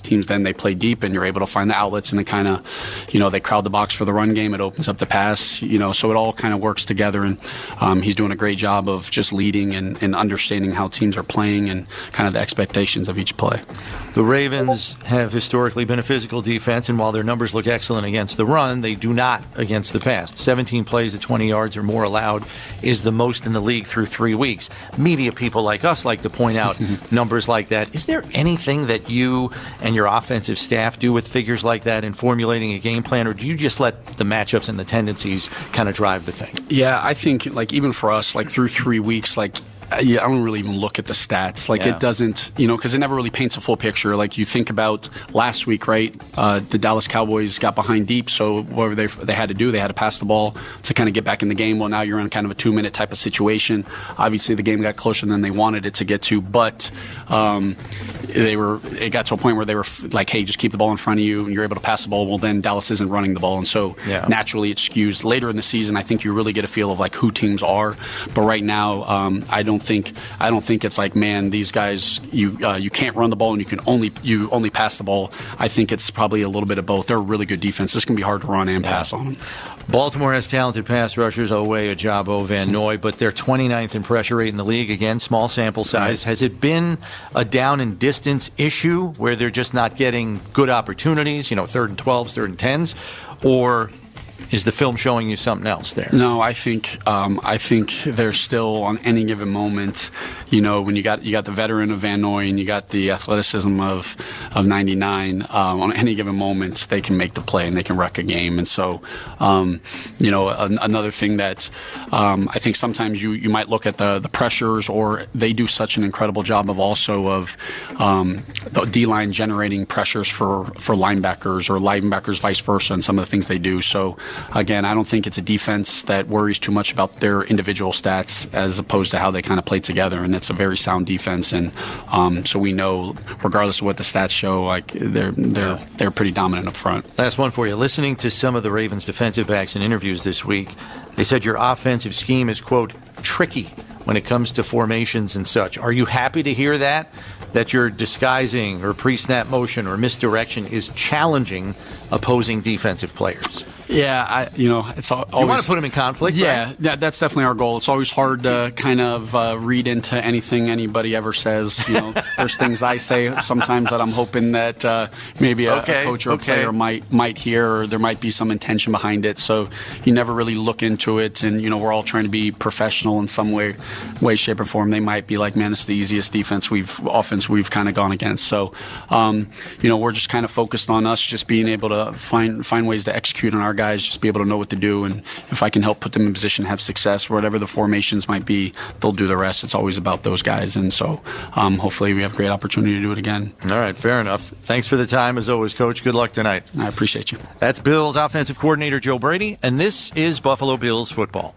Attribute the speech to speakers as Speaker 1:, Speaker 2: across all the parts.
Speaker 1: teams, then they play deep and you're able to find the outlets, and it kind of, they crowd the box for the run game. It opens up the pass, so it all kind of works together. And he's doing a great job of just leading and understanding how teams are playing and kind of the expectations of each play.
Speaker 2: The Ravens have historically been a physical defense, and while their numbers look excellent against the run, they do not against the pass. 17 plays at 20 yards or more allowed is the most in the league through 3 weeks. Media people like us like to point out numbers like that. Is there anything that you and your offensive staff do with figures like that in formulating a game plan, or do you just let the matchups and the tendencies kind of drive the thing?
Speaker 1: Yeah, I think even for us, through 3 weeks, I don't really even look at the stats. It doesn't, because it never really paints a full picture. You think about last week, right? The Dallas Cowboys got behind deep, so whatever they had to do, they had to pass the ball to kind of get back in the game. Well, now you're in kind of a 2-minute type of situation. Obviously, the game got closer than they wanted it to get to, but it got to a point where they were like, hey, just keep the ball in front of you, and you're able to pass the ball. Well, then Dallas isn't running the ball, and so naturally it skews. Later in the season, I think you really get a feel of who teams are. But right now, I don't think it's like, man, these guys, you can't run the ball and you only pass the ball. I think it's probably a little bit of both. They're a really good defense. This can be hard to run and pass on them.
Speaker 2: Baltimore has talented pass rushers, Oweh, Ajabo, Van Noy, but they're 29th in pressure rate in the league. Again, small sample size. Has it been a down and distance issue where they're just not getting good opportunities, 3rd and 12s, 3rd and 10s, or is the film showing you something else there? No,
Speaker 1: I think they're still on any given moment. When you got the veteran of Van Noy and you got the athleticism of 99. On any given moment, they can make the play and they can wreck a game. And so, another thing that I think sometimes you might look at the pressures, or they do such an incredible job of the D-line generating pressures for linebackers, or linebackers vice versa, and some of the things they do. So again, I don't think it's a defense that worries too much about their individual stats as opposed to how they kind of play together, and it's a very sound defense. And so we know, regardless of what the stats show, they're pretty dominant up front.
Speaker 2: Last one for you. Listening to some of the Ravens defensive backs in interviews this week, they said your offensive scheme is, quote, tricky when it comes to formations and such. Are you happy to hear that your disguising or pre-snap motion or misdirection is challenging opposing defensive players?
Speaker 1: Yeah, it's always...
Speaker 2: You want to put them in conflict,
Speaker 1: yeah,
Speaker 2: right?
Speaker 1: That's definitely our goal. It's always hard to kind of read into anything anybody ever says. There's things I say sometimes that I'm hoping that maybe a coach or a player might hear, or there might be some intention behind it. So you never really look into it, and, we're all trying to be professional in some way, shape, or form. They might be like, man, it's the easiest offense we've kind of gone against. So, we're just kind of focused on us just being able to find ways to execute on our guys, just be able to know what to do, and if I can help put them in position to have success, whatever the formations might be, they'll do the rest. It's always about those guys, and so hopefully we have a great opportunity to do it again.
Speaker 2: All right, fair enough. Thanks for the time, as always, Coach. Good luck tonight.
Speaker 1: I appreciate you.
Speaker 2: That's Bills offensive coordinator Joe Brady, and this is Buffalo Bills football.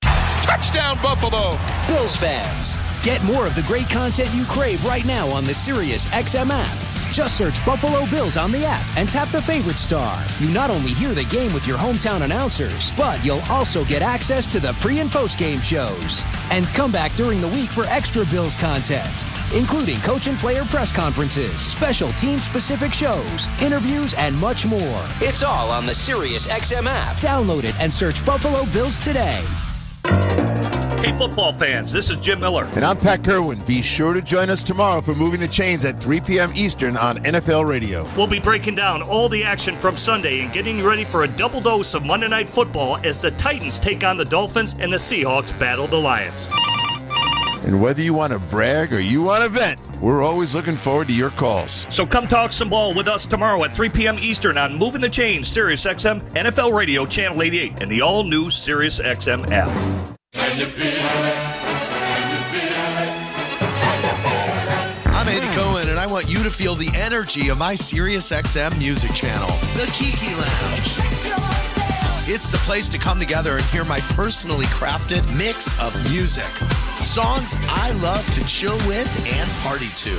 Speaker 3: Touchdown, Buffalo!
Speaker 4: Bills fans, get more of the great content you crave right now on the Sirius XM app. Just search Buffalo Bills on the app and tap the favorite star. You not only hear the game with your hometown announcers, but you'll also get access to the pre- and post-game shows. And come back during the week for extra Bills content, including coach and player press conferences, special team-specific shows, interviews, and much more. It's all on the Sirius XM app. Download it and search Buffalo Bills today.
Speaker 5: Hey, football fans, this is Jim Miller.
Speaker 3: And I'm Pat Kerwin. Be sure to join us tomorrow for Moving the Chains at 3 p.m. Eastern on NFL Radio.
Speaker 5: We'll be breaking down all the action from Sunday and getting you ready for a double dose of Monday Night Football as the Titans take on the Dolphins and the Seahawks battle the Lions.
Speaker 3: And whether you want to brag or you want to vent, we're always looking forward to your calls.
Speaker 5: So come talk some ball with us tomorrow at 3 p.m. Eastern on Moving the Chains, Sirius XM, NFL Radio, Channel 88, and the all-new Sirius XM app.
Speaker 6: I'm Andy Cohen, and I want you to feel the energy of my Sirius XM music channel, the Kiki Lounge. It's the place to come together and hear my personally crafted mix of music. Songs I love to chill with and party to.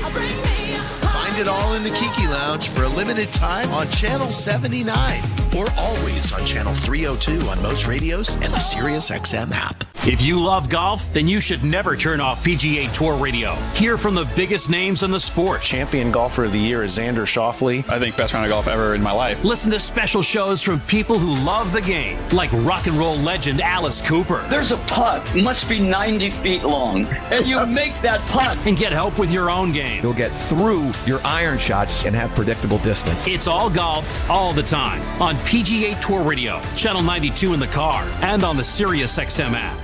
Speaker 6: Find it all in the Kiki Lounge for a limited time on Channel 79 or always on Channel 302 on most radios and the Sirius XM app.
Speaker 7: If you love golf, then you should never turn off PGA Tour Radio. Hear from the biggest names in the sport.
Speaker 8: Champion golfer of the year is Xander Schauffele.
Speaker 9: I think best round of golf ever in my life.
Speaker 7: Listen to special shows from people who love the game, like rock and roll legend Alice Cooper.
Speaker 10: There's a putt, must be 90 feet long, and you make that putt.
Speaker 7: And get help with your own game.
Speaker 11: You'll get through your iron shots and have predictable distance.
Speaker 7: It's all golf, all the time, on PGA Tour Radio, Channel 92 in the car, and on the SiriusXM app.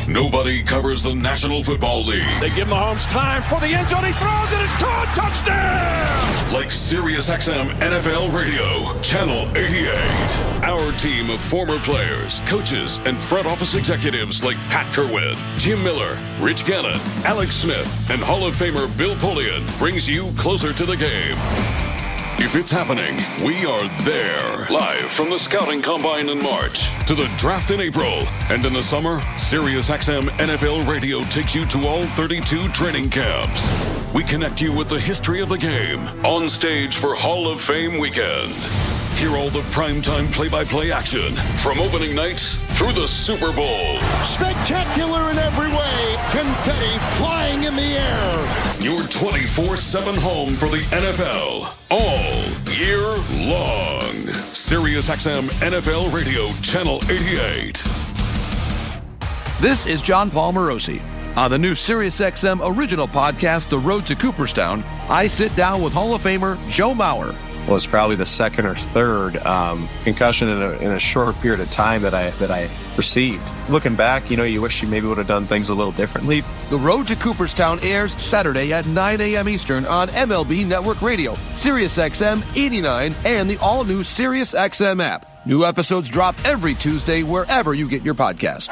Speaker 12: Nobody covers the National Football League.
Speaker 13: They give Mahomes time for the end zone. He throws it. It's caught. Touchdown!
Speaker 12: Like SiriusXM NFL Radio, Channel 88. Our team of former players, coaches, and front office executives like Pat Kerwin, Jim Miller, Rich Gannon, Alex Smith, and Hall of Famer Bill Polian brings you closer to the game. If it's happening, we are there. Live from the Scouting Combine in March to the Draft in April. And in the summer, SiriusXM NFL Radio takes you to all 32 training camps. We connect you with the history of the game on stage for Hall of Fame weekend. Hear all the primetime play-by-play action from opening night through the Super Bowl.
Speaker 14: Spectacular in every way. Confetti flying in the air.
Speaker 12: Your 24/7 home for the NFL all year long. SiriusXM NFL Radio, Channel 88.
Speaker 15: This is John Paul Morosi. On the new SiriusXM original podcast, The Road to Cooperstown, I sit down with Hall of Famer Joe Mauer.
Speaker 16: Well, it's probably the second or third concussion in a short period of time that I received. Looking back, you wish you maybe would have done things a little differently.
Speaker 15: The Road to Cooperstown airs Saturday at 9 a.m. Eastern on MLB Network Radio, SiriusXM 89, and the all-new SiriusXM app. New episodes drop every Tuesday wherever you get your podcasts.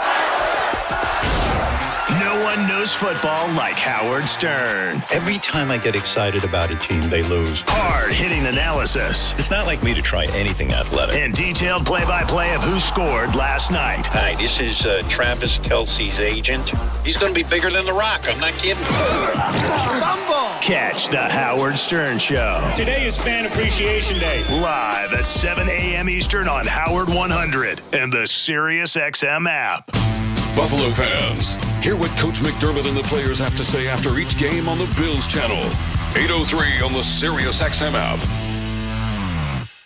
Speaker 17: No one knows football like Howard Stern.
Speaker 18: Every time I get excited about a team, they lose.
Speaker 17: Hard-hitting analysis.
Speaker 18: It's not like me to try anything athletic.
Speaker 17: And detailed play-by-play of who scored last night.
Speaker 19: Hi, this is Travis Kelce's agent. He's going to be bigger than The Rock. I'm not kidding.
Speaker 17: Catch the Howard Stern Show.
Speaker 20: Today is Fan Appreciation Day.
Speaker 17: Live at 7 a.m. Eastern on Howard 100 and the SiriusXM app.
Speaker 12: Buffalo fans, hear what Coach McDermott and the players have to say after each game on the Bills channel. 8:03 on the SiriusXM app.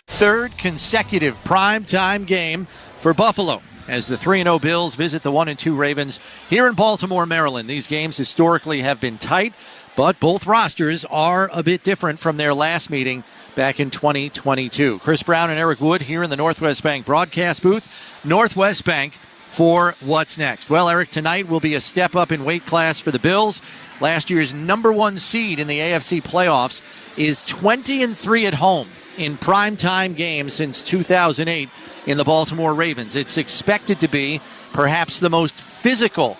Speaker 2: Third consecutive primetime game for Buffalo as the 3-0 Bills visit the 1-2 Ravens here in Baltimore, Maryland. These games historically have been tight, but both rosters are a bit different from their last meeting back in 2022. Chris Brown and Eric Wood here in the Northwest Bank broadcast booth. Northwest Bank for what's next. Well, Eric, tonight will be a step up in weight class for the Bills. Last year's number one seed in the AFC playoffs is 20-3 at home in primetime games since 2008 in the Baltimore Ravens. It's expected to be perhaps the most physical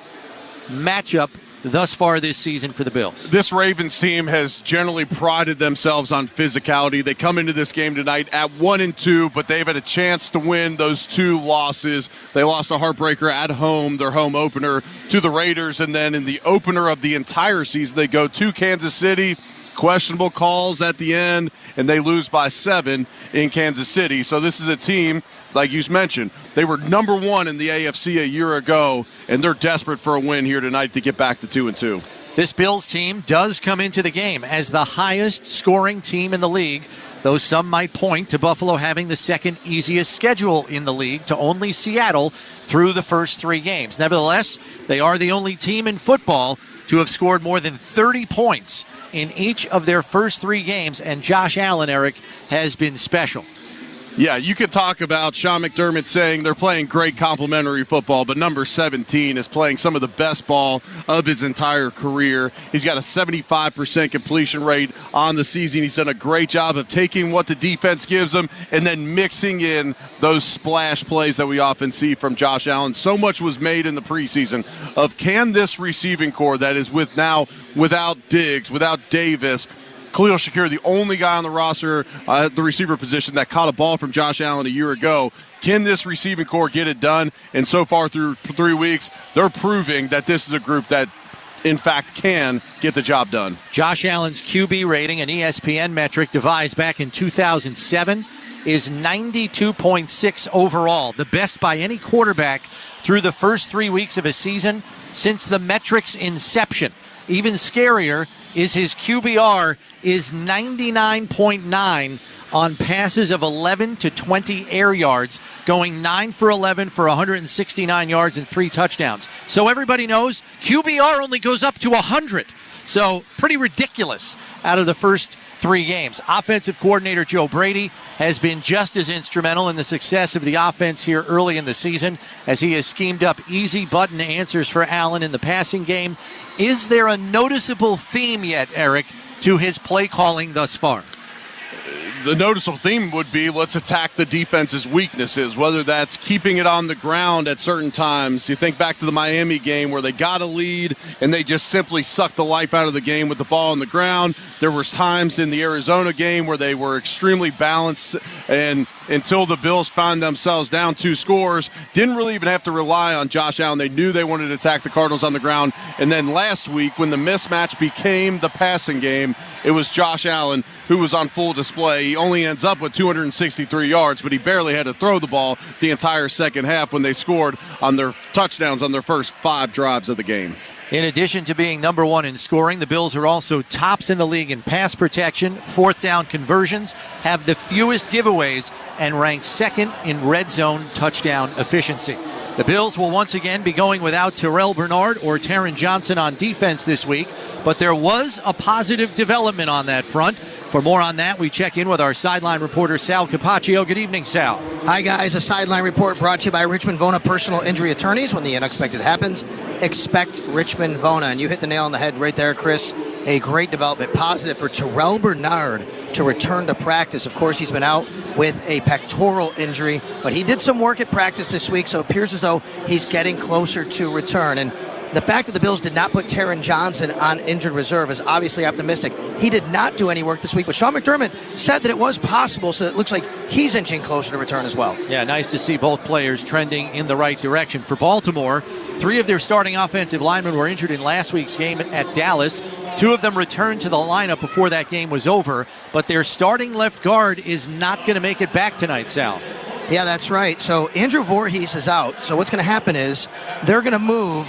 Speaker 2: matchup thus far this season for the Bills.
Speaker 21: This Ravens team has generally prided themselves on physicality. They come into this game tonight at 1-2, but they've had a chance to win those two losses. They lost a heartbreaker at home, their home opener, to the Raiders, and then in the opener of the entire season, they go to Kansas City. Questionable calls at the end, and they lose by 7 in Kansas City. So this is a team, like you mentioned, they were number one in the AFC a year ago, and they're desperate for a win here tonight to get back to 2-2.
Speaker 2: This Bills team does come into the game as the highest scoring team in the league, though some might point to Buffalo having the second easiest schedule in the league to only Seattle through the first 3 games. Nevertheless, they are the only team in football to have scored more than 30 points in each of their first 3 games, and Josh Allen, Eric, has been special.
Speaker 21: Yeah, you could talk about Sean McDermott saying they're playing great complementary football, but number 17 is playing some of the best ball of his entire career. He's got a 75% completion rate on the season. He's done a great job of taking what the defense gives him and then mixing in those splash plays that we often see from Josh Allen. So much was made in the preseason of can this receiving core that is without Diggs, without Davis, Khalil Shakir, the only guy on the roster at the receiver position that caught a ball from Josh Allen a year ago. Can this receiving core get it done? And so far through 3 weeks, they're proving that this is a group that, in fact, can get the job done.
Speaker 2: Josh Allen's QB rating, an ESPN metric devised back in 2007, is 92.6 overall, the best by any quarterback through the first 3 weeks of a season since the metric's inception. Even scarier is his QBR is 99.9 on passes of 11 to 20 air yards, going 9 for 11 for 169 yards and 3 touchdowns. So everybody knows QBR only goes up to 100. So pretty ridiculous out of the first 3 games. Offensive coordinator Joe Brady has been just as instrumental in the success of the offense here early in the season as he has schemed up easy button answers for Allen in the passing game. Is there a noticeable theme yet, Eric, to his play calling thus far?
Speaker 21: The noticeable theme would be let's attack the defense's weaknesses, whether that's keeping it on the ground at certain times. You think back to the Miami game where they got a lead and they just simply sucked the life out of the game with the ball on the ground. There was times in the Arizona game where they were extremely balanced, and until the Bills found themselves down 2 scores, didn't really even have to rely on Josh Allen. They knew they wanted to attack the Cardinals on the ground. And then last week, when the mismatch became the passing game, it was Josh Allen who was on full display. He only ends up with 263 yards, but he barely had to throw the ball the entire second half when they scored on their touchdowns on their first 5 drives of the game.
Speaker 2: In addition to being number 1 in scoring, the Bills are also tops in the league in pass protection, 4th down conversions, have the fewest giveaways, and rank 2nd in red zone touchdown efficiency. The Bills will once again be going without Terrell Bernard or Taron Johnson on defense this week, but there was a positive development on that front. For more on that, we check in with our sideline reporter, Sal Capaccio. Good evening, Sal.
Speaker 1: Hi, guys. A sideline report brought to you by Richmond Vona Personal Injury Attorneys. When the unexpected happens, expect Richmond Vona. And you hit the nail on the head right there, Chris. A great development. Positive for Terrell Bernard to return to practice. Of course, he's been out with a pectoral injury, but he did some work at practice this week, so it appears as though he's getting closer to return. And the fact that the Bills did not put Taron Johnson on injured reserve is obviously optimistic. He did not do any work this week, but Sean McDermott said that it was possible, so it looks like he's inching closer to return as well.
Speaker 2: Yeah, nice to see both players trending in the right direction. For Baltimore, 3 of their starting offensive linemen were injured in last week's game at Dallas. 2 of them returned to the lineup before that game was over, but their starting left guard is not going to make it back tonight, Sal.
Speaker 1: Yeah, that's right. So Andrew Voorhees is out. So what's going to happen is they're going to move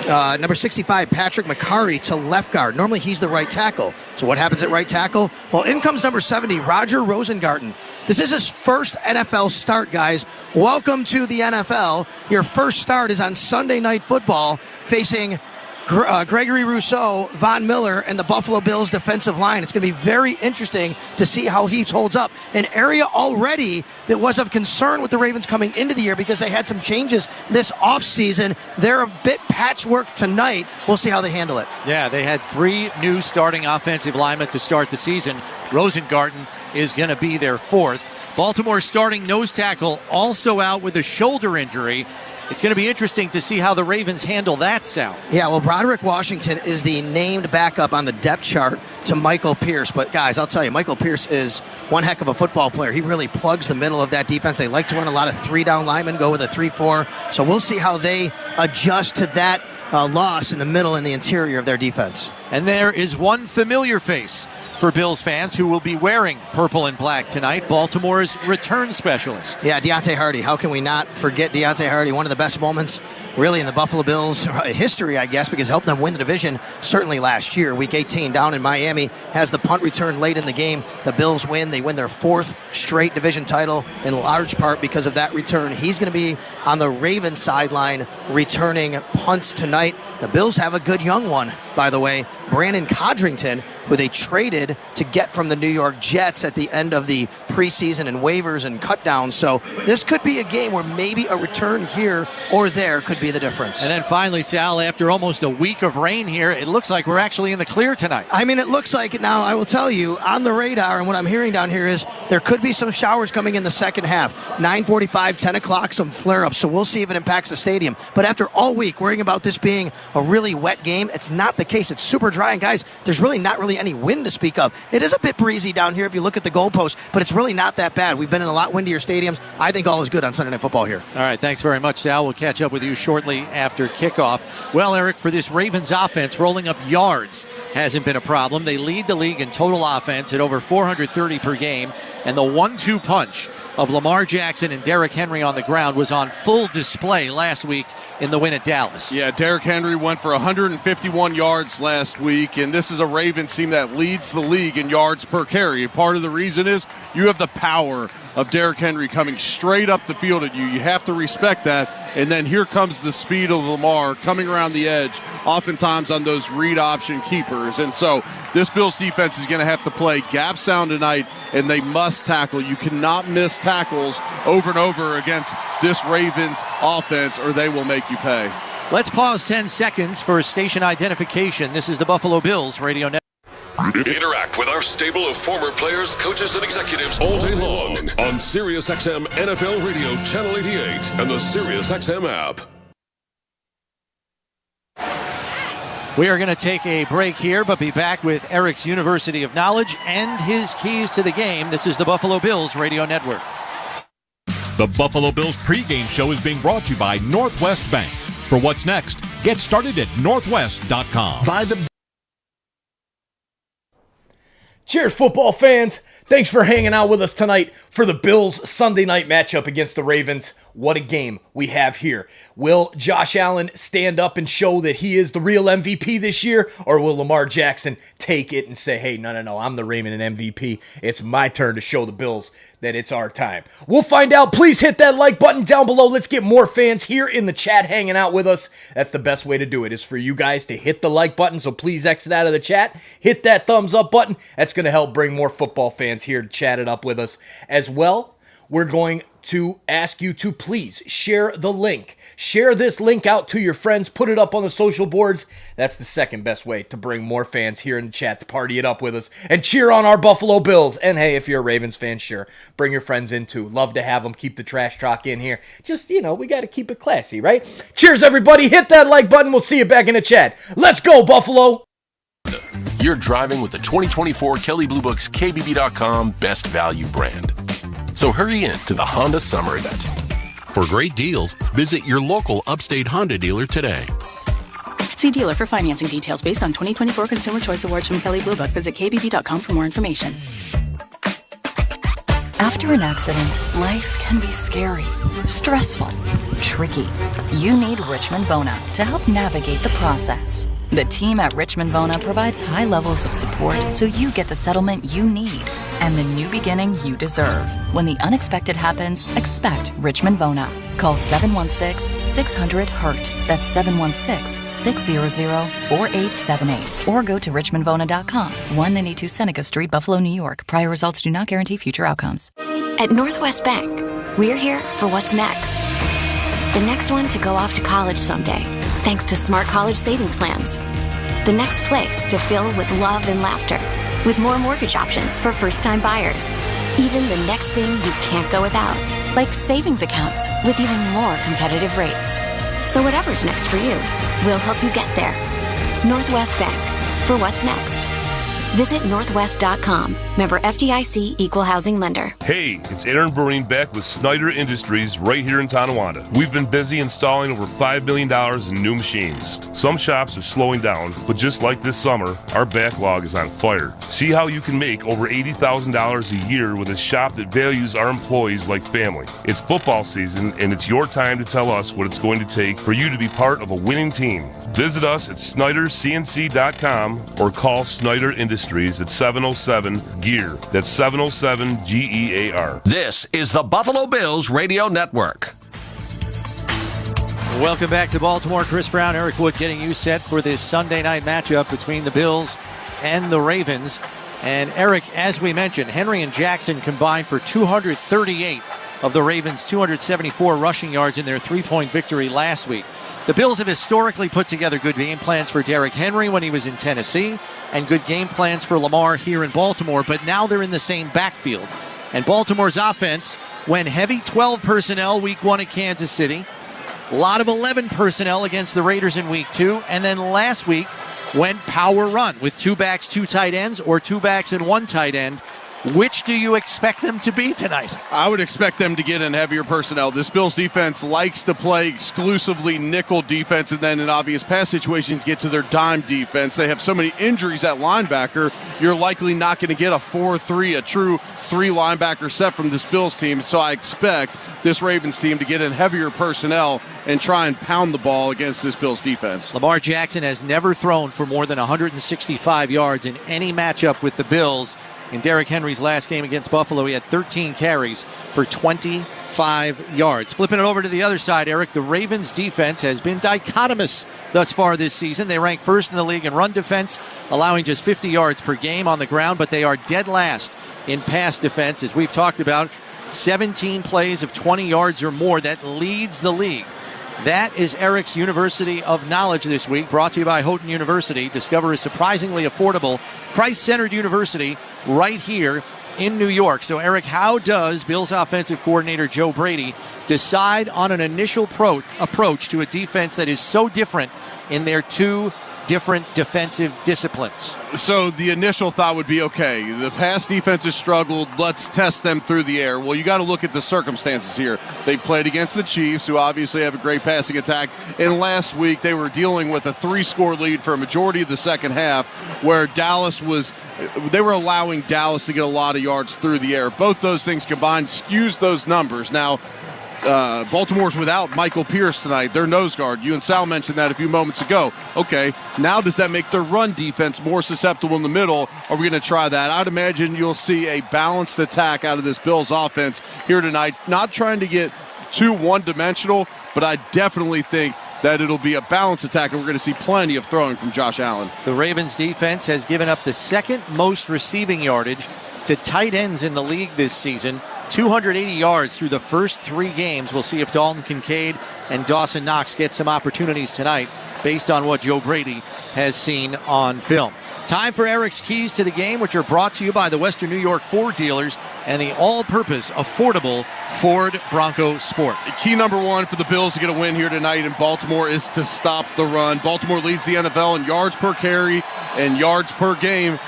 Speaker 1: number 65, Patrick McCarry, to left guard. Normally he's the right tackle. So what happens at right tackle? Well, in comes number 70, Roger Rosengarten. This is his first NFL start, guys. Welcome to the NFL. Your first start is on Sunday Night Football facing Gregory Rousseau, Von Miller, and the Buffalo Bills defensive line. It's going to be very interesting to see how he holds up. An area already that was of concern with the Ravens coming into the year because they had some changes this offseason. They're a bit patchwork tonight. We'll see how they handle it.
Speaker 2: Yeah, they had 3 new starting offensive linemen to start the season. Rosengarten is going to be their 4th. Baltimore's starting nose tackle also out with a shoulder injury. It's going to be interesting to see how the Ravens handle that, Sal.
Speaker 1: Yeah, well, Broderick Washington is the named backup on the depth chart to Michael Pierce. But, guys, I'll tell you, Michael Pierce is one heck of a football player. He really plugs the middle of that defense. They like to run a lot of 3-down linemen, go with a 3-4. So we'll see how they adjust to that loss in the middle and the interior of their defense.
Speaker 2: And there is one familiar face for Bills fans who will be wearing purple and black tonight, Baltimore's return specialist.
Speaker 1: Yeah, Deontay Hardy. How can we not forget Deontay Hardy? One of the best moments really in the Buffalo Bills history, I guess, because it helped them win the division certainly last year. Week 18 down in Miami has the punt return late in the game. The Bills win. They win their 4th straight division title in large part because of that return. He's going to be on the Ravens sideline returning punts tonight. The Bills have a good young one, by the way, Brandon Codrington, who they traded to get from the New York Jets at the end of the preseason and waivers and cutdowns. So this could be a game where maybe a return here or there could be the difference.
Speaker 2: And then finally, Sal, after almost a week of rain here, it looks like we're actually in the clear tonight.
Speaker 1: I mean, it looks like it now. I will tell you, on the radar, and what I'm hearing down here is there could be some showers coming in the second half. 9:45, 10 o'clock, some flare-ups. So we'll see if it impacts the stadium. But after all week worrying about this being a really wet game, it's not the case. It's super dry. And guys, there's really not really any wind to speak of. It is a bit breezy down here if you look at the goalpost, but it's really not that bad. We've been in a lot windier stadiums. I think all is good on Sunday Night Football here.
Speaker 2: All right, thanks very much, Sal. We'll catch up with you shortly after kickoff. Well, Eric, for this Ravens offense, rolling up yards hasn't been a problem. They lead the league in total offense at over 430 per game. And the 1-2 punch of Lamar Jackson and Derrick Henry on the ground was on full display last week in the win at Dallas.
Speaker 21: Yeah, Derrick Henry went for 151 yards last week, and this is a Ravens team that leads the league in yards per carry. Part of the reason is you have the power of Derrick Henry coming straight up the field at you. You have to respect that. And then here comes the speed of Lamar coming around the edge, oftentimes on those read option keepers. And so this Bills defense is going to have to play gap sound tonight, and they must tackle. You cannot miss tackles over and over against this Ravens offense, or they will make you pay.
Speaker 2: Let's pause 10 seconds for station identification. This is the Buffalo Bills Radio Network.
Speaker 12: Interact with our stable of former players, coaches, and executives all day long on SiriusXM NFL Radio Channel 88 and the SiriusXM app.
Speaker 2: We are going to take a break here, but be back with Eric's University of Knowledge and his keys to the game. This is the Buffalo Bills Radio Network.
Speaker 4: The Buffalo Bills pregame show is being brought to you by Northwest Bank. For what's next, get started at northwest.com.
Speaker 22: Cheers, football fans. Thanks for hanging out with us tonight for the Bills' Sunday night matchup against the Ravens. What a game we have here. Will Josh Allen stand up and show that he is the real MVP this year? Or will Lamar Jackson take it and say, hey, no, I'm the reigning MVP. It's my turn to show the Bills that it's our time. We'll find out. Please hit that like button down below. Let's get more fans here in the chat hanging out with us. That's the best way to do it, is for you guys to hit the like button. So please exit out of the chat. Hit that thumbs up button. That's going to help bring more football fans here to chat it up with us as well. We're going to ask you to please share the link. Share this link out to your friends. Put it up on the social boards. That's the second best way to bring more fans here in the chat to party it up with us and cheer on our Buffalo Bills. And hey, if you're a Ravens fan, sure, bring your friends in too. Love to have them. Keep the trash talk in here. Just, we got to keep it classy, right? Cheers, everybody. Hit that like button. We'll see you back in the chat. Let's go, Buffalo.
Speaker 23: You're driving with the 2024 Kelley Blue Book's KBB.com Best Value brand. So hurry in to the Honda Summer Event.
Speaker 24: For great deals, visit your local Upstate Honda dealer today.
Speaker 25: See dealer for financing details based on 2024 Consumer Choice Awards from Kelley Blue Book. Visit kbb.com for more information.
Speaker 26: After an accident, life can be scary, stressful, tricky. You need Richmond Vona to help navigate the process. The team at Richmond Vona provides high levels of support so you get the settlement you need and the new beginning you deserve. When the unexpected happens, expect Richmond Vona. Call 716-600-HURT. That's 716-600-4878. Or go to richmondvona.com. 192 Seneca Street, Buffalo, New York. Prior results do not guarantee future outcomes.
Speaker 27: At Northwest Bank, we're here for what's next. The next one to go off to college someday, thanks to smart college savings plans. The next place to fill with love and laughter, with more mortgage options for first-time buyers. Even the next thing you can't go without, like savings accounts with even more competitive rates. So whatever's next for you, we'll help you get there. Northwest Bank, for what's next. Visit northwest.com. Member FDIC, Equal Housing Lender.
Speaker 28: Hey, it's Aaron Breen back with Snyder Industries right here in Tonawanda. We've been busy installing over $5 million in new machines. Some shops are slowing down, but just like this summer, our backlog is on fire. See how you can make over $80,000 a year with a shop that values our employees like family. It's football season, and it's your time to tell us what it's going to take for you to be part of a winning team. Visit us at SnyderCNC.com or call Snyder Industries at 707-GEAR. That's 707-GEAR.
Speaker 29: This is the Buffalo Bills Radio Network.
Speaker 2: Welcome back to Baltimore. Chris Brown, Eric Wood getting you set for this Sunday night matchup between the Bills and the Ravens. And Eric, as we mentioned, Henry and Jackson combined for 238 of the Ravens' 274 rushing yards in their three-point victory last week. The Bills have historically put together good game plans for Derrick Henry when he was in Tennessee and good game plans for Lamar here in Baltimore, but now they're in the same backfield. And Baltimore's offense went heavy 12 personnel week 1 at Kansas City, a lot of 11 personnel against the Raiders in week 2, and then last week went power run with 2 backs, 2 tight ends, or 2 backs and 1 tight end Which do you expect them to be tonight?
Speaker 21: I would expect them to get in heavier personnel. This Bills defense likes to play exclusively nickel defense, and then in obvious pass situations get to their dime defense. They have so many injuries at linebacker, you're likely not going to get a 4-3, a true 3 linebacker set from this Bills team. So I expect this Ravens team to get in heavier personnel and try and pound the ball against this Bills defense.
Speaker 2: Lamar Jackson has never thrown for more than 165 yards in any matchup with the Bills. In Derrick Henry's last game against Buffalo, he had 13 carries for 25 yards. Flipping it over to the other side, Eric, the Ravens defense has been dichotomous thus far this season. They rank first in the league in run defense, allowing just 50 yards per game on the ground, but they are dead last in pass defense. As we've talked about, 17 plays of 20 yards or more. That leads the league. That is Eric's University of Knowledge this week, brought to you by Houghton University. Discover a surprisingly affordable, Christ-centered university right here in New York. So, Eric, how does Bills offensive coordinator Joe Brady decide on an initial approach to a defense that is so different in their two different defensive disciplines?
Speaker 21: So the initial thought would be, okay, the pass defense has struggled. Let's test them through the air. Well, you got to look at the circumstances here. They played against the Chiefs, who obviously have a great passing attack. And last week, they were dealing with a 3-score lead for a majority of the second half, where they were allowing Dallas to get a lot of yards through the air. Both those things combined skews those numbers. Now, Baltimore's without Michael Pierce tonight, their nose guard. You and Sal mentioned that a few moments ago. Okay, now does that make their run defense more susceptible in the middle? Are we going to try that? I'd imagine you'll see a balanced attack out of this Bills offense here tonight. Not trying to get too one-dimensional, but I definitely think that it'll be a balanced attack, and we're going to see plenty of throwing from Josh Allen.
Speaker 2: The Ravens defense has given up the second most receiving yardage to tight ends in the league this season. 280 yards through the first 3 games. We'll see if Dalton Kincaid and Dawson Knox get some opportunities tonight based on what Joe Brady has seen on film. Time for Eric's Keys to the Game, which are brought to you by the Western New York Ford dealers and the all-purpose affordable Ford Bronco Sport.
Speaker 21: Key number 1 for the Bills to get a win here tonight in Baltimore is to stop the run. Baltimore leads the NFL in yards per carry and yards per game.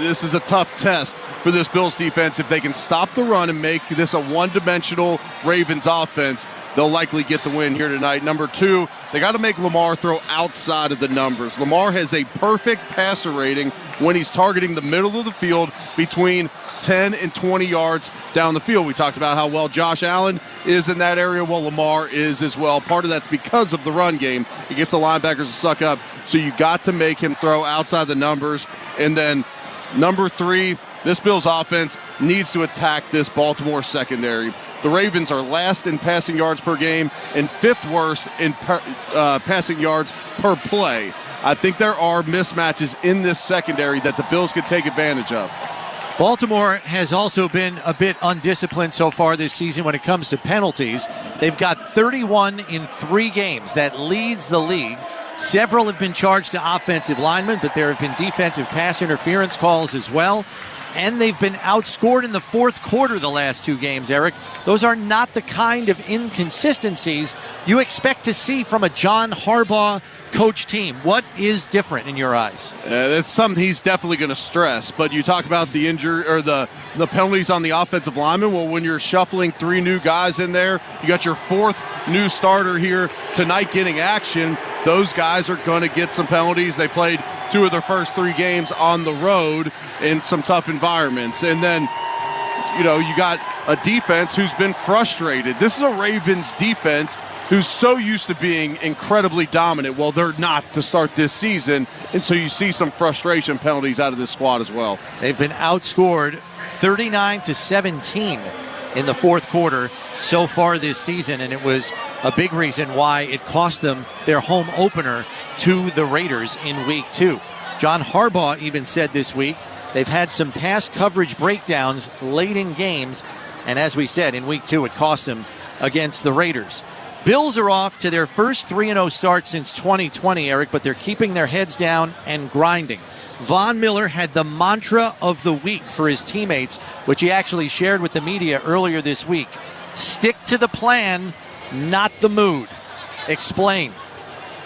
Speaker 21: This is a tough test for this Bills defense. If they can stop the run and make this a one-dimensional Ravens offense, they'll likely get the win here tonight. Number 2, they got to make Lamar throw outside of the numbers. Lamar has a perfect passer rating when he's targeting the middle of the field between 10 and 20 yards down the field. We talked about how well Josh Allen is in that area. Well, Lamar is as well. Part of that's because of the run game. He gets the linebackers to suck up. So you got to make him throw outside the numbers. And then number 3, this Bills offense needs to attack this Baltimore secondary. The Ravens are last in passing yards per game and 5th worst in passing yards per play. I think there are mismatches in this secondary that the Bills could take advantage of.
Speaker 2: Baltimore has also been a bit undisciplined so far this season when it comes to penalties. They've got 31 in 3 games. That leads the league. Several have been charged to offensive linemen, but there have been defensive pass interference calls as well. And they've been outscored in the fourth quarter the last 2 games, Eric. Those are not the kind of inconsistencies you expect to see from a John Harbaugh coach team. What is different in your eyes?
Speaker 21: That's something he's definitely going to stress. But you talk about the injury or the penalties on the offensive lineman. Well, when you're shuffling 3 new guys in there, you got your 4th new starter here tonight getting action. Those guys are going to get some penalties. They played 2 of their first 3 games on the road in some tough environments. And then, you got a defense who's been frustrated. This is a Ravens defense who's so used to being incredibly dominant. Well, they're not to start this season. And so you see some frustration penalties out of this squad as well.
Speaker 2: They've been outscored 39-17 in the fourth quarter so far this season, and it was a big reason why it cost them their home opener to the Raiders in week 2. John Harbaugh even said this week they've had some pass coverage breakdowns late in games, and as we said, in week 2 it cost them against the Raiders. Bills are off to their first 3-0 start since 2020, Eric, but they're keeping their heads down and grinding. Von Miller had the mantra of the week for his teammates, which he actually shared with the media earlier this week. Stick to the plan, not the mood. Explain.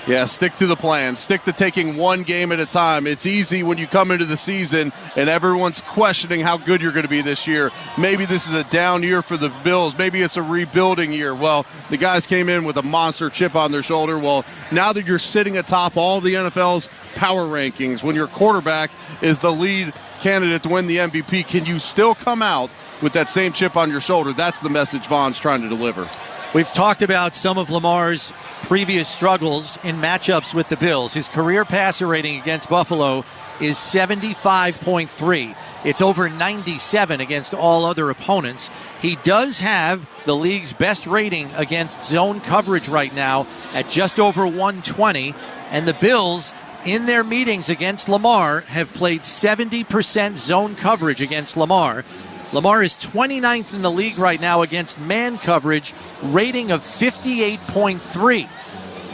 Speaker 21: Yeah, stick to the plan. Stick to taking one game at a time. It's easy when you come into the season and everyone's questioning how good you're going to be this year. Maybe this is a down year for the Bills. Maybe it's a rebuilding year. Well, the guys came in with a monster chip on their shoulder. Well, now that you're sitting atop all the NFL's power rankings, when your quarterback is the lead candidate to win the MVP, can you still come out with that same chip on your shoulder? That's the message Vaughn's trying to deliver.
Speaker 2: We've talked about some of Lamar's previous struggles in matchups with the Bills. His career passer rating against Buffalo is 75.3. It's over 97 against all other opponents. He does have the league's best rating against zone coverage right now at just over 120. And the Bills, in their meetings against Lamar, have played 70% zone coverage against Lamar. Lamar is 29th in the league right now against man coverage, rating of 58.3.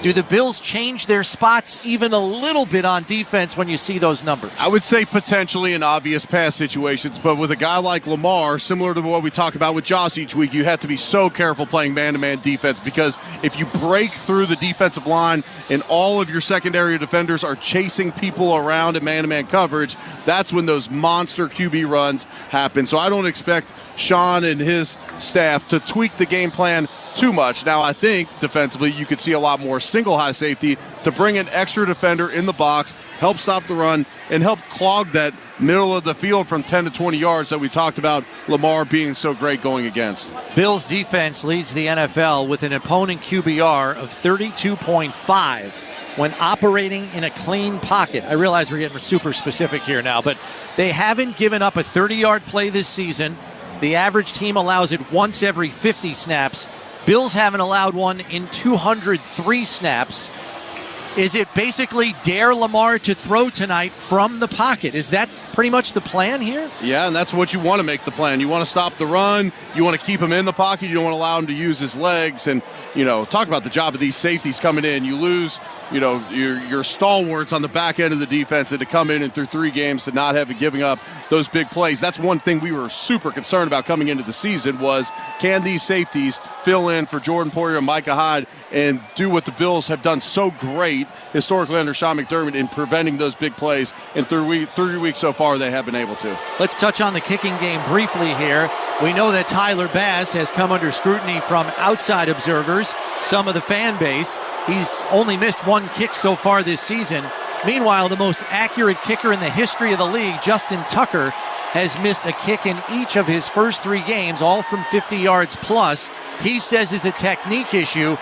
Speaker 2: Do the Bills change their spots even a little bit on defense when you see those numbers?
Speaker 21: I would say potentially in obvious pass situations, but with a guy like Lamar, similar to what we talk about with Josh each week, you have to be so careful playing man-to-man defense, because if you break through the defensive line and all of your secondary defenders are chasing people around in man-to-man coverage, that's when those monster QB runs happen. So I don't expect Sean and his staff to tweak the game plan too much. Now, I think defensively you could see a lot more single high safety to bring an extra defender in the box, help stop the run, and help clog that middle of the field from 10 to 20 yards that we talked about Lamar being so great going against.
Speaker 2: Bills defense leads the NFL with an opponent QBR of 32.5 when operating in a clean pocket. I realize we're getting super specific here now, but they haven't given up a 30-yard play this season. The average team allows it once every 50 snaps. Bills haven't allowed one in 203 snaps. Is it basically dare Lamar to throw tonight from the pocket? Is that pretty much the plan here?
Speaker 21: Yeah, and that's what you want to make the plan. You want to stop the run. You want to keep him in the pocket. You don't want to allow him to use his legs. And, talk about the job of these safeties coming in. You lose, your stalwarts on the back end of the defense, and to come in and through 3 games to not have it giving up those big plays. That's one thing we were super concerned about coming into the season was, can these safeties fill in for Jordan Poyer and Micah Hyde and do what the Bills have done so great historically under Sean McDermott in preventing those big plays? And through 3 weeks so far, they have been able to.
Speaker 2: Let's touch on the kicking game briefly here. We know that Tyler Bass has come under scrutiny from outside observers, some of the fan base. He's only missed 1 kick so far this season. Meanwhile, the most accurate kicker in the history of the league, Justin Tucker, has missed a kick in each of his first 3 games, all from 50 yards plus. He says it's a technique issue.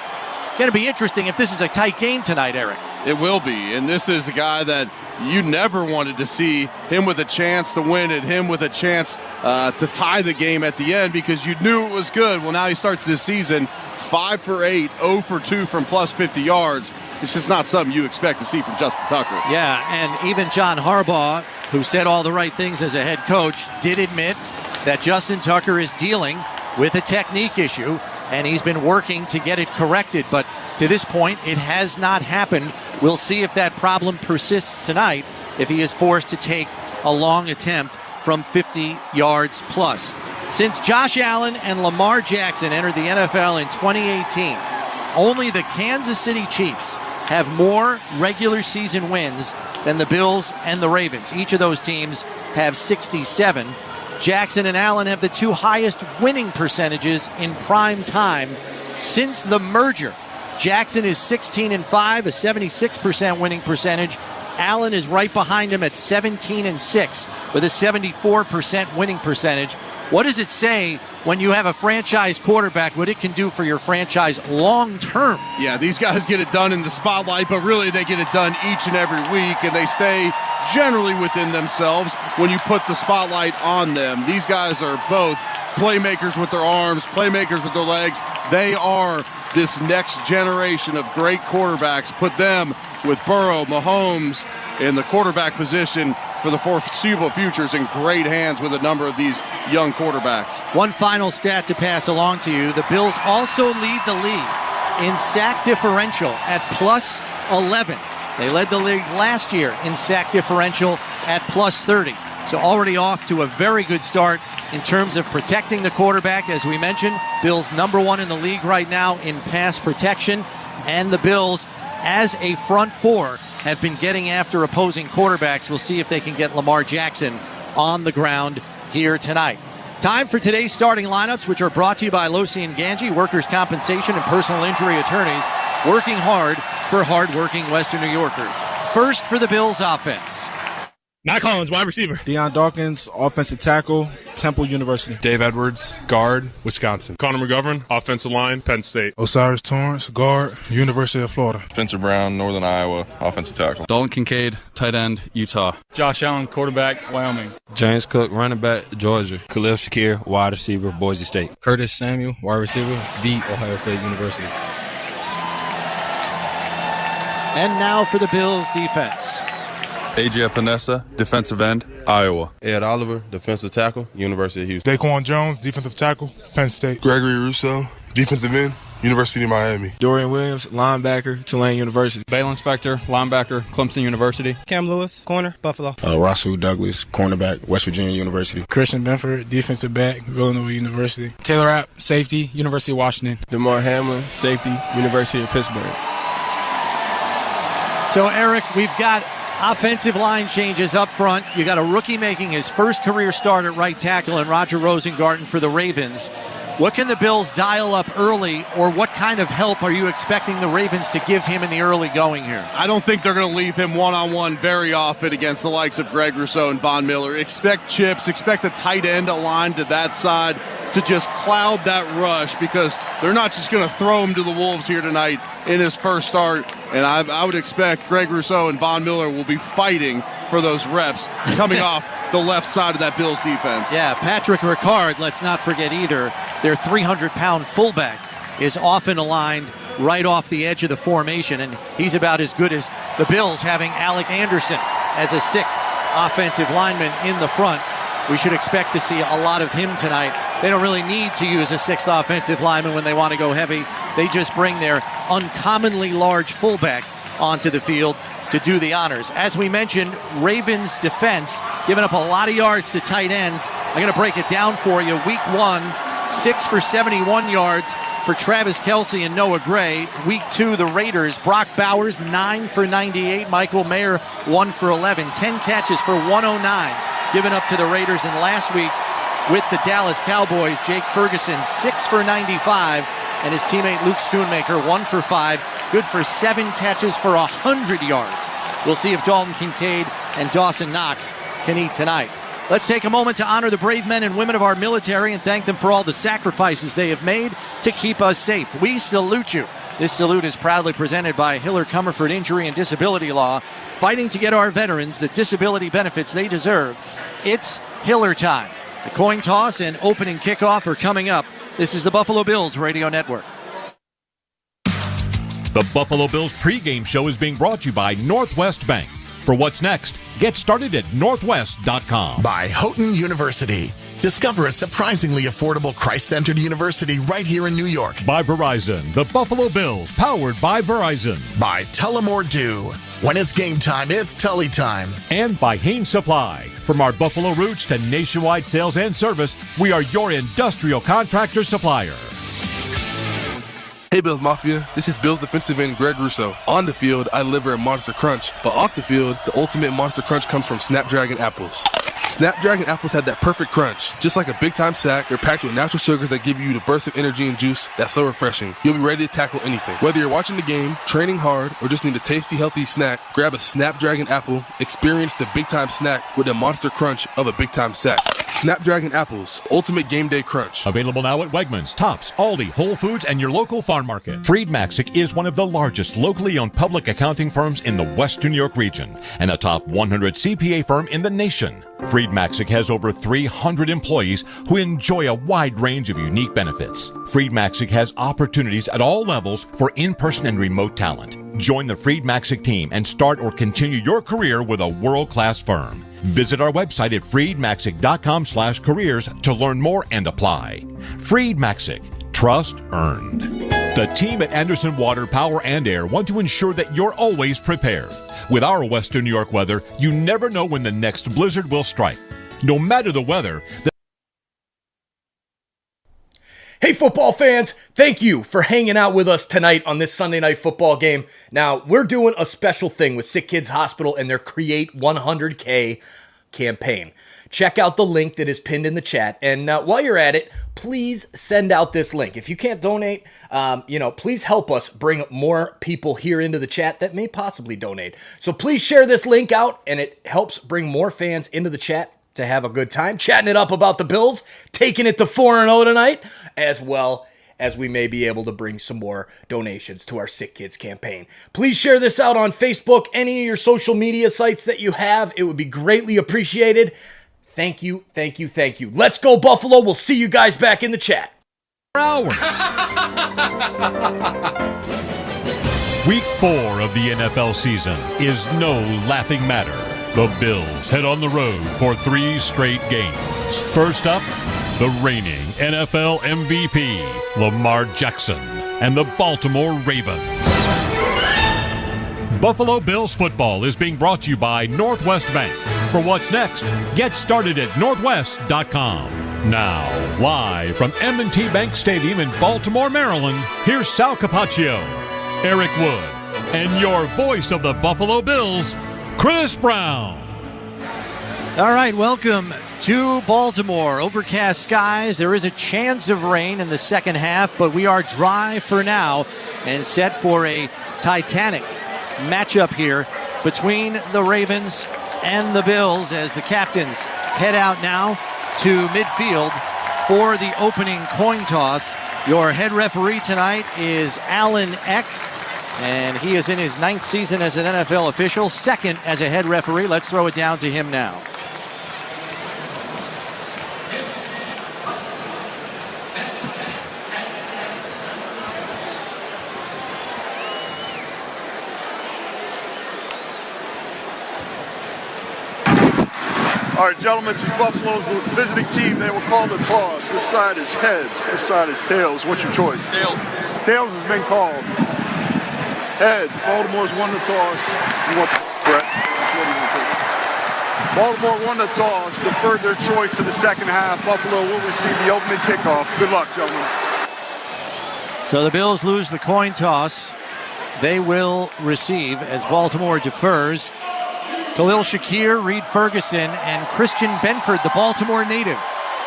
Speaker 2: It's going to be interesting if this is a tight game tonight, Eric.
Speaker 21: It will be, and this is a guy that you never wanted to see him with a chance to win it, him with a chance to tie the game at the end, because you knew it was good. Well, now he starts this season 5 for 8, 0 for 2 from plus 50 yards. It's just not something you expect to see from Justin Tucker.
Speaker 2: Yeah, and even John Harbaugh, who said all the right things as a head coach, did admit that Justin Tucker is dealing with a technique issue, and he's been working to get it corrected. But to this point, it has not happened. We'll see if that problem persists tonight, if he is forced to take a long attempt from 50 yards plus. Since Josh Allen and Lamar Jackson entered the NFL in 2018, only the Kansas City Chiefs have more regular season wins than the Bills and the Ravens. Each of those teams have 67. Jackson and Allen have the 2 highest winning percentages in prime time since the merger. Jackson is 16-5, a 76% winning percentage. Allen is right behind him at 17-6 with a 74% winning percentage. What does it say when you have a franchise quarterback, what it can do for your franchise long term?
Speaker 21: Yeah, these guys get it done in the spotlight, but really they get it done each and every week, and they stay generally within themselves when you put the spotlight on them. These guys are both playmakers with their arms, playmakers with their legs. They are this next generation of great quarterbacks. Put them with Burrow, Mahomes, in the quarterback position for the foreseeable futures in great hands with a number of these young quarterbacks.
Speaker 2: One final stat to pass along to you. The Bills also lead the league in sack differential at plus 11. They led the league last year in sack differential at plus 30. So already off to a very good start in terms of protecting the quarterback. As we mentioned, Bills #1 in the league right now in pass protection. And the Bills as a front four, have been getting after opposing quarterbacks. We'll see if they can get Lamar Jackson on the ground here tonight. Time for today's starting lineups, which are brought to you by Losi and Ganji, workers' compensation and personal injury attorneys, working hard for hard-working Western New Yorkers. First for the Bills offense.
Speaker 3: Matt Collins, wide receiver.
Speaker 5: Deion Dawkins, offensive tackle, Temple University.
Speaker 3: Dave Edwards, guard, Wisconsin. Connor McGovern, offensive line, Penn State.
Speaker 5: Osiris Torrance, guard, University of Florida.
Speaker 6: Spencer Brown, Northern Iowa, offensive tackle.
Speaker 7: Dalton Kincaid, tight end, Utah.
Speaker 3: Josh Allen, quarterback, Wyoming.
Speaker 5: James Cook, running back, Georgia. Khalil Shakir, wide receiver, Boise State.
Speaker 7: Curtis Samuel, wide receiver, The Ohio State University.
Speaker 2: And now for the Bills defense.
Speaker 6: AJ Epinesa, defensive end, Iowa.
Speaker 5: Ed Oliver, defensive tackle, University of Houston. Daquan Jones, defensive tackle, Penn State. Gregory Rousseau, defensive end, University of Miami. Dorian Williams, linebacker, Tulane University.
Speaker 7: Balin Spector, linebacker, Clemson University.
Speaker 3: Cam Lewis, corner, Buffalo.
Speaker 5: Rasul Douglas, cornerback, West Virginia University. Christian Benford, defensive back, Villanova University. Taylor App, safety, University of Washington. DeMar Hamlin, safety, University of Pittsburgh.
Speaker 2: So, Eric, we've got offensive line changes up front. You got a rookie making his first career start at right tackle in Roger Rosengarten for the Ravens. What can the Bills dial up early, or what kind of help are you expecting the Ravens to give him in the early going here?
Speaker 21: I don't think they're going to leave him one-on-one very often against the likes of Greg Rousseau and Von Miller. Expect chips, expect a tight end aligned to that side to just cloud that rush, because they're not just going to throw him to the Wolves here tonight in his first start. And I would expect Greg Rousseau and Von Miller will be fighting for those reps coming off the left side of that Bills defense.
Speaker 2: Yeah, Patrick Ricard, let's not forget either, their 300-pound fullback is often aligned right off the edge of the formation, and he's about as good as the Bills having Alec Anderson as a sixth offensive lineman in the front. We should expect to see a lot of him tonight. They don't really need to use a sixth offensive lineman when they want to go heavy. They just bring their uncommonly large fullback onto the field to do the honors. As we mentioned, Ravens defense giving up a lot of yards to tight ends. I'm going to break it down for you. Week 1, 6 for 71 yards for Travis Kelce and Noah Gray. Week 2, the Raiders, Brock Bowers, 9 for 98. Michael Mayer, 1 for 11. 10 catches for 109 given up to the Raiders. And last week with the Dallas Cowboys, Jake Ferguson, 6 for 95. And his teammate Luke Schoonmaker, 1 for 5. Good for 7 catches for 100 yards. We'll see if Dalton Kincaid and Dawson Knox can eat tonight. Let's take a moment to honor the brave men and women of our military and thank them for all the sacrifices they have made to keep us safe. We salute you. This salute is proudly presented by Hiller Comerford Injury and Disability Law, fighting to get our veterans the disability benefits they deserve. It's Hiller time. The coin toss and opening kickoff are coming up. This is the Buffalo Bills Radio Network.
Speaker 4: The Buffalo Bills pregame show is being brought to you by Northwest Bank. For what's next, get started at northwest.com.
Speaker 8: By Houghton University. Discover a surprisingly affordable Christ-centered university right here in New York.
Speaker 4: By Verizon, the Buffalo Bills, powered by Verizon.
Speaker 8: By Tullamore Dew. When it's game time, it's Tully time.
Speaker 4: And by Haynes Supply. From our Buffalo roots to nationwide sales and service, we are your industrial contractor supplier.
Speaker 5: Hey Bills Mafia, this is Bills defensive end Greg Rousseau. On the field, I deliver a Monster Crunch, but off the field, the ultimate Monster Crunch comes from Snapdragon apples. Snapdragon apples have that perfect crunch. Just like a big-time sack, they're packed with natural sugars that give you the burst of energy and juice that's so refreshing. You'll be ready to tackle anything. Whether you're watching the game, training hard, or just need a tasty, healthy snack, grab a Snapdragon apple, experience the big-time snack with the Monster Crunch of a big-time sack. Snapdragon apples, ultimate game day crunch.
Speaker 4: Available now at Wegmans, Tops, Aldi, Whole Foods, and your local farm market. Freed Maxick is one of the largest locally owned public accounting firms in the Western New York region and a top 100 CPA firm in the nation. Freed Maxick has over 300 employees who enjoy a wide range of unique benefits. Freed Maxick has opportunities at all levels for in-person and remote talent. Join the Freed Maxick team and start or continue your career with a world-class firm. Visit our website at freedmaxick.com/careers to learn more and apply. Freed Maxick. Trust earned. The team at Anderson Water, Power, and Air want to ensure that you're always prepared. With our Western New York weather, you never know when the next blizzard will strike. No matter the weather,
Speaker 22: Hey, football fans, thank you for hanging out with us tonight on this Sunday night football game. Now, we're doing a special thing with Sick Kids Hospital and their Create 100K campaign. Check out the link that is pinned in the chat. And while you're at it, please send out this link. If you can't donate, please help us bring more people here into the chat that may possibly donate. So please share this link out, and it helps bring more fans into the chat to have a good time, chatting it up about the Bills, taking it to 4-0 tonight, as well as we may be able to bring some more donations to our Sick Kids campaign. Please share this out on Facebook, any of your social media sites that you have. It would be greatly appreciated. Thank you, thank you, thank you. Let's go, Buffalo. We'll see you guys back in the chat.
Speaker 4: Hours. Week 4 of the NFL season is no laughing matter. The Bills head on the road for 3 straight games. First up, the reigning NFL MVP, Lamar Jackson, and the Baltimore Ravens. Buffalo Bills football is being brought to you by Northwest Bank. For what's next, get started at northwest.com. Now, live from M&T Bank Stadium in Baltimore, Maryland, here's Sal Capaccio, Eric Wood, and your voice of the Buffalo Bills, Chris Brown.
Speaker 2: All right, welcome to Baltimore. Overcast skies. There is a chance of rain in the second half, but we are dry for now and set for a titanic matchup here between the Ravens and the Bills as the captains head out now to midfield for the opening coin toss. Your head referee tonight is Alan Eck, and he is in his 9th season as an NFL official, 2nd as a head referee. Let's throw it down to him now.
Speaker 9: All right, gentlemen, this is Buffalo's visiting team. They will call the toss. This side is heads. This side is tails. What's your choice?
Speaker 10: Tails.
Speaker 9: Tails has been called. Heads. Baltimore's won the toss. You want the Brett? Baltimore won the toss. Deferred their choice to the second half. Buffalo will receive the opening kickoff. Good luck, gentlemen.
Speaker 2: So the Bills lose the coin toss. They will receive as Baltimore defers. Khalil Shakir, Reed Ferguson, and Christian Benford, the Baltimore native,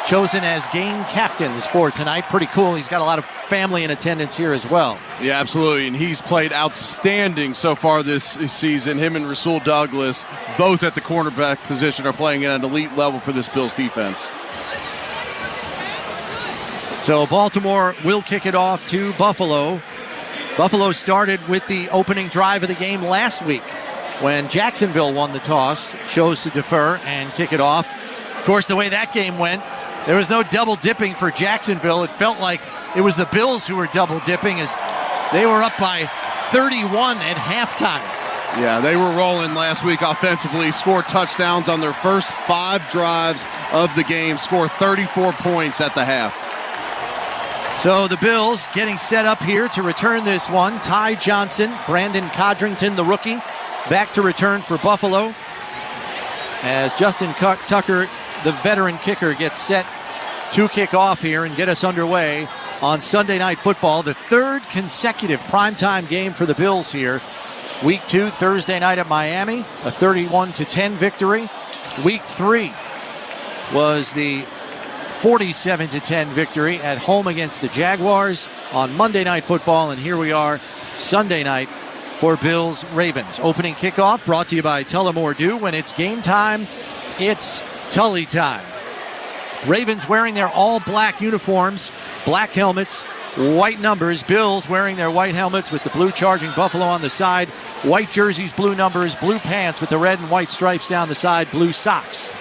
Speaker 2: chosen as game captains for tonight. Pretty cool. He's got a lot of family in attendance here as well.
Speaker 21: Yeah, absolutely. And he's played outstanding so far this season. Him and Rasul Douglas, both at the cornerback position, are playing at an elite level for this Bills defense.
Speaker 2: So Baltimore will kick it off to Buffalo. Buffalo started with the opening drive of the game last week when Jacksonville won the toss, chose to defer and kick it off. Of course, the way that game went, there was no double dipping for Jacksonville. It felt like it was the Bills who were double dipping as they were up by 31 at halftime.
Speaker 21: Yeah, they were rolling last week offensively, scored touchdowns on their first 5 drives of the game, scored 34 points at the half.
Speaker 2: So the Bills getting set up here to return this one. Ty Johnson, Brandon Codrington, the rookie, back to return for Buffalo as Justin Tucker, the veteran kicker, gets set to kick off here and get us underway on Sunday Night Football, the 3rd consecutive primetime game for the Bills here. Week 2, Thursday night at Miami, a 31-10 victory. Week 3 was the 47-10 victory at home against the Jaguars on Monday Night Football, and here we are Sunday night for Bills Ravens. Opening kickoff brought to you by Tullamore Dew. When it's game time, it's Tully time. Ravens wearing their all-black uniforms, black helmets, white numbers. Bills wearing their white helmets with the blue charging Buffalo on the side, white jerseys, blue numbers, blue pants with the red and white stripes down the side, blue socks.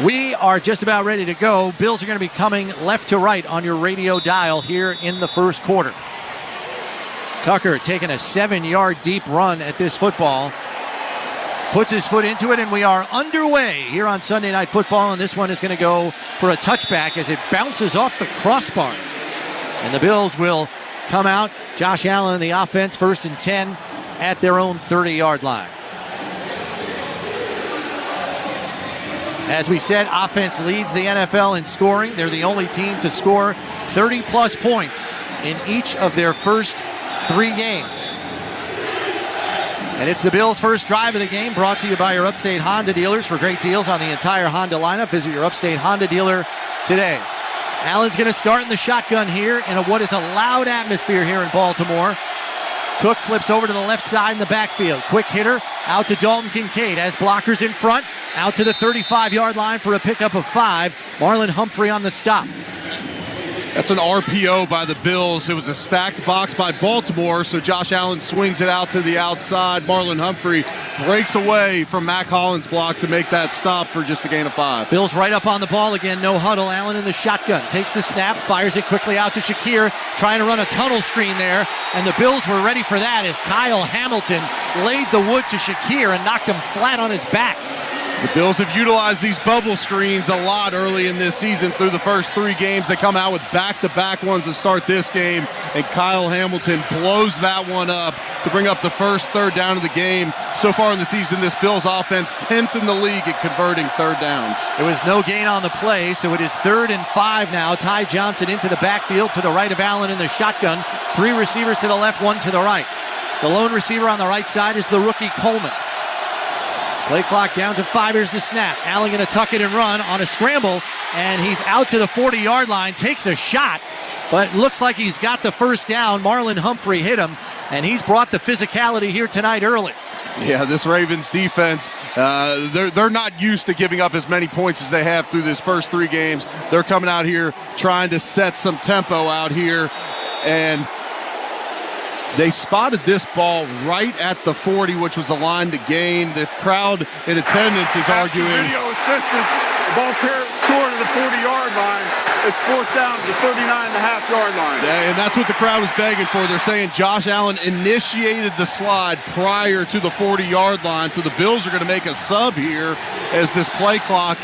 Speaker 2: We are just about ready to go. Bills are going to be coming left to right on your radio dial here in the first quarter. Tucker taking a 7-yard deep run at this football. Puts his foot into it, and we are underway here on Sunday Night Football, and this one is going to go for a touchback as it bounces off the crossbar. And the Bills will come out. Josh Allen, the offense, 1st and 10 at their own 30-yard line. As we said, offense leads the NFL in scoring. They're the only team to score 30-plus points in each of their first 3 games. And it's the Bills' first drive of the game, brought to you by your Upstate Honda dealers. For great deals on the entire Honda lineup, visit your Upstate Honda dealer today. Allen's going to start in the shotgun here in what is a loud atmosphere here in Baltimore. Cook flips over to the left side in the backfield. Quick hitter out to Dalton Kincaid. Has blockers in front. Out to the 35-yard line for a pickup of 5. Marlon Humphrey on the stop.
Speaker 21: That's an RPO by the Bills. It was a stacked box by Baltimore, so Josh Allen swings it out to the outside. Marlon Humphrey breaks away from Mac Hollins' block to make that stop for just a gain of 5.
Speaker 2: Bills right up on the ball again. No huddle. Allen in the shotgun. Takes the snap. Fires it quickly out to Shakir. Trying to run a tunnel screen there. And the Bills were ready for that as Kyle Hamilton laid the wood to Shakir and knocked him flat on his back.
Speaker 21: The Bills have utilized these bubble screens a lot early in this season through the first 3 games. They come out with back-to-back ones to start this game, and Kyle Hamilton blows that one up to bring up the first third down of the game. So far in the season, this Bills offense 10th in the league at converting third downs.
Speaker 2: There was no gain on the play, so it is 3rd and 5 now. Ty Johnson into the backfield to the right of Allen in the shotgun. 3 receivers to the left, 1 to the right. The lone receiver on the right side is the rookie Coleman. Play clock down to 5. Here's the snap. Allen going to tuck it and run on a scramble, and he's out to the 40-yard line. Takes a shot, but looks like he's got the first down. Marlon Humphrey hit him, and he's brought the physicality here tonight early.
Speaker 21: Yeah, this Ravens defense, they're not used to giving up as many points as they have through this first 3 games. They're coming out here trying to set some tempo out here, and they spotted this ball right at the 40, which was the line to gain. The crowd in attendance is arguing.
Speaker 9: Video assistance, the ball carried short of the 40-yard line. It's 4th down to the 39.5-yard line.
Speaker 21: And that's what the crowd was begging for. They're saying Josh Allen initiated the slide prior to the 40-yard line. So the Bills are going to make a sub here as this play clock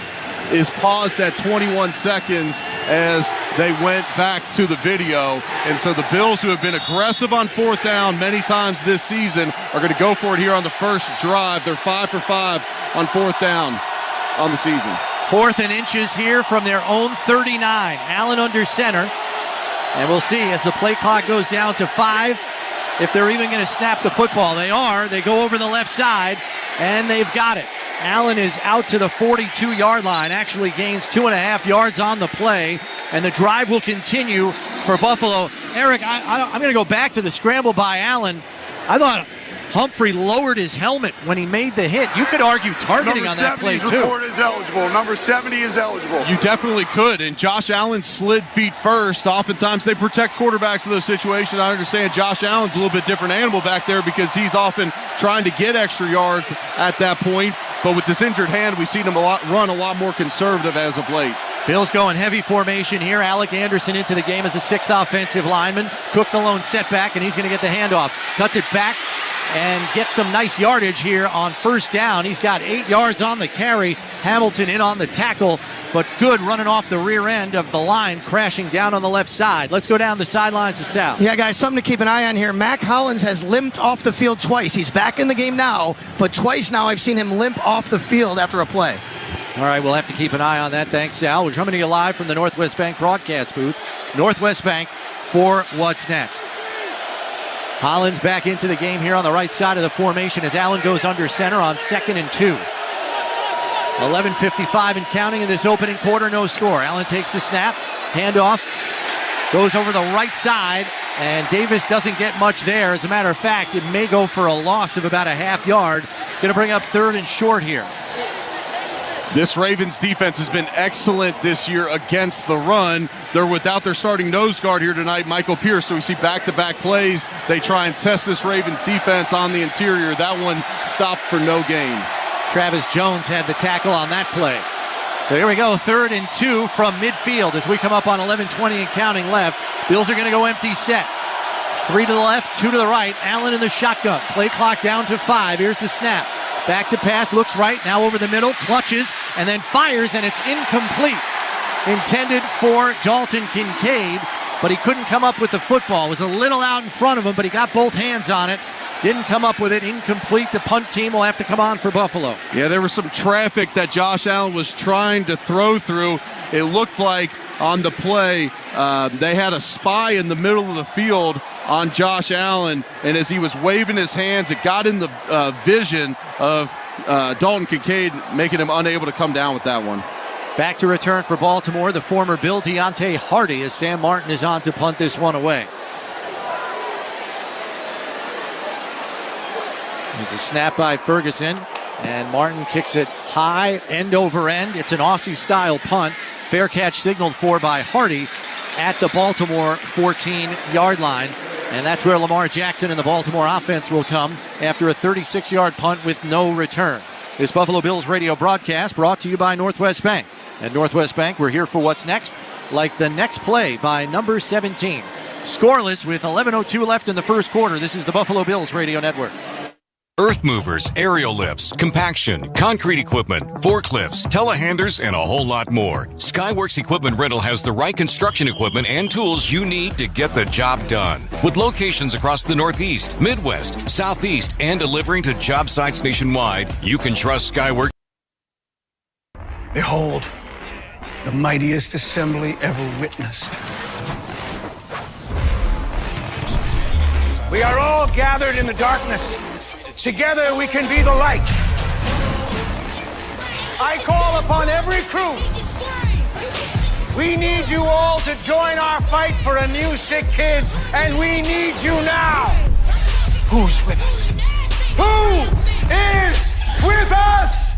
Speaker 21: is paused at 21 seconds as they went back to the video. And so the Bills, who have been aggressive on 4th down many times this season, are going to go for it here on the first drive. They're 5 for 5 on 4th down on the season.
Speaker 2: 4th and inches here from their own 39. Allen under center. And we'll see as the play clock goes down to 5 if they're even going to snap the football. They are. They go over the left side, and they've got it. Allen is out to the 42-yard line, actually gains 2.5 yards on the play, and the drive will continue for Buffalo. Eric, I'm going to go back to the scramble by Allen. I thought Humphrey lowered his helmet when he made the hit. You could argue targeting on that play, too.
Speaker 9: Report is eligible. Number 70 is eligible.
Speaker 21: You definitely could, and Josh Allen slid feet first. Oftentimes they protect quarterbacks in those situations. I understand Josh Allen's a little bit different animal back there because he's often trying to get extra yards at that point. But with this injured hand, we've seen him run a lot more conservative as of late.
Speaker 2: Bills going heavy formation here. Alec Anderson into the game as a 6th offensive lineman. Cook the lone setback, and he's going to get the handoff. Cuts it back and gets some nice yardage here on 1st down. He's got 8 yards on the carry. Hamilton in on the tackle, but good running off the rear end of the line, crashing down on the left side. Let's go down the sidelines to Sal.
Speaker 1: Yeah, guys, something to keep an eye on here. Mac Hollins has limped off the field twice. He's back in the game now, but twice now I've seen him limp off the field after a play.
Speaker 2: All right, we'll have to keep an eye on that. Thanks, Sal. We're coming to you live from the Northwest Bank broadcast booth. Northwest Bank for What's Next. Hollins back into the game here on the right side of the formation as Allen goes under center on 2nd and 2. 11:55 and counting in this opening quarter, no score. Allen takes the snap, handoff, goes over the right side, and Davis doesn't get much there. As a matter of fact, it may go for a loss of about a half yard. It's going to bring up 3rd and short here.
Speaker 21: This Ravens defense has been excellent this year against the run. They're without their starting nose guard here tonight, Michael Pierce. So we see back-to-back plays. They try and test this Ravens defense on the interior. That one stopped for no gain.
Speaker 2: Travis Jones had the tackle on that play. So here we go, 3rd and 2 from midfield as we come up on 11:20 and counting left. Bills are going to go empty set. 3 to the left, 2 to the right. Allen in the shotgun. Play clock down to 5. Here's the snap. Back to pass, looks right, now over the middle, clutches, and then fires, and it's incomplete. Intended for Dalton Kincaid, but he couldn't come up with the football. It was a little out in front of him, but he got both hands on it, Didn't come up with it. Incomplete. The punt team will have to come on for Buffalo.
Speaker 21: Yeah, there was some traffic that Josh Allen was trying to throw through. It looked like on the play, they had a spy in the middle of the field on Josh Allen, and as he was waving his hands, it got in the vision of Dalton Kincaid, making him unable to come down with that one.
Speaker 2: Back to return for Baltimore, the former Bill Deontay Hardy, as Sam Martin is on to punt this one away. There's a snap by Ferguson, and Martin kicks it high, end over end. It's an Aussie-style punt. Fair catch signaled for by Hardy at the Baltimore 14-yard line. And that's where Lamar Jackson and the Baltimore offense will come after a 36-yard punt with no return. This Buffalo Bills radio broadcast brought to you by Northwest Bank. At Northwest Bank, we're here for what's next, like the next play by number 17. Scoreless with 11:02 left in the first quarter. This is the Buffalo Bills radio network.
Speaker 10: Earth movers, aerial lifts, compaction, concrete equipment, forklifts, telehandlers, and a whole lot more. Skyworks Equipment Rental has the right construction equipment and tools you need to get the job done. With locations across the Northeast, Midwest, Southeast, and delivering to job sites nationwide, you can trust Skyworks.
Speaker 11: Behold, the mightiest assembly ever witnessed. We are all gathered in the darkness. Together we can be the light. I call upon every crew. We need you all to join our fight for a new Sick Kids, and we need you now. Who's with us? Who is with us?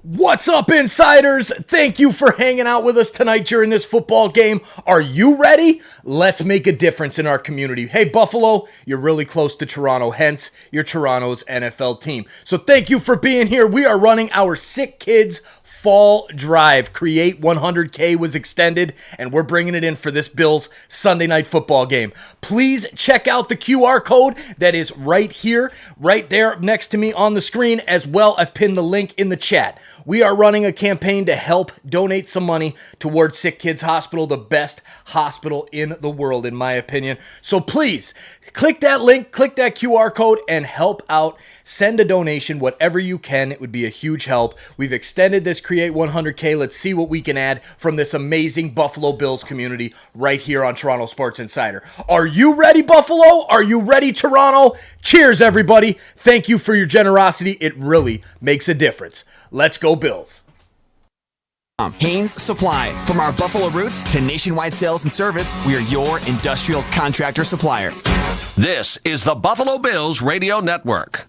Speaker 22: What's up, insiders? Thank you for hanging out with us tonight during this football game. Are you ready? Let's make a difference in our community. Hey, Buffalo, you're really close to Toronto, hence you're Toronto's NFL team. So thank you for being here. We are running our Sick Kids Fall Drive. Create 100K was extended, and we're bringing it in for this Bills Sunday night football game. Please check out the QR code that is right here, right there next to me on the screen. As well, I've pinned the link in the chat. We are running a campaign to help donate some money towards Sick Kids Hospital, the best hospital in the world, in my opinion. So please, click that link, click that QR code, and help out. Send a donation, whatever you can. It would be a huge help. We've extended this Create 100K. Let's see what we can add from this amazing Buffalo Bills community right here on Toronto Sports Insider. Are you ready, Buffalo? Are you ready, Toronto? Cheers, everybody. Thank you for your generosity. It really makes a difference. Let's go, Bills.
Speaker 13: Haynes Supply. From our Buffalo roots to nationwide sales and service, we are your industrial contractor supplier.
Speaker 29: This is the Buffalo Bills radio network.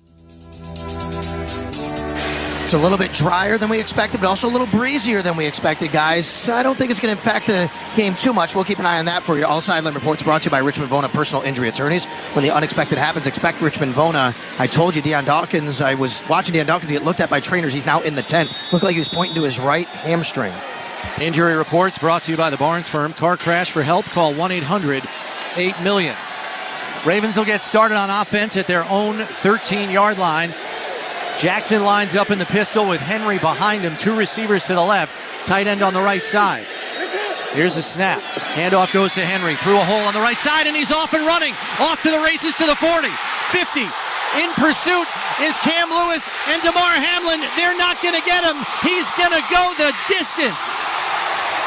Speaker 1: It's a little bit drier than we expected, but also a little breezier than we expected, guys. I don't think it's going to impact the game too much. We'll keep an eye on that for you. All sideline reports brought to you by Richmond Vona Personal Injury Attorneys. When the unexpected happens, expect Richmond Vona. I told you, Deion Dawkins, I was watching Deion Dawkins get looked at by trainers. He's now in the tent. Looked like he was pointing to his right hamstring.
Speaker 2: Injury reports brought to you by the Barnes Firm. Car crash for help, call 1-800-8-million. Ravens will get started on offense at their own 13-yard line. Jackson lines up in the pistol with Henry behind him. Two receivers to the left. Tight end on the right side. Here's a snap. Handoff goes to Henry. Through a hole on the right side, and he's off and running. Off to the races to the 40. 50. In pursuit is Cam Lewis and DeMar Hamlin. They're not going to get him. He's going to go the distance.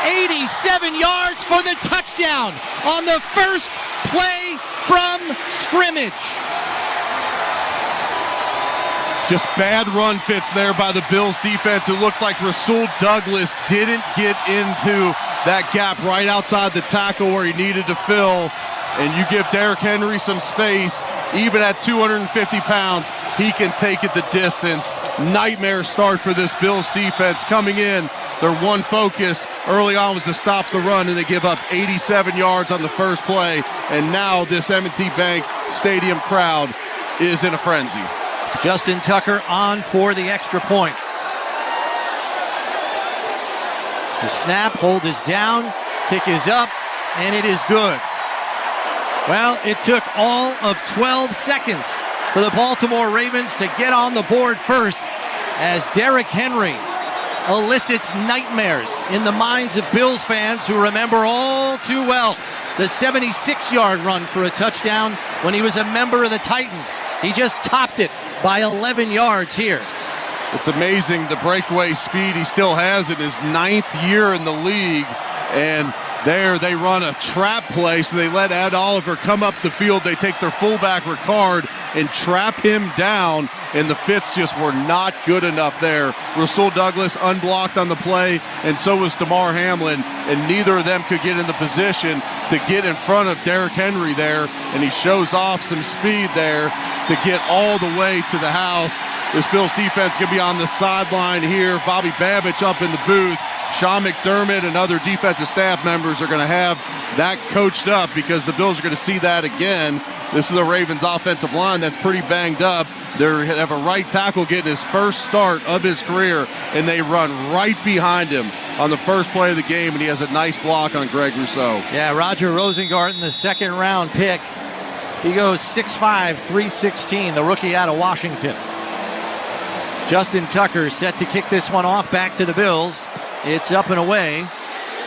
Speaker 2: 87 yards for the touchdown on the first play from scrimmage.
Speaker 21: Just bad run fits there by the Bills defense. It looked like Rasul Douglas didn't get into that gap right outside the tackle where he needed to fill. And you give Derrick Henry some space, even at 250 pounds, he can take it the distance. Nightmare start for this Bills defense coming in. Their one focus early on was to stop the run, and they give up 87 yards on the first play. And now this M&T Bank Stadium crowd is in a frenzy.
Speaker 2: Justin Tucker on for the extra point. It's the snap, hold is down, kick is up, and it is good. Well, it took all of 12 seconds for the Baltimore Ravens to get on the board first as Derrick Henry elicits nightmares in the minds of Bills fans who remember all too well the 76-yard run for a touchdown when he was a member of the Titans. He just topped it by 11 yards here.
Speaker 21: It's amazing the breakaway speed he still has in his 9th year in the league. And there they run a trap play, so they let Ed Oliver come up the field. They take their fullback Ricard and trap him down, and the fits just were not good enough there. Rasul Douglas unblocked on the play, and so was DeMar Hamlin, and neither of them could get in the position to get in front of Derrick Henry there, and he shows off some speed there to get all the way to the house. This Bills defense going to be on the sideline here. Bobby Babich up in the booth. Sean McDermott and other defensive staff members are going to have that coached up because the Bills are going to see that again. This is the Ravens offensive line that's pretty banged up. They have a right tackle getting his first start of his career, and they run right behind him on the first play of the game, and he has a nice block on Greg Rousseau.
Speaker 2: Yeah, Roger Rosengarten, the second-round pick. He goes 6'5", 316, the rookie out of Washington. Justin Tucker set to kick this one off back to the Bills. It's up and away,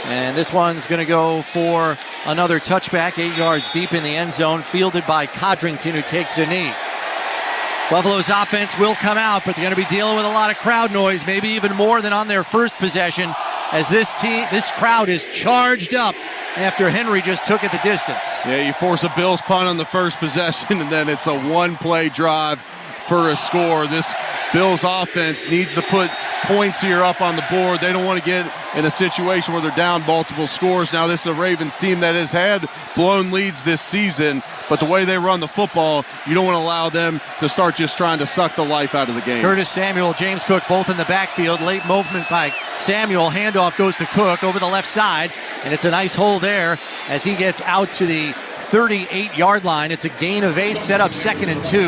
Speaker 2: and this one's going to go for another touchback, 8 yards deep in the end zone, fielded by Codrington, who takes a knee. Buffalo's offense will come out, but they're going to be dealing with a lot of crowd noise, maybe even more than on their first possession, as this crowd is charged up after Henry just took it the distance.
Speaker 21: Yeah, you force a Bills punt on the first possession, and then it's a one-play drive for a score. This Bills offense needs to put points here up on the board. They don't want to get in a situation where they're down multiple scores. Now, this is a Ravens team that has had blown leads this season, but the way they run the football, you don't want to allow them to start just trying to suck the life out of the game.
Speaker 2: Curtis Samuel, James Cook, both in the backfield. Late movement by Samuel. Handoff goes to Cook over the left side, and it's a nice hole there as he gets out to the 38-yard line. It's a gain of 8, set up 2nd and 2.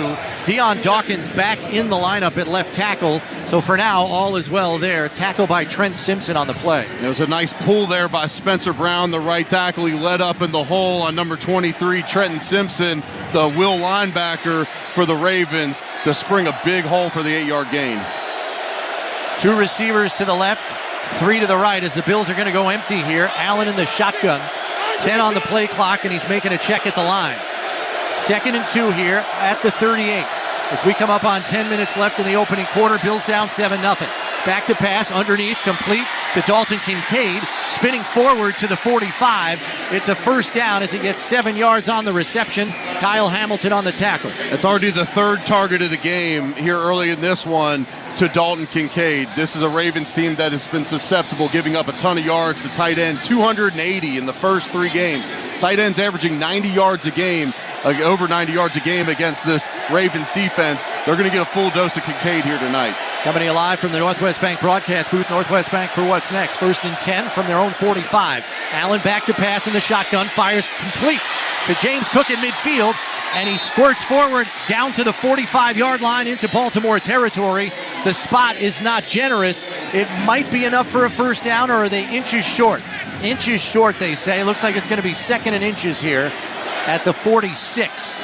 Speaker 2: Deion Dawkins back in the lineup at left tackle. So for now, all is well there. Tackle by Trent Simpson on the play.
Speaker 21: There was a nice pull there by Spencer Brown, the right tackle. He led up in the hole on number 23, Trenton Simpson, the will linebacker for the Ravens, to spring a big hole for the 8-yard gain.
Speaker 2: 2 receivers to the left, 3 to the right as the Bills are going to go empty here. Allen in the shotgun. 10 on the play clock, and he's making a check at the line. 2nd and 2 here at the 38. As we come up on 10 minutes left in the opening quarter, Bills down 7-0. Back to pass, underneath, complete to Dalton Kincaid, spinning forward to the 45. It's a first down as he gets 7 yards on the reception. Kyle Hamilton on the tackle.
Speaker 21: It's already the 3rd target of the game here early in this one to Dalton Kincaid. This is a Ravens team that has been susceptible, giving up a ton of yards to tight end, 280 in the first 3 games. Tight ends averaging 90 yards a game, over 90 yards a game against this Ravens defense. They're going to get a full dose of Kincaid here tonight.
Speaker 2: Coming alive from the Northwest Bank broadcast booth. Northwest Bank for what's next. 1st and 10 from their own 45. Allen back to pass in the shotgun, fires complete to James Cook in midfield, and he squirts forward down to the 45-yard line into Baltimore territory. The spot is not generous. It might be enough for a first down, or are they inches short? Inches short, they say. Looks like it's going to be 2nd and inches here at the 46.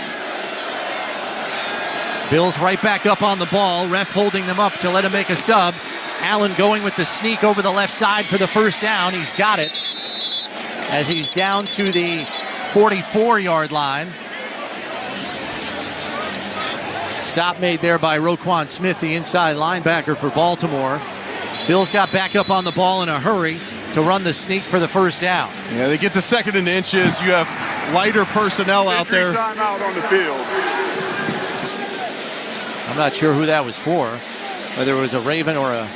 Speaker 2: Bills right back up on the ball. Ref holding them up to let him make a sub. Allen going with the sneak over the left side for the first down. He's got it as he's down to the 44-yard line. Stop made there by Roquan Smith, the inside linebacker for Baltimore. Bills got back up on the ball in a hurry to run the sneak for the first down.
Speaker 21: Yeah, they get to 2nd and inches. You have lighter personnel out there.
Speaker 9: Timeout on the field.
Speaker 2: I'm not sure who that was for, whether it was a Raven or a...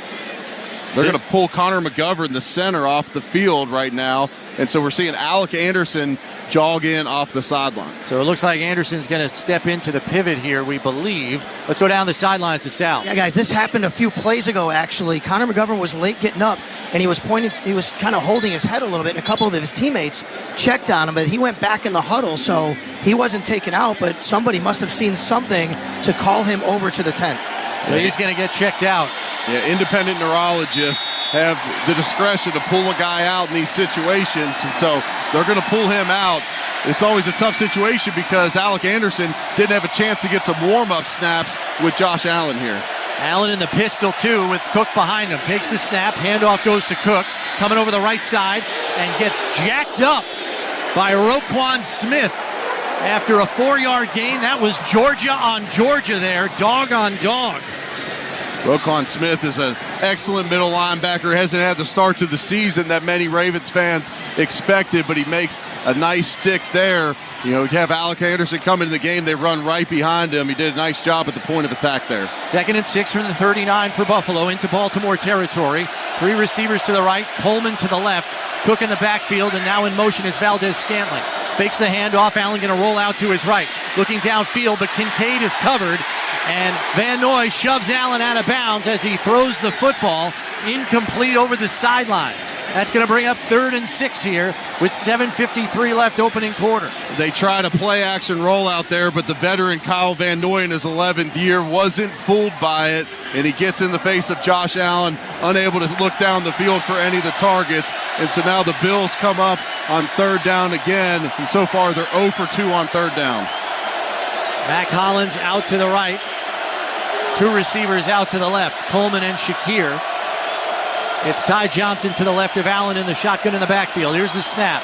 Speaker 21: They're going to pull Connor McGovern, the center, off the field right now. And so we're seeing Alec Anderson jog in off the sideline.
Speaker 2: So it looks like Anderson's going to step into the pivot here, we believe. Let's go down the sidelines to Sal.
Speaker 1: Yeah, guys, this happened a few plays ago, actually. Connor McGovern was late getting up, and he was kind of holding his head a little bit, and a couple of his teammates checked on him, but he went back in the huddle, so he wasn't taken out, but somebody must have seen something to call him over to the tent.
Speaker 2: So he's going to get checked out.
Speaker 21: Yeah, independent neurologists have the discretion to pull a guy out in these situations, and so they're going to pull him out. It's always a tough situation because Alec Anderson didn't have a chance to get some warm-up snaps with Josh Allen here.
Speaker 2: Allen in the pistol, too, with Cook behind him. Takes the snap, handoff goes to Cook, coming over the right side, and gets jacked up by Roquan Smith. After a 4-yard gain, that was Georgia on Georgia there, dog on dog.
Speaker 21: Roquan Smith is an excellent middle linebacker. Hasn't had the start to the season that many Ravens fans expected, but he makes a nice stick there. You know, you have Alec Anderson come into the game. They run right behind him. He did a nice job at the point of attack there.
Speaker 2: 2nd and 6 from the 39 for Buffalo into Baltimore territory. 3 receivers to the right, Coleman to the left, Cook in the backfield, and now in motion is Valdez Scantling. Fakes the handoff. Allen going to roll out to his right. Looking downfield, but Kincaid is covered. And Van Noy shoves Allen out of bounds as he throws the football incomplete over the sideline. That's going to bring up 3rd and 6 here with 7:53 left opening quarter.
Speaker 21: They try to play action rollout there, but the veteran Kyle Van Noy in his 11th year wasn't fooled by it, and he gets in the face of Josh Allen, unable to look down the field for any of the targets. And so now the Bills come up on 3rd down again, and so far they're 0 for 2 on 3rd down.
Speaker 2: Mac Hollins out to the right. 2 receivers out to the left, Coleman and Shakir. It's Ty Johnson to the left of Allen in the shotgun in the backfield. Here's the snap.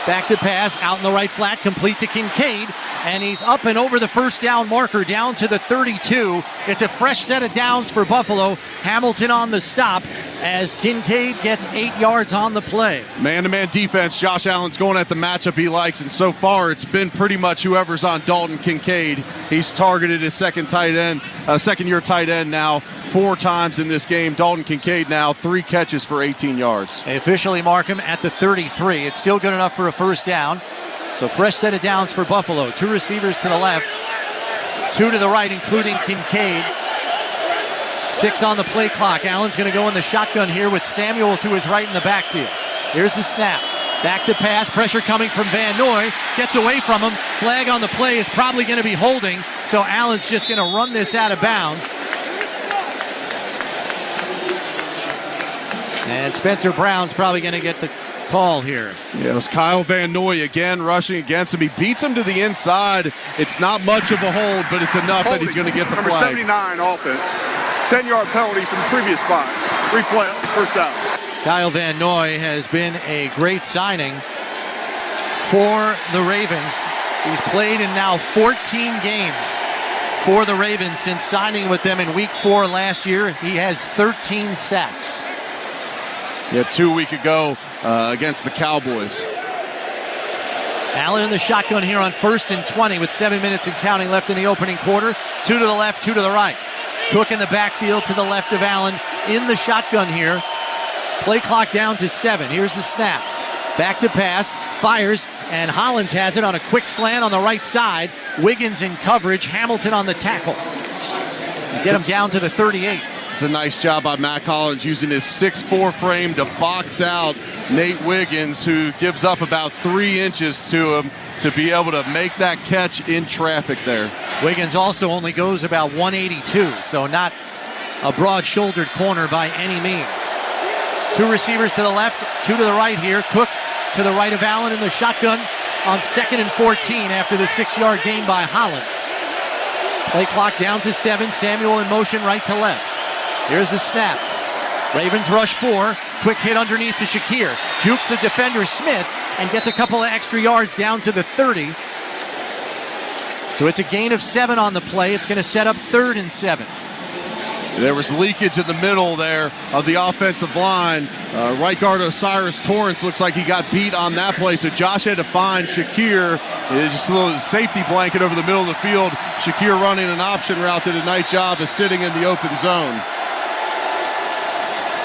Speaker 2: Back to pass, out in the right flat, complete to Kincaid. And he's up and over the first down marker, down to the 32. It's a fresh set of downs for Buffalo. Hamilton on the stop as Kincaid gets 8 yards on the play.
Speaker 21: Man-to-man defense, Josh Allen's going at the matchup he likes, and so far it's been pretty much whoever's on Dalton Kincaid. He's targeted his second-year tight end now 4 times in this game. Dalton Kincaid now 3 catches for 18 yards.
Speaker 2: They officially mark him at the 33. It's still good enough for a first down. So fresh set of downs for Buffalo. 2 receivers to the left, 2 to the right, including Kincaid. 6 on the play clock. Allen's going to go in the shotgun here with Samuel to his right in the backfield. Here's the snap. Back to pass. Pressure coming from Van Noy. Gets away from him. Flag on the play is probably going to be holding. So Allen's just going to run this out of bounds. And Spencer Brown's probably going to get the call here.
Speaker 21: Yeah, it was Kyle Van Noy again rushing against him. He beats him to the inside. It's not much of a hold, but it's enough that he's going to get the
Speaker 9: number
Speaker 21: flag.
Speaker 9: 79 offense. 10-yard penalty from the previous spot. 3 play, first down.
Speaker 2: Kyle Van Noy has been a great signing for the Ravens. He's played in now 14 games for the Ravens since signing with them in week 4 last year. He has 13 sacks.
Speaker 21: Yeah, 2 weeks ago against the Cowboys.
Speaker 2: Allen in the shotgun here on 1st and 20 with 7 minutes and counting left in the opening quarter. 2 to the left, 2 to the right. Cook in the backfield to the left of Allen in the shotgun here. Play clock down to 7. Here's the snap. Back to pass, fires, and Hollins has it on a quick slant on the right side. Wiggins in coverage, Hamilton on the tackle. Get him down to the 38.
Speaker 21: It's a nice job by Mac Hollins using his 6'4" frame to box out Nate Wiggins, who gives up about 3 inches to him to be able to make that catch in traffic there.
Speaker 2: Wiggins also only goes about 182, so not a broad-shouldered corner by any means. 2 receivers to the left, 2 to the right here. Cook to the right of Allen in the shotgun on 2nd and 14 after the 6-yard gain by Hollins. Play clock down to 7. Samuel in motion right to left. Here's the snap. Ravens rush 4. Quick hit underneath to Shakir. Jukes the defender Smith and gets a couple of extra yards down to the 30. So it's a gain of 7 on the play. It's going to set up 3rd and 7.
Speaker 21: There was leakage in the middle there of the offensive line. Right guard Osiris Torrance looks like he got beat on that play, so Josh had to find Shakir. Just a little safety blanket over the middle of the field. Shakir running an option route, did a nice job of sitting in the open zone.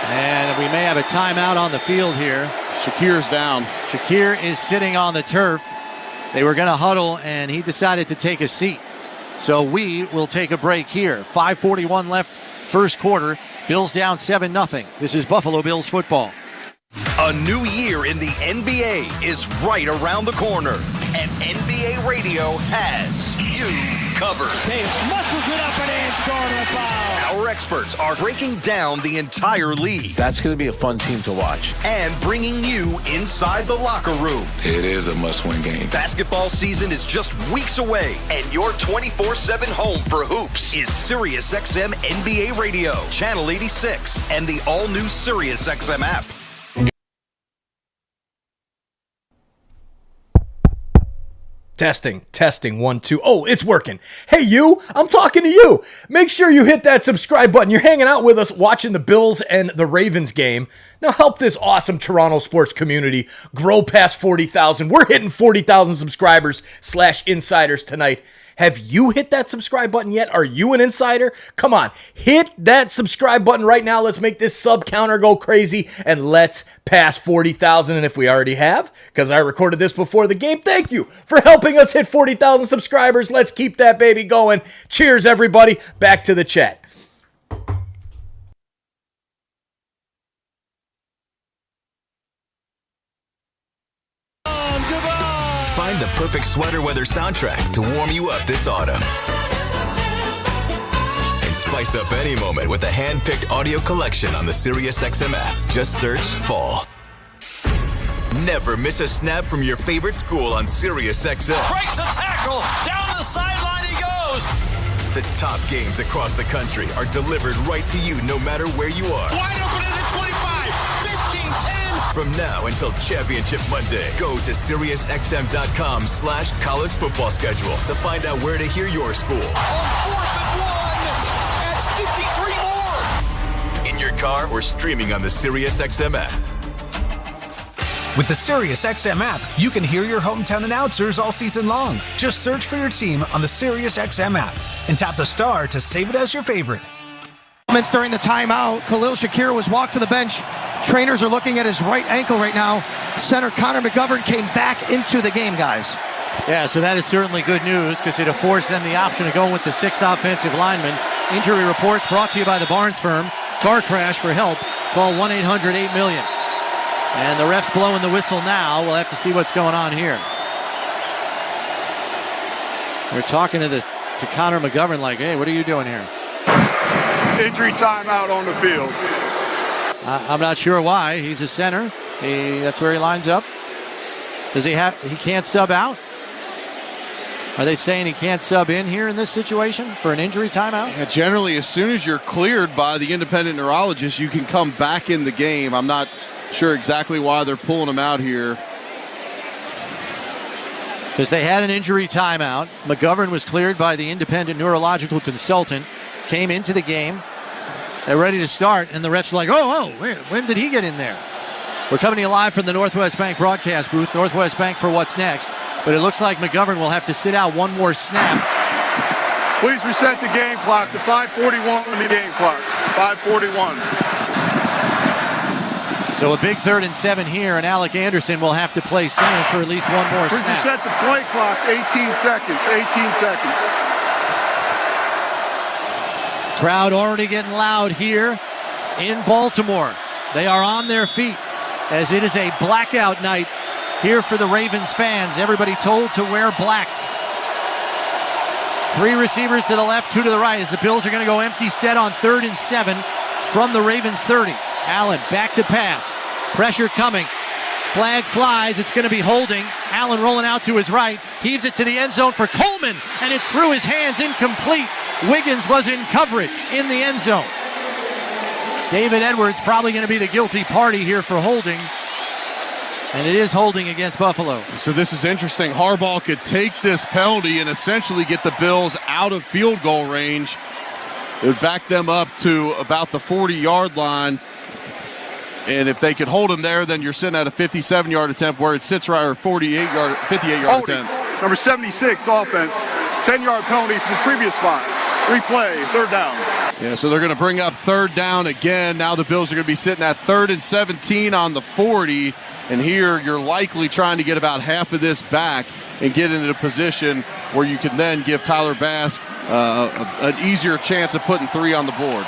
Speaker 2: And we may have a timeout on the field here.
Speaker 21: Shakir's down.
Speaker 2: Shakir is sitting on the turf. They were going to huddle, and he decided to take a seat. So we will take a break here. 5:41 left, first quarter. Bills down 7-0. This is Buffalo Bills football.
Speaker 12: A new year in the NBA is right around the corner, and NBA Radio has you covered.
Speaker 11: Tatum muscles it up and in, scoring a foul.
Speaker 12: Our experts are breaking down the entire league.
Speaker 14: That's going to be a fun team to watch.
Speaker 12: And bringing you inside the locker room.
Speaker 14: It is a must-win game.
Speaker 12: Basketball season is just weeks away, and your 24/7 home for hoops is SiriusXM NBA Radio, Channel 86, and the all-new SiriusXM app.
Speaker 22: Testing, 1, 2. Oh, it's working. Hey, you, I'm talking to you. Make sure you hit that subscribe button. You're hanging out with us watching the Bills and the Ravens game. Now help this awesome Toronto sports community grow past 40,000. We're hitting 40,000 subscribers /insiders tonight. Have you hit that subscribe button yet? Are you an insider? Come on, hit that subscribe button right now. Let's make this sub counter go crazy and let's pass 40,000. And if we already have, because I recorded this before the game, thank you for helping us hit 40,000 subscribers. Let's keep that baby going. Cheers, everybody. Back to the chat.
Speaker 15: Find the perfect sweater weather soundtrack to warm you up this autumn. And spice up any moment with a hand-picked audio collection on the SiriusXM app. Just search Fall. Never miss a snap from your favorite school on SiriusXM.
Speaker 16: Breaks the tackle, down the sideline he goes.
Speaker 15: The top games across the country are delivered right to you no matter where you are.
Speaker 16: Wide open at the 25, 15, 10.
Speaker 15: From now until Championship Monday, go to SiriusXM.com/college football schedule to find out where to hear your school.
Speaker 16: On 4th and 1, that's 53 more.
Speaker 15: In your car or streaming on the SiriusXM app.
Speaker 17: With the SiriusXM app, you can hear your hometown announcers all season long. Just search for your team on the SiriusXM app and tap the star to save it as your favorite.
Speaker 1: During the timeout, Khalil Shakir was walked to the bench. Trainers are looking at his right ankle right now. Center Connor McGovern came back into the game, guys.
Speaker 2: Yeah, so that is certainly good news because it affords them the option of going with the 6th offensive lineman. Injury reports brought to you by the Barnes firm. Car crash for help. Call 1-800-8-million. And the ref's blowing the whistle now. We'll have to see what's going on here. We're talking to Connor McGovern like, hey, what are you doing here?
Speaker 9: Injury timeout on the field.
Speaker 2: I'm not sure why. He's a center. That's where he lines up. Does he can't sub out? Are they saying he can't sub in here in this situation for an injury timeout?
Speaker 21: Yeah, generally, as soon as you're cleared by the independent neurologist, you can come back in the game. I'm not sure exactly why they're pulling him out here.
Speaker 2: Because they had an injury timeout. McGovern was cleared by the independent neurological consultant, came into the game. They're ready to start, and the refs are like, when did he get in there? We're coming to you live from the Northwest Bank broadcast booth. Northwest Bank for what's next. But it looks like McGovern will have to sit out one more snap.
Speaker 9: Please reset the game clock to 5:41 on the game clock. 5:41.
Speaker 2: So a big 3rd and 7 here, and Alec Anderson will have to play center for at least one more
Speaker 9: Please
Speaker 2: snap.
Speaker 9: reset the play clock. 18 seconds. 18 seconds.
Speaker 2: Crowd already getting loud here in Baltimore. They are on their feet as it is a blackout night here for the Ravens fans. Everybody told to wear black. 3 receivers to the left, 2 to the right as the Bills are going to go empty set on 3rd and 7 from the Ravens 30. Allen back to pass. Pressure coming. Flag flies. It's going to be holding. Allen rolling out to his right. Heaves it to the end zone for Coleman, and it's through his hands, incomplete. Wiggins was in coverage in the end zone. David Edwards probably going to be the guilty party here for holding. And it is holding against Buffalo.
Speaker 21: So this is interesting. Harbaugh could take this penalty and essentially get the Bills out of field goal range. It would back them up to about the 40-yard line. And if they could hold him there, then you're sitting at a 57-yard attempt where it sits right, or 58-yard attempt.
Speaker 9: Number 76 offense. 10-yard penalty from the previous spot. Replay, 3rd down.
Speaker 21: Yeah, so they're going to bring up 3rd down again. Now the Bills are going to be sitting at 3rd and 17 on the 40. And here you're likely trying to get about half of this back and get into a position where you can then give Tyler Bass an easier chance of putting 3 on the board.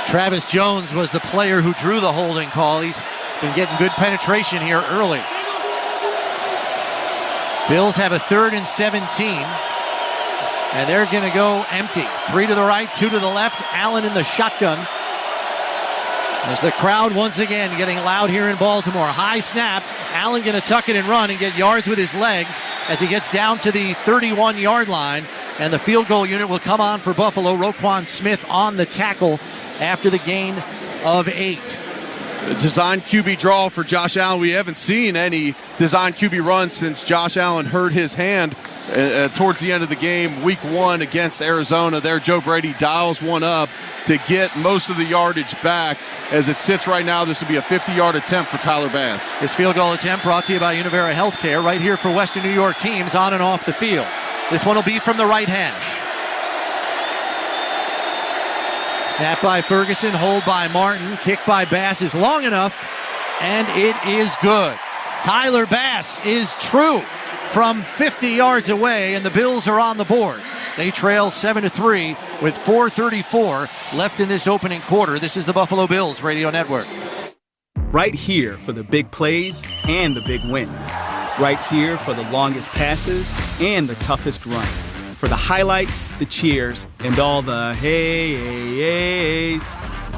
Speaker 2: Travis Jones was the player who drew the holding call. He's been getting good penetration here early. Bills have a 3rd and 17. And they're going to go empty. 3 to the right, 2 to the left. Allen in the shotgun. As the crowd once again getting loud here in Baltimore. High snap. Allen going to tuck it and run and get yards with his legs as he gets down to the 31-yard line. And the field goal unit will come on for Buffalo. Roquan Smith on the tackle after the gain of 8.
Speaker 21: design QB draw for Josh Allen. We haven't seen any design QB run since Josh Allen hurt his hand towards the end of the game, week 1 against Arizona. There, Joe Brady dials one up to get most of the yardage back. As it sits right now, this would be a 50-yard attempt for Tyler Bass.
Speaker 2: This field goal attempt brought to you by Univera Healthcare, right here for Western New York teams on and off the field. This one will be from the right hash. Snap by Ferguson, hold by Martin, kick by Bass is long enough, and it is good. Tyler Bass is true from 50 yards away, and the Bills are on the board. They trail 7-3 with 4:34 left in this opening quarter. This is the Buffalo Bills Radio Network.
Speaker 18: Right here for the big plays and the big wins. Right here for the longest passes and the toughest runs. For the highlights, the cheers, and all the hey-hey-heys.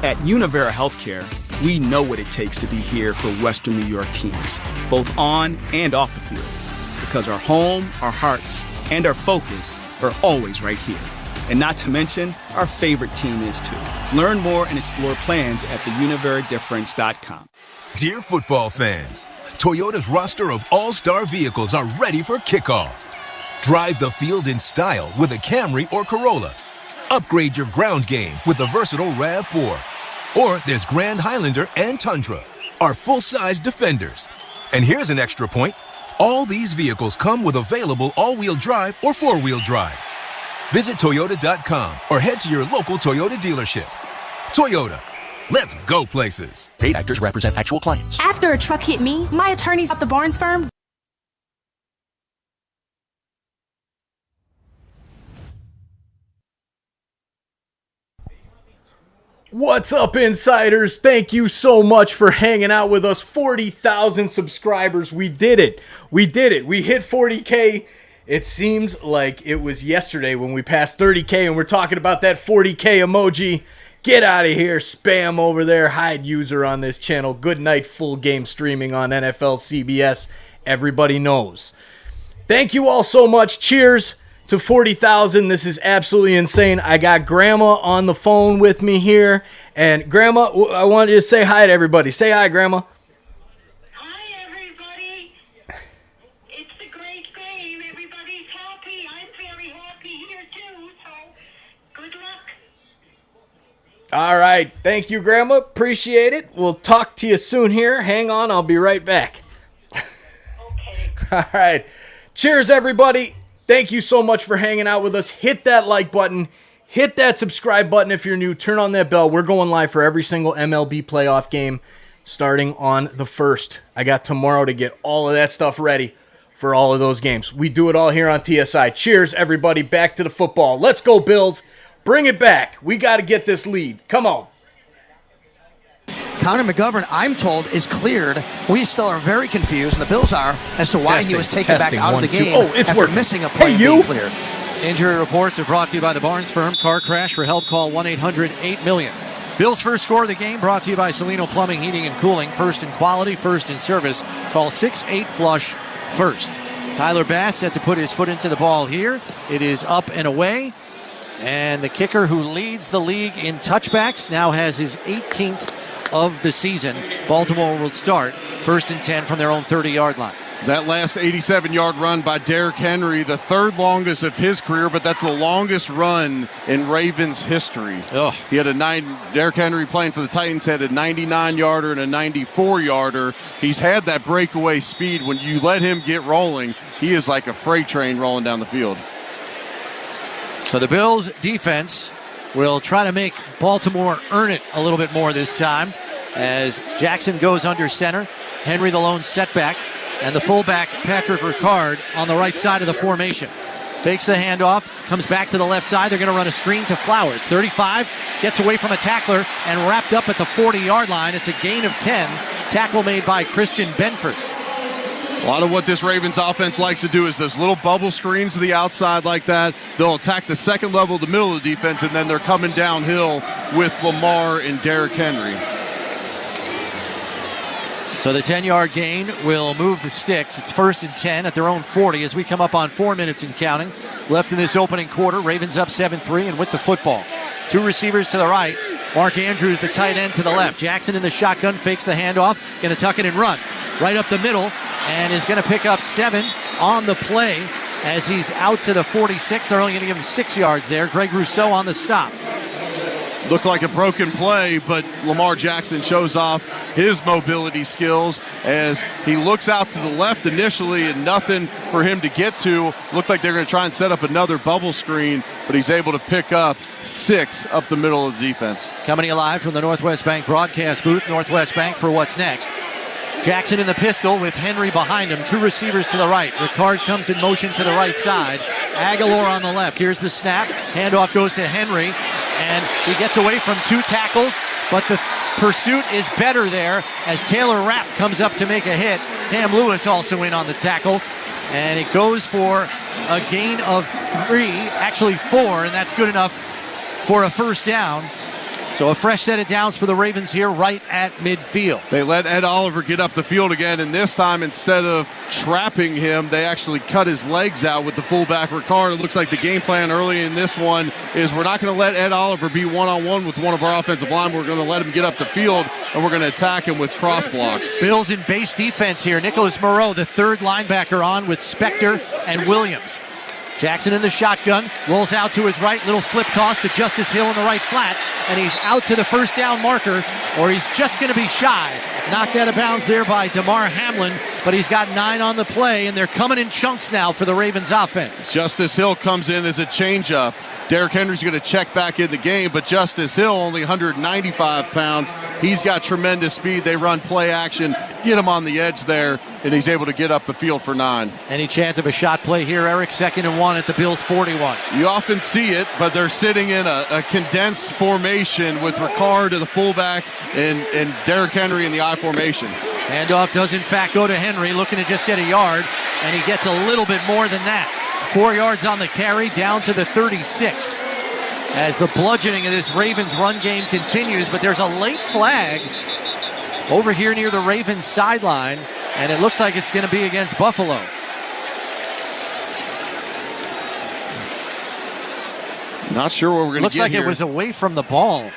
Speaker 18: At Univera Healthcare, we know what it takes to be here for Western New York teams, both on and off the field. Because our home, our hearts, and our focus are always right here. And not to mention, our favorite team is too. Learn more and explore plans at theuniveradifference.com.
Speaker 19: Dear football fans, Toyota's roster of all-star vehicles are ready for kickoff. Drive the field in style with a Camry or Corolla. Upgrade your ground game with the versatile RAV4. Or there's Grand Highlander and Tundra, our full-size Defenders. And here's an extra point. All these vehicles come with available all-wheel drive or four-wheel drive. Visit Toyota.com or head to your local Toyota dealership. Toyota, let's go places.
Speaker 20: Paid actors represent actual clients.
Speaker 23: After a truck hit me, my attorneys at the Barnes firm.
Speaker 22: What's up, insiders? Thank you so much for hanging out with us. 40,000 subscribers. We did it. We hit 40K. It seems like it was yesterday when we passed 30K and we're talking about that 40K emoji. Get out of here. Spam over there. Hide user on this channel. Good night. Full game streaming on NFL CBS. Everybody knows. Thank you all so much. Cheers to 40,000. This is absolutely insane. I got Grandma on the phone with me here. And Grandma, I wanted you to say hi to everybody. Say hi, Grandma.
Speaker 24: Hi, everybody. It's a great game. Everybody's happy. I'm very happy here, too. So, good luck.
Speaker 22: All right. Thank you, Grandma. Appreciate it. We'll talk to you soon here. Hang on. I'll be right back.
Speaker 24: Okay.
Speaker 22: All right. Cheers, everybody. Thank you so much for hanging out with us. Hit that like button. Hit that subscribe button if you're new. Turn on that bell. We're going live for every single MLB playoff game starting on the 1st. I got tomorrow to get all of that stuff ready for all of those games. We do it all here on TSI. Cheers, everybody. Back to the football. Let's go, Bills. Bring it back. We got to get this lead. Come on.
Speaker 1: Connor McGovern, I'm told, is cleared. We still are very confused, and the Bills are, as to why he was taken back out of the game after missing a play being cleared.
Speaker 2: Injury reports are brought to you by the Barnes Firm. Car crash for help, call 1-800-8-million. Bills' first score of the game brought to you by Salino Plumbing, Heating, and Cooling. First in quality, first in service. Call 6-8-FLUSH-FIRST. Tyler Bass set to put his foot into the ball here. It is up and away. And the kicker who leads the league in touchbacks now has his 18th of the season. Baltimore will start 1st and 10 from their own 30-yard line.
Speaker 21: That last 87-yard run by Derrick Henry, the third longest of his career, but that's the longest run in Ravens history. He had Derrick Henry playing for the Titans had a 99-yarder and a 94-yarder. He's had that breakaway speed. When you let him get rolling, he is like a freight train rolling down the field.
Speaker 2: So the Bills defense will try to make Baltimore earn it a little bit more this time as Jackson goes under center. Henry the lone setback, and the fullback Patrick Ricard on the right side of the formation. Fakes the handoff, comes back to the left side. They're going to run a screen to Flowers. 35, gets away from a tackler and wrapped up at the 40-yard line. It's a gain of 10. Tackle made by Christian Benford.
Speaker 21: A lot of what this Ravens offense likes to do is those little bubble screens to the outside like that. They'll attack the second level, the middle of the defense, and then they're coming downhill with Lamar and Derrick Henry.
Speaker 2: So the 10-yard gain will move the sticks. It's 1st and 10 at their own 40 as we come up on 4 minutes and counting. Left in this opening quarter, Ravens up 7-3 and with the football. Two receivers to the right Mark Andrews, the tight end, to the left. Jackson in the shotgun, fakes the handoff, going to tuck it and run. Right up the middle, and is going to pick up 7 on the play as he's out to the 46. They're only going to give him 6 yards there. Greg Rousseau on the stop.
Speaker 21: Looked like a broken play, but Lamar Jackson shows off his mobility skills as he looks out to the left initially and nothing for him to get to. Looked like they're going to try and set up another bubble screen, but he's able to pick up 6 up the middle of the defense.
Speaker 2: Coming alive from the Northwest Bank broadcast booth. Northwest Bank for what's next. Jackson in the pistol with Henry behind him. 2 receivers to the right. Ricard comes in motion to the right side. Aguilar on the left. Here's the snap. Handoff goes to Henry, and he gets away from 2 tackles, but the pursuit is better there as Taylor Rapp comes up to make a hit. Cam Lewis also in on the tackle, and it goes for a gain of 3, actually 4, and that's good enough for a first down. So a fresh set of downs for the Ravens here right at midfield.
Speaker 21: They let Ed Oliver get up the field again, and this time instead of trapping him, they actually cut his legs out with the fullback Ricard. It looks like the game plan early in this one is we're not going to let Ed Oliver be one-on-one with one of our offensive linemen. We're going to let him get up the field, and we're going to attack him with cross blocks.
Speaker 2: Bills in base defense here. Nicholas Moreau, the 3rd linebacker, on with Spector and Williams. Jackson in the shotgun, rolls out to his right, little flip toss to Justice Hill in the right flat, and he's out to the first down marker, or he's just going to be shy. Knocked out of bounds there by Damar Hamlin, but he's got 9 on the play, and they're coming in chunks now for the Ravens offense.
Speaker 21: Justice Hill comes in as a changeup. Derrick Henry's going to check back in the game, but Justice Hill, only 195 pounds. He's got tremendous speed. They run play action, get him on the edge there, and he's able to get up the field for 9.
Speaker 2: Any chance of a shot play here, Eric? 2nd and 1 at the Bills' 41.
Speaker 21: You often see it, but they're sitting in a condensed formation with Ricard to the fullback and Derrick Henry in the I formation.
Speaker 2: Handoff does in fact go to Henry, looking to just get a yard, and he gets a little bit more than that. 4 yards on the carry, down to the 36. As the bludgeoning of this Ravens run game continues, but there's a late flag over here near the Ravens sideline, and it looks like it's going to be against Buffalo.
Speaker 21: Not sure what we're going to get
Speaker 2: Looks like
Speaker 21: here.
Speaker 2: It was away from the ball.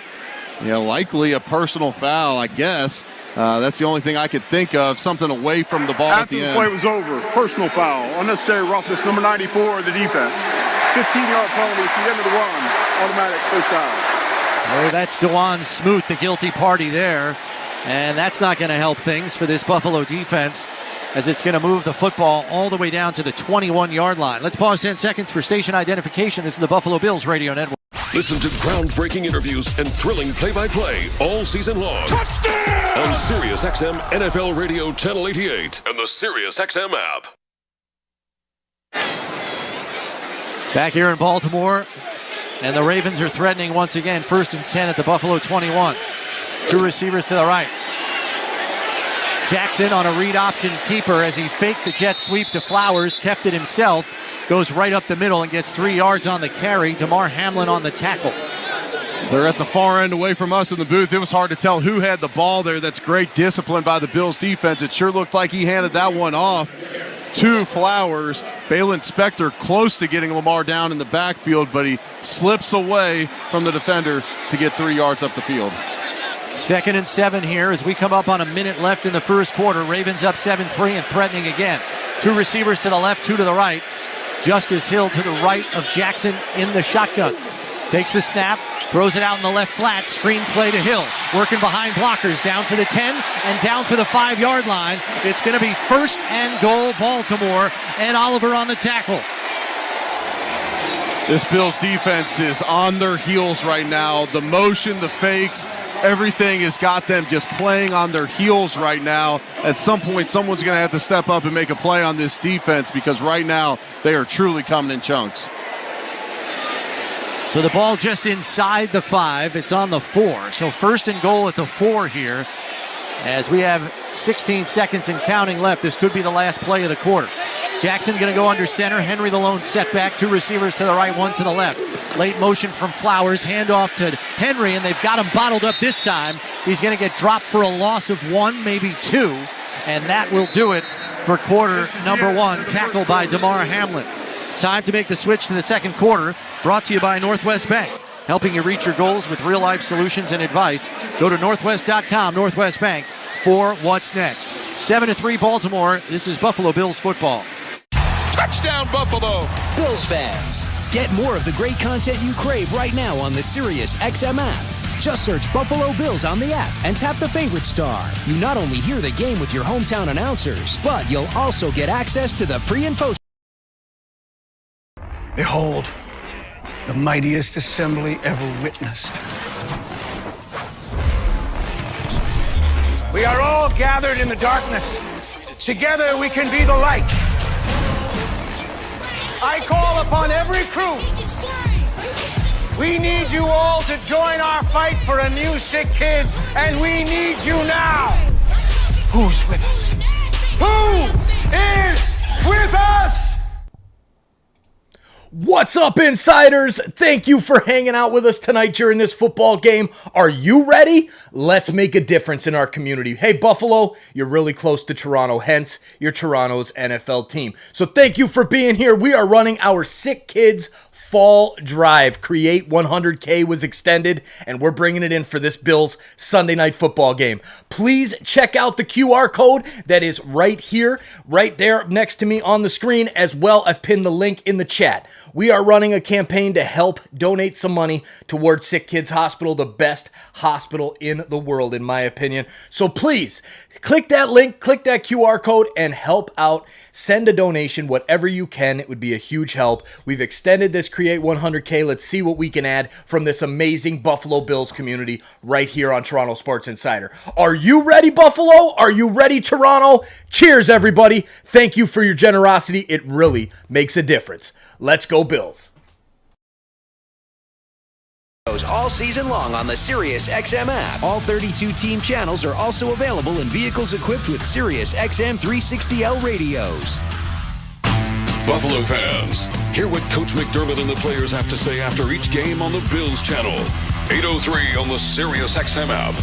Speaker 21: Yeah, likely a personal foul, I guess. That's the only thing I could think of. Something away from the ball at the end.
Speaker 9: After the play was over, personal foul, unnecessary roughness, number 94 of the defense. 15-yard penalty at the end of the run, automatic first down.
Speaker 2: Oh, that's DeJuan Smoot, the guilty party there. And that's not going to help things for this Buffalo defense, as it's going to move the football all the way down to the 21-yard line. Let's pause 10 seconds for station identification. This is the Buffalo Bills Radio Network.
Speaker 3: Listen to groundbreaking interviews and thrilling play-by-play all season long. Touchdown! On Sirius XM NFL Radio Channel 88 and the Sirius XM app.
Speaker 2: Back here in Baltimore, and the Ravens are threatening once again. 1st and 10 at the Buffalo 21. 2 receivers to the right. Jackson on a read option keeper as he faked the jet sweep to Flowers, kept it himself, goes right up the middle and gets 3 yards on the carry. Damar Hamlin on the tackle.
Speaker 21: They're at the far end away from us in the booth. It was hard to tell who had the ball there. That's great discipline by the Bills defense. It sure looked like he handed that one off to Flowers. Balin Spector close to getting Lamar down in the backfield, but he slips away from the defender to get 3 yards up the field.
Speaker 2: 2nd and 7 here as we come up on a minute left in the first quarter. Ravens up 7-3 and threatening again. 2 receivers to the left, 2 to the right. Justice Hill to the right of Jackson in the shotgun. Takes the snap, throws it out in the left flat, screen play to Hill. Working behind blockers, down to the 10 and down to the 5-yard line. It's going to be 1st and goal Baltimore, and Oliver on the tackle.
Speaker 21: This Bills defense is on their heels right now. The motion, the fakes, everything has got them just playing on their heels right now. At some point, someone's going to have to step up and make a play on this defense because right now they are truly coming in chunks.
Speaker 2: So the ball just inside the 5. It's on the 4. So 1st and goal at the 4 here. As we have 16 seconds and counting left, this could be the last play of the quarter. Jackson going to go under center. Henry the lone setback. 2 receivers to the right, 1 to the left. Late motion from Flowers. Handoff to Henry, and they've got him bottled up this time. He's going to get dropped for a loss of 1, maybe 2. And that will do it for quarter number 1. Tackle by Damar Hamlin. Time to make the switch to the second quarter. Brought to you by Northwest Bank. helping you reach your goals with real-life solutions and advice. Go to Northwest.com, Northwest Bank, for what's next. 7-3 Baltimore. This is Buffalo Bills football.
Speaker 16: Touchdown, Buffalo!
Speaker 4: Bills fans, get more of the great content you crave right now on the Sirius XM app. Just search Buffalo Bills on the app and tap the favorite star. You not only hear the game with your hometown announcers, but you'll also get access to the pre and post.
Speaker 11: Behold, the mightiest assembly ever witnessed. We are all gathered in the darkness. Together we can be the light. I call upon every crew. We need you all to join our fight for a new Sick Kids, and we need you now. Who's with us? Who is with us?
Speaker 22: What's up, insiders? Thank you for hanging out with us tonight during this football game. Are you ready? Let's make a difference in our community. Hey, Buffalo, you're really close to Toronto, hence you're Toronto's NFL team. So thank you for being here. We are running our Sick Kids Fall Drive. Create 100K was extended, and we're bringing it in for this Bills Sunday night football game. Please check out the QR code that is right here, right there next to me on the screen. As well, I've pinned the link in the chat. We are running a campaign to help donate some money towards Sick Kids Hospital, the best hospital in the world, in my opinion. So please, click that link, click that QR code, and help out. Send a donation, whatever you can. It would be a huge help. We've extended this Create 100K. Let's see what we can add from this amazing Buffalo Bills community right here on Toronto Sports Insider. Are you ready, Buffalo? Are you ready, Toronto? Cheers, everybody. Thank you for your generosity. It really makes a difference. Let's go, Bills.
Speaker 4: All season long on the Sirius XM app. All 32 team channels are also available in vehicles equipped with Sirius XM 360L radios.
Speaker 3: Buffalo fans, hear what Coach McDermott and the players have to say after each game on the Bills channel. 8:03 on the Sirius XM app.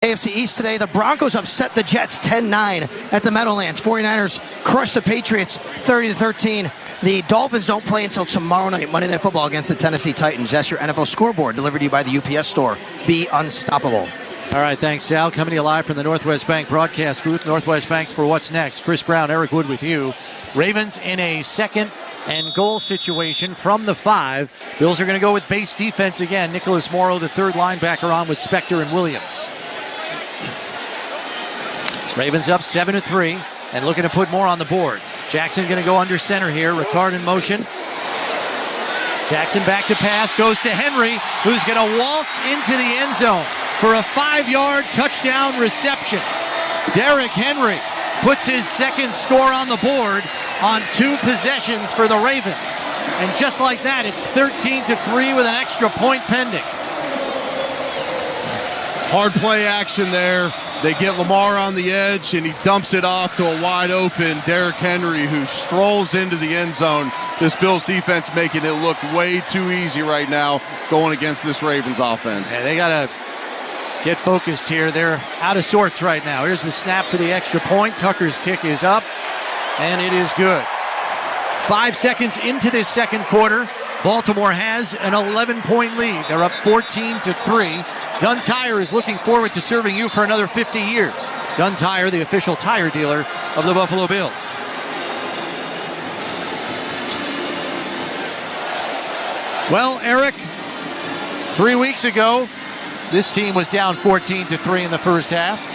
Speaker 1: AFC East today, the Broncos upset the Jets 10-9 at the Meadowlands. 49ers crushed the Patriots 30-13. The Dolphins don't play until tomorrow night, Monday Night Football against the Tennessee Titans. That's your NFL scoreboard, delivered to you by the UPS Store. Be unstoppable.
Speaker 2: All right, thanks, Sal. Coming to you live from the Northwest Bank broadcast booth. Northwest Bank's for what's next. Chris Brown, Eric Wood with you. Ravens in a second and goal situation from the 5. Bills are going to go with base defense again. Nicholas Morrow, the third linebacker, on with Spector and Williams. Ravens up 7-3 and looking to put more on the board. Jackson going to go under center here. Ricard in motion. Jackson back to pass. Goes to Henry, who's going to waltz into the end zone for a 5-yard touchdown reception. Derrick Henry puts his second score on the board on 2 possessions for the Ravens. And just like that, it's 13-3 with an extra point pending.
Speaker 21: Hard play action there. They get Lamar on the edge, and he dumps it off to a wide-open Derrick Henry, who strolls into the end zone. This Bills defense making it look way too easy right now going against this Ravens offense.
Speaker 2: Yeah, they got to get focused here. They're out of sorts right now. Here's the snap for the extra point. Tucker's kick is up, and it is good. 5 seconds into this second quarter, Baltimore has an 11-point lead. They're up 14-3. Dunn Tire is looking forward to serving you for another 50 years. Dunn Tire, the official tire dealer of the Buffalo Bills. Well, Eric, 3 weeks ago, this team was down 14-3 in the first half.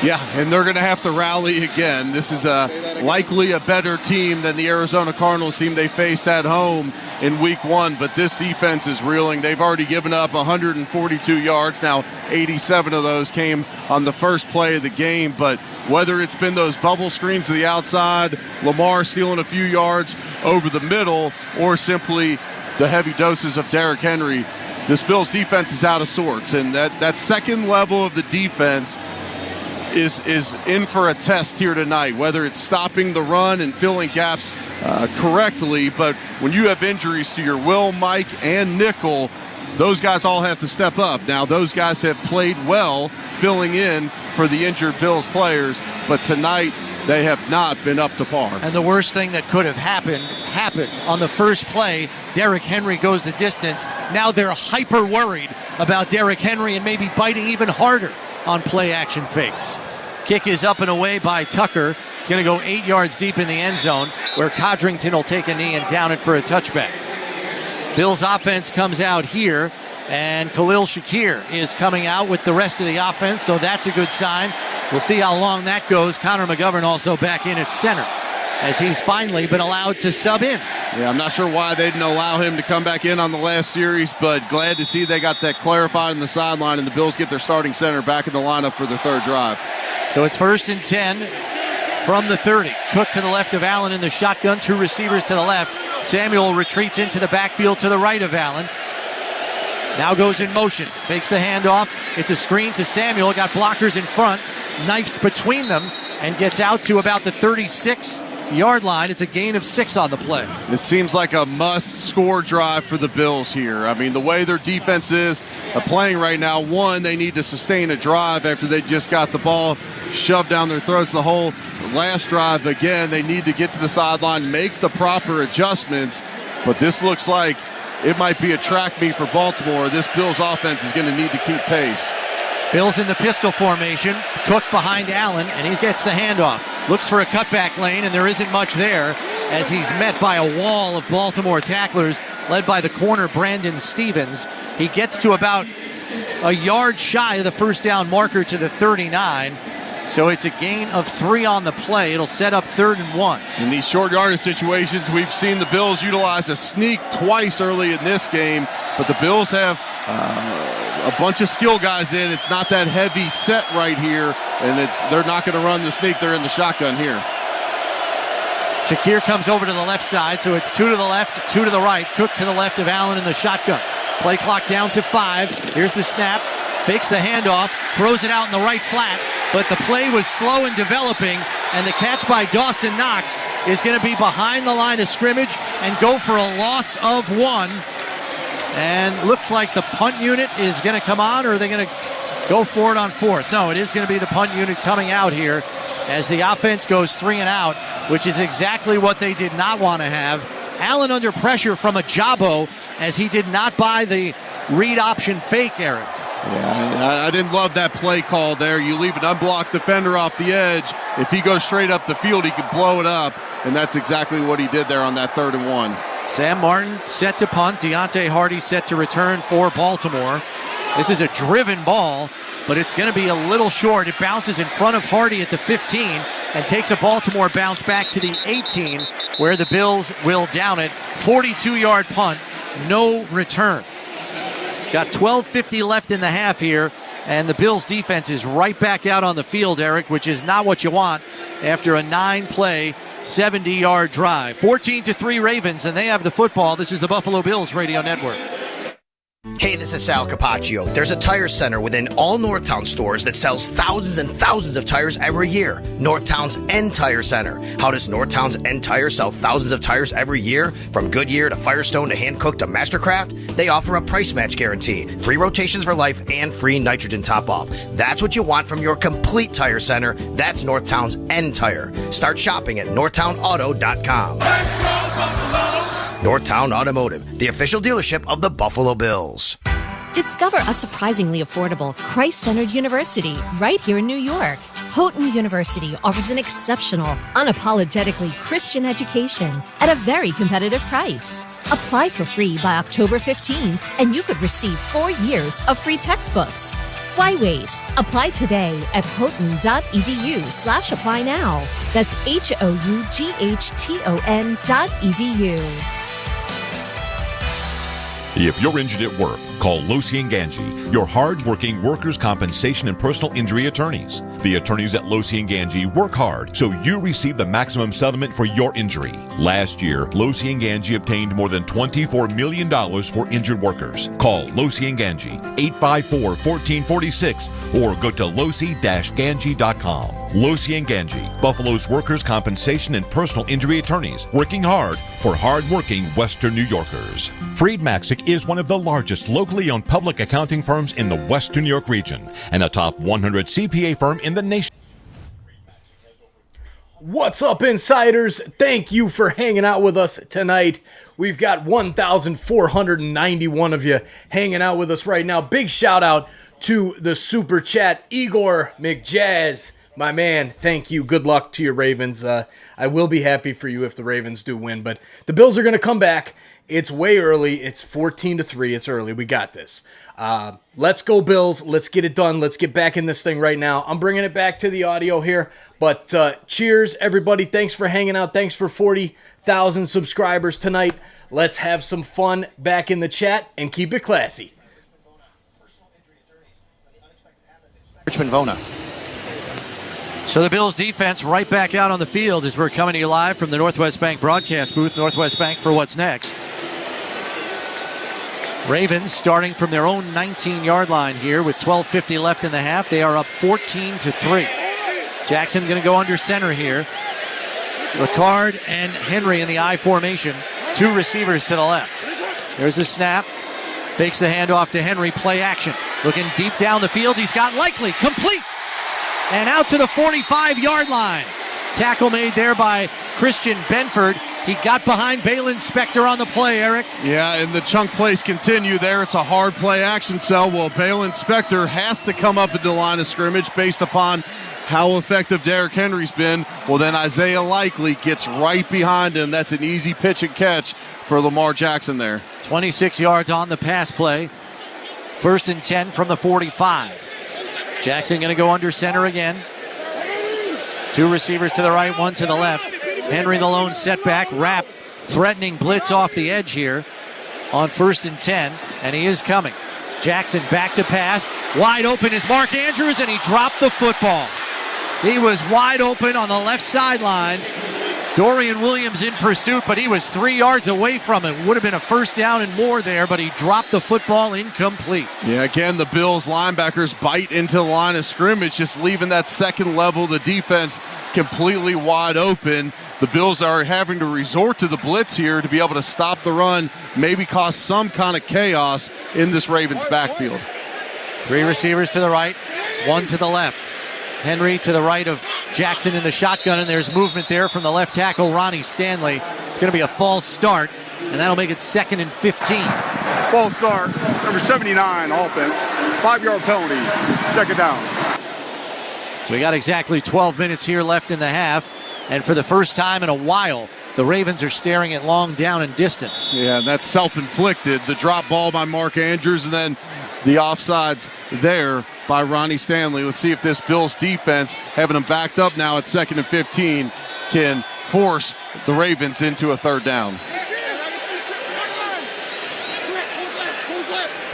Speaker 21: Yeah, and they're going to have to rally again. This is likely a better team than the Arizona Cardinals team they faced at home in week 1, but this defense is reeling. They've already given up 142 yards. Now, 87 of those came on the first play of the game, but whether it's been those bubble screens to the outside, Lamar stealing a few yards over the middle, or simply the heavy doses of Derrick Henry, this Bills defense is out of sorts, and that second level of the defense is in for a test here tonight, whether it's stopping the run and filling gaps correctly. But when you have injuries to your Will, Mike, and Nickel, those guys all have to step up. Now, those guys have played well filling in for the injured Bills players, but tonight they have not been up to par.
Speaker 2: And the worst thing that could have happened on the first play. Derrick Henry goes the distance. Now they're hyper worried about Derrick Henry and maybe biting even harder on play action fakes. Kick is up and away by Tucker. It's going to go 8 yards deep in the end zone, where Codrington will take a knee and down it for a touchback. Bills offense comes out here, and Khalil Shakir is coming out with the rest of the offense, so that's a good sign. We'll see how long that goes. Connor McGovern also back in at center, as he's finally been allowed to sub in.
Speaker 21: Yeah, I'm not sure why they didn't allow him to come back in on the last series, but glad to see they got that clarified in the sideline, and the Bills get their starting center back in the lineup for their third drive.
Speaker 2: So it's 1st and 10 from the 30. Cook to the left of Allen in the shotgun, 2 receivers to the left. Samuel retreats into the backfield to the right of Allen. Now goes in motion, fakes the handoff. It's a screen to Samuel, got blockers in front, knifes between them, and gets out to about the 36-yard line. It's a gain of 6 on the play.
Speaker 21: This seems like a must-score drive for the Bills here. I mean, the way their defense is playing right now, one, they need to sustain a drive after they just got the ball shoved down their throats the whole last drive. Again, they need to get to the sideline, make the proper adjustments, but this looks like it might be a track meet for Baltimore. This Bills offense is going to need to keep pace.
Speaker 2: Bills in the pistol formation. Cook behind Allen, and he gets the handoff. Looks for a cutback lane, and there isn't much there, as he's met by a wall of Baltimore tacklers, led by the corner Brandon Stevens. He gets to about a yard shy of the first down marker to the 39. So it's a gain of 3 on the play. It'll set up 3rd and 1.
Speaker 21: In these short yardage situations, we've seen the Bills utilize a sneak twice early in this game, but the Bills have a bunch of skill guys in. It's not that heavy set right here, and they're not going to run the sneak. They're in the shotgun here.
Speaker 2: Shakir comes over to the left side, so it's 2 to the left, 2 to the right. Cook to the left of Allen in the shotgun. Play clock down to 5. Here's the snap. Fakes the handoff, throws it out in the right flat, but the play was slow in developing, and the catch by Dawson Knox is going to be behind the line of scrimmage and go for a loss of 1. And looks like the punt unit is going to come on, or are they going to go for it on 4th? No, it is going to be the punt unit coming out here as the offense goes 3 and out, which is exactly what they did not want to have. Allen under pressure from Ajabo, as he did not buy the read option fake, Eric.
Speaker 21: Yeah, I didn't love that play call there. You leave an unblocked defender off the edge. If he goes straight up the field, he can blow it up, and that's exactly what he did there on that 3rd and 1.
Speaker 2: Sam Martin set to punt. Deontay Hardy set to return for Baltimore. This is a driven ball, but it's going to be a little short. It bounces in front of Hardy at the 15 and takes a Baltimore bounce back to the 18, where the Bills will down it. 42-yard punt, no return. Got 12:50 left in the half here, and the Bills defense is right back out on the field, Eric, which is not what you want after a 9-play, 70-yard drive. 14-3 Ravens, and they have the football. This is the Buffalo Bills Radio Network.
Speaker 1: Hey, this is Sal Capaccio. There's a tire center within all Northtown stores that sells thousands and thousands of tires every year. Northtown's End Tire Center. How does Northtown's End Tire sell thousands of tires every year? From Goodyear to Firestone to Hankook to Mastercraft? They offer a price match guarantee, free rotations for life, and free nitrogen top-off. That's what you want from your complete tire center. That's Northtown's End Tire. Start shopping at northtownauto.com.
Speaker 16: Let's go, Buffalo!
Speaker 1: Northtown Automotive, the official dealership of the Buffalo Bills.
Speaker 5: Discover a surprisingly affordable, Christ-centered university right here in New York. Houghton University offers an exceptional, unapologetically Christian education at a very competitive price. Apply for free by October 15th, and you could receive 4 years of free textbooks. Why wait? Apply today at houghton.edu/apply now. That's HOUGHTON.edu.
Speaker 6: If you're injured at work, call Losi and Ganji, your hard-working workers' compensation and personal injury attorneys. The attorneys at Losi and Ganji work hard so you receive the maximum settlement for your injury. Last year, Losi and Ganji obtained more than $24 million for injured workers. Call Losi and Ganji, 854-1446, or go to losi-ganji.com. Losi and Ganji, Buffalo's workers' compensation and personal injury attorneys, working hard for hard-working Western New Yorkers. Freed Maxick is one of the largest locally owned public accounting firms in the Western New York region and a top 100 CPA firm in the nation.
Speaker 22: What's up, insiders? Thank you for hanging out with us tonight. We've got 1,491 of you hanging out with us right now. Big shout out to the super chat, Igor McJazz. My man, thank you. Good luck to your Ravens. I will be happy for you if the Ravens do win, but the Bills are going to come back. It's way early. It's 14-3. It's early. We got this. Let's go, Bills. Let's get it done. Let's get back in this thing right now. I'm bringing it back to the audio here, but cheers, everybody. Thanks for hanging out. Thanks for 40,000 subscribers tonight. Let's have some fun back in the chat and keep it classy.
Speaker 1: Richmond Vona.
Speaker 2: So the Bills defense right back out on the field as we're coming to you live from the Northwest Bank broadcast booth. Northwest Bank for what's next. Ravens starting from their own 19-yard line here with 12:50 left in the half. They are up 14-3. Jackson going to go under center here. Ricard and Henry in the I formation. Two receivers to the left. There's the snap. Fakes the handoff to Henry. Play action. Looking deep down the field. He's got Likely. Complete. And out to the 45-yard line. Tackle made there by Christian Benford. He got behind Balin Spector on the play, Eric.
Speaker 21: Yeah, and the chunk plays continue there. It's a hard play action cell. Well, Balin Spector has to come up at the line of scrimmage based upon how effective Derrick Henry's been. Well, then Isaiah Likely gets right behind him. That's an easy pitch and catch for Lamar Jackson there.
Speaker 2: 26 yards on the pass play. 1st and 10 from the 45. Jackson going to go under center again. Two receivers to the right, one to the left. Henry the lone setback. Rapp threatening blitz off the edge here on 1st and 10, and he is coming. Jackson back to pass. Wide open is Mark Andrews, and he dropped the football. He was wide open on the left sideline. Dorian Williams in pursuit, but he was 3 yards away from it. Would have been a first down and more there, but he dropped the football incomplete.
Speaker 21: Yeah, again, the Bills linebackers bite into the line of scrimmage, just leaving that second level of the defense completely wide open. The Bills are having to resort to the blitz here to be able to stop the run, maybe cause some kind of chaos in this Ravens backfield.
Speaker 2: Three receivers to the right, one to the left. Henry to the right of Jackson in the shotgun, and there's movement there from the left tackle, Ronnie Stanley. It's going to be a false start, and that'll make it 2nd and 15.
Speaker 9: False start, number 79, offense. 5-yard penalty, 2nd down.
Speaker 2: So we got exactly 12 minutes here left in the half, and for the first time in a while, the Ravens are staring at long down and distance.
Speaker 21: Yeah, that's self-inflicted. The drop ball by Mark Andrews, and then the offsides there by Ronnie Stanley. Let's see if this Bills defense, having them backed up now at 2nd and 15, can force the Ravens into a 3rd down.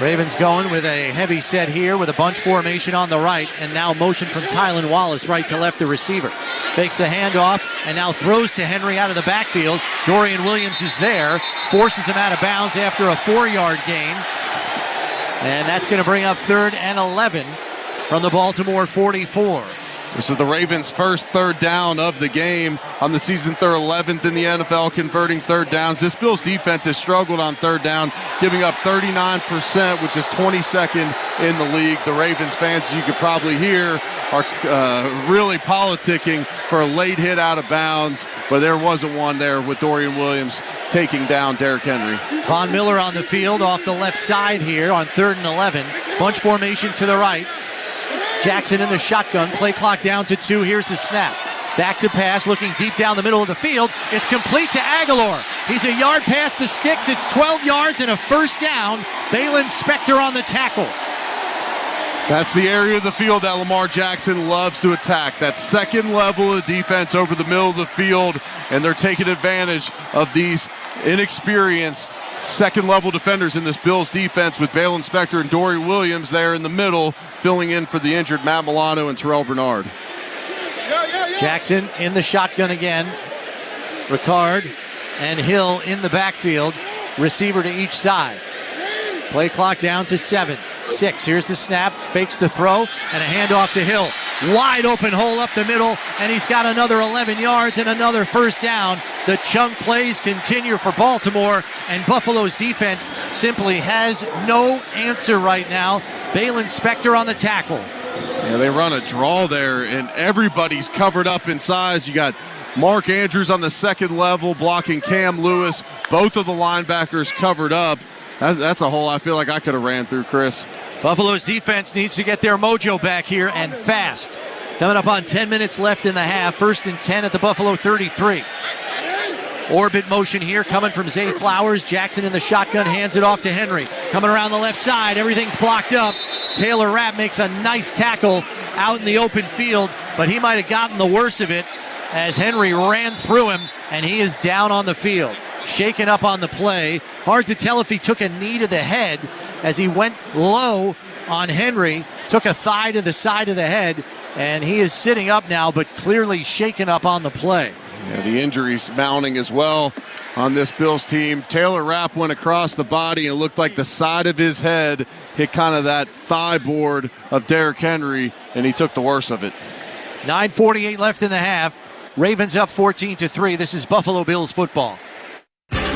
Speaker 2: Ravens going with a heavy set here with a bunch formation on the right, and now motion from Tylan Wallace right to left, the receiver. Takes the handoff and now throws to Henry out of the backfield. Dorian Williams is there, forces him out of bounds after a 4-yard gain. And that's going to bring up 3rd and 11 from the Baltimore 44.
Speaker 21: This is the Ravens' first 3rd down of the game on the season. They're 11th in the NFL converting 3rd downs. This Bills defense has struggled on 3rd down, giving up 39%, which is 22nd in the league. The Ravens fans, as you could probably hear, are really politicking for a late hit out of bounds, but there wasn't one there with Dorian Williams taking down Derrick Henry.
Speaker 2: Von Miller on the field off the left side here on 3rd and 11. Bunch formation to the right. Jackson in the shotgun. Play clock down to 2. Here's the snap. Back to pass, looking deep down the middle of the field. It's complete to Aguilar. He's a yard past the sticks. It's 12 yards and a 1st down. Balin Spector on the tackle.
Speaker 21: That's the area of the field that Lamar Jackson loves to attack. That 2nd level of defense over the middle of the field, and they're taking advantage of these inexperienced 2nd level defenders in this Bills defense with Balin Spector and Dory Williams there in the middle, filling in for the injured Matt Milano and Terrell Bernard.
Speaker 2: Jackson in the shotgun again. Ricard and Hill in the backfield. Receiver to each side. Play clock down to 7. 6. Here's the snap. Fakes the throw. And a handoff to Hill. Wide open hole up the middle. And he's got another 11 yards and another 1st down. The chunk plays continue for Baltimore. And Buffalo's defense simply has no answer right now. Balin Spector on the tackle.
Speaker 21: Yeah, they run a draw there, and everybody's covered up in size. You got Mark Andrews on the second level blocking Cam Lewis. Both of the linebackers covered up. That's a hole I feel like I could have ran through, Chris.
Speaker 2: Buffalo's defense needs to get their mojo back here, and fast. Coming up on 10 minutes left in the half. 1st and 10 at the Buffalo 33. Orbit motion here coming from Zay Flowers. Jackson in the shotgun, hands it off to Henry. Coming around the left side, everything's blocked up. Taylor Rapp makes a nice tackle out in the open field, but he might have gotten the worst of it as Henry ran through him, and he is down on the field. Shaken up on the play. Hard to tell if he took a knee to the head as he went low on Henry, took a thigh to the side of the head, and he is sitting up now, but clearly shaken up on the play.
Speaker 21: Yeah, the injuries mounting as well on this Bills team. Taylor Rapp went across the body and it looked like the side of his head hit kind of that thigh board of Derrick Henry, and he took the worst of it.
Speaker 2: 9:48 left in the half. Ravens up 14-3. This is Buffalo Bills football.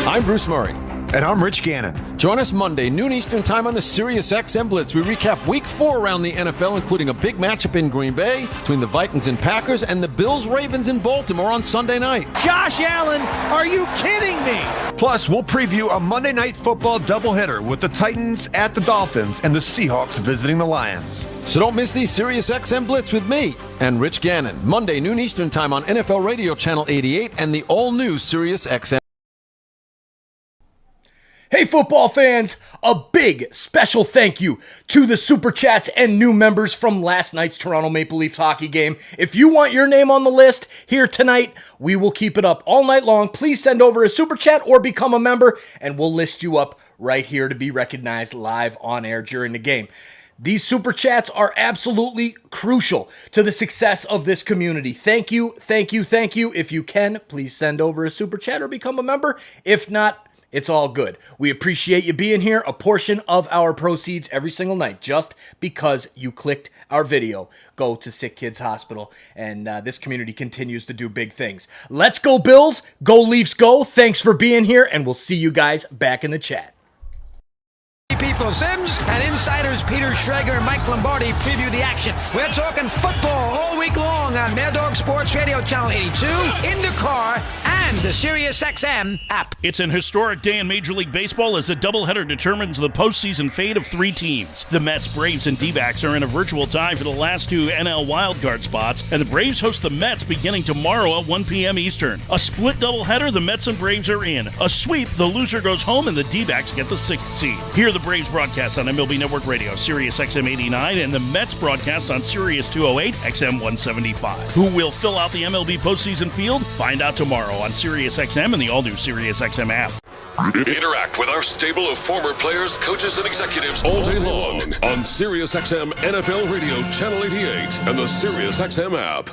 Speaker 7: I'm Bruce Murray.
Speaker 8: And I'm Rich Gannon.
Speaker 7: Join us Monday, noon Eastern time on the Sirius XM Blitz. We recap Week 4 around the NFL, including a big matchup in Green Bay between the Vikings and Packers and the Bills-Ravens in Baltimore on Sunday night.
Speaker 2: Josh Allen, are you kidding me?
Speaker 8: Plus, we'll preview a Monday Night Football doubleheader with the Titans at the Dolphins and the Seahawks visiting the Lions.
Speaker 7: So don't miss the Sirius XM Blitz with me and Rich Gannon. Monday, noon Eastern time on NFL Radio Channel 88 and the all-new Sirius XM.
Speaker 22: Hey football fans, a big special thank you to the Super Chats and new members from last night's Toronto Maple Leafs hockey game. If you want your name on the list here tonight, we will keep it up all night long. Please send over a Super Chat or become a member, and we'll list you up right here to be recognized live on air during the game. These Super Chats are absolutely crucial to the success of this community. Thank you, thank you, thank you. If you can, please send over a Super Chat or become a member. If not, it's all good. We appreciate you being here. A portion of our proceeds every single night, just because you clicked our video, go to Sick Kids Hospital, and this community continues to do big things. Let's go Bills, go Leafs go. Thanks for being here, and we'll see you guys back in the chat.
Speaker 10: People Sims and insiders Peter Schrager and Mike Lombardi preview the action. We're talking football all week long on Mad Dog Sports Radio Channel 82, in the car, and the Sirius XM app.
Speaker 13: It's an historic day in Major League Baseball as a doubleheader determines the postseason fate of 3 teams. The Mets, Braves, and D-backs are in a virtual tie for the last 2 NL wildcard spots, and the Braves host the Mets beginning tomorrow at 1 p.m. Eastern. A split doubleheader, the Mets and Braves are in. A sweep, the loser goes home, and the D-backs get the 6th seed. Here the Braves broadcast on MLB Network Radio, Sirius XM 89, and the Mets broadcast on Sirius 208, XM 175. Who will fill out the MLB postseason field? Find out tomorrow on Sirius XM and the all-new Sirius XM app.
Speaker 3: Interact with our stable of former players, coaches, and executives all day long on Sirius XM NFL Radio Channel 88 and the Sirius XM app.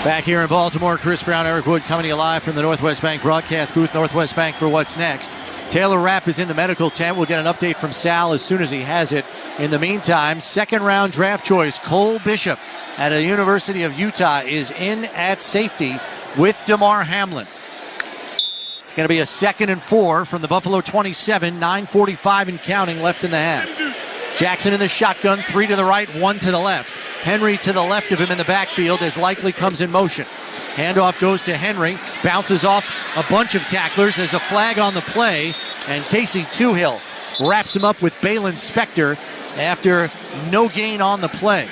Speaker 2: Back here in Baltimore, Chris Brown, Eric Wood coming to you live from the Northwest Bank broadcast booth. Northwest Bank for what's next. Taylor Rapp is in the medical tent. We'll get an update from Sal as soon as he has it. In the meantime, second-round draft choice Cole Bishop at the University of Utah is in at safety with Damar Hamlin. It's going to be a 2nd and 4 from the Buffalo 27, 9:45 and counting left in the half. Jackson in the shotgun, 3 to the right, 1 to the left. Henry to the left of him in the backfield as Likely comes in motion. Handoff goes to Henry, bounces off a bunch of tacklers. There's a flag on the play, and Casey Toohill wraps him up with Balin Spector after no gain on the play.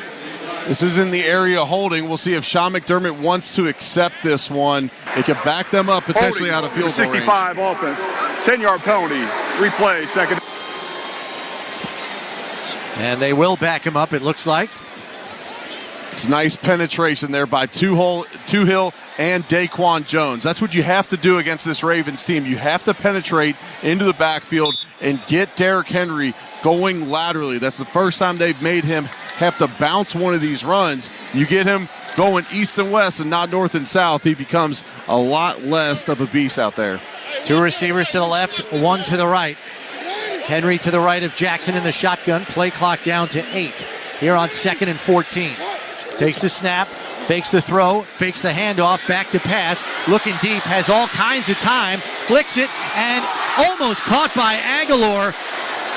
Speaker 21: This is in the area holding. We'll see if Sean McDermott wants to accept this one. It could back them up potentially out of field goal range.
Speaker 9: 65 offense, 10-yard penalty, replay, second.
Speaker 2: And they will back him up, it looks like.
Speaker 21: It's nice penetration there by Toohill and Daquan Jones. That's what you have to do against this Ravens team. You have to penetrate into the backfield and get Derrick Henry going laterally. That's the first time they've made him have to bounce one of these runs. You get him going east and west and not north and south, he becomes a lot less of a beast out there.
Speaker 2: 2 receivers to the left, 1 to the right. Henry to the right of Jackson in the shotgun. Play clock down to 8 here on 2nd and 14. Takes the snap, fakes the throw, fakes the handoff, back to pass, looking deep, has all kinds of time, flicks it, and almost caught by Aguilar.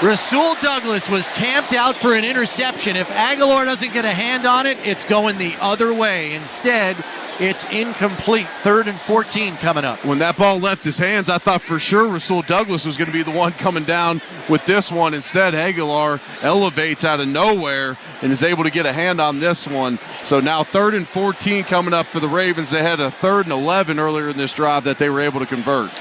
Speaker 2: Rasul Douglas was camped out for an interception. If Aguilar doesn't get a hand on it, it's going the other way. Instead, it's incomplete. 3rd and 14 coming up.
Speaker 21: When that ball left his hands, I thought for sure Rasul Douglas was going to be the one coming down with this one. Instead, Aguilar elevates out of nowhere and is able to get a hand on this one. So now 3rd and 14 coming up for the Ravens. They had a 3rd and 11 earlier in this drive that they were able to convert.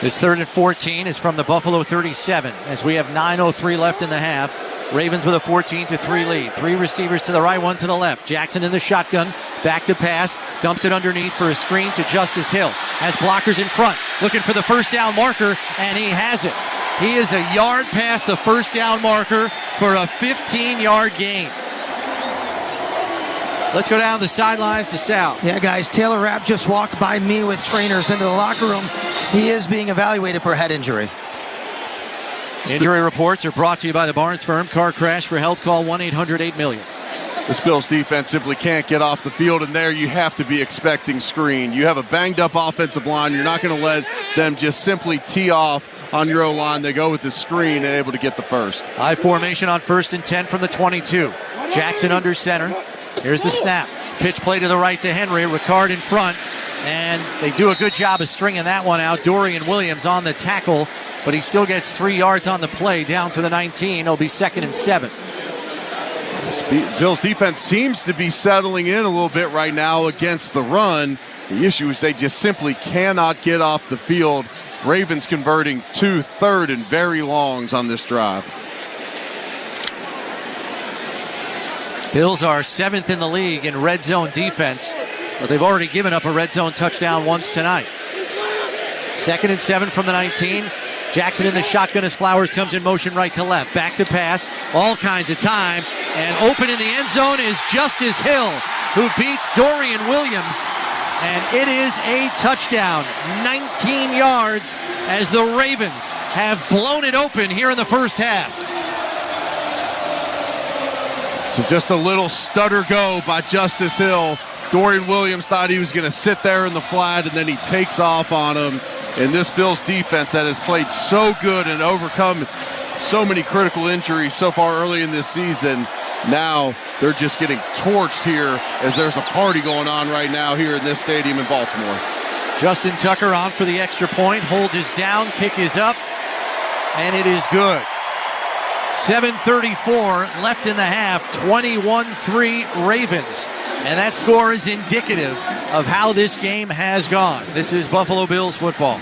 Speaker 2: This 3rd and 14 is from the Buffalo 37 as we have 9:03 left in the half. Ravens with a 14-3 lead. 3 receivers to the right, 1 to the left. Jackson in the shotgun, back to pass, dumps it underneath for a screen to Justice Hill. Has blockers in front, looking for the first down marker, and he has it. He is a yard past the first down marker for a 15-yard gain. Let's go down the sidelines to Sal.
Speaker 1: Yeah, guys, Taylor Rapp just walked by me with trainers into the locker room. He is being evaluated for a head injury.
Speaker 2: Injury reports are brought to you by the Barnes Firm. Car crash for help, call 1-800-8-million.
Speaker 21: This Bills defense simply can't get off the field, and there you have to be expecting screen. You have a banged-up offensive line. You're not going to let them just simply tee off on your O-line. They go with the screen and able to get the first.
Speaker 2: High formation on 1st and 10 from the 22. Jackson under center. Here's the snap. Pitch play to the right to Henry. Ricard in front. And they do a good job of stringing that one out. Dorian Williams on the tackle, but he still gets 3 yards on the play down to the 19. It'll be 2nd and 7.
Speaker 21: Bills defense seems to be settling in a little bit right now against the run. The issue is they just simply cannot get off the field. Ravens converting 2 3rd and very longs on this drive.
Speaker 2: Bills are 7th in the league in red zone defense, but they've already given up a red zone touchdown once tonight. 2nd and 7 from the 19. Jackson in the shotgun as Flowers comes in motion right to left. Back to pass, all kinds of time. And open in the end zone is Justice Hill, who beats Dorian Williams. And it is a touchdown, 19 yards, as the Ravens have blown it open here in the first half.
Speaker 21: So just a little stutter go by Justice Hill. Dorian Williams thought he was going to sit there in the flat, and then he takes off on him. And this Bills defense that has played so good and overcome so many critical injuries so far early in this season, now they're just getting torched here as there's a party going on right now here in this stadium in Baltimore.
Speaker 2: Justin Tucker on for the extra point. Hold is down, kick is up, and it is good. 7:34 left in the half, 21-3 Ravens. And that score is indicative of how this game has gone. This is Buffalo Bills football.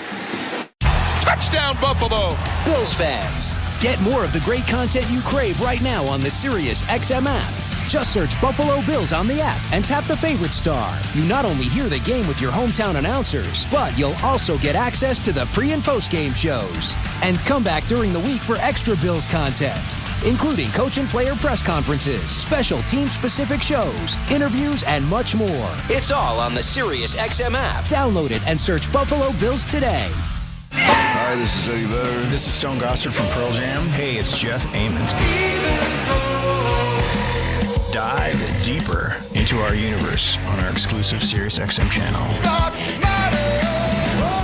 Speaker 3: Touchdown, Buffalo!
Speaker 4: Bills fans, get more of the great content you crave right now on the Sirius XM app. Just search Buffalo Bills on the app and tap the favorite star. You not only hear the game with your hometown announcers, but you'll also get access to the pre- and post-game shows. And come back during the week for extra Bills content, including coach and player press conferences, special team-specific shows, interviews, and much more. It's all on the Sirius XM app. Download it and search Buffalo Bills today.
Speaker 12: Hi, this is Eddie Vedder. This is Stone Gossard from Pearl Jam. Hey, it's Jeff Ament. Dive deeper into our universe on our exclusive Sirius XM channel.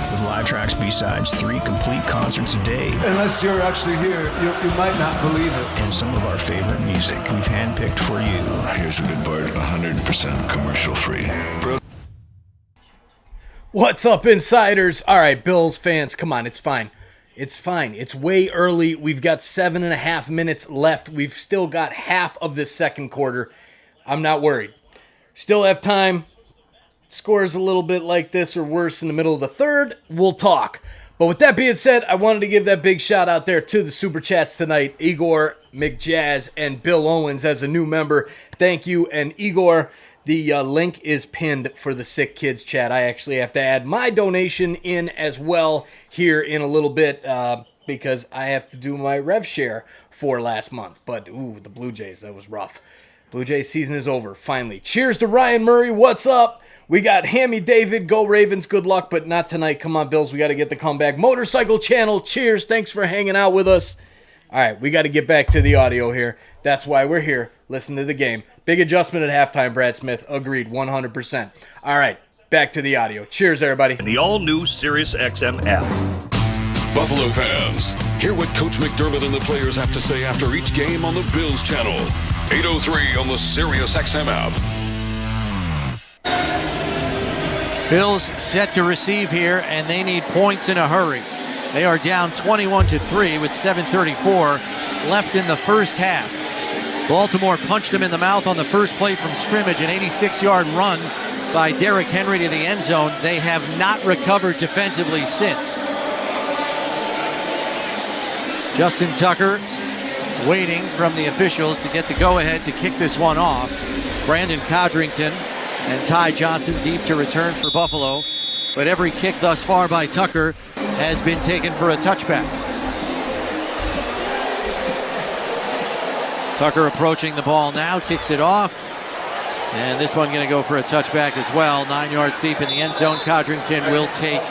Speaker 12: With live tracks, B-sides, 3 complete concerts a day.
Speaker 14: Unless you're actually here, you might not believe it.
Speaker 12: And some of our favorite music we've handpicked for you.
Speaker 15: Here's the good part, 100% commercial free.
Speaker 22: What's up, insiders? All right, Bills fans, come on, it's fine. It's fine. It's way early. We've got 7.5 minutes left. We've still got half of this second quarter. I'm not worried. Still have time. Scores a little bit like this or worse in the middle of the third. We'll talk. But with that being said, I wanted to give that big shout out there to the Super Chats tonight. Igor McJazz and Bill Owens as a new member. Thank you. And Igor, the link is pinned for the Sick Kids chat. I actually have to add my donation in as well here in a little bit because I have to do my rev share for last month. But, ooh, the Blue Jays, that was rough. Blue Jays season is over, finally. Cheers to Ryan Murray. What's up? We got Hammy David. Go Ravens. Good luck, but not tonight. Come on, Bills. We got to get the comeback. Motorcycle Channel. Cheers. Thanks for hanging out with us. All right, we got to get back to the audio here. That's why we're here. Listen to the game. Big adjustment at halftime, Brad Smith. Agreed, 100%. All right, back to the audio. Cheers, everybody.
Speaker 17: The all-new Sirius XM app.
Speaker 3: Buffalo fans, hear what Coach McDermott and the players have to say after each game on the Bills channel. 8:03 on the SiriusXM app.
Speaker 2: Bills set to receive here, and they need points in a hurry. They are down 21-3 with 7:34 left in the first half. Baltimore punched him in the mouth on the first play from scrimmage, an 86-yard run by Derrick Henry to the end zone. They have not recovered defensively since. Justin Tucker waiting from the officials to get the go-ahead to kick this one off. Brandon Codrington and Ty Johnson deep to return for Buffalo. But every kick thus far by Tucker has been taken for a touchback. Tucker approaching the ball now, kicks it off. And this one going to go for a touchback as well. 9 yards deep in the end zone. Codrington will take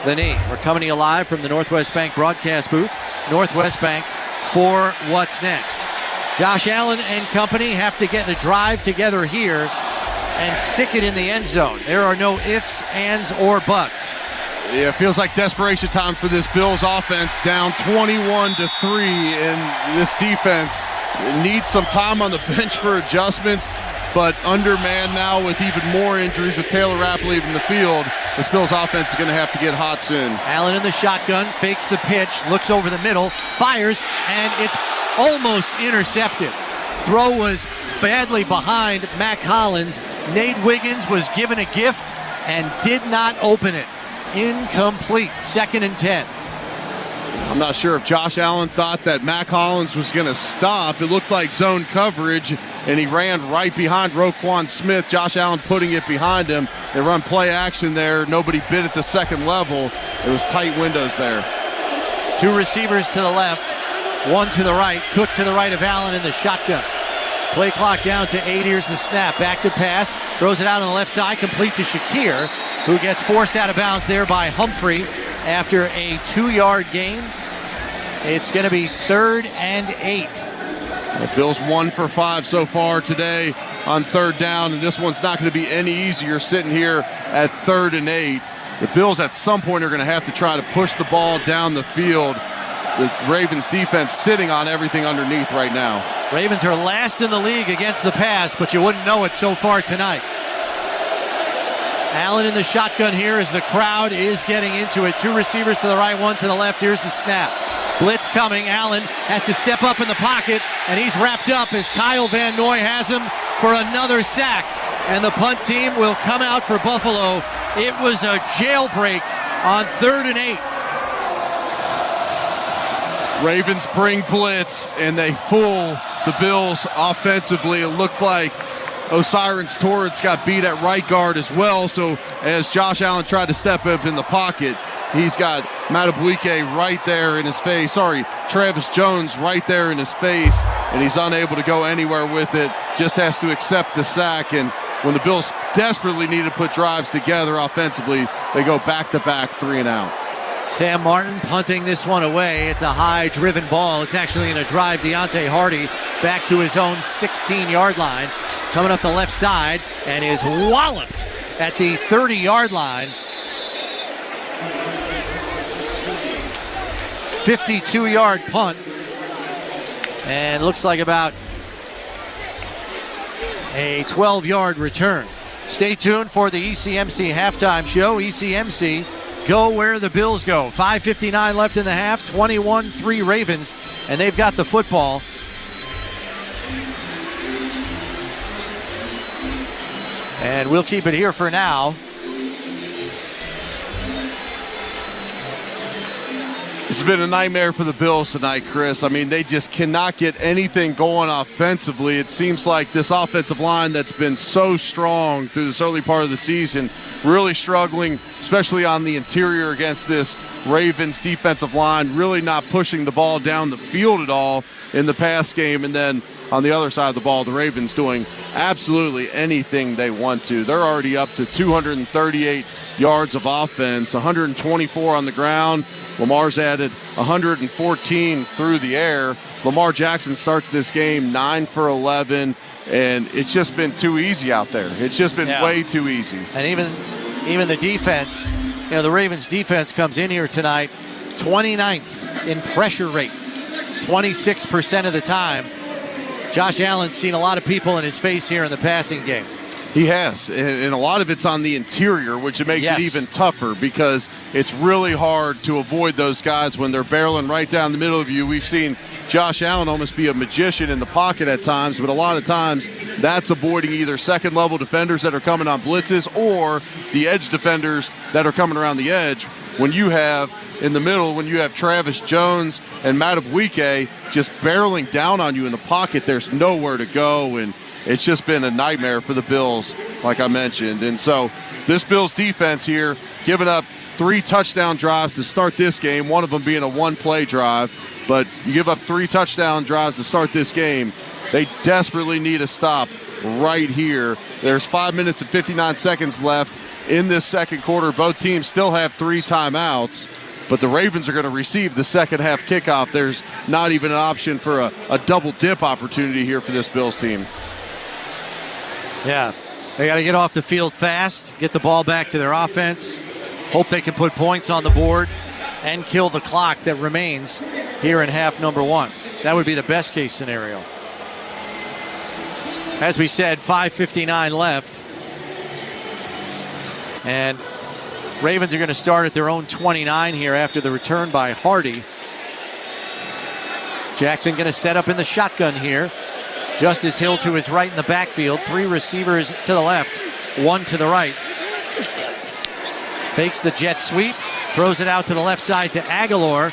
Speaker 2: the knee. We're coming to you live from the Northwest Bank broadcast booth. Northwest Bank for what's next. Josh Allen and company have to get a drive together here and stick it in the end zone. There are no ifs, ands, or buts.
Speaker 21: Yeah, it feels like desperation time for this Bills offense, down 21-3, and this defense needs some time on the bench for adjustments, but undermanned now with even more injuries with Taylor Rapp leaving the field. This Bills offense is going to have to get hot soon.
Speaker 2: Allen in the shotgun, fakes the pitch, looks over the middle, fires, and it's almost intercepted. Throw was badly behind Mac Hollins. Nate Wiggins was given a gift and did not open it. Incomplete. 2nd and 10.
Speaker 21: I'm not sure if Josh Allen thought that Mac Hollins was going to stop. It looked like zone coverage, and he ran right behind Roquan Smith. Josh Allen putting it behind him. They run play action there. Nobody bid at the second level. It was tight windows there.
Speaker 2: 2 receivers to the left, 1 to the right. Cook to the right of Allen in the shotgun. Play clock down to 8. Here's the snap. Back to pass. Throws it out on the left side. Complete to Shakir, who gets forced out of bounds there by Humphrey after a 2-yard gain. It's going to be 3rd and 8.
Speaker 21: The Bills 1 for 5 so far today on 3rd down, and this one's not going to be any easier sitting here at 3rd and 8. The Bills at some point are going to have to try to push the ball down the field. The Ravens defense sitting on everything underneath right now.
Speaker 2: Ravens are last in the league against the pass, but you wouldn't know it so far tonight. Allen in the shotgun here as the crowd is getting into it. 2 receivers to the right, 1 to the left. Here's the snap. Blitz coming. Allen has to step up in the pocket, and he's wrapped up as Kyle Van Noy has him for another sack. And the punt team will come out for Buffalo. It was a jailbreak on 3rd and 8.
Speaker 21: Ravens bring blitz, and they fool the Bills offensively. It looked like Osiris Torrance got beat at right guard as well. So as Josh Allen tried to step up in the pocket, he's got Matabuike right there in his face. Travis Jones right there in his face, and he's unable to go anywhere with it. Just has to accept the sack. And when the Bills desperately need to put drives together offensively, they go back-to-back 3 and out.
Speaker 2: Sam Martin punting this one away. It's a high-driven ball. It's actually in a drive. Deontay Hardy back to his own 16-yard line. Coming up the left side and is walloped at the 30-yard line. 52-yard punt. And looks like about a 12-yard return. Stay tuned for the ECMC halftime show. ECMC, go where the Bills go. 5:59 left in the half, 21-3 Ravens, and they've got the football. And we'll keep it here for now.
Speaker 21: It's been a nightmare for the Bills tonight, Chris. I mean, they just cannot get anything going offensively. It seems like this offensive line that's been so strong through this early part of the season, really struggling, especially on the interior against this Ravens defensive line, really not pushing the ball down the field at all in the pass game. And then on the other side of the ball, the Ravens doing absolutely anything they want to. They're already up to 238 yards of offense, 124 on the ground. Lamar's added 114 through the air. Lamar Jackson starts this game 9 for 11, and it's just been too easy out there. It's just been way too easy.
Speaker 2: And even the defense, the Ravens defense comes in here tonight 29th in pressure rate, 26% of the time. Josh Allen's seen a lot of people in his face here in the passing game.
Speaker 21: He has, and a lot of it's on the interior, which it makes it even tougher because it's really hard to avoid those guys when they're barreling right down the middle of you. We've seen Josh Allen almost be a magician in the pocket at times, but a lot of times that's avoiding either second-level defenders that are coming on blitzes or the edge defenders that are coming around the edge. When you have, in the middle, when you have Travis Jones and Madubuike just barreling down on you in the pocket, there's nowhere to go, and it's just been a nightmare for the Bills, like I mentioned. And so this Bills defense here, giving up 3 touchdown drives to start this game, one of them being a one-play drive. But you give up 3 touchdown drives to start this game, they desperately need a stop right here. There's 5 minutes and 59 seconds left in this second quarter. Both teams still have 3 timeouts, but the Ravens are going to receive the second half kickoff. There's not even an option for a double dip opportunity here for this Bills team.
Speaker 2: Yeah, they got to get off the field fast, get the ball back to their offense, hope they can put points on the board and kill the clock that remains here in half number 1. That would be the best case scenario. As we said, 5:59 left. And Ravens are going to start at their own 29 here after the return by Hardy. Jackson going to set up in the shotgun here. Justice Hill to his right in the backfield. 3 receivers to the left, 1 to the right. Fakes the jet sweep, throws it out to the left side to Aguilar,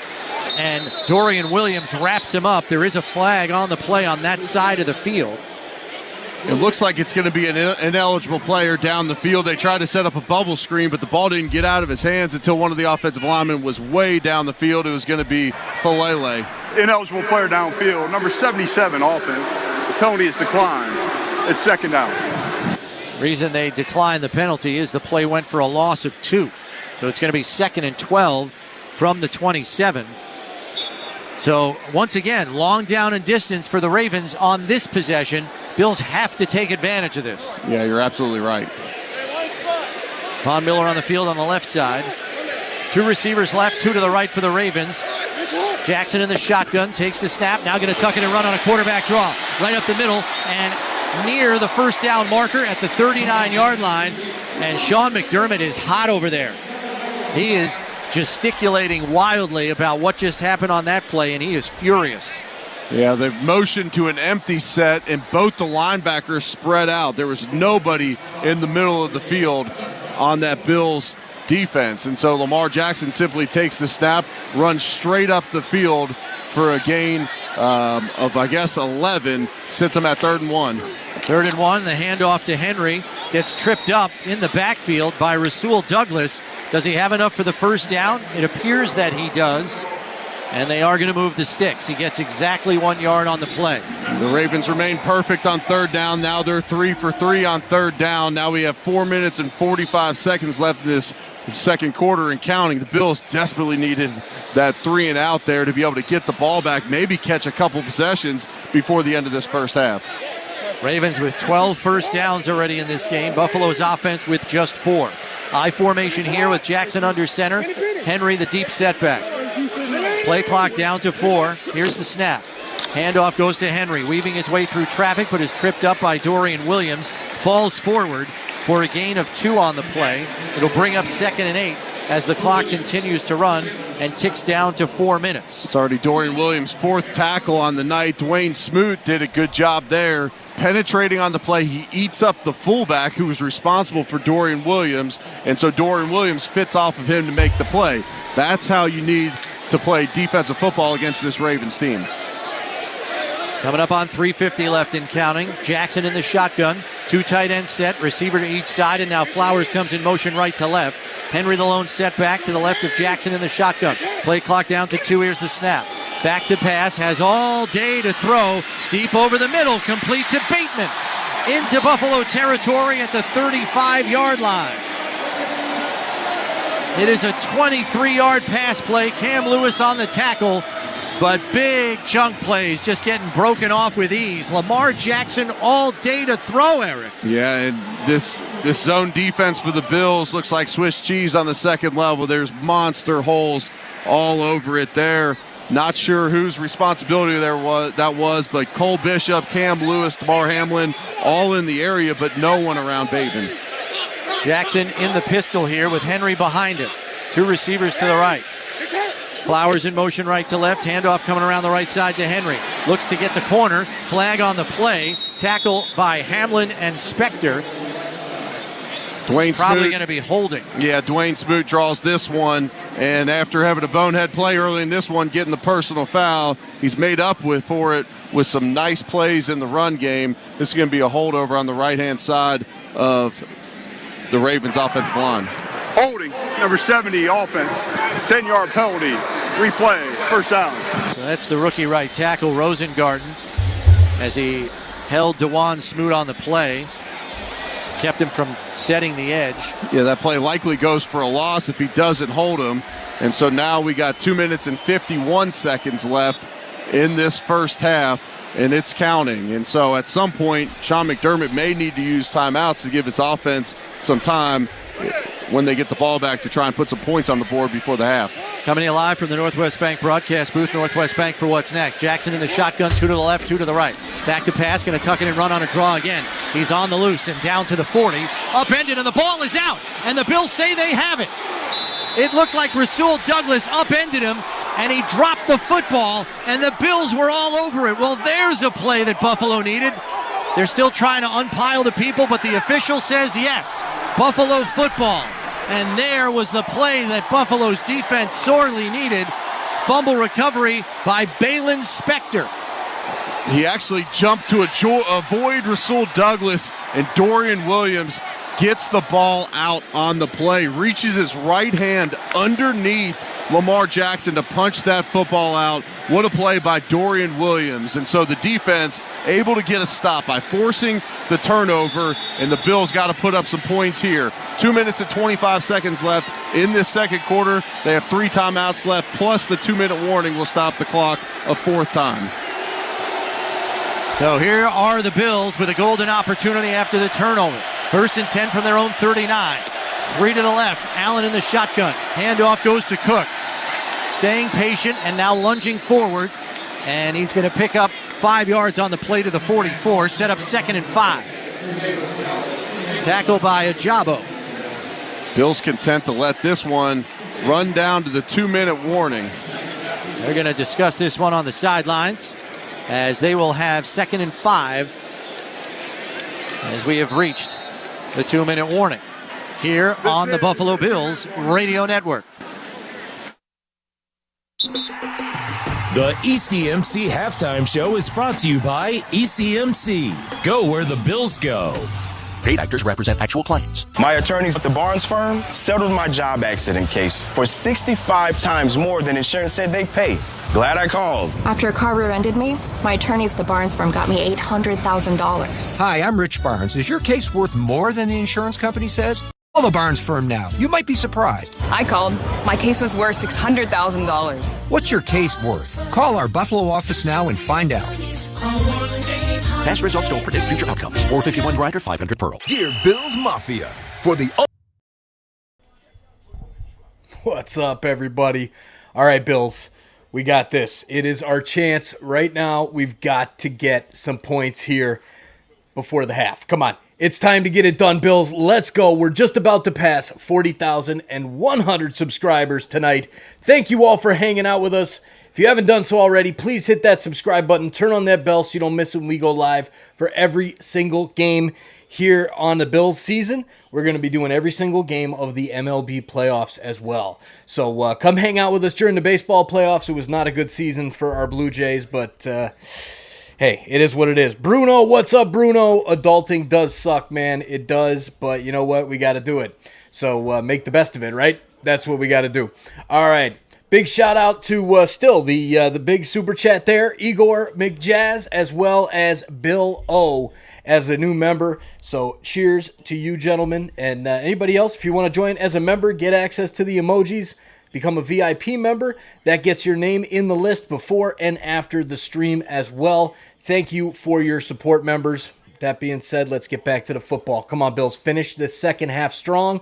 Speaker 2: and Dorian Williams wraps him up. There is a flag on the play on that side of the field.
Speaker 21: It looks like it's going to be an ineligible player down the field. They tried to set up a bubble screen, but the ball didn't get out of his hands until one of the offensive linemen was way down the field. It was going to be Falele.
Speaker 9: Ineligible player downfield, number 77 offense. The penalty is declined. It's second down.
Speaker 2: Reason they declined the penalty is the play went for a loss of 2. So it's going to be 2nd and 12 from the 27. So once again, long down and distance for the Ravens on this possession. Bills have to take advantage of this.
Speaker 21: Yeah, you're absolutely right.
Speaker 2: Von Miller on the field on the left side. 2 receivers left, 2 to the right for the Ravens. Jackson in the shotgun, takes the snap, now going to tuck it and run on a quarterback draw. Right up the middle and near the first down marker at the 39-yard line. And Sean McDermott is hot over there. He is gesticulating wildly about what just happened on that play, and he is furious.
Speaker 21: Yeah, they've motioned to an empty set, and both the linebackers spread out. There was nobody in the middle of the field on that Bills defense. And so Lamar Jackson simply takes the snap, runs straight up the field for a gain of, I guess, 11, sits him at 3rd and 1.
Speaker 2: 3rd and 1, the handoff to Henry, gets tripped up in the backfield by Rasul Douglas. Does he have enough for the first down? It appears that he does. And they are going to move the sticks. He gets exactly 1 yard on the play.
Speaker 21: The Ravens remain perfect on 3rd down. Now they're 3 for 3 on 3rd down. Now we have 4 minutes and 45 seconds left in this second quarter and counting. The Bills desperately needed that 3 and out there to be able to get the ball back, maybe catch a couple possessions before the end of this first half.
Speaker 2: Ravens with 12 first downs already in this game. Buffalo's offense with just 4. I formation here with Jackson under center. Henry the deep setback. Play clock down to 4. Here's the snap. Handoff goes to Henry, weaving his way through traffic, but is tripped up by Dorian Williams. Falls forward for a gain of 2 on the play. It'll bring up 2nd and 8 as the clock continues to run and ticks down to 4 minutes.
Speaker 21: It's already Dorian Williams' 4th tackle on the night. Dwayne Smoot did a good job there. Penetrating on the play, he eats up the fullback who was responsible for Dorian Williams, and so Dorian Williams fits off of him to make the play. That's how you need to play defensive football against this Ravens team.
Speaker 2: Coming up on 3:50 left and counting. Jackson in the shotgun. 2 tight end set, receiver to each side, and now Flowers comes in motion right to left. Henry the lone setback to the left of Jackson in the shotgun. Play clock down to 2. Here's the snap. Back to pass, has all day to throw. Deep over the middle, complete to Bateman. Into Buffalo territory at the 35-yard line. It is a 23-yard pass play. Cam Lewis on the tackle. but big chunk plays just getting broken off with ease. Lamar Jackson all day to throw, Eric.
Speaker 21: Yeah, and this zone defense for the Bills looks like Swiss cheese on the second level. There's monster holes all over it there. Not sure whose responsibility that was, but Cole Bishop, Cam Lewis, Damar Hamlin, all in the area, but no one around Bateman.
Speaker 2: Jackson in the pistol here with Henry behind him. Two receivers to the right. Flowers in motion right to left. Handoff coming around the right side to Henry. Looks to get the corner. Flag on the play. Tackle by Hamlin and Spector.
Speaker 21: Dwayne
Speaker 2: probably
Speaker 21: Smoot,
Speaker 2: going to be holding.
Speaker 21: Yeah, Dwayne Smoot draws this one, and after having a bonehead play early in this one, getting the personal foul, he's made up for it with some nice plays in the run game. This is going to be a holdover on the right-hand side of the Ravens' offensive line.
Speaker 9: Holding, number 70, offense, 10-yard penalty, replay, first down.
Speaker 2: So that's the rookie right tackle, Rosengarten, as he held DeJuan Smoot on the play. Kept him from setting the edge.
Speaker 21: Yeah, that play likely goes for a loss if he doesn't hold him. And so now we got 2 minutes and 51 seconds left in this first half, and it's counting. And so at some point, Sean McDermott may need to use timeouts to give his offense some time when they get the ball back to try and put some points on the board before the half.
Speaker 2: Coming in live from the Northwest Bank broadcast booth, Northwest Bank for what's next. Jackson in the shotgun, two to the left, two to the right. Back to pass, going to tuck it and run on a draw again. He's on the loose and down to the 40. Upended, and the ball is out. And the Bills say they have it. It looked like Rasul Douglas upended him, and he dropped the football, and the Bills were all over it. Well, there's a play that Buffalo needed. They're still trying to unpile the people, but the official says yes. Buffalo football. And there was the play that Buffalo's defense sorely needed. Fumble recovery by Balin Spector.
Speaker 21: He actually jumped to avoid Rasul Douglas, and Dorian Williams gets the ball out on the play, reaches his right hand underneath Lamar Jackson to punch that football out. What a play by Dorian Williams. And so the defense able to get a stop by forcing the turnover, and the Bills got to put up some points here. 2 minutes and 25 seconds left in this second quarter. They have 3 timeouts left, plus the 2-minute warning will stop the clock a fourth time.
Speaker 2: So here are the Bills with a golden opportunity after the turnover. 1st and 10 from their own 39. 3 to the left. Allen in the shotgun. Handoff goes to Cook. Staying patient and now lunging forward. And he's going to pick up 5 yards on the play to the 44. Set up 2nd and 5. Tackle by Ajabo.
Speaker 21: Bills content to let this one run down to the 2-minute warning.
Speaker 2: They're going to discuss this one on the sidelines, as they will have 2nd and 5 as we have reached the 2-minute warning here on the Buffalo Bills Radio Network.
Speaker 17: The ECMC Halftime Show is brought to you by ECMC. Go where the Bills go.
Speaker 18: Paid actors represent actual clients.
Speaker 19: My attorneys at the Barnes firm settled my job accident case for 65 times more than insurance said they'd pay. Glad I called.
Speaker 20: After a car rear-ended me, my attorneys at the Barnes firm got me $800,000.
Speaker 25: Hi, I'm Rich Barnes. Is your case worth more than the insurance company says? Call the Barnes firm now. You might be surprised.
Speaker 26: I called. My case was worth $600,000.
Speaker 25: What's your case worth? Call our Buffalo office now and find out.
Speaker 18: Past results don't predict future outcomes. 451 Grinder, 500 Pearl.
Speaker 27: Dear Bills Mafia, for the...
Speaker 22: What's up, everybody? All right, Bills, we got this. It is our chance right now. We've got to get some points here before the half. Come on. It's time to get it done, Bills. Let's go. We're just about to pass 40,100 subscribers tonight. Thank you all for hanging out with us. If you haven't done so already, please hit that subscribe button. Turn on that bell so you don't miss it when we go live for every single game here on the Bills season. We're going to be doing every single game of the MLB playoffs as well. So come hang out with us during the baseball playoffs. It was not a good season for our Blue Jays, but... hey, it is what it is. Bruno, what's up, Bruno? Adulting does suck, man. It does, but you know what? We got to do it. So make the best of it, right? That's what we got to do. All right. Big shout out to still the big super chat there, Igor McJazz, as well as Bill O as a new member. So cheers to you, gentlemen. And anybody else, if you want to join as a member, get access to the emojis. Become a VIP member. That gets your name in the list before and after the stream as well. Thank you for your support, members. That being said, let's get back to the football. Come on, Bills. Finish this second half strong,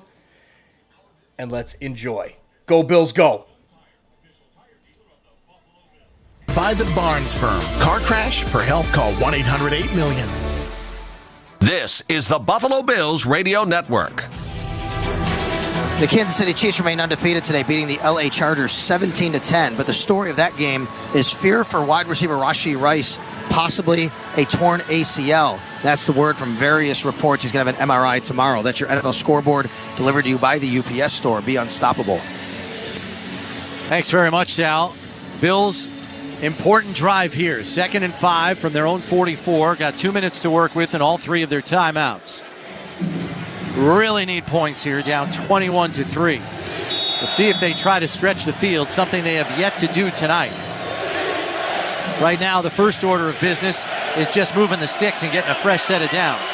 Speaker 22: and let's enjoy. Go, Bills, go.
Speaker 5: By the Barnes Firm. Car crash? For help, call 1-800-8-MILLION.
Speaker 6: This is the Buffalo Bills Radio Network.
Speaker 1: The Kansas City Chiefs remain undefeated today, beating the LA Chargers 17-10. But the story of that game is fear for wide receiver Rashee Rice, possibly a torn ACL. That's the word from various reports. He's going to have an MRI tomorrow. That's your NFL scoreboard delivered to you by the UPS store. Be unstoppable.
Speaker 2: Thanks very much, Sal. Bills, important drive here. 2nd and 5 from their own 44. Got 2 minutes to work with in all 3 of their timeouts. Really need points here, down 21-3. We'll see if they try to stretch the field, something they have yet to do tonight. Right now, the first order of business is just moving the sticks and getting a fresh set of downs.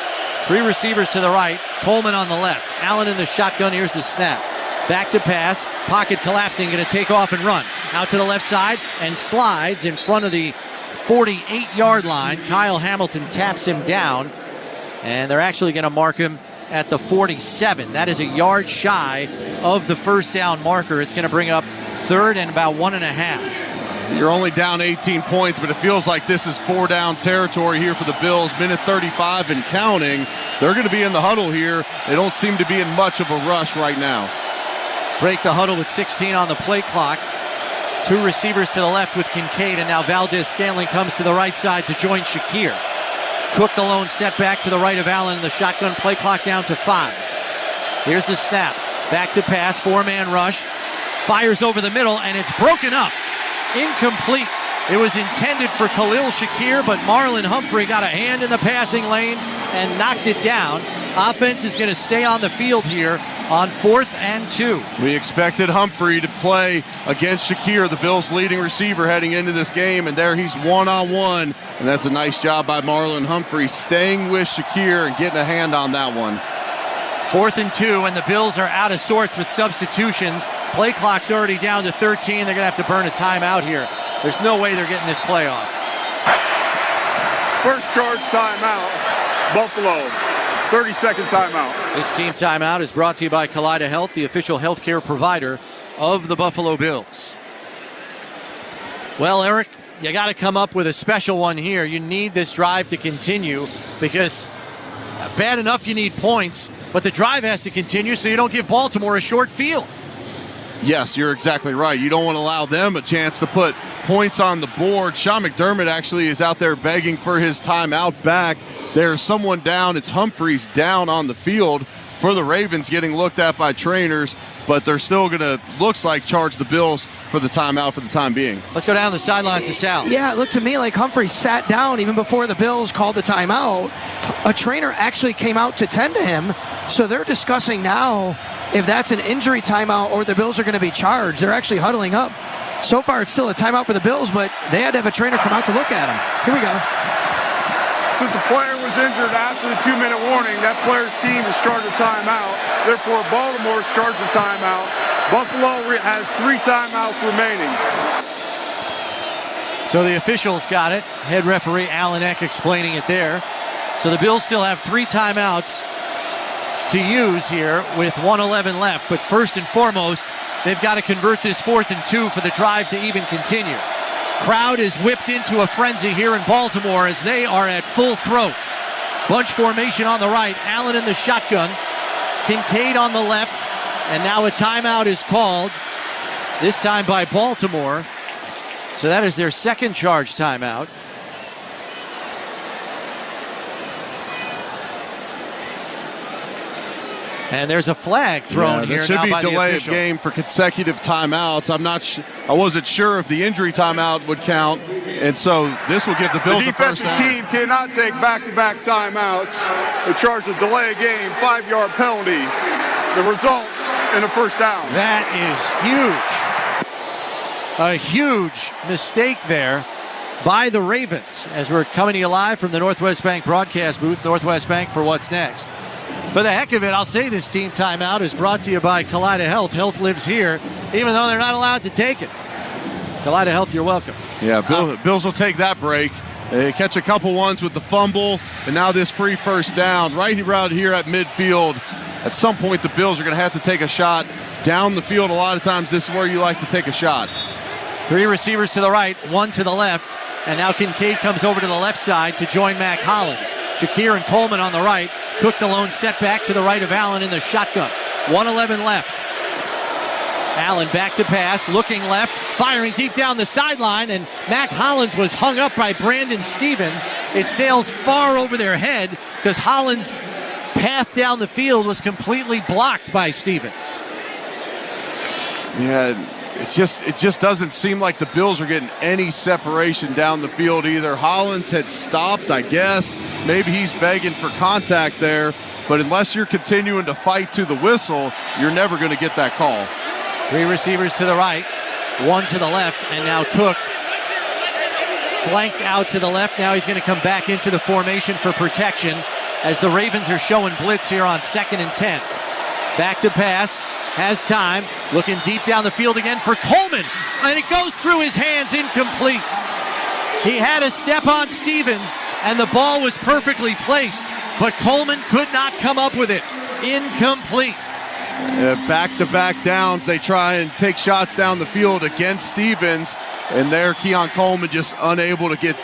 Speaker 2: 3 receivers to the right, Coleman on the left. Allen in the shotgun, here's the snap. Back to pass, pocket collapsing, going to take off and run. Out to the left side and slides in front of the 48-yard line. Kyle Hamilton taps him down, and they're actually going to mark him at the 47. That is a yard shy of the first down marker. It's going to bring up 3rd and about 1.5.
Speaker 21: You're only down 18 points, but it feels like this is 4-down territory here for the Bills. Minute 35 and counting. They're going to be in the huddle here. They don't seem to be in much of a rush right now.
Speaker 2: Break the huddle with 16 on the play clock. 2 receivers to the left with Kincaid, and now Valdez-Scantling comes to the right side to join Shakir. Cook the lone setback to the right of Allen in the shotgun, play clock down to 5. Here's the snap. Back to pass, 4-man rush. Fires over the middle, and it's broken up. Incomplete. It was intended for Khalil Shakir, but Marlon Humphrey got a hand in the passing lane and knocked it down. Offense is going to stay on the field here on 4th and 2.
Speaker 21: We expected Humphrey to play against Shakir, the Bills' leading receiver, heading into this game, and there he's one-on-one, and that's a nice job by Marlon Humphrey staying with Shakir and getting a hand on that one.
Speaker 2: 4th and 2, and the Bills are out of sorts with substitutions. Play clock's already down to 13. They're going to have to burn a timeout here. There's no way they're getting this play off.
Speaker 9: First charge timeout, Buffalo. 30-second timeout.
Speaker 2: This team timeout is brought to you by Kaleida Health, the official healthcare provider of the Buffalo Bills. Well, Eric, you got to come up with a special one here. You need this drive to continue because bad enough you need points, but the drive has to continue so you don't give Baltimore a short field.
Speaker 21: Yes, you're exactly right. You don't want to allow them a chance to put points on the board. Sean McDermott actually is out there begging for his timeout back. There's someone down. It's Humphreys down on the field for the Ravens, getting looked at by trainers, but they're still going to, looks like, charge the Bills for the timeout for the time being.
Speaker 2: Let's go down the sidelines to Sal.
Speaker 1: Yeah, it looked to me like Humphrey sat down even before the Bills called the timeout. A trainer actually came out to tend to him, so they're discussing now if that's an injury timeout or the Bills are going to be charged. They're actually huddling up. So far, it's still a timeout for the Bills, but they had to have a trainer come out to look at him. Here we go.
Speaker 9: Since a player was injured after the 2-minute warning, that player's team has charged a timeout. Therefore, Baltimore's charged a timeout. Buffalo has 3 timeouts remaining.
Speaker 2: So the officials got it. Head referee Alan Eck explaining it there. So the Bills still have 3 timeouts to use here with 1:11 left. But first and foremost, they've got to convert this 4th and 2 for the drive to even continue. Crowd is whipped into a frenzy here in Baltimore as they are at full throat. Bunch formation on the right, Allen in the shotgun, Kincaid on the left, and now a timeout is called, this time by Baltimore. So that is their second charge timeout. And there's a flag thrown here
Speaker 21: should
Speaker 2: now
Speaker 21: be
Speaker 2: by the
Speaker 21: delay of
Speaker 2: official.
Speaker 21: game for consecutive timeouts. I wasn't sure if the injury timeout would count, and so this will give the Bills
Speaker 9: the
Speaker 21: the first
Speaker 9: defensive
Speaker 21: down.
Speaker 9: team cannot take back-to-back timeouts. They charge a delay of game, 5-yard penalty. The results in a first down.
Speaker 2: That is huge. A huge mistake there by the Ravens as we're coming to you live from the Northwest Bank broadcast booth. Northwest Bank for what's next. For the heck of it, I'll say this team timeout is brought to you by Kaleida Health. Health lives here, even though they're not allowed to take it. Kaleida Health, you're welcome.
Speaker 21: Yeah, Bills will take that break. They catch a couple ones with the fumble, and now this free first down right around here at midfield. At some point, the Bills are going to have to take a shot down the field. A lot of times, this is where you like to take a shot.
Speaker 2: 3 receivers to the right, 1 to the left, and now Kincaid comes over to the left side to join Mac Hollins. Shakir and Coleman on the right. Cook the lone setback to the right of Allen in the shotgun. 1:11 left. Allen back to pass, looking left, firing deep down the sideline, and Mac Hollins was hung up by Brandon Stevens. It sails far over their head because Hollins' path down the field was completely blocked by Stevens.
Speaker 21: Yeah, it just doesn't seem like the Bills are getting any separation down the field either. Hollins had stopped, I guess. Maybe he's begging for contact there, but unless you're continuing to fight to the whistle, you're never going to get that call.
Speaker 2: 3 receivers to the right, 1 to the left, and now Cook flanked out to the left. Now he's going to come back into the formation for protection as the Ravens are showing blitz here on 2nd and 10. Back to pass. Has time, looking deep down the field again for Coleman, and it goes through his hands, incomplete. He had a step on Stevens, and the ball was perfectly placed, but Coleman could not come up with it. Incomplete.
Speaker 21: Back-to-back downs, they try and take shots down the field against Stevens, and there Keon Coleman just unable to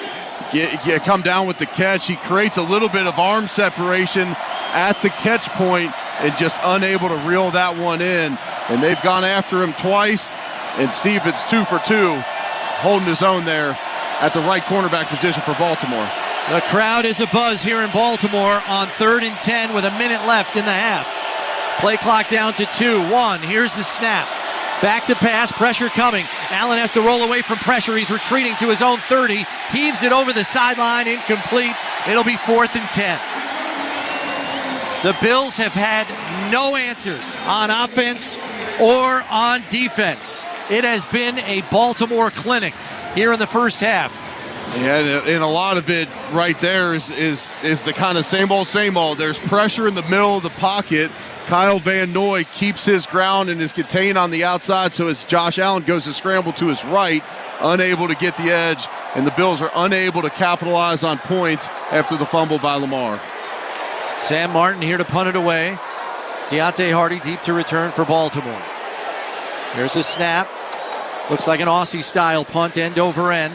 Speaker 21: come down with the catch. He creates a little bit of arm separation at the catch point and just unable to reel that one in. And they've gone after him twice, and Stevens 2 for 2, holding his own there at the right cornerback position for Baltimore.
Speaker 2: The crowd is abuzz here in Baltimore on 3rd and 10 with a minute left in the half. Play clock down to 2-1. Here's the snap. Back to pass, pressure coming. Allen has to roll away from pressure. He's retreating to his own 30. Heaves it over the sideline, incomplete. It'll be 4th and 10. The Bills have had no answers on offense or on defense. It has been a Baltimore clinic here in the first half.
Speaker 21: Yeah, and a lot of it right there is the kind of same old. There's pressure in the middle of the pocket. Kyle Van Noy keeps his ground and is contained on the outside, so as Josh Allen goes to scramble to his right, unable to get the edge, and the Bills are unable to capitalize on points after the fumble by Lamar.
Speaker 2: Sam Martin here to punt it away. Deontay Hardy deep to return for Baltimore. Here's a snap. Looks like an Aussie-style punt, end over end.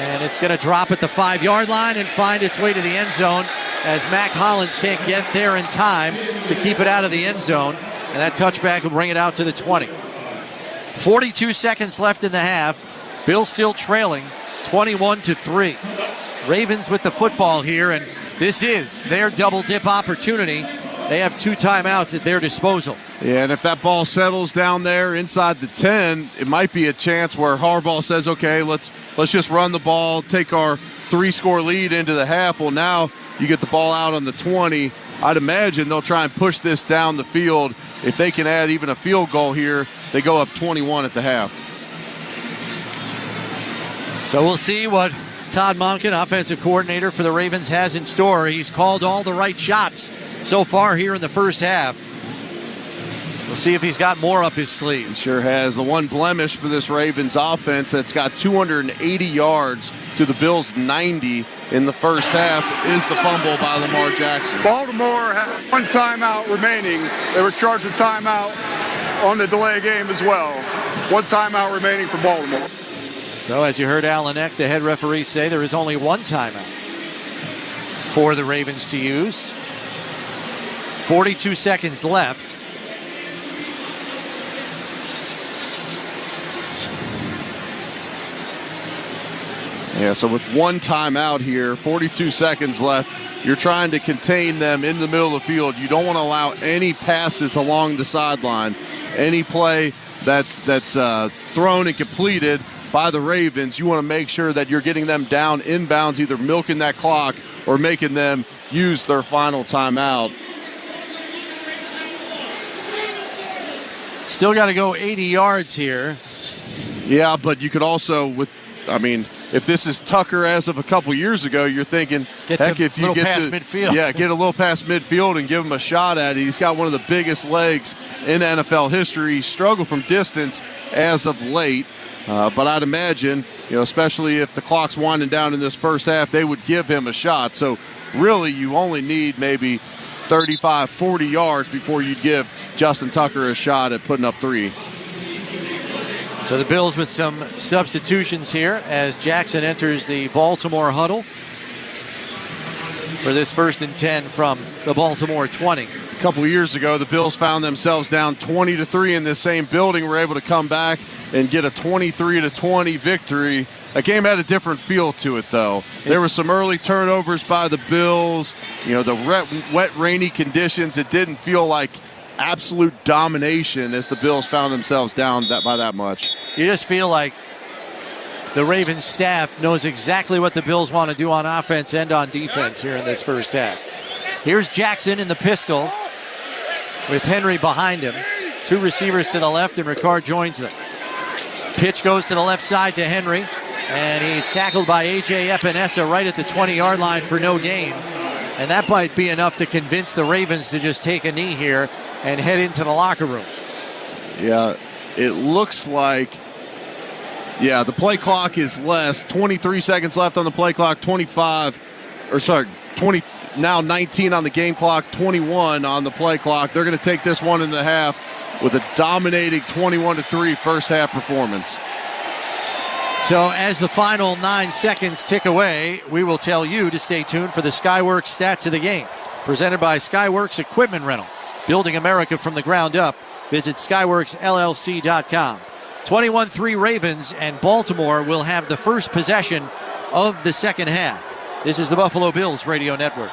Speaker 2: And it's going to drop at the 5-yard line and find its way to the end zone as Mac Hollins can't get there in time to keep it out of the end zone. And that touchback will bring it out to the 20. 42 seconds left in the half. Bills still trailing 21-3. Ravens with the football here, and this is their double dip opportunity. They have 2 timeouts at their disposal.
Speaker 21: Yeah, and if that ball settles down there inside the 10, it might be a chance where Harbaugh says, okay, let's just run the ball, take our 3-score lead into the half. Well, now you get the ball out on the 20. I'd imagine they'll try and push this down the field. If they can add even a field goal here, they go up 21 at the half.
Speaker 2: So we'll see what Todd Monken, offensive coordinator for the Ravens, has in store. He's called all the right shots so far here in the first half. We'll see if he's got more up his sleeve.
Speaker 21: He sure has. The one blemish for this Ravens offense that's got 280 yards to the Bills' 90 in the first half is the fumble by Lamar Jackson.
Speaker 9: Baltimore had 1 timeout remaining. They were charged a timeout on the delay game as well. 1 timeout remaining for Baltimore.
Speaker 2: So as you heard Alan Eck, the head referee, say there is only 1 timeout for the Ravens to use. 42 seconds left.
Speaker 21: Yeah, so with 1 timeout here, 42 seconds left, you're trying to contain them in the middle of the field. You don't want to allow any passes along the sideline. Any play that's thrown and completed by the Ravens, you want to make sure that you're getting them down inbounds, either milking that clock or making them use their final timeout.
Speaker 2: Still got to go 80 yards here.
Speaker 21: Yeah, but you could also, if this is Tucker as of a couple years ago, you're thinking, heck, if you get
Speaker 2: past midfield.
Speaker 21: Yeah, get a little past midfield and give him a shot at it. He's got one of the biggest legs in NFL history. He struggled from distance as of late. But I'd imagine, especially if the clock's winding down in this first half, they would give him a shot. So really you only need maybe 35, 40 yards before you'd give Justin Tucker a shot at putting up 3.
Speaker 2: So the Bills with some substitutions here as Jackson enters the Baltimore huddle for this 1st and 10 from the Baltimore 20.
Speaker 21: A couple of years ago, the Bills found themselves down 20-3 in this same building. Were able to come back and get a 23-20 victory. A game had a different feel to it, though. There were some early turnovers by the Bills. The wet, rainy conditions. It didn't feel like absolute domination as the Bills found themselves down by that much.
Speaker 2: You just feel like the Ravens staff knows exactly what the Bills want to do on offense and on defense here in this first half. Here's Jackson in the pistol with Henry behind him. 2 receivers to the left, and Ricard joins them. Pitch goes to the left side to Henry, and he's tackled by A.J. Epinesa right at the 20-yard line for no gain. And that might be enough to convince the Ravens to just take a knee here and head into the locker room.
Speaker 21: Yeah, it looks like, the play clock is less. 23 seconds left on the play clock, now 19 on the game clock, 21 on the play clock. They're going to take this 1.5 with a dominating 21-3 first half performance.
Speaker 2: So as the final 9 seconds tick away, we will tell you to stay tuned for the Skyworks stats of the game. Presented by Skyworks Equipment Rental. Building America from the ground up. Visit SkyworksLLC.com. 21-3 Ravens, and Baltimore will have the first possession of the second half. This is the Buffalo Bills Radio Network.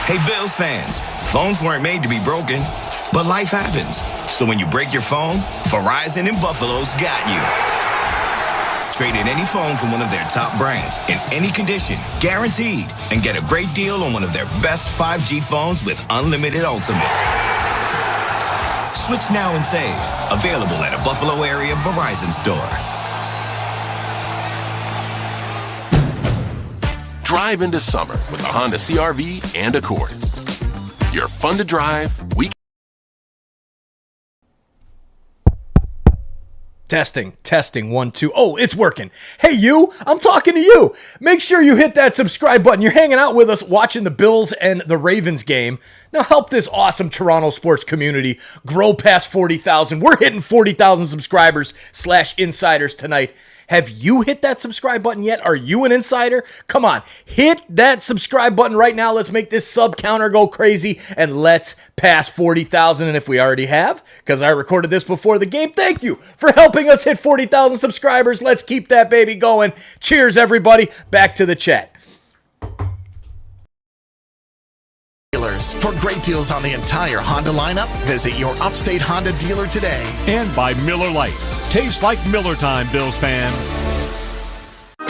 Speaker 7: Hey, Bills fans, phones weren't made to be broken, but life happens. So when you break your phone, Verizon in Buffalo's got you. Trade in any phone from one of their top brands in any condition, guaranteed, and get a great deal on one of their best 5G phones with unlimited ultimate. Switch now and save. Available at a Buffalo area Verizon store.
Speaker 3: Drive into summer with a Honda CR-V and Accord. You're fun to drive.
Speaker 22: Testing, 1, 2. Oh, it's working. Hey, you, I'm talking to you. Make sure you hit that subscribe button. You're hanging out with us watching the Bills and the Ravens game. Now help this awesome Toronto sports community grow past 40,000. We're hitting 40,000 subscribers / insiders tonight. Have you hit that subscribe button yet? Are you an insider? Come on, hit that subscribe button right now. Let's make this sub counter go crazy, and let's pass 40,000. And if we already have, because I recorded this before the game, thank you for helping us hit 40,000 subscribers. Let's keep that baby going. Cheers, everybody. Back to the chat.
Speaker 5: For great deals on the entire Honda lineup, visit your Upstate Honda dealer today.
Speaker 8: And by Miller Lite. Tastes like Miller time, Bills fans.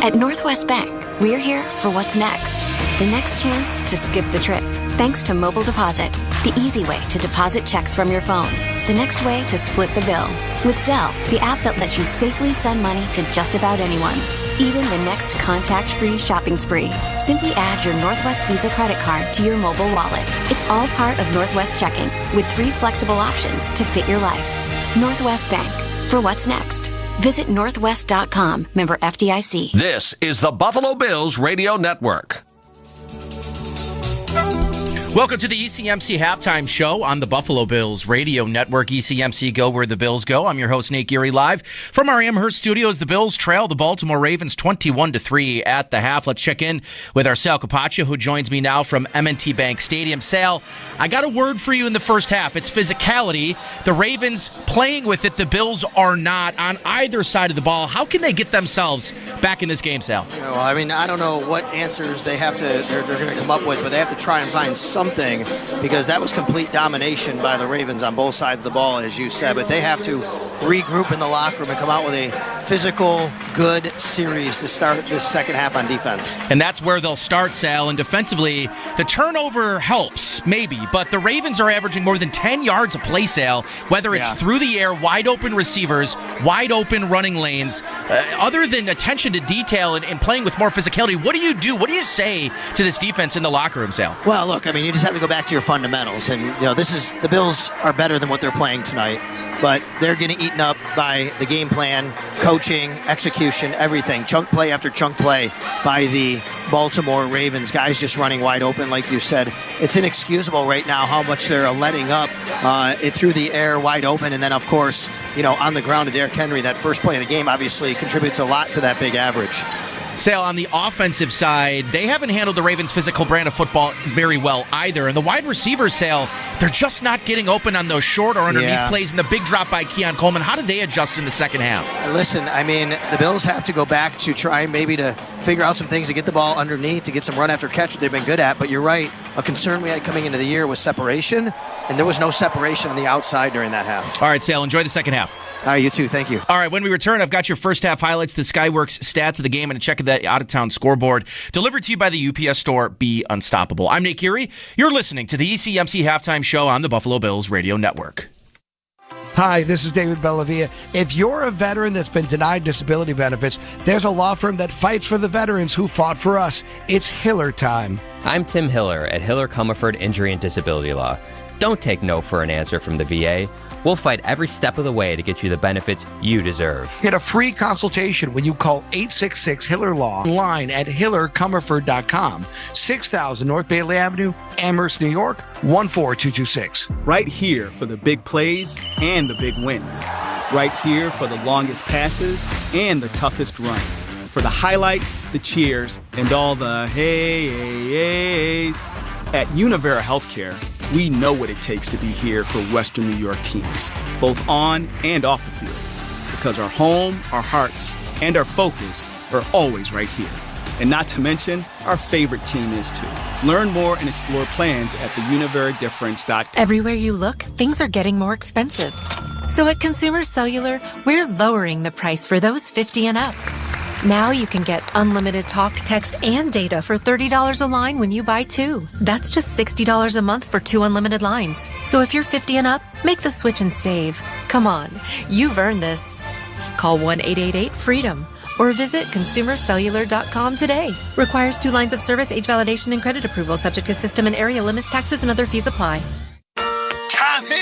Speaker 10: At Northwest Bank, we're here for what's next. The next chance to skip the trip. Thanks to Mobile Deposit, the easy way to deposit checks from your phone. The next way to split the bill. With Zelle, the app that lets you safely send money to just about anyone. Even the next contact-free shopping spree. Simply add your Northwest Visa credit card to your mobile wallet. It's all part of Northwest Checking, with 3 flexible options to fit your life. Northwest Bank, for what's next. Visit northwest.com, member FDIC.
Speaker 6: This is the Buffalo Bills Radio Network.
Speaker 11: Welcome to the ECMC Halftime Show on the Buffalo Bills Radio Network. ECMC Go Where the Bills Go. I'm your host, Nate Geary, live from our Amherst studios. The Bills trail the Baltimore Ravens 21-3 at the half. Let's check in with our Sal Capaccio, who joins me now from M&T Bank Stadium. Sal, I got a word for you in the first half. It's physicality. The Ravens playing with it. The Bills are not on either side of the ball. How can they get themselves back in this game, Sal?
Speaker 1: I mean, I don't know what answers they're going to come up with, but they have to try and find some something, because that was complete domination by the Ravens on both sides of the ball, as you said. But they have to regroup in the locker room and come out with a physical, good series to start this second half on defense.
Speaker 11: And that's where they'll start, Sal. And defensively, the turnover helps, maybe, but the Ravens are averaging more than 10 yards a play, Sal, whether it's through the air, wide open receivers, wide open running lanes. Other than attention to detail and playing with more physicality, what do you do? What do you say to this defense in the locker room, Sal?
Speaker 1: Well, look, I mean, you just have to go back to your fundamentals. And, the Bills are better than what they're playing tonight. But they're getting eaten up by the game plan, coaching, execution, everything. Chunk play after chunk play by the Baltimore Ravens. Guys just running wide open, like you said. It's inexcusable right now how much they're letting up it through the air, wide open. And then, of course, on the ground to Derrick Henry, that first play of the game obviously contributes a lot to that big average.
Speaker 11: Sale, on the offensive side, they haven't handled the Ravens' physical brand of football very well either. And the wide receivers, Sale, they're just not getting open on those short or underneath plays, and the big drop by Keon Coleman. How did they adjust in the second half?
Speaker 1: Listen, I mean, the Bills have to go back to try maybe to figure out some things to get the ball underneath, to get some run after catch that they've been good at. But you're right, a concern we had coming into the year was separation, and there was no separation on the outside during that half.
Speaker 11: All right, Sale, enjoy the second half.
Speaker 1: All right, you too. Thank you.
Speaker 11: All right, when we return, I've got your first half highlights, the Skyworks stats of the game, and a check of that out-of-town scoreboard delivered to you by the UPS Store. Be unstoppable. I'm Nate Geary. You're listening to the ECMC Halftime Show on the Buffalo Bills Radio Network.
Speaker 4: Hi, this is David Bellavia. If you're a veteran that's been denied disability benefits, there's a law firm that fights for the veterans who fought for us. It's Hiller time.
Speaker 12: I'm Tim Hiller at Hiller Comerford Injury and Disability Law. Don't take no for an answer from the VA. We'll fight every step of the way to get you the benefits you deserve.
Speaker 4: Get a free consultation when you call 866-HILLER-LAW online at hillercomerford.com. 6000 North Bailey Avenue, Amherst, New York, 14226.
Speaker 13: Right here for the big plays and the big wins. Right here for the longest passes and the toughest runs. For the highlights, the cheers, and all the hey-hey-heys. At Univera Healthcare, we know what it takes to be here for Western New York teams, both on and off the field, because our home, our hearts, and our focus are always right here. And not to mention, our favorite team is too. Learn more and explore plans at theuniveradifference.com.
Speaker 14: Everywhere you look, things are getting more expensive. So at Consumer Cellular, we're lowering the price for those 50 and up. Now you can get unlimited talk, text, and data for $30 a line when you buy two. That's just $60 a month for 2 unlimited lines. So if you're 50 and up, make the switch and save. Come on, you've earned this. Call 1-888-FREEDOM or visit consumercellular.com today. Requires 2 lines of service, age validation, and credit approval, subject to system and area limits, taxes, and other fees apply.
Speaker 16: Tommy!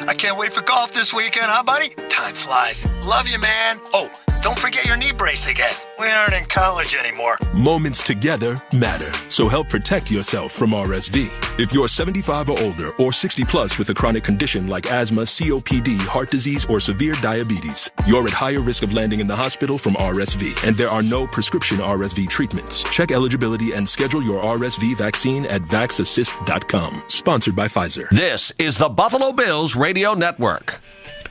Speaker 16: I can't wait for golf this weekend, huh, buddy? Time flies. Love you, man. Oh, don't forget your knee brace again. We aren't in college anymore.
Speaker 27: Moments together matter, so help protect yourself from RSV. If you're 75 or older or 60 plus with a chronic condition like asthma, COPD, heart disease, or severe diabetes, you're at higher risk of landing in the hospital from RSV, and there are no prescription RSV treatments. Check eligibility and schedule your RSV vaccine at vaxassist.com. Sponsored by Pfizer.
Speaker 6: This is the Buffalo Bills Radio Network.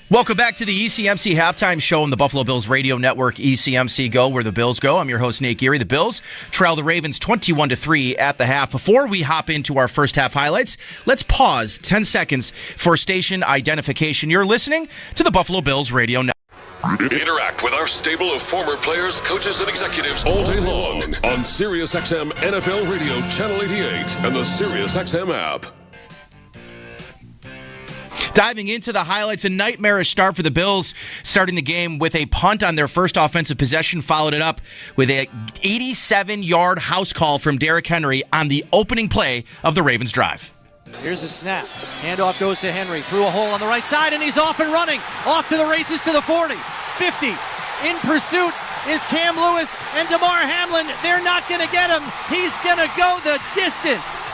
Speaker 11: Welcome back to the ECMC Halftime Show on the Buffalo Bills Radio Network, ECMC Go, where the Bills go. I'm your host, Nate Geary. The Bills trail the Ravens 21-3 at the half. Before we hop into our first half highlights, let's pause 10 seconds for station identification. You're listening to the Buffalo Bills Radio Network.
Speaker 3: Interact with our stable of former players, coaches, and executives all day long on SiriusXM NFL Radio Channel 88 and the SiriusXM app.
Speaker 11: Diving into the highlights, a nightmarish start for the Bills, starting the game with a punt on their first offensive possession, followed it up with a 87-yard house call from Derrick Henry on the opening play of the Ravens drive.
Speaker 23: Here's a snap. Handoff goes to Henry through a hole on the right side, and he's off and running. Off to the races to the 40, 50. In pursuit is Cam Lewis and DeMar Hamlin. They're not going to get him. He's going to go the distance.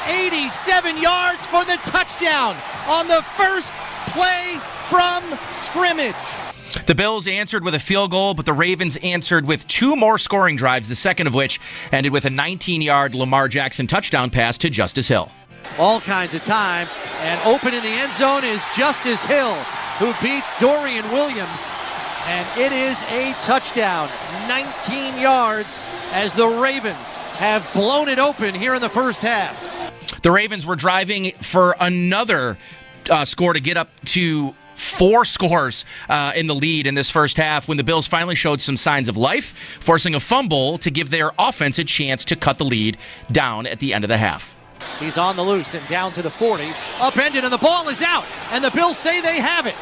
Speaker 23: 87 yards for the touchdown on the first play from scrimmage.
Speaker 11: The Bills answered with a field goal, but the Ravens answered with 2 more scoring drives, the second of which ended with a 19-yard Lamar Jackson touchdown pass to Justice Hill.
Speaker 23: All kinds of time, and open in the end zone is Justice Hill, who beats Dorian Williams, and it is a touchdown. 19 yards as the Ravens have blown it open here in the first half.
Speaker 11: The Ravens were driving for another score to get up to 4 scores in the lead in this first half when the Bills finally showed some signs of life, forcing a fumble to give their offense a chance to cut the lead down at the end of the half.
Speaker 23: He's on the loose and down to the 40. Upended, and the ball is out. And the Bills say they have it.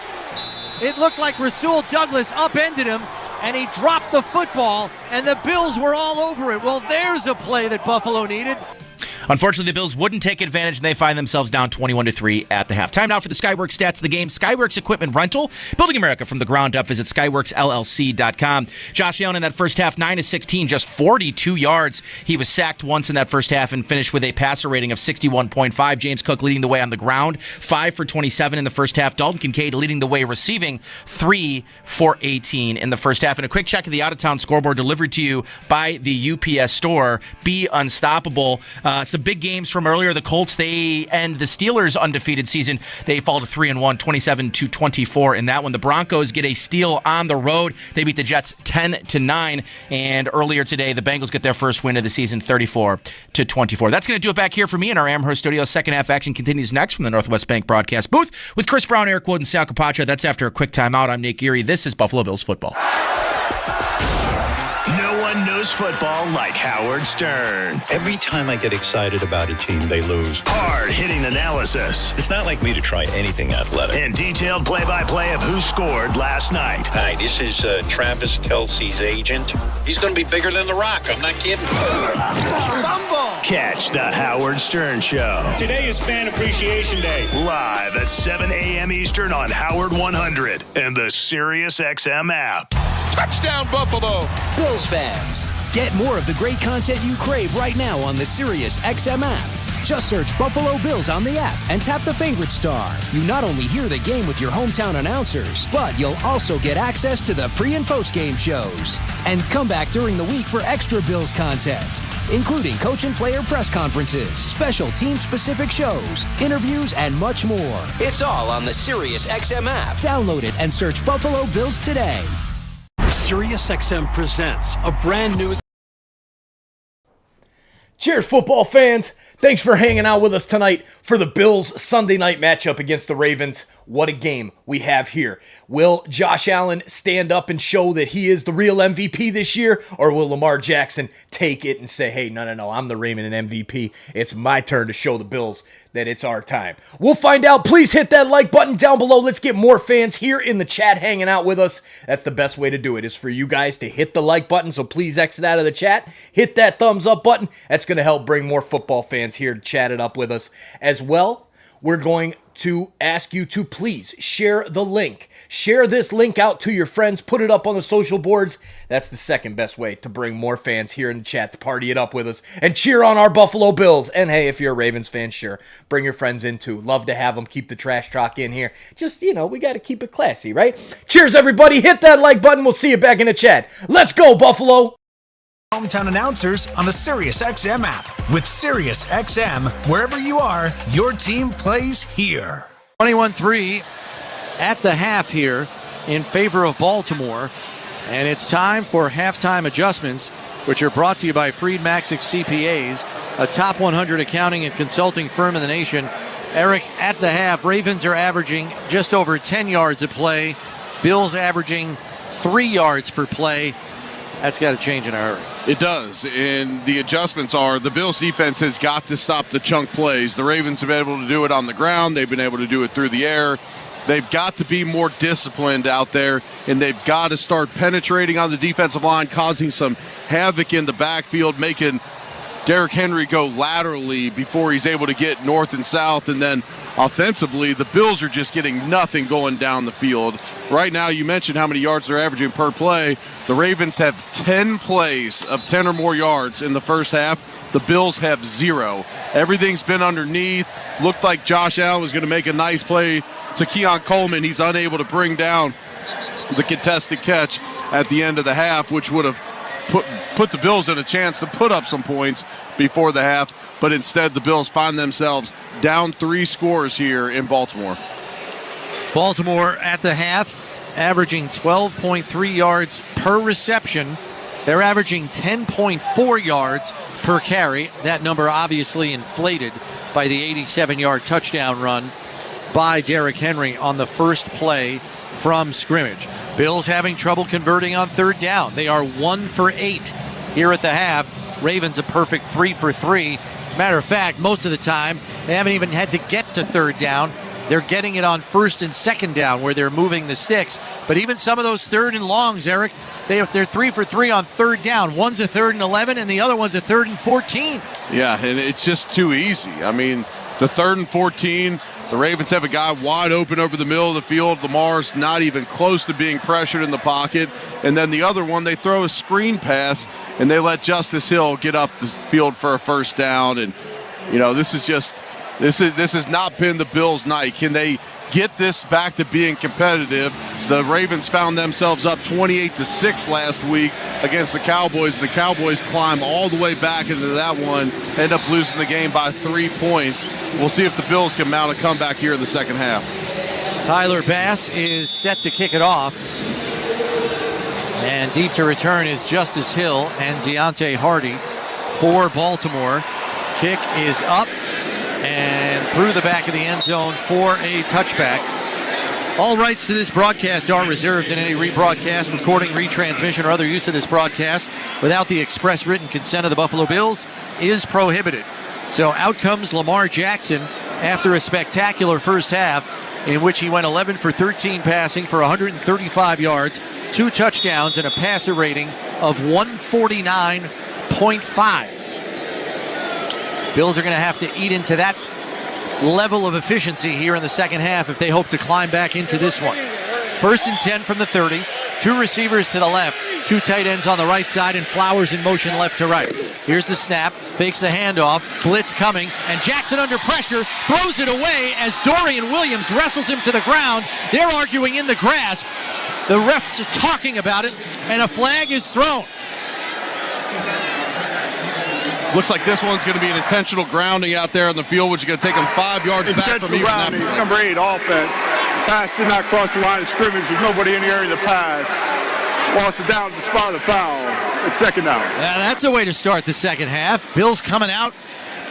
Speaker 23: It looked like Rasul Douglas upended him, and he dropped the football, and the Bills were all over it. Well, there's a play that Buffalo needed.
Speaker 11: Unfortunately, the Bills wouldn't take advantage, and they find themselves down 21-3 at the half. Time now for the Skyworks stats of the game. Skyworks Equipment Rental, building America from the ground up. Visit skyworksllc.com. Josh Allen in that first half, 9-16, just 42 yards. He was sacked once in that first half and finished with a passer rating of 61.5. James Cook leading the way on the ground, 5 for 27 in the first half. Dalton Kincaid leading the way receiving, 3 for 18 in the first half. And a quick check of the out-of-town scoreboard delivered to you by the UPS store. Be unstoppable. Some big games from earlier. The Colts, they end the Steelers' undefeated season. They fall to 3-1, 27-24 in that one. The Broncos get a steal on the road. They beat the Jets 10-9. And earlier today, the Bengals get their first win of the season, 34-24. That's going to do it back here for me in our Amherst studio. Second half action continues next from the Northwest Bank broadcast booth with Chris Brown, Eric Wood, and Sal Capaccio. That's after a quick timeout. I'm Nate Geary. This is Buffalo Bills football.
Speaker 15: No one knows football like Howard Stern.
Speaker 17: Every time I get excited about a team, they lose.
Speaker 15: Hard-hitting analysis.
Speaker 17: It's not like me to try anything athletic.
Speaker 15: And detailed play-by-play of who scored last night.
Speaker 17: Hi, this is Travis Kelce's agent. He's going to be bigger than The Rock. I'm not kidding.
Speaker 15: Fumble! Catch the Howard Stern Show.
Speaker 19: Today is Fan Appreciation Day.
Speaker 15: Live at 7 a.m. Eastern on Howard 100 and the SiriusXM app.
Speaker 20: Touchdown, Buffalo!
Speaker 24: Bills fans, get more of the great content you crave right now on the SiriusXM app. Just search Buffalo Bills on the app and tap the favorite star. You not only hear the game with your hometown announcers, but you'll also get access to the pre- and post-game shows. And come back during the week for extra Bills content, including coach and player press conferences, special team-specific shows, interviews, and much more. It's all on the SiriusXM app. Download it and search Buffalo Bills today.
Speaker 8: SiriusXM presents a brand new...
Speaker 22: Cheers, football fans. Thanks for hanging out with us tonight for the Bills' Sunday night matchup against the Ravens. What a game we have here. Will Josh Allen stand up and show that he is the real MVP this year? Or will Lamar Jackson take it and say, hey, no, I'm the reigning MVP. It's my turn to show the Bills that it's our time. We'll find out. Please hit that like button down below. Let's get more fans here in the chat hanging out with us. That's the best way to do it, is for you guys to hit the like button. So please exit out of the chat. Hit that thumbs up button. That's going to help bring more football fans here to chat it up with us as well. We're going to ask you to please share the link. Share this link out to your friends. Put it up on the social boards. That's the second best way to bring more fans here in the chat to party it up with us and cheer on our Buffalo Bills. And hey, if you're a Ravens fan, sure, bring your friends in too. Love to have them. Keep the trash talk in here. Just, we got to keep it classy, right? Cheers, everybody. Hit that like button. We'll see you back in the chat. Let's go, Buffalo.
Speaker 5: Hometown announcers on the SiriusXM app. With SiriusXM, wherever you are, your team plays here.
Speaker 2: 21-3 at the half here in favor of Baltimore. And it's time for halftime adjustments, which are brought to you by Freed Maxick CPAs, a top 100 accounting and consulting firm in the nation. Eric, at the half, Ravens are averaging just over 10 yards a play. Bills averaging 3 yards per play. That's got to change in a hurry.
Speaker 21: It does, and the adjustments are the Bills' defense has got to stop the chunk plays. The Ravens have been able to do it on the ground. They've been able to do it through the air. They've got to be more disciplined out there, and they've got to start penetrating on the defensive line, causing some havoc in the backfield, making Derrick Henry go laterally before he's able to get north and south. And then offensively, the Bills are just getting nothing going down the field. Right now, you mentioned how many yards they're averaging per play. The Ravens have 10 plays of 10 or more yards in the first half. The Bills have 0. Everything's been underneath. Looked like Josh Allen was going to make a nice play to Keon Coleman. He's unable to bring down the contested catch at the end of the half, which would have put the Bills in a chance to put up some points before the half. But instead, the Bills find themselves down 3 scores here in Baltimore.
Speaker 2: Baltimore at the half, averaging 12.3 yards per reception. They're averaging 10.4 yards per carry. That number obviously inflated by the 87-yard touchdown run by Derrick Henry on the first play from scrimmage. Bills having trouble converting on third down. They are 1 for 8 here at the half. Ravens a perfect 3 for 3. Matter of fact, most of the time, they haven't even had to get to third down. They're getting it on first and second down where they're moving the sticks. But even some of those third and longs, Eric, they're 3 for 3 on third down. One's a 3rd and 11, and the other one's a 3rd and 14.
Speaker 21: Yeah, and it's just too easy. I mean, the 3rd and 14, the Ravens have a guy wide open over the middle of the field. Lamar's not even close to being pressured in the pocket. And then the other one, they throw a screen pass, and they let Justice Hill get up the field for a first down. And, you know, this has not been the Bills' night. Can they get this back to being competitive? The Ravens found themselves up 28-6 last week against the Cowboys. The Cowboys climb all the way back into that one, end up losing the game by 3 points. We'll see if the Bills can mount a comeback here in the second half.
Speaker 2: Tyler Bass is set to kick it off. And deep to return is Justice Hill and Deontay Hardy for Baltimore. Kick is up and through the back of the end zone for a touchback. All rights to this broadcast are reserved, and any rebroadcast, recording, retransmission, or other use of this broadcast without the express written consent of the Buffalo Bills is prohibited. So out comes Lamar Jackson after a spectacular first half in which he went 11 for 13 passing for 135 yards, 2 touchdowns, and a passer rating of 149.5. Bills are going to have to eat into that level of efficiency here in the second half if they hope to climb back into this one. 1st and 10 from the 30. 2 receivers to the left, 2 tight ends on the right side, and Flowers in motion left to right. Here's the snap, fakes the handoff, blitz coming, and Jackson under pressure throws it away as Dorian Williams wrestles him to the ground. They're arguing in the grasp. The refs are talking about it, and a flag is thrown.
Speaker 21: Looks like this one's going to be an intentional grounding out there on the field, which is going to take them 5 yards back from even that point.
Speaker 1: Number 8 offense. Pass did not cross the line of scrimmage. There's nobody in the area to pass. Lost it down at the spot of the foul. It's second down.
Speaker 2: Now that's a way to start the second half. Bills coming out,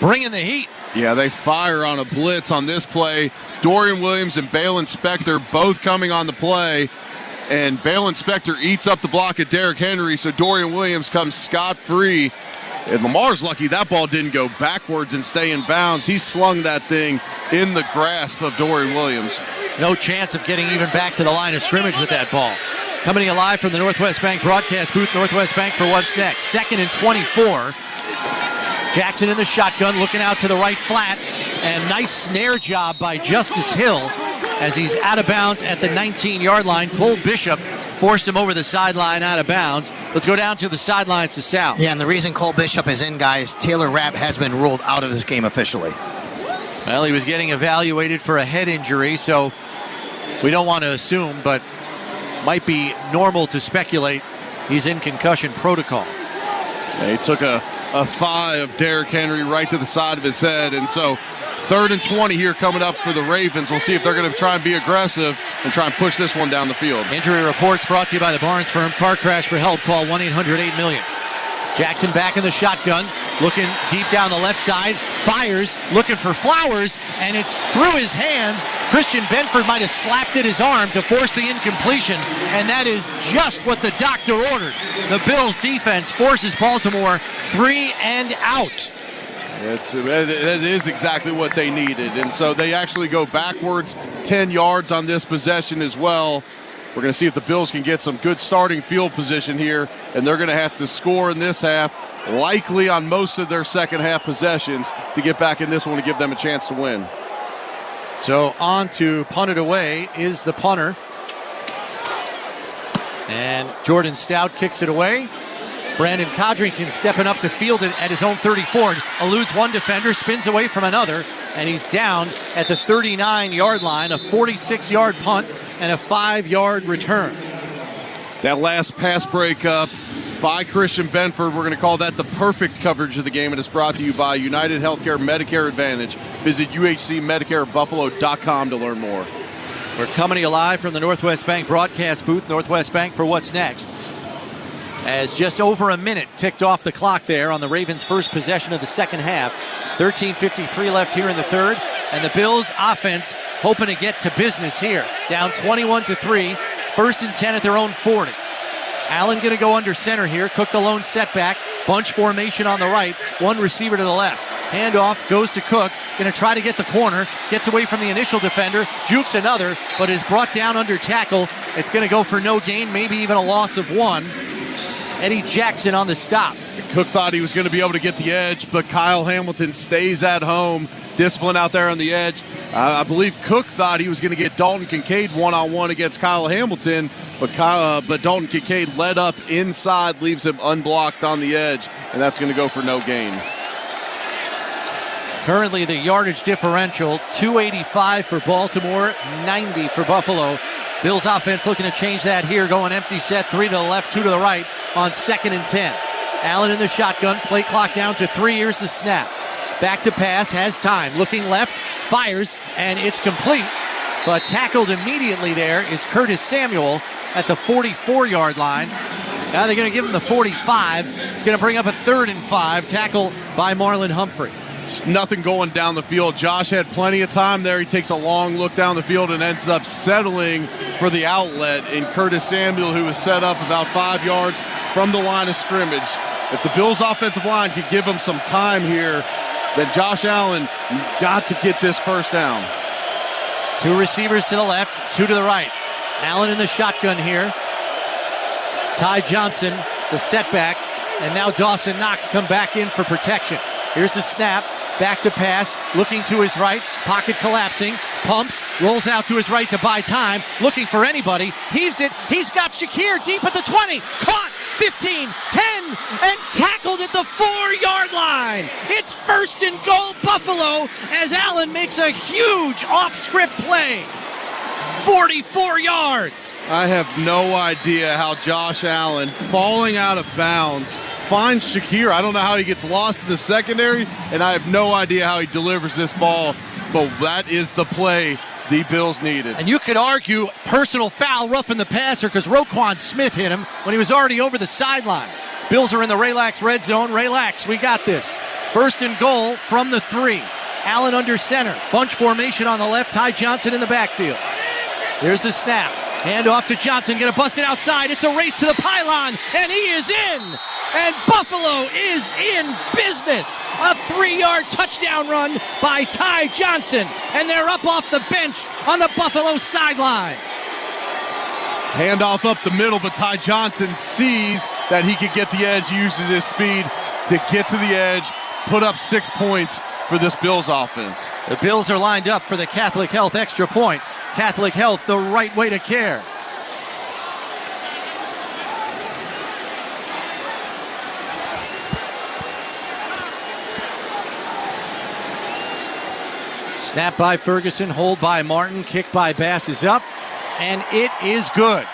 Speaker 2: bringing the heat.
Speaker 21: Yeah, they fire on a blitz on this play. Dorian Williams and Balin Spector both coming on the play. And Balin Spector eats up the block of Derrick Henry, so Dorian Williams comes scot-free. And Lamar's lucky that ball didn't go backwards and stay in bounds. He slung that thing in the grasp of Dorian Williams.
Speaker 2: No chance of getting even back to the line of scrimmage with that ball. Coming alive from the Northwest Bank broadcast booth, Northwest Bank for what's next. 2nd and 24. Jackson in the shotgun, looking out to the right flat. And nice snare job by Justice Hill as he's out of bounds at the 19-yard line. Cole Bishop forced him over the sideline out of bounds. Let's go down to the sidelines to Sal.
Speaker 7: Yeah, and the reason Cole Bishop is in, guys, Taylor Rapp has been ruled out of this game officially.
Speaker 2: Well, he was getting evaluated for a head injury, so we don't want to assume, but might be normal to speculate he's in concussion protocol.
Speaker 21: They took a thigh of Derrick Henry right to the side of his head, and so 3rd and 20 here coming up for the Ravens. We'll see if they're going to try and be aggressive and try and push this one down the field.
Speaker 2: Injury reports brought to you by the Barnes Firm. Car crash for help, call 1-800-8-million. Jackson back in the shotgun, looking deep down the left side, fires, looking for Flowers, and it's through his hands. Christian Benford might have slapped at his arm to force the incompletion, and that is just what the doctor ordered. The Bills defense forces Baltimore 3 and out.
Speaker 21: It is exactly what they needed, and so they actually go backwards 10 yards on this possession as well. We're going to see if the Bills can get some good starting field position here, and they're going to have to score in this half, likely on most of their second half possessions, to get back in this one to give them a chance to win.
Speaker 2: So on to punt it away is the punter. And Jordan Stout kicks it away. Brandon Codrington stepping up to field it at his own 34. Eludes one defender, spins away from another, and he's down at the 39-yard line. A 46-yard punt and a 5-yard return.
Speaker 21: That last pass breakup by Christian Benford, we're going to call that the perfect coverage of the game, and it's brought to you by United Healthcare Medicare Advantage. Visit uhcmedicarebuffalo.com to learn more.
Speaker 2: We're coming to you live from the Northwest Bank broadcast booth, Northwest Bank for what's next.
Speaker 23: as just over a minute ticked off the clock there on the Ravens' first possession of the second half. 13:53 left here in the third, and the Bills offense hoping to get to business here. Down 21-3, 1st and 10 at their own 40. Allen going to go under center here. Cook the lone setback. Bunch formation on the right. One receiver to the left. Handoff goes to Cook. Going to try to get the corner. Gets away from the initial defender. Jukes another, but is brought down under tackle. It's going to go for no gain, maybe even a loss of 1. Eddie Jackson on the stop.
Speaker 21: Cook thought he was going to be able to get the edge, but Kyle Hamilton stays at home. Discipline out there on the edge. I believe Cook thought he was going to get Dalton Kincaid one-on-one against Kyle Hamilton, but Dalton Kincaid led up inside, leaves him unblocked on the edge, and that's going to go for no gain.
Speaker 23: Currently the yardage differential, 285 for Baltimore, 90 for Buffalo. Bills offense looking to change that here, going empty set, 3 to the left, 2 to the right on 2nd and 10. Allen in the shotgun, play clock down to 3. Here's the snap. Back to pass, has time, looking left, fires, and it's complete. But tackled immediately there is Curtis Samuel at the 44-yard line. Now they're going to give him the 45. It's going to bring up a 3rd and 5, tackle by Marlon Humphrey.
Speaker 21: Just nothing going down the field. Josh had plenty of time there. He takes a long look down the field and ends up settling for the outlet in Curtis Samuel, who was set up about 5 yards from the line of scrimmage. If the Bills' offensive line could give him some time here, then Josh Allen got to get this first down.
Speaker 23: 2 receivers to the left, 2 to the right. Allen in the shotgun here. Ty Johnson, the setback, and now Dawson Knox come back in for protection. Here's the snap, back to pass, looking to his right, pocket collapsing, pumps, rolls out to his right to buy time, looking for anybody, heaves it, he's got Shakir deep at the 20, caught, 15, 10, and tackled at the 4-yard line. It's 1st and goal Buffalo as Allen makes a huge off-script play. 44 yards.
Speaker 21: I have no idea how Josh Allen, falling out of bounds, finds Shakir. I don't know how he gets lost in the secondary, and I have no idea how he delivers this ball, but that is the play the Bills needed.
Speaker 23: And you could argue personal foul, roughing the passer, because Roquan Smith hit him when he was already over the sideline. Bills are in the Relax red zone. Relax, we got this. 1st and goal from the 3. Allen under center. Bunch formation on the left. Ty Johnson in the backfield. There's the snap. Hand off to Johnson. Going to bust it outside. It's a race to the pylon, and he is in. And Buffalo is in business. A 3-yard touchdown run by Ty Johnson. And they're up off the bench on the Buffalo sideline.
Speaker 21: Handoff up the middle, but Ty Johnson sees that he could get the edge, uses his speed to get to the edge, put up 6 points for this Bills offense.
Speaker 23: The Bills are lined up for the Catholic Health extra point. Catholic Health, the right way to care. Snap by Ferguson, hold by Martin, kick by Bass is up, and it is good.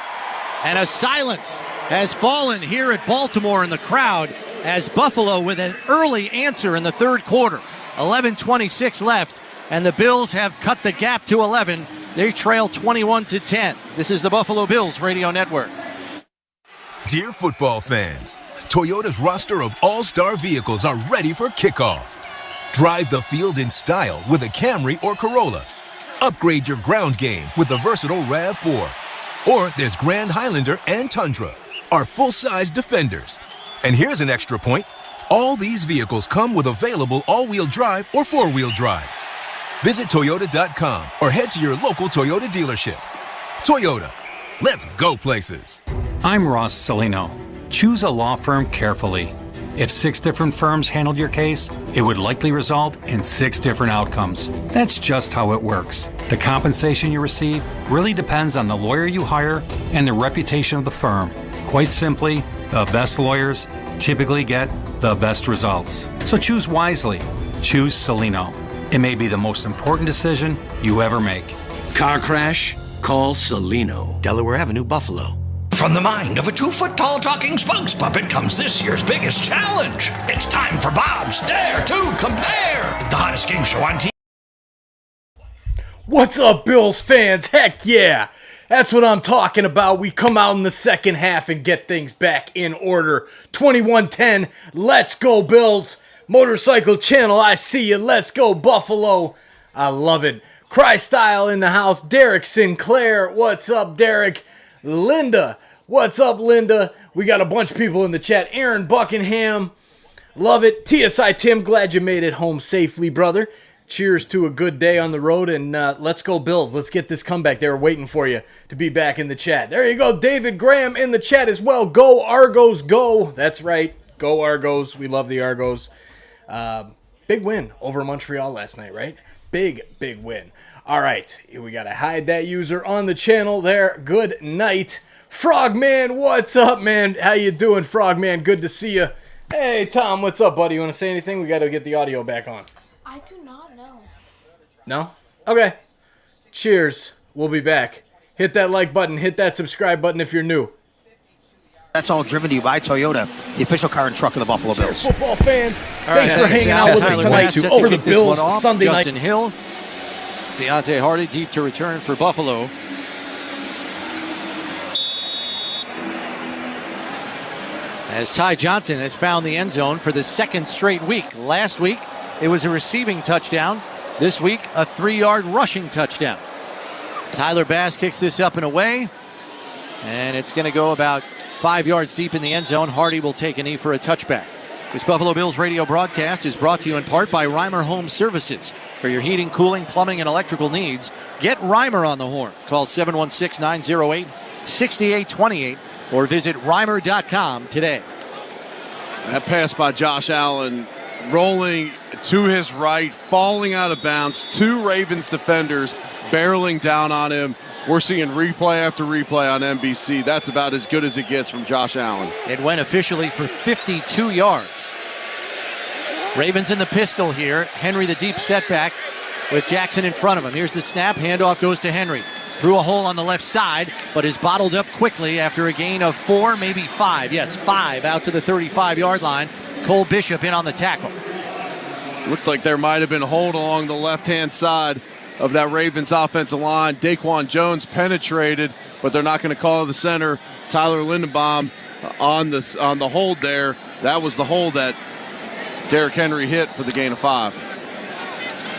Speaker 23: And a silence has fallen here at Baltimore in the crowd as Buffalo with an early answer in the 3rd quarter. 11:26 left, and the Bills have cut the gap to 11. They trail 21-10. This is the Buffalo Bills Radio Network.
Speaker 27: Dear football fans, Toyota's roster of all-star vehicles are ready for kickoff. Drive the field in style with a Camry or Corolla. Upgrade your ground game with the versatile RAV4. Or there's Grand Highlander and Tundra, our full-size Defenders. And here's an extra point. All these vehicles come with available all-wheel drive or four-wheel drive. Visit Toyota.com or head to your local Toyota dealership. Toyota, let's go places.
Speaker 4: I'm Ross Salino. Choose a law firm carefully. If 6 different firms handled your case, it would likely result in 6 different outcomes. That's just how it works. The compensation you receive really depends on the lawyer you hire and the reputation of the firm. Quite simply, the best lawyers typically get the best results. So choose wisely. Choose Salino. It may be the most important decision you ever make.
Speaker 9: Car crash? Call Salino. Delaware Avenue, Buffalo.
Speaker 6: From the mind of a 2-foot-tall talking spokes puppet comes this year's biggest challenge. It's time for Bob's Dare to Compare, the hottest game show on TV.
Speaker 22: What's up, Bills fans? Heck yeah! That's what I'm talking about. We come out in the second half and get things back in order. 21-10, let's go Bills. Motorcycle Channel, I see you. Let's go Buffalo. I love it. Cry Style in the house. Derek Sinclair, what's up, Derek? Linda, what's up, Linda? We got a bunch of people in the chat. Aaron Buckingham, love it. TSI Tim, glad you made it home safely, brother. Cheers to a good day on the road, and let's go Bills. Let's get this comeback. They were waiting for you to be back in the chat. There you go. David Graham in the chat as well. Go Argos, go. That's right. Go Argos. We love the Argos. Big win over Montreal last night, right? Big win. All right. We got to hide that user on the channel there. Good night. Frogman, what's up, man? How you doing, Frogman? Good to see you. Hey, Tom, what's up, buddy? You want to say anything? We got to get the audio back on.
Speaker 10: I do not know.
Speaker 22: No? Okay. Cheers. We'll be back. Hit that like button. Hit that subscribe button if you're new.
Speaker 7: That's all driven to you by Toyota, the official car and truck of the Buffalo Bills.
Speaker 22: Football fans, thanks for hanging out with us tonight for the Bills Sunday night.
Speaker 2: Justin Hill, Deontay Hardy deep to return for Buffalo. As Ty Johnson has found the end zone for the second straight week. Last week, it was a receiving touchdown. This week, a 3-yard rushing touchdown. Tyler Bass kicks this up and away, and it's going to go about 5 yards deep in the end zone. Hardy will take a knee for a touchback. This Buffalo Bills radio broadcast is brought to you in part by Reimer Home Services. For your heating, cooling, plumbing, and electrical needs, get Reimer on the horn. Call 716-908-6828 or visit Reimer.com today.
Speaker 21: That pass by Josh Allen, rolling to his right, falling out of bounds. 2 Ravens defenders barreling down on him. We're seeing replay after replay on NBC. That's about as good as it gets from Josh Allen.
Speaker 2: It went officially for 52 yards. Ravens in the pistol here. Henry the deep setback with Jackson in front of him. Here's the snap. Handoff goes to Henry. Through a hole on the left side, but is bottled up quickly after a gain of 4, maybe 5. Yes, 5 out to the 35-yard line. Cole Bishop in on the tackle.
Speaker 21: Looked like there might have been a hold along the left-hand side of that Ravens offensive line. Daquan Jones penetrated, but they're not going to call the center. Tyler Lindenbaum on the hold there. That was the hold that Derrick Henry hit for the gain of 5.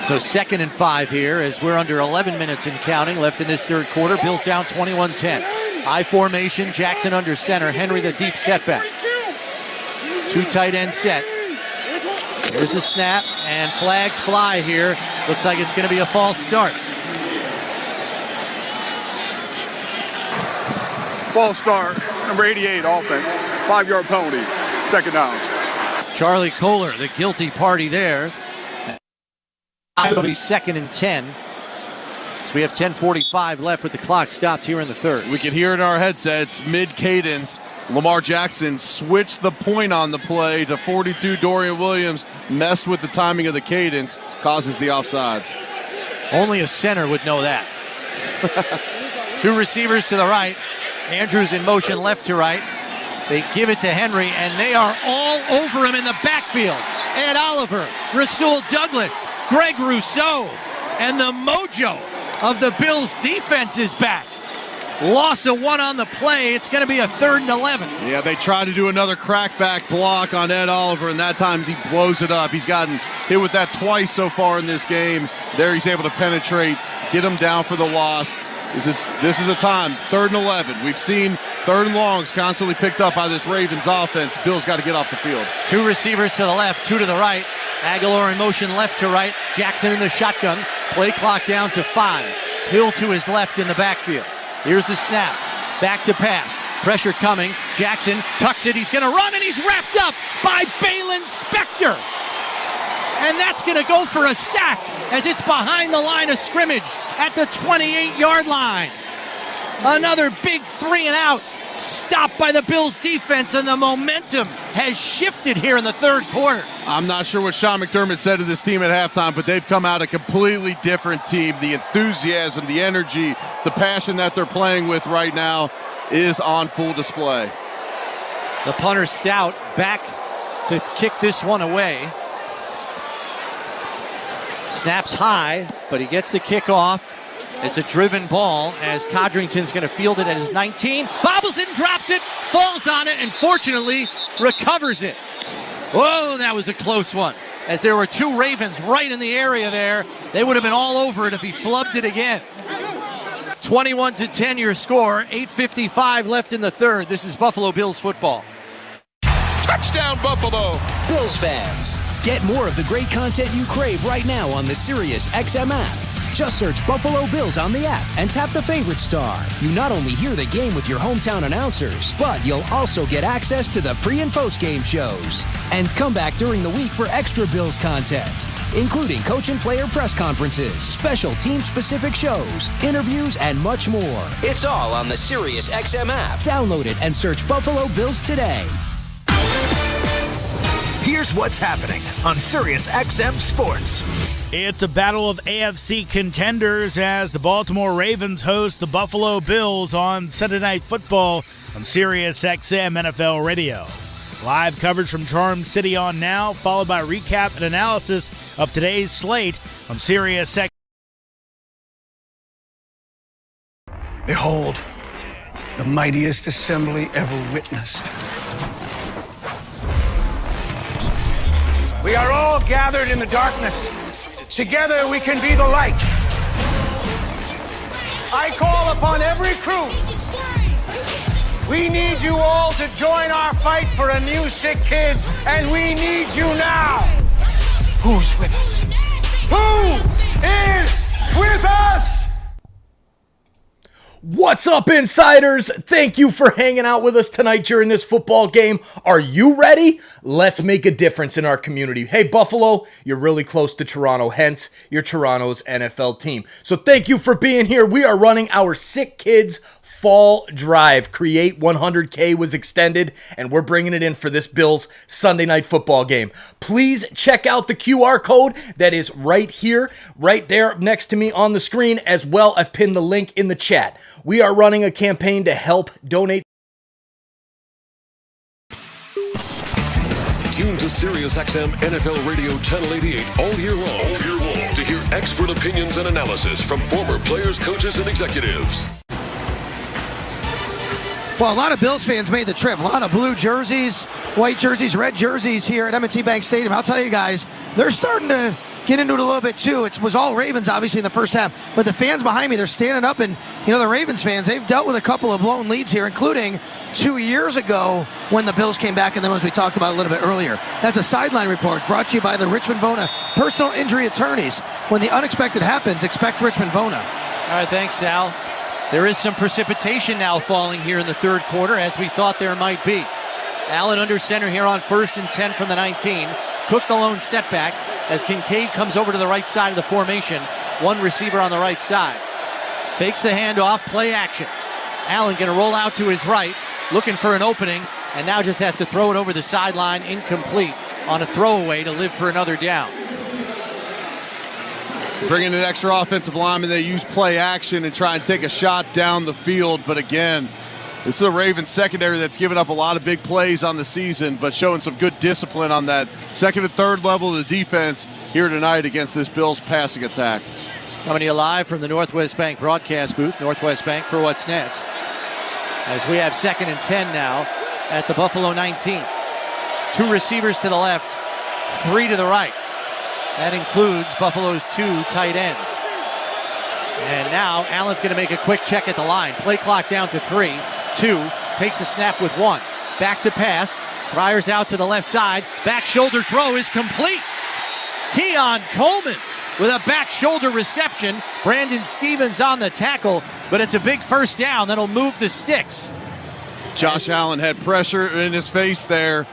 Speaker 2: So 2nd and 5 here as we're under 11 minutes and counting left in this third quarter. Bills down 21-10. I formation, Jackson under center, Henry the deep setback. 2 tight end set. Here's a snap, and flags fly here. Looks like it's going to be a false start.
Speaker 1: False start, number 88 offense. 5-yard penalty, 2nd down.
Speaker 2: Charlie Kohler, the guilty party there. It'll be 2nd and 10. So we have 10:45 left with the clock stopped here in the third.
Speaker 21: We can hear in our headsets, mid-cadence, Lamar Jackson switched the point on the play to 42. Dorian Williams messed with the timing of the cadence, causes the offsides.
Speaker 2: Only a center would know that. 2 receivers to the right. Andrews in motion left to right. They give it to Henry, and they are all over him in the backfield. Ed Oliver, Rasul Douglas, Greg Rousseau, and the mojo of the Bills defense is back. Loss of 1 on the play. It's going to be a 3rd and 11.
Speaker 21: Yeah, they try to do another crackback block on Ed Oliver, and that time he blows it up. He's gotten hit with that twice so far in this game. There he's able to penetrate, get him down for the loss. This is a time, 3rd and 11. We've seen 3rd and longs constantly picked up by this Ravens offense. Bills got to get off the field.
Speaker 2: 2 receivers to the left, 2 to the right. Aguilar in motion left to right. Jackson in the shotgun. Play clock down to 5. Hill to his left in the backfield. Here's the snap. Back to pass. Pressure coming. Jackson tucks it. He's going to run, and he's wrapped up by Balin Spector. And that's going to go for a sack as it's behind the line of scrimmage at the 28-yard line. Another big 3 and out. Stopped by the Bills defense, and the momentum has shifted here in the third quarter.
Speaker 21: I'm not sure what Sean McDermott said to this team at halftime, but they've come out a completely different team. The enthusiasm, the energy, the passion that they're playing with right now is on full display.
Speaker 2: The punter Stout back to kick this one away. Snaps high, but he gets the kickoff.
Speaker 23: It's a driven ball as Codrington's going to field it at his 19. Bobbles it and drops it, falls on it, and fortunately recovers it. Whoa, that was a close one. As there were two Ravens right in the area there. They would have been all over it if he flubbed it again. 21-10 your score, 8:55 left in the third. This is Buffalo Bills football.
Speaker 20: Touchdown, Buffalo!
Speaker 24: Bills fans, get more of the great content you crave right now on the Sirius XM app. Just search Buffalo Bills on the app and tap the favorite star. You not only hear the game with your hometown announcers, but you'll also get access to the pre- and post-game shows. And come back during the week for extra Bills content, including coach and player press conferences, special team-specific shows, interviews, and much more. It's all on the Sirius XM app. Download it and search Buffalo Bills today.
Speaker 5: Here's what's happening on Sirius XM Sports.
Speaker 10: It's a battle of AFC contenders as the Baltimore Ravens host the Buffalo Bills on Sunday Night Football on Sirius XM NFL Radio. Live coverage from Charm City on now, followed by recap and analysis of today's slate on Sirius XM.
Speaker 12: Behold, the mightiest assembly ever witnessed. We are all gathered in the darkness. Together we can be the light. I call upon every crew. We need you all to join our fight for a new Sick Kids, and we need you now. Who's with us? Who is with us?
Speaker 22: What's up, insiders? Thank you for hanging out with us tonight during this football game. Are you ready? Let's make a difference in our community. Hey, Buffalo, you're really close to Toronto, hence you're Toronto's NFL team. So thank you for being here. We are running our Sick Kids Fall Drive. Create 100K was extended, and we're bringing it in for this Bills Sunday Night Football game. Please check out the QR code that is right here, right there next to me on the screen. As well, I've pinned the link in the chat. We are running a campaign to help donate.
Speaker 3: Tune to SiriusXM NFL Radio Channel 88 all year long to hear expert opinions and analysis from former players, coaches, and executives.
Speaker 7: Well, a lot of Bills fans made the trip. A lot of blue jerseys, white jerseys, red jerseys here at M&T Bank Stadium. I'll tell you guys, they're starting to get into it a little bit too. It was all Ravens, obviously, in the first half. But the fans behind me, they're standing up. And, you know, the Ravens fans, they've dealt with a couple of blown leads here, including 2 years ago when the Bills came back, and then as we talked about a little bit earlier. That's a sideline report brought to you by the Richmond Vona Personal Injury Attorneys. When the unexpected happens, expect Richmond Vona.
Speaker 23: All right, thanks, Sal. There is some precipitation now falling here in the third quarter, as we thought there might be. Allen under center here on 1st and 10 from the 19. Cook the lone setback as Kincaid comes over to the right side of the formation. One receiver on the right side. Fakes the handoff, play action. Allen going to roll out to his right, looking for an opening, and now just has to throw it over the sideline, incomplete on a throwaway to live for another down.
Speaker 21: Bringing an extra offensive lineman, they use play action and try and take a shot down the field. But again, this is a Ravens secondary that's given up a lot of big plays on the season, but showing some good discipline on that second and third level of the defense here tonight against this Bills passing attack.
Speaker 23: Coming to you live from the Northwest Bank broadcast booth, Northwest Bank for what's next. As we have 2nd and 10 now at the Buffalo 19. 2 receivers to the left, 3 to the right. That includes Buffalo's 2 tight ends. And now Allen's going to make a quick check at the line. Play clock down to 3. 2, takes a snap with 1. Back to pass, fires out to the left side. Back shoulder throw is complete. Keon Coleman with a back shoulder reception. Brandon Stevens on the tackle, but it's a big first down that'll move the sticks.
Speaker 21: Josh Allen had pressure in his face there.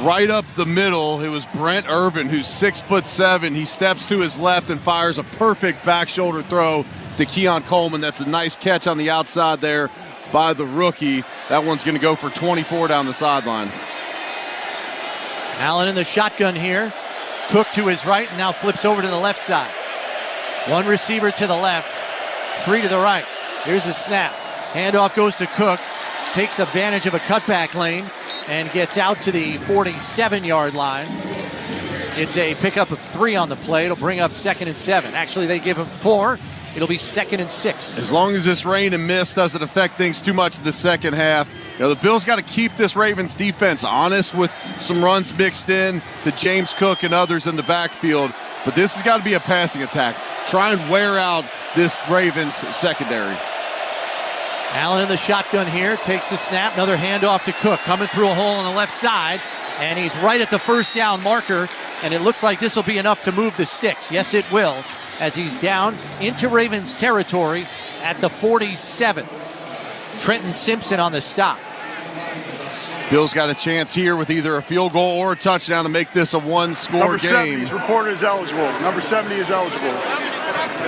Speaker 21: Right up the middle, it was Brent Urban, who's 6'7". He steps to his left and fires a perfect back shoulder throw to Keon Coleman. That's a nice catch on the outside there by the rookie. That one's going to go for 24 down the sideline.
Speaker 23: Allen in the shotgun here. Cook to his right and now flips over to the left side. 1 receiver to the left, 3 to the right. Here's a snap. Handoff goes to Cook. Takes advantage of a cutback lane and gets out to the 47-yard line. It's a pickup of 3 on the play. It'll bring up 2nd and 7. Actually, they give him 4 It'll be 2nd and 6.
Speaker 21: As long as this rain and mist doesn't affect things too much in the second half, the Bills got to keep this Ravens defense honest with some runs mixed in to James Cook and others in the backfield. But this has got to be a passing attack. Try and wear out this Ravens secondary.
Speaker 23: Allen in the shotgun here, takes the snap, another handoff to Cook, coming through a hole on the left side, and he's right at the first down marker, and it looks like this will be enough to move the sticks. Yes, it will, as he's down into Ravens territory at the 47. Trenton Simpson on the stop.
Speaker 21: Bills got a chance here with either a field goal or a touchdown to make this a one-score
Speaker 1: Number
Speaker 21: game.
Speaker 1: 70 is reported as eligible. Number 70 is eligible.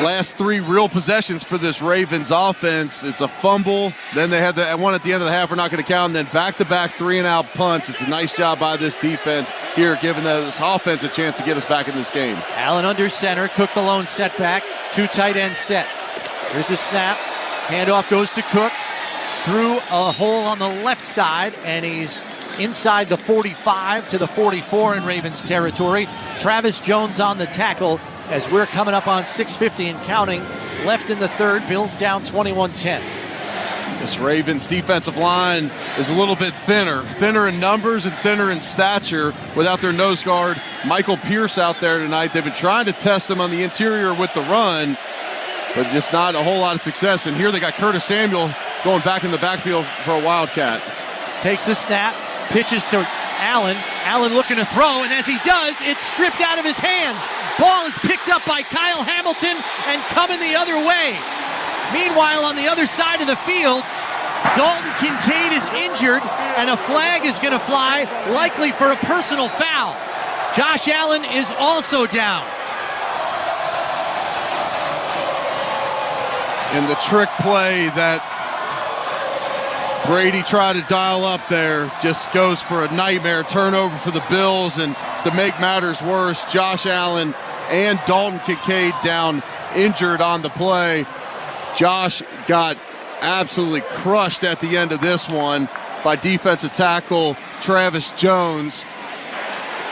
Speaker 21: Last 3 real possessions for this Ravens offense. It's a fumble. Then they had the one at the end of the half. We're not going to count. And then back-to-back 3-and-out punts. It's a nice job by this defense here, giving this offense a chance to get us back in this game.
Speaker 23: Allen under center. Cook the lone setback. 2 tight ends set. Here's the snap. Handoff goes to Cook. Through a hole on the left side, and he's inside the 45 to the 44 in Ravens territory. Travis Jones on the tackle as we're coming up on 6:50 and counting left in the third. Bills down 21-10.
Speaker 21: This Ravens defensive line is a little bit thinner in numbers and thinner in stature without their nose guard, Michael Pierce, out there tonight. They've been trying to test him on the interior with the run, but just not a whole lot of success. And here they got Curtis Samuel going back in the backfield for a Wildcat.
Speaker 23: Takes the snap, pitches to Allen. Allen looking to throw, and as he does, it's stripped out of his hands. Ball is picked up by Kyle Hamilton and coming the other way. Meanwhile, on the other side of the field, Dalton Kincaid is injured, and a flag is going to fly, likely for a personal foul. Josh Allen is also down.
Speaker 21: And the trick play that Brady tried to dial up there just goes for a nightmare turnover for the Bills. And to make matters worse, Josh Allen and Dalton Kincaid down injured on the play. Josh got absolutely crushed at the end of this one by defensive tackle Travis Jones.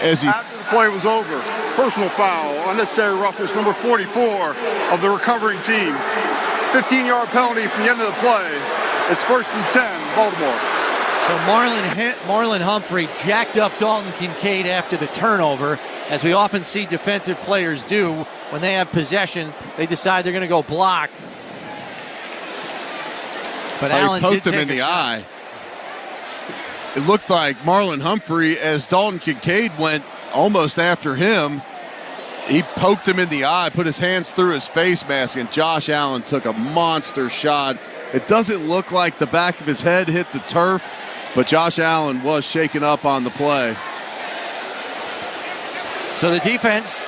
Speaker 1: After the play was over, personal foul, unnecessary roughness, number 44 of the recovering team. 15-yard penalty from the end of the play. It's 1st and 10, Baltimore.
Speaker 23: So Marlon Humphrey jacked up Dalton Kincaid after the turnover, as we often see defensive players do. When they have possession, they decide they're going to go block. But Allen
Speaker 21: poked
Speaker 23: did
Speaker 21: him in the eye. It looked like Marlon Humphrey, as Dalton Kincaid went almost after him, he poked him in the eye, put his hands through his face mask, and Josh Allen took a monster shot. It doesn't look like the back of his head hit the turf, but Josh Allen was shaken up on the play.
Speaker 23: So the defense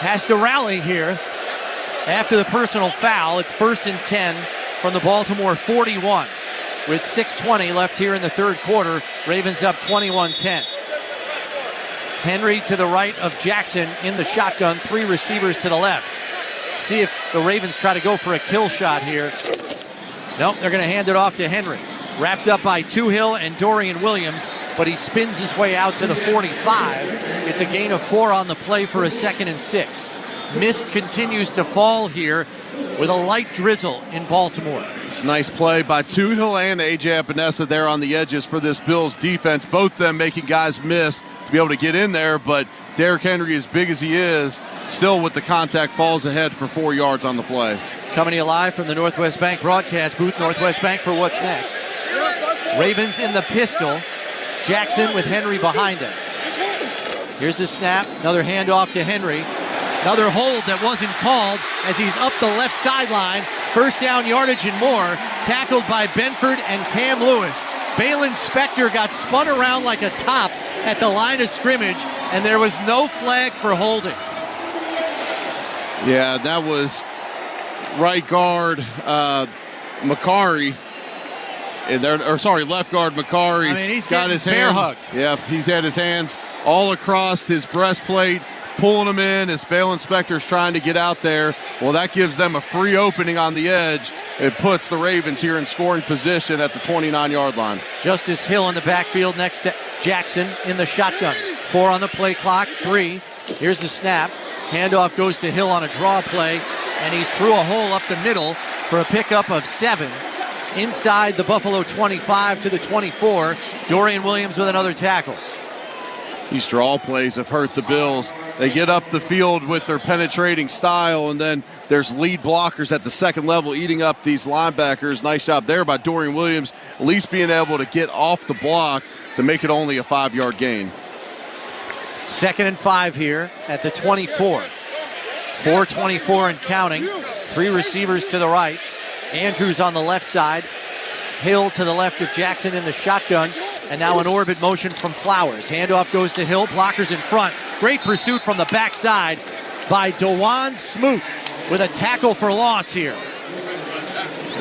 Speaker 23: has to rally here after the personal foul. It's 1st and 10 from the Baltimore 41 with 6:20 left here in the third quarter. Ravens up 21-10. Henry to the right of Jackson in the shotgun, 3 receivers to the left. See if the Ravens try to go for a kill shot here. Nope, they're going to hand it off to Henry. Wrapped up by Toohill and Dorian Williams, but he spins his way out to the 45. It's a gain of 4 on the play for a 2nd and 6. Mist continues to fall here with a light drizzle in Baltimore.
Speaker 21: It's a nice play by Toohill and A.J. Epinesa there on the edges for this Bills defense. Both of them making guys miss to be able to get in there, but Derrick Henry, as big as he is, still with the contact, falls ahead for 4 yards on the play.
Speaker 23: Coming to you live from the Northwest Bank broadcast booth. Northwest Bank for what's next. Ravens in the pistol. Jackson with Henry behind him. Here's the snap. Another handoff to Henry. Another hold that wasn't called as he's up the left sideline. First down yardage and more. Tackled by Benford and Cam Lewis. Balin Spector got spun around like a top at the line of scrimmage, and there was no flag for holding.
Speaker 21: Yeah, that was right guard Macari. Left guard Macari.
Speaker 23: I mean, he's
Speaker 21: got his
Speaker 23: bear
Speaker 21: hand,
Speaker 23: hugged.
Speaker 21: Yep, he's had his hands all across his breastplate, pulling him in as Balin Spector's trying to get out there. Well, that gives them a free opening on the edge. It puts the Ravens here in scoring position at the 29-yard line.
Speaker 23: Justice Hill in the backfield next to Jackson in the shotgun. 4 on the play clock, 3. Here's the snap. Handoff goes to Hill on a draw play, and he's through a hole up the middle for a pickup of 7. Inside the Buffalo 25 to the 24. Dorian Williams with another tackle.
Speaker 21: These draw plays have hurt the Bills. They get up the field with their penetrating style, and then there's lead blockers at the second level eating up these linebackers. Nice job there by Dorian Williams, at least being able to get off the block to make it only a 5-yard gain.
Speaker 23: 2nd and 5 here at the 24. 4:24 and counting. 3 receivers to the right. Andrews on the left side. Hill to the left of Jackson in the shotgun. And now an orbit motion from Flowers. Handoff goes to Hill. Blockers in front. Great pursuit from the backside by DeJuan Smoot with a tackle for loss here.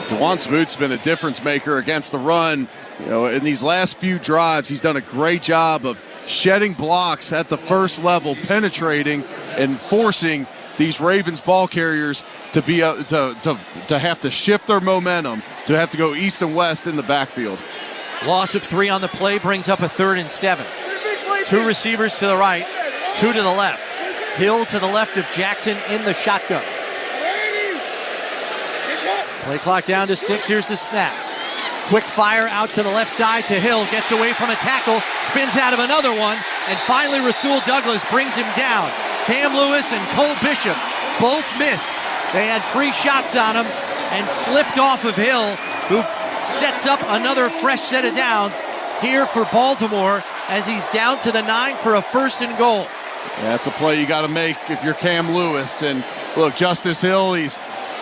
Speaker 21: DeJuan Smoot's been a difference maker against the run. You know, in these last few drives, he's done a great job of shedding blocks at the first level, penetrating and forcing these Ravens ball carriers to be to have to shift their momentum, to have to go east and west in the backfield.
Speaker 23: Loss of 3 on the play brings up a 3rd and 7. 2 receivers to the right, 2 to the left. Hill to the left of Jackson in the shotgun. Play clock down to 6. Here's the snap. Quick fire out to the left side to Hill. Gets away from a tackle. Spins out of another one. And finally Rasul Douglas brings him down. Cam Lewis and Cole Bishop both missed. They had free shots on him and slipped off of Hill, who sets up another fresh set of downs here for Baltimore as he's down to the 9 for a 1st and goal.
Speaker 21: That's a play you got to make if you're Cam Lewis. And look, Justice Hill, he's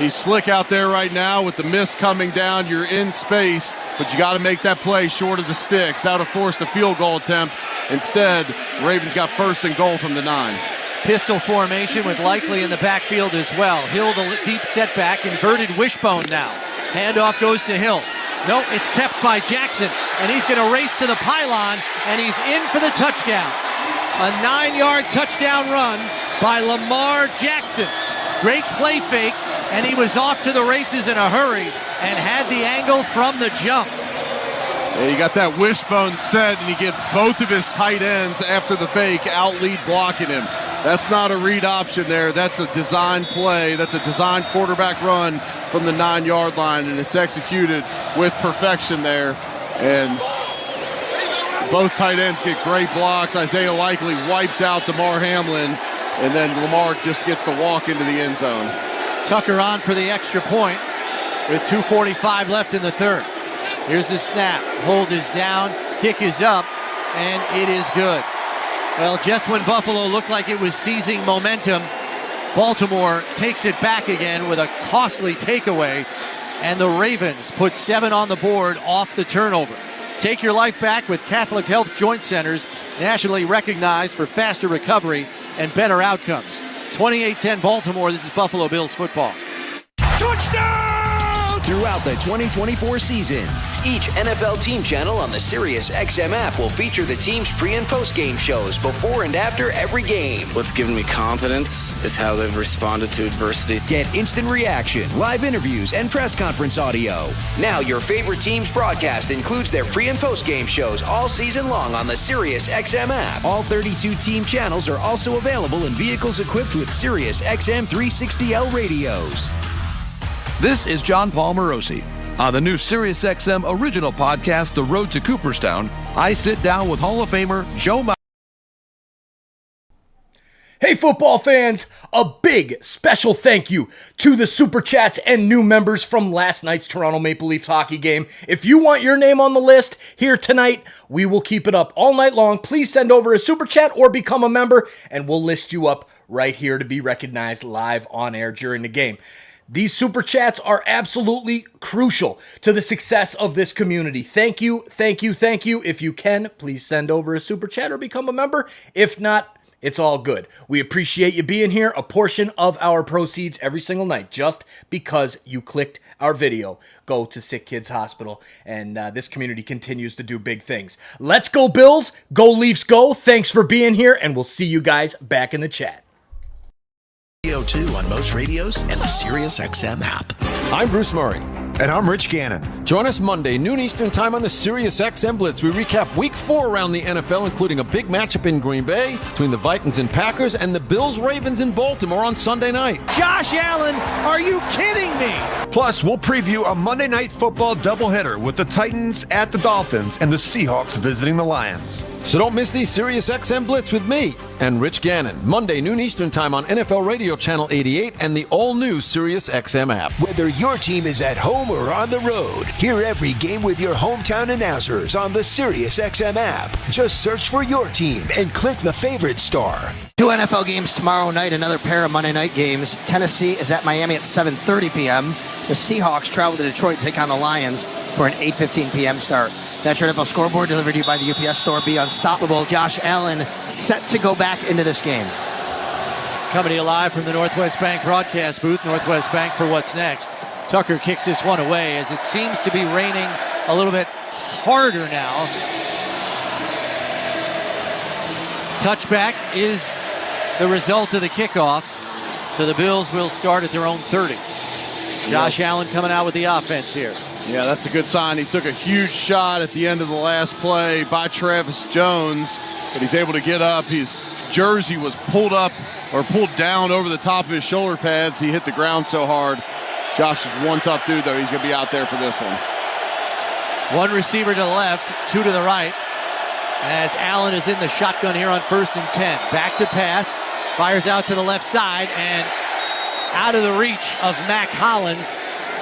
Speaker 21: slick out there right now with the miss coming down. You're in space, but you got to make that play short of the sticks. That would have forced a field goal attempt. Instead, Ravens got 1st and goal from the 9.
Speaker 23: Pistol formation with Likely in the backfield as well. Hill the deep setback, inverted wishbone now. Handoff goes to Hill. No, it's kept by Jackson, and he's going to race to the pylon, and he's in for the touchdown. A 9-yard touchdown run by Lamar Jackson. Great play fake, and he was off to the races in a hurry and had the angle from the jump.
Speaker 21: Yeah, you got that wishbone set, and he gets both of his tight ends after the fake out lead blocking him. That's not a read option there. That's a design play. That's a design quarterback run from the 9-yard line, and it's executed with perfection there. And both tight ends get great blocks. Isaiah Likely wipes out DeMar Hamlin, and then Lamar just gets to walk into the end zone.
Speaker 23: Tucker on for the extra point with 2:45 left in the 3rd. Here's the snap. Hold is down, kick is up, and it is good. Well, just when Buffalo looked like it was seizing momentum, Baltimore takes it back again with a costly takeaway, and the Ravens put 7 on the board off the turnover. Take your life back with Catholic Health Joint Centers, nationally recognized for faster recovery and better outcomes. 28-10 Baltimore, this is Buffalo Bills football.
Speaker 24: Touchdown! Throughout the 2024 season, each NFL team channel on the SiriusXM app will feature the team's pre- and post-game shows before and after every game.
Speaker 11: What's given me confidence is how they've responded to adversity.
Speaker 24: Get instant reaction, live interviews, and press conference audio. Now your favorite team's broadcast includes their pre- and post-game shows all season long on the SiriusXM app. All 32 team channels are also available in vehicles equipped with SiriusXM 360L radios.
Speaker 13: This is John Paul Morosi. On the new SiriusXM original podcast, The Road to Cooperstown, I sit down with Hall of Famer Joe Ma.
Speaker 22: Hey football fans, a big special thank you to the Super Chats and new members from last night's Toronto Maple Leafs hockey game. If you want your name on the list here tonight, we will keep it up all night long. Please send over a Super Chat or become a member, and we'll list you up right here to be recognized live on air during the game. These Super Chats are absolutely crucial to the success of this community. Thank you, thank you, thank you. If you can, please send over a Super Chat or become a member. If not, it's all good. We appreciate you being here. A portion of our proceeds every single night, just because you clicked our video, go to Sick Kids Hospital, and this community continues to do big things. Let's go Bills, go Leafs go. Thanks for being here, and we'll see you guys back in the chat.
Speaker 5: 2 on most radios and the SiriusXM app.
Speaker 8: I'm Bruce Murray.
Speaker 14: And I'm Rich Gannon.
Speaker 16: Join us Monday, noon Eastern time on the Sirius XM Blitz. We recap Week 4 around the NFL, including a big matchup in Green Bay between the Vikings and Packers and the Bills-Ravens in Baltimore on Sunday night.
Speaker 23: Josh Allen, are you kidding me?
Speaker 14: Plus, we'll preview a Monday Night Football doubleheader with the Titans at the Dolphins and the Seahawks visiting the Lions.
Speaker 16: So don't miss the Sirius XM Blitz with me and Rich Gannon. Monday, noon Eastern time on NFL Radio Channel 88 and the all-new Sirius XM app.
Speaker 17: Whether your team is at home or on the road, hear every game with your hometown announcers on the Sirius XM app. Just search for your team and click the favorite star.
Speaker 7: 2 NFL games tomorrow night, another pair of Monday night games. Tennessee is at Miami at 7:30 p.m. The Seahawks travel to Detroit to take on the Lions for an 8:15 p.m. start. That's your NFL scoreboard delivered to you by the UPS Store. Be unstoppable. Josh Allen set to go back into this game.
Speaker 23: Coming to you live from the Northwest Bank broadcast booth. Northwest Bank for what's next. Tucker kicks this one away as it seems to be raining a little bit harder now. Touchback is the result of the kickoff. So the Bills will start at their own 30. Josh Allen coming out with the offense here.
Speaker 21: Yeah, that's a good sign. He took a huge shot at the end of the last play by Travis Jones, but he's able to get up. His jersey was pulled up or pulled down over the top of his shoulder pads. He hit the ground so hard. Josh is one tough dude, though. He's going to be out there for this one.
Speaker 23: One receiver to the left, 2 to the right, as Allen is in the shotgun here on 1st and 10. Back to pass, fires out to the left side, and out of the reach of Mac Hollins.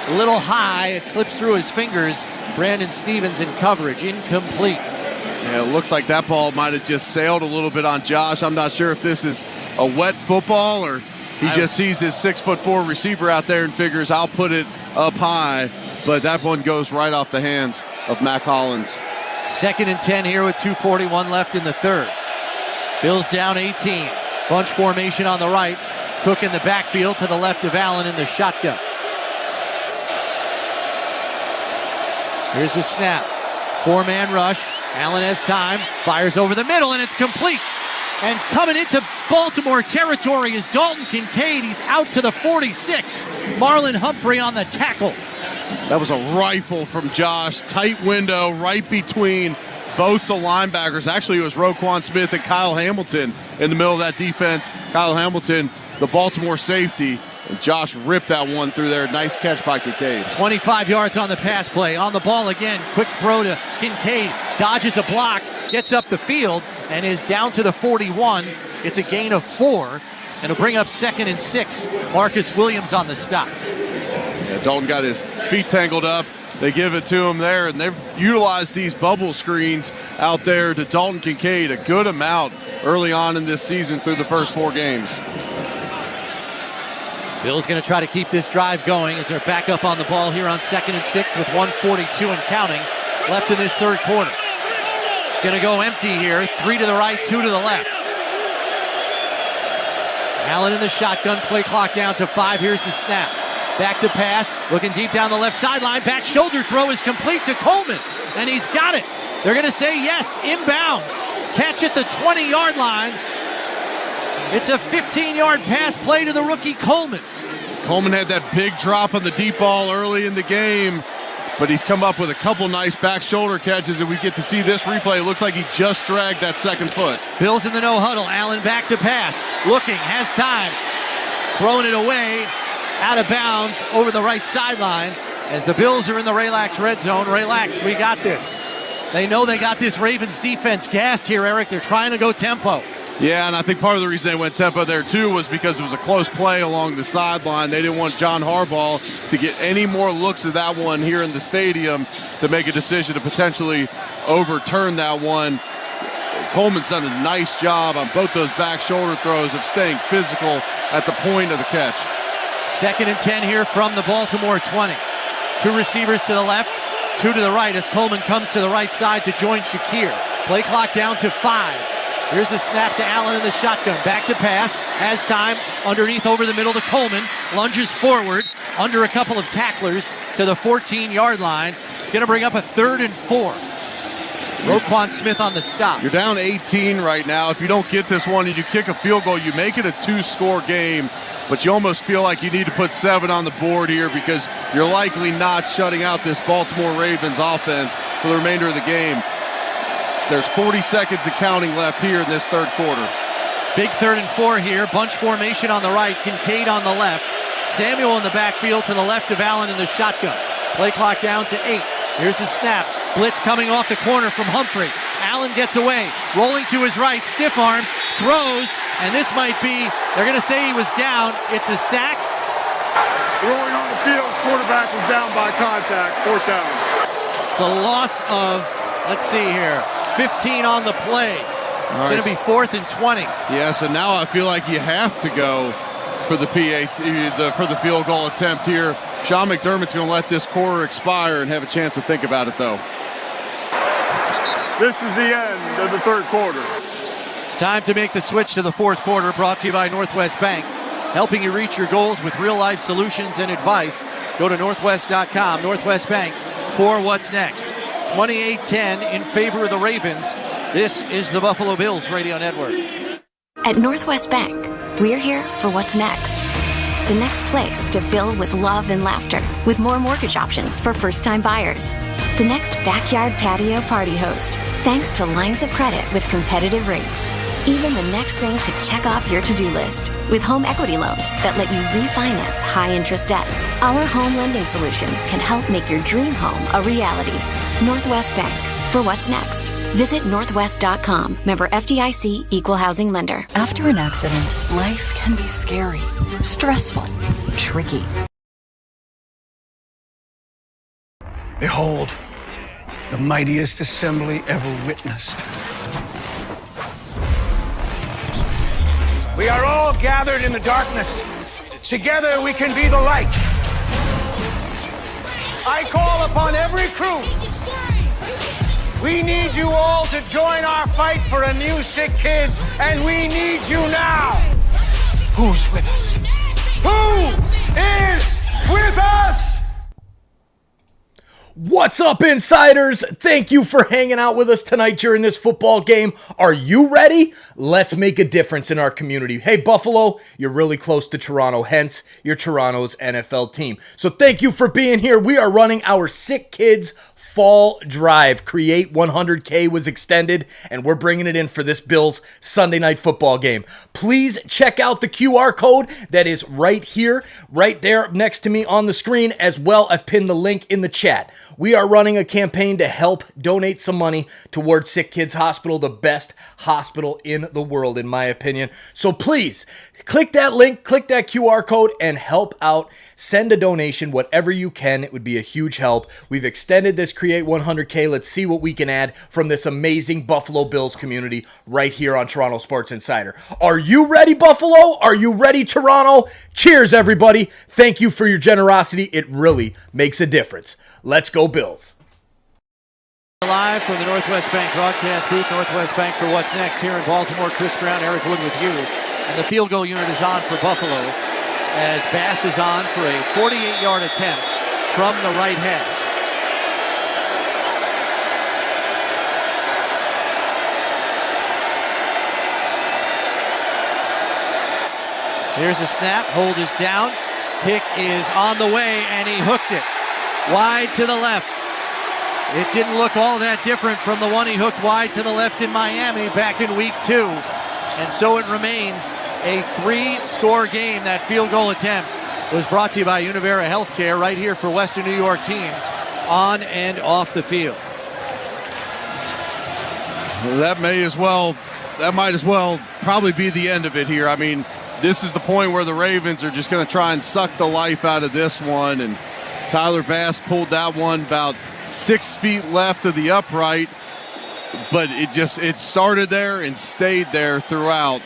Speaker 23: A little high, it slips through his fingers. Brandon Stevens in coverage, incomplete.
Speaker 21: Yeah, it looked like that ball might have just sailed a little bit on Josh. I'm not sure if this is a wet football or he just sees his 6'4" receiver out there and figures I'll put it up high. But that one goes right off the hands of Mac Hollins.
Speaker 23: 2nd and 10 here with 2:41 left in the third. Bills down 18. Bunch formation on the right. Cook in the backfield to the left of Allen in the shotgun. Here's the snap. 4-man rush. Allen has time. Fires over the middle, and it's complete. And coming into Baltimore territory is Dalton Kincaid. He's out to the 46. Marlon Humphrey on the tackle.
Speaker 21: That was a rifle from Josh. Tight window right between both the linebackers. Actually, it was Roquan Smith and Kyle Hamilton in the middle of that defense. Kyle Hamilton, the Baltimore safety. And Josh ripped that one through there. Nice catch by Kincaid.
Speaker 23: 25 yards on the pass play. On the ball again. Quick throw to Kincaid. Dodges a block. Gets up the field and is down to the 41. It's a gain of 4. And it'll bring up 2nd and 6. Marcus Williams on the stop.
Speaker 21: Yeah, Dalton got his feet tangled up. They give it to him there, and they've utilized these bubble screens out there to Dalton Kincaid a good amount early on in this season through the first 4 games.
Speaker 23: Bill's going to try to keep this drive going as they're back up on the ball here on 2nd and 6 with 1:42 and counting left in this third quarter. Going to go empty here. 3 to the right, 2 to the left. Allen in the shotgun, play clock down to 5. Here's the snap. Back to pass, looking deep down the left sideline. Back shoulder throw is complete to Coleman, and he's got it. They're going to say yes, inbounds. Catch at the 20-yard line. It's a 15-yard pass play to the rookie Coleman.
Speaker 21: Coleman had that big drop on the deep ball early in the game, but he's come up with a couple nice back shoulder catches, and we get to see this replay. It looks like he just dragged that second foot.
Speaker 23: Bills in the no huddle. Allen back to pass. Looking, has time. Throwing it away. Out of bounds over the right sideline as the Bills are in the relax red zone. Relax, we got this. They know they got this Ravens defense gassed here, Eric. They're trying to go tempo.
Speaker 21: Yeah, and I think part of the reason they went tempo there, too, was because it was a close play along the sideline. They didn't want John Harbaugh to get any more looks at that one here in the stadium to make a decision to potentially overturn that one. Coleman's done a nice job on both those back shoulder throws of staying physical at the point of the catch.
Speaker 23: 2nd and 10 here from the Baltimore 20. 2 receivers to the left, 2 to the right as Coleman comes to the right side to join Shakir. Play clock down to 5. Here's a snap to Allen in the shotgun. Back to pass. Has time. Underneath over the middle to Coleman. Lunges forward. Under a couple of tacklers to the 14-yard line. It's going to bring up a 3rd and 4. Roquan Smith on the stop.
Speaker 21: You're down 18 right now. If you don't get this one and you kick a field goal, you make it a 2-score game. but you almost feel like you need to put 7 on the board here because you're likely not shutting out this Baltimore Ravens offense for the remainder of the game. There's 40 seconds of counting left here in this third quarter.
Speaker 23: Big 3rd and 4 here. Bunch formation on the right. Kincaid on the left. Samuel in the backfield to the left of Allen in the shotgun. Play clock down to 8. Here's the snap. Blitz coming off the corner from Humphrey. Allen gets away. Rolling to his right. Stiff arms. Throws. And this might be, they're going to say he was down. It's a sack.
Speaker 1: Rolling on the field. Quarterback was down by contact. 4th down.
Speaker 23: It's a loss of, let's see here, 15 on the play. It's going to be 4th and 20.
Speaker 21: Yes, and now I feel like you have to go for the for the field goal attempt here. Sean McDermott's going to let this quarter expire and have a chance to think about it, though.
Speaker 1: This is the end of the third quarter.
Speaker 23: It's time to make the switch to the 4th quarter, brought to you by Northwest Bank. Helping you reach your goals with real-life solutions and advice. Go to northwest.com, Northwest Bank, for what's next. 28-10 in favor of the Ravens. This is the Buffalo Bills Radio Network.
Speaker 4: At Northwest Bank, we're here for what's next. The next place to fill with love and laughter, with more mortgage options for first-time buyers. The next backyard patio party host, thanks to lines of credit with competitive rates. Even the next thing to check off your to-do list, with home equity loans that let you refinance high-interest debt. Our home lending solutions can help make your dream home a reality. Northwest Bank, for what's next. Visit northwest.com. Member FDIC, Equal Housing Lender.
Speaker 15: After an accident, life can be scary, stressful, tricky.
Speaker 12: Behold, the mightiest assembly ever witnessed. We are all gathered in the darkness. Together we can be the light. I call upon every crew. We need you all to join our fight for a new sick kids, and we need you now. Who's with us? Who is with us?
Speaker 22: What's up, insiders? Thank you for hanging out with us tonight during this football game. Are you ready? Let's make a difference in our community. Hey, Buffalo, you're really close to Toronto, hence you're Toronto's NFL team. So thank you for being here. We are running our Sick Kids Fall Drive. Create 100K was extended, and we're bringing it in for this Bills Sunday night football game. Please check out the QR code that is right here, right there next to me on the screen. As well, I've pinned the link in the chat. We are running a campaign to help donate some money towards Sick Kids Hospital, the best hospital in the world, in my opinion. So please, click that link, click that QR code, and help out. Send a donation, whatever you can. It would be a huge help. We've extended this Create 100K. Let's see what we can add from this amazing Buffalo Bills community right here on Toronto Sports Insider. Are you ready, Buffalo? Are you ready, Toronto? Cheers, everybody. Thank you for your generosity. It really makes a difference. Let's go, Bills.
Speaker 23: Live from the Northwest Bank broadcast booth, Northwest Bank for what's next here in Baltimore. Chris Brown, Eric Wood with you. And the field goal unit is on for Buffalo as Bass is on for a 48-yard attempt from the right hash. Here's a snap, hold is down, kick is on the way, and he hooked it wide to the left. It didn't look all that different from the one he hooked wide to the left in Miami back in week 2. And so it remains a 3-score game. That field goal attempt was brought to you by Univera Healthcare right here for Western New York teams on and off the field.
Speaker 21: That might as well probably be the end of it here. I mean, this is the point where the Ravens are just going to try and suck the life out of this one. And Tyler Bass pulled that one about 6 feet left of the upright, but it started there and stayed there throughout.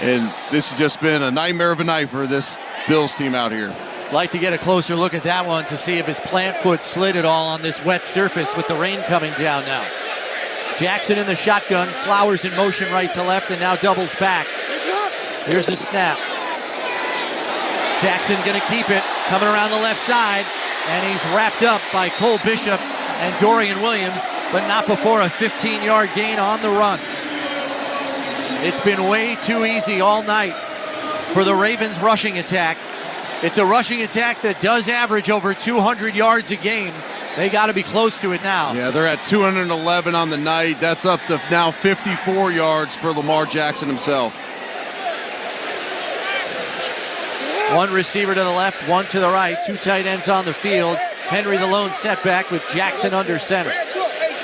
Speaker 21: And this has just been a nightmare of a night for this Bills team out here.
Speaker 23: Like to get a closer look at that one to see if his plant foot slid at all on this wet surface with the rain coming down now. Jackson in the shotgun, Flowers in motion right to left, and now doubles back. Here's a snap. Jackson gonna keep it, coming around the left side, and he's wrapped up by Cole Bishop and Dorian Williams, but not before a 15-yard gain on the run. It's been way too easy all night for the Ravens rushing attack. It's a rushing attack that does average over 200 yards a game. They got to be close to it now.
Speaker 21: Yeah, they're at 211 on the night. That's up to now 54 yards for Lamar Jackson himself.
Speaker 23: One receiver to the left, one to the right. Two tight ends on the field. Henry the lone setback with Jackson under center.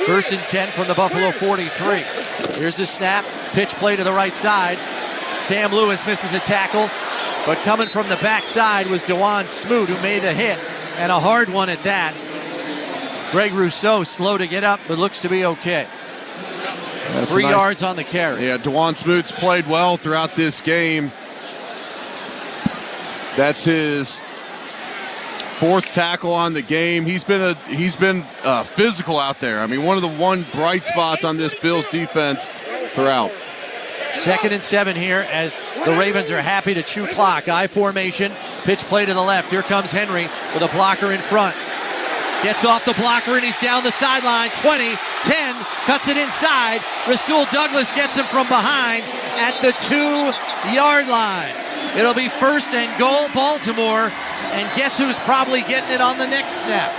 Speaker 23: 1st and 10 from the Buffalo 43. Here's the snap. Pitch play to the right side. Cam Lewis misses a tackle. But coming from the backside was Dewan Smoot, who made a hit, and a hard one at that. Greg Rousseau slow to get up, but looks to be okay.
Speaker 21: That's
Speaker 23: 3 yards on the carry.
Speaker 21: Yeah, Dewan Smoot's played well throughout this game. That's his 4th tackle on the game. He's been physical out there. I mean, one of the bright spots on this Bills defense throughout.
Speaker 23: 2nd and 7 here as the Ravens are happy to chew clock. I formation, pitch play to the left. Here comes Henry with a blocker in front. Gets off the blocker and he's down the sideline. 20, 10, cuts it inside. Rasul Douglas gets him from behind at the 2-yard line. It'll be 1st and goal, Baltimore. And guess who's probably getting it on the next snap?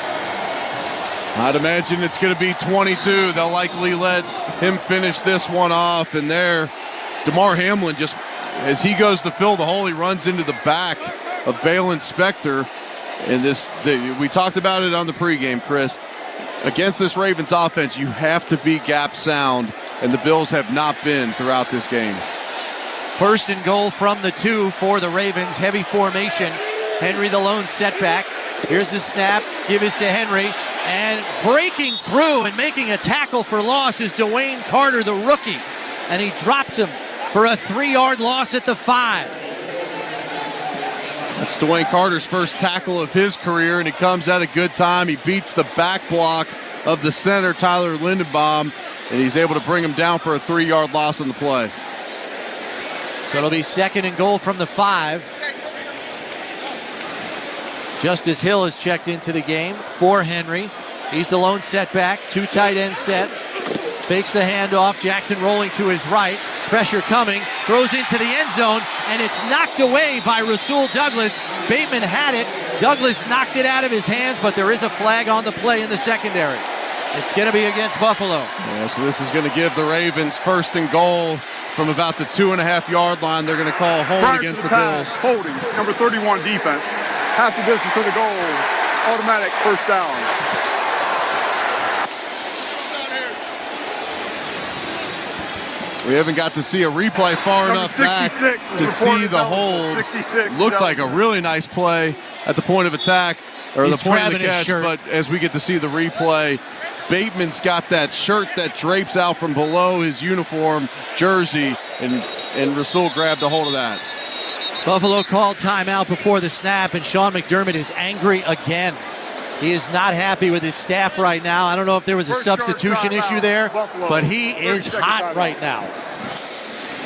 Speaker 21: I'd imagine it's going to be 22. They'll likely let him finish this one off. And there, Damar Hamlin, just as he goes to fill the hole, he runs into the back of Balin Spector. And we talked about it on the pregame, Chris. Against this Ravens offense, you have to be gap sound, and the Bills have not been throughout this game.
Speaker 23: 1st and goal from the 2 for the Ravens. Heavy formation. Henry the lone setback. Here's the snap. Give it to Henry. And breaking through and making a tackle for loss is Dwayne Carter, the rookie. And he drops him for a 3-yard loss at the 5.
Speaker 21: That's Dwayne Carter's first tackle of his career, and he comes at a good time. He beats the back block of the center, Tyler Lindenbaum, and he's able to bring him down for a 3-yard loss on the play.
Speaker 23: So it'll be 2nd and goal from the 5. Justice Hill has checked into the game for Henry. He's the lone setback. 2 tight end set. Fakes the handoff. Jackson rolling to his right. Pressure coming. Throws into the end zone, and it's knocked away by Rasul Douglas. Bateman had it. Douglas knocked it out of his hands, but there is a flag on the play in the secondary. It's going to be against Buffalo.
Speaker 21: Yeah, so this is going to give the Ravens 1st and goal from about the 2.5-yard line. They're going to call hold against the Bills.
Speaker 1: Holding, number 31 defense. Half the distance to the goal. Automatic 1st down.
Speaker 21: We haven't got to see a replay far enough back to see the hold.
Speaker 1: 66.
Speaker 21: Looked like a really nice play at the point of attack, or
Speaker 23: He's
Speaker 21: the point of the
Speaker 23: grabbing his
Speaker 21: catch,
Speaker 23: shirt.
Speaker 21: but as we get to see the replay, Bateman's got that shirt that drapes out from below his uniform jersey, and Rasul grabbed a hold of that.
Speaker 23: Buffalo called timeout before the snap, and Sean McDermott is angry again. He is not happy with his staff right now. I don't know if there was a substitution issue there, but he is hot right now.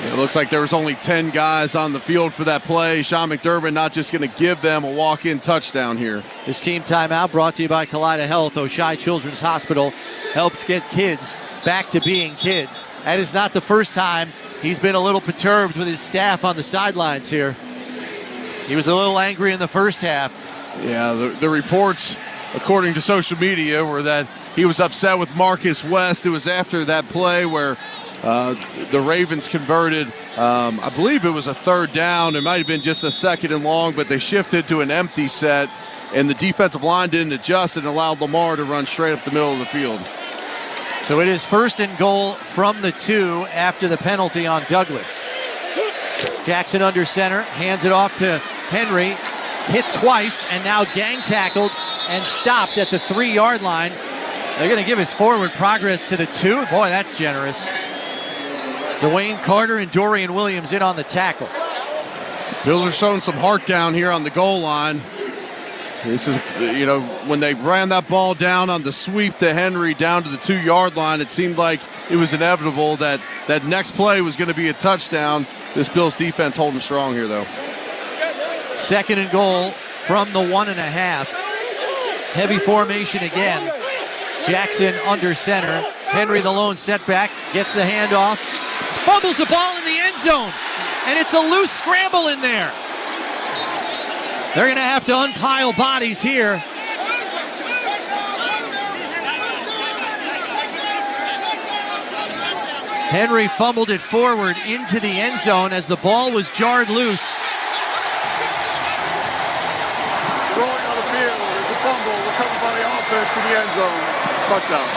Speaker 21: It looks like there was only 10 guys on the field for that play. Sean McDermott not just going to give them a walk-in touchdown here.
Speaker 23: This team timeout brought to you by Kaleida Health. Oshai Children's Hospital helps get kids back to being kids. That is not the first time he's been a little perturbed with his staff on the sidelines here. He was a little angry in the first half.
Speaker 21: Yeah, the reports, according to social media, were that he was upset with Marcus West. It was after that play where the Ravens converted, I believe it was a 3rd down. It might have been just a 2nd and long, but they shifted to an empty set, and the defensive line didn't adjust and allowed Lamar to run straight up the middle of the field.
Speaker 23: So it is 1st and goal from the 2 after the penalty on Douglas. Jackson under center, hands it off to Henry, hit twice, and now gang tackled and stopped at the 3-yard line. They're going to give his forward progress to the 2. Boy, that's generous. Dwayne Carter and Dorian Williams in on the tackle.
Speaker 21: Bills are showing some heart down here on the goal line. This is, when they ran that ball down on the sweep to Henry down to the 2-yard line, it seemed like it was inevitable that that next play was going to be a touchdown. This Bills defense holding strong here, though.
Speaker 23: 2nd and goal from the 1.5. Heavy formation again. Jackson under center. Henry the lone setback. Gets the handoff. Fumbles the ball in the end zone. and it's a loose scramble in there. They're going to have to unpile bodies here. Henry fumbled it forward into the end zone as the ball was jarred loose.
Speaker 1: Throwing on the field is a fumble recovered by the offense in the end zone. Touchdown.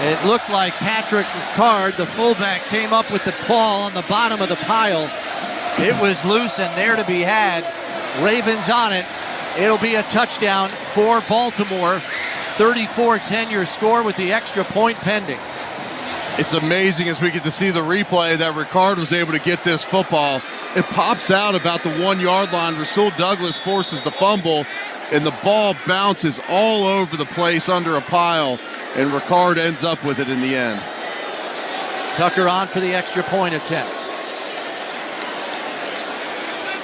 Speaker 23: It looked like Patrick Ricard, the fullback, came up with the ball on the bottom of the pile. It was loose and there to be had. Ravens on it. It'll be a touchdown for Baltimore. 34-10 your score with the extra point pending.
Speaker 21: It's amazing as we get to see the replay that Ricard was able to get this football. It pops out about the 1 yard line. Rasul Douglas forces the fumble, and the ball bounces all over the place under a pile, and Ricard ends up with it in the end.
Speaker 23: Tucker on for the extra point attempt.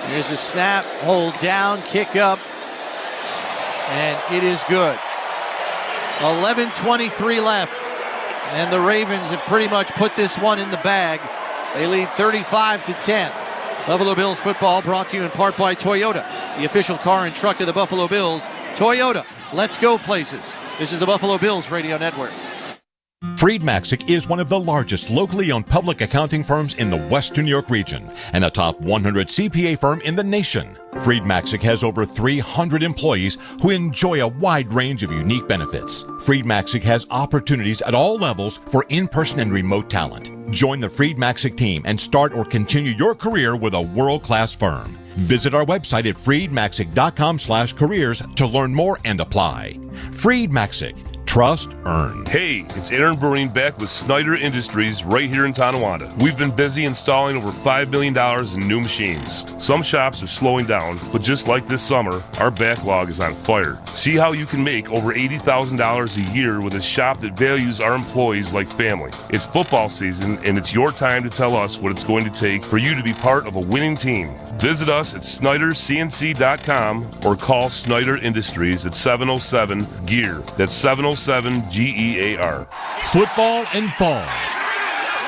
Speaker 23: Here's a snap, hold down, kick up, and it is good. 11:23 left, and the Ravens have pretty much put this one in the bag. They lead 35-10. Buffalo Bills football brought to you in part by Toyota, the official car and truck of the Buffalo Bills. Toyota, let's go places. This is the Buffalo Bills Radio Network.
Speaker 8: Freed Maxick is one of the largest locally owned public accounting firms in the Western New York region and a top 100 CPA firm in the nation. Freed Maxick has over 300 employees who enjoy a wide range of unique benefits. Freed Maxick has opportunities at all levels for in-person and remote talent. Join the Freed Maxick team and start or continue your career with a world-class firm. Visit our website at freedmaxick.com/careers to learn more and apply. Freed Maxick. Trust earned.
Speaker 6: Hey, it's Aaron Breen back with Snyder Industries right here in Tonawanda. We've been busy installing over $5 million in new machines. Some shops are slowing down, but just like this summer, our backlog is on fire. See how you can make over $80,000 a year with a shop that values our employees like family. It's football season, and it's your time to tell us what it's going to take for you to be part of a winning team. Visit us at SnyderCNC.com or call Snyder Industries at 707-GEAR. That's 707-GEAR.
Speaker 8: Football and fall.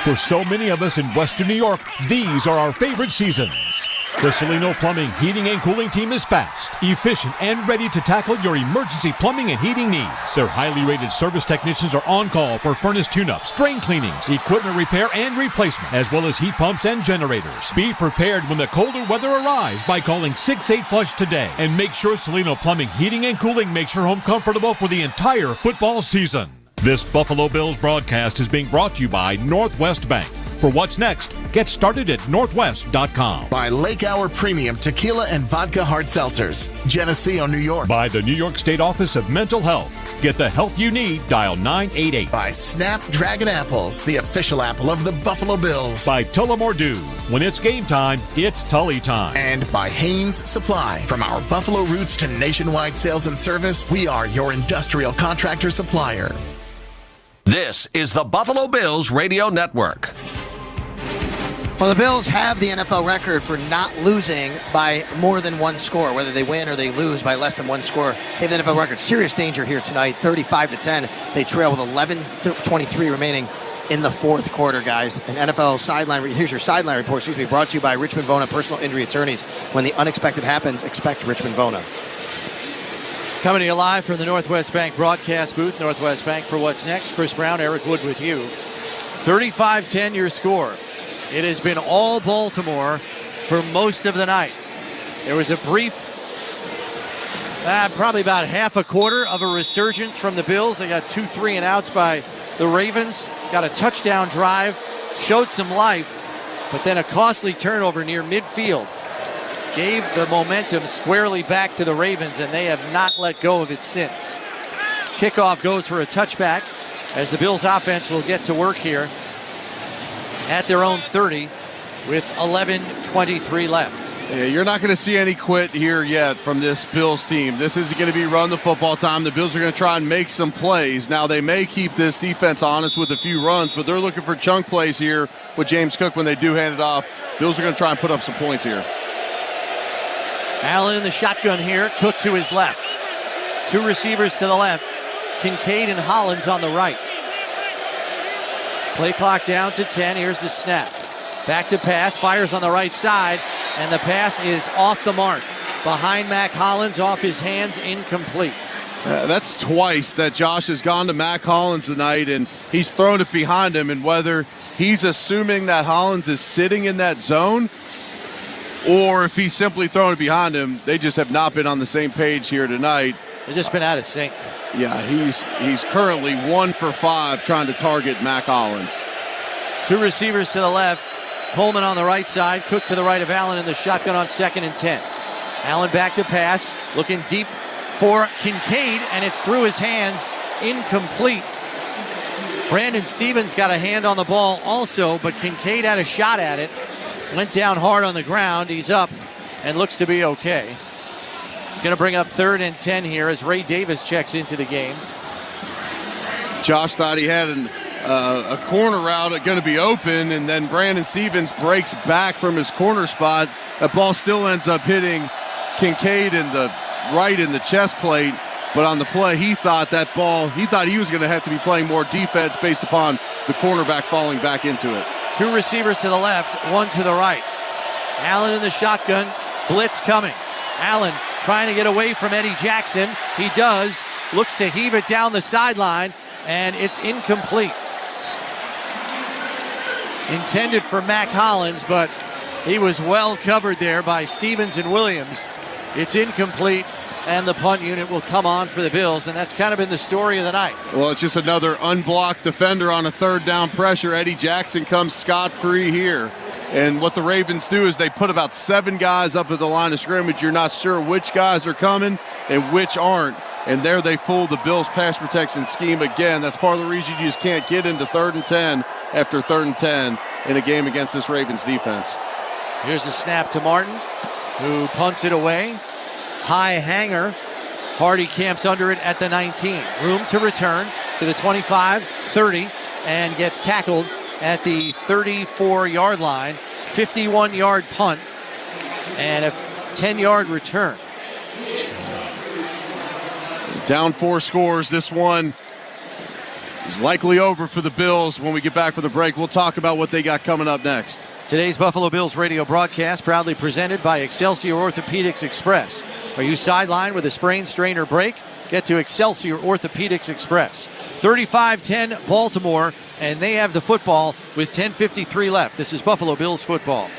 Speaker 8: For so many of us in Western New York, these are our favorite seasons. The Salino Plumbing Heating and Cooling team is fast, efficient, and ready to tackle your emergency plumbing and heating needs. Their highly rated service technicians are on call for furnace tune-ups, drain cleanings, equipment repair and replacement, as well as heat pumps and generators. Be prepared when the colder weather arrives by calling 68-FLUSH today. And make sure Salino Plumbing Heating and Cooling makes your home comfortable for the entire football season. This Buffalo Bills broadcast is being brought to you by Northwest Bank. For what's next, get started at northwest.com.
Speaker 9: By Lake Hour Premium Tequila and Vodka Hard Seltzers, Geneseo, New York.
Speaker 8: By the New York State Office of Mental Health. Get the help you need, dial 988.
Speaker 9: By Snapdragon Apples, the official apple of the Buffalo Bills.
Speaker 8: By Tullamore Dew. When it's game time, it's Tully time.
Speaker 9: And by Haynes Supply. From our Buffalo roots to nationwide sales and service, we are your industrial contractor supplier.
Speaker 18: This is the Buffalo Bills Radio Network.
Speaker 7: Well, the Bills have the NFL record for not losing by more than one score. Whether they win or they lose by less than one score, they have the NFL record. Serious danger here tonight, 35-10. They trail with 11:23 remaining in the fourth quarter, guys. An NFL sideline. Here's your sideline report. Brought to you by Richmond Bona Personal Injury Attorneys. When the unexpected happens, expect Richmond Bona.
Speaker 23: Coming to you live from the Northwest Bank broadcast booth. Northwest Bank for what's next. Chris Brown, Eric Wood with you. 35-10 your score. It has been all Baltimore for most of the night. There was a brief, probably about half a quarter of a resurgence from the Bills. They got 2 3-and-outs by the Ravens. Got a touchdown drive, showed some life, but then a costly turnover near midfield gave the momentum squarely back to the Ravens, and they have not let go of it since. Kickoff goes for a touchback as the Bills offense will get to work here at their own 30 with 11:23 left.
Speaker 21: Yeah, you're not going to see any quit here yet from this Bills team. This is going to be run the football time. The Bills are going to try and make some plays. Now, they may keep this defense honest with a few runs, but they're looking for chunk plays here with James Cook when they do hand it off. Bills are going to try and put up some points here.
Speaker 23: Allen in the shotgun here. Cook to his left. 2 receivers to the left. Kincaid and Hollins on the right. Play clock down to 10. Here's the snap. Back to pass, fires on the right side, and the pass is off the mark. Behind Mac Hollins, off his hands, incomplete.
Speaker 21: That's twice that Josh has gone to Mac Hollins tonight, and he's thrown it behind him. And whether he's assuming that Hollins is sitting in that zone or if he's simply throwing it behind him, they just have not been on the same page here tonight.
Speaker 23: They've just been out of sync.
Speaker 21: Yeah, he's currently 1 for 5 trying to target Mac Hollins.
Speaker 23: 2 receivers to the left. Coleman on the right side. Cook to the right of Allen in the shotgun on 2nd and 10. Allen back to pass. Looking deep for Kincaid, and it's through his hands. Incomplete. Brandon Stevens got a hand on the ball also, but Kincaid had a shot at it. Went down hard on the ground. He's up and looks to be okay. It's going to bring up 3rd and 10 here as Ray Davis checks into the game.
Speaker 21: Josh thought he had a corner route going to be open, and then Brandon Stevens breaks back from his corner spot. That ball still ends up hitting Kincaid in the right in the chest plate, but on the play he thought he was going to have to be playing more defense based upon the cornerback falling back into it.
Speaker 23: 2 receivers to the left, 1 to the right. Allen in the shotgun, blitz coming. Allen trying to get away from Eddie Jackson. He does, looks to heave it down the sideline, and it's incomplete. Intended for Mac Hollins, but he was well covered there by Stevens and Williams. It's incomplete, and the punt unit will come on for the Bills, and that's kind of been the story of the night.
Speaker 21: Well, it's just another unblocked defender on a 3rd down pressure. Eddie Jackson comes scot-free here. And what the Ravens do is they put about 7 guys up at the line of scrimmage. You're not sure which guys are coming and which aren't. And there they fool the Bills' pass protection scheme again. That's part of the reason you just can't get into 3rd and 10 after 3rd and 10 in a game against this Ravens defense.
Speaker 23: Here's a snap to Martin, who punts it away. High hanger. Hardy camps under it at the 19. Room to return to the 25, 30, and gets tackled at the 34-yard line. 51-yard punt and a 10-yard return.
Speaker 21: Down 4 scores. This one is likely over for the Bills. When we get back for the break, we'll talk about what they got coming up next.
Speaker 23: Today's Buffalo Bills radio broadcast proudly presented by Excelsior Orthopedics Express. Are you sidelined with a sprain, strain, or break? Get to Excelsior Orthopedics Express. 35-10 Baltimore, and they have the football with 10:53 left. This is Buffalo Bills football.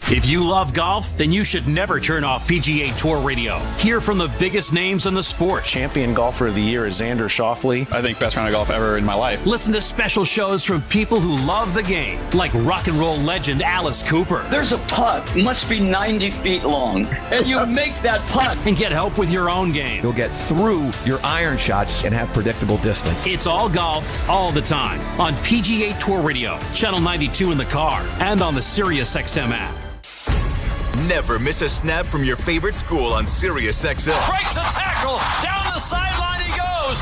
Speaker 2: If you love golf, then you should never turn off PGA Tour Radio. Hear from the biggest names in the sport.
Speaker 10: Champion golfer of the year is Xander Schauffele. I think best round of golf ever in my life.
Speaker 2: Listen to special shows from people who love the game, like rock and roll legend Alice Cooper.
Speaker 19: There's a putt, must be 90 feet long, and you make that putt.
Speaker 2: And get help with your own game.
Speaker 20: You'll get through your iron shots and have predictable distance.
Speaker 2: It's all golf, all the time, on PGA Tour Radio, Channel 92 in the car, and on the SiriusXM app.
Speaker 25: Never miss a snap from your favorite school on SiriusXM.
Speaker 26: Breaks the tackle, down the sideline he goes.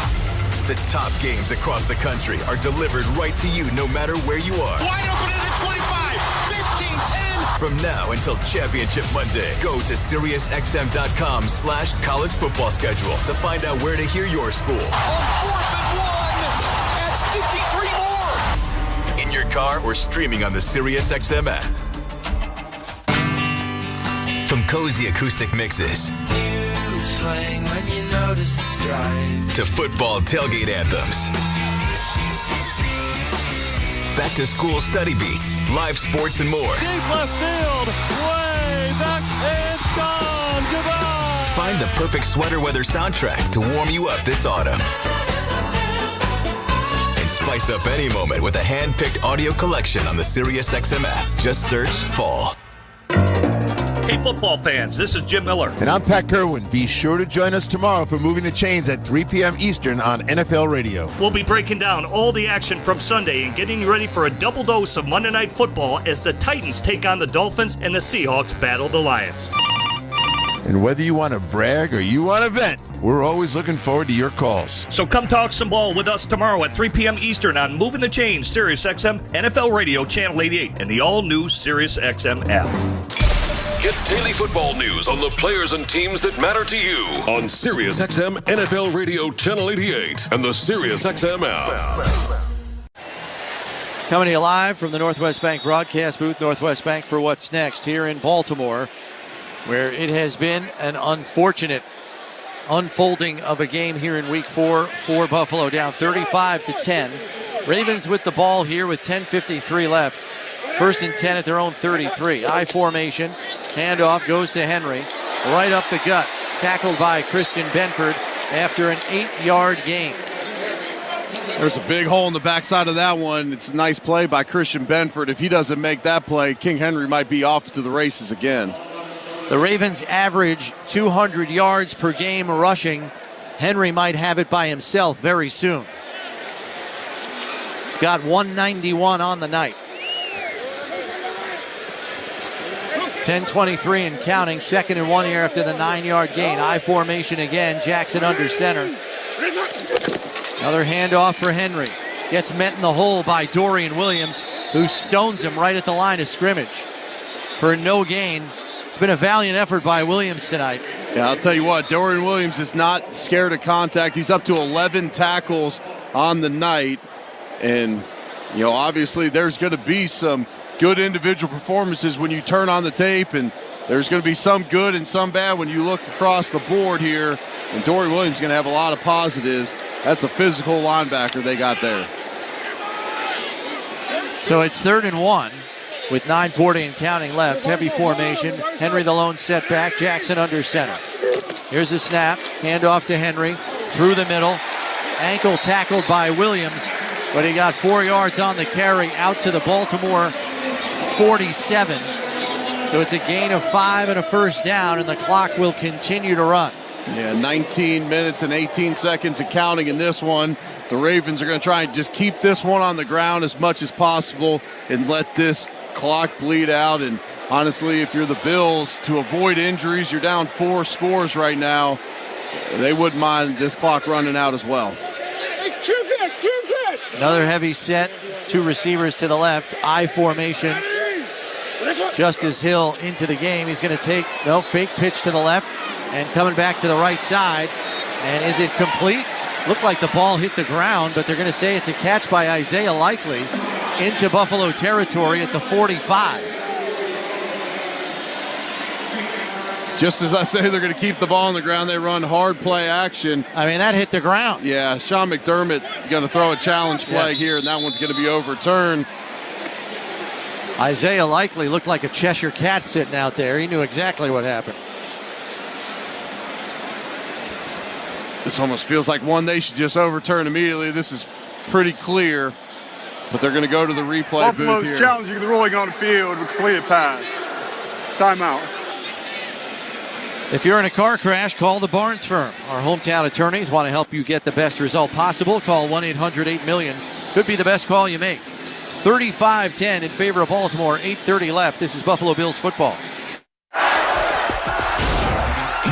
Speaker 25: The top games across the country are delivered right to you no matter where you are.
Speaker 26: Wide open at the 25, 15, 10.
Speaker 25: From now until Championship Monday, go to SiriusXM.com/college football schedule to find out where to hear your school.
Speaker 26: On 4th and 1, that's 53 more.
Speaker 25: In your car or streaming on the SiriusXM app. From cozy acoustic mixes to football tailgate anthems, back to school study beats, live sports, and more.
Speaker 26: Deep left field, way back and gone. Goodbye.
Speaker 25: Find the perfect sweater weather soundtrack to warm you up this autumn. And spice up any moment with a hand-picked audio collection on the SiriusXM app. Just search Fall.
Speaker 27: Hey, football fans, this is Jim Miller.
Speaker 28: And I'm Pat Kerwin. Be sure to join us tomorrow for Moving the Chains at 3 p.m. Eastern on NFL Radio.
Speaker 27: We'll be breaking down all the action from Sunday and getting you ready for a double dose of Monday Night Football as the Titans take on the Dolphins and the Seahawks battle the Lions.
Speaker 28: And whether you want to brag or you want to vent, we're always looking forward to your calls.
Speaker 27: So come talk some ball with us tomorrow at 3 p.m. Eastern on Moving the Chains, SiriusXM, NFL Radio, Channel 88, and the all-new SiriusXM app.
Speaker 3: Get daily football news on the players and teams that matter to you on SiriusXM NFL Radio Channel 88 and the SiriusXM app.
Speaker 23: Coming to you live from the Northwest Bank broadcast booth, Northwest Bank for What's Next here in Baltimore, where it has been an unfortunate unfolding of a game here in week 4 for Buffalo, down 35-10. Ravens with the ball here with 10:53 left. 1st and 10 at their own 33. I formation, handoff goes to Henry, right up the gut, tackled by Christian Benford after an 8-yard gain.
Speaker 21: There's a big hole in the backside of that one. It's a nice play by Christian Benford. If he doesn't make that play, King Henry might be off to the races again.
Speaker 23: The Ravens average 200 yards per game rushing. Henry might have it by himself very soon. It's got 191 on the night. 10:23 and counting. 2nd and 1 here after the 9-yard gain. I formation again. Jackson under center. Another handoff for Henry. Gets met in the hole by Dorian Williams, who stones him right at the line of scrimmage for no gain. It's been a valiant effort by Williams tonight.
Speaker 21: Yeah, I'll tell you what, Dorian Williams is not scared of contact. He's up to 11 tackles on the night. And, you know, obviously there's going to be some good individual performances when you turn on the tape, and there's going to be some good and some bad when you look across the board here. And Dorian Williams is going to have a lot of positives. That's a physical linebacker they got there.
Speaker 23: So it's 3rd and 1 with 9:40 and counting left. Heavy formation. Henry the lone setback. Jackson under center. Here's the snap. Handoff to Henry. Through the middle. Ankle tackled by Williams, but he got 4 yards on the carry out to the Baltimore 47. So it's a gain of 5 and a first down, and the clock will continue to run.
Speaker 21: Yeah, 19 minutes and 18 seconds and counting in this one. The Ravens are going to try and just keep this one on the ground as much as possible and let this clock bleed out. And honestly, if you're the Bills, to avoid injuries, you're down 4 scores right now. They wouldn't mind this clock running out as well.
Speaker 23: Another heavy set. 2 receivers to the left. I formation. Justice Hill into the game. He's going to take, fake pitch to the left and coming back to the right side. And is it complete? Looked like the ball hit the ground, but they're going to say it's a catch by Isaiah Likely into Buffalo territory at the 45.
Speaker 21: Just as I say, they're going to keep the ball on the ground. They run hard play action.
Speaker 23: I mean, that hit the ground.
Speaker 21: Yeah, Sean McDermott going to throw a challenge flag here, and that one's going to be overturned.
Speaker 23: Isaiah Likely looked like a Cheshire cat sitting out there. He knew exactly what happened.
Speaker 21: This almost feels like one they should just overturn immediately. This is pretty clear, but they're going to go to the replay booth here.
Speaker 1: Challenging the ruling on the field with a completed pass. Timeout.
Speaker 23: If you're in a car crash, call the Barnes Firm. Our hometown attorneys want to help you get the best result possible. Call 1-800-8-MILLION. Could be the best call you make. 35-10 in favor of Baltimore. 8:30 left. This is Buffalo Bills football.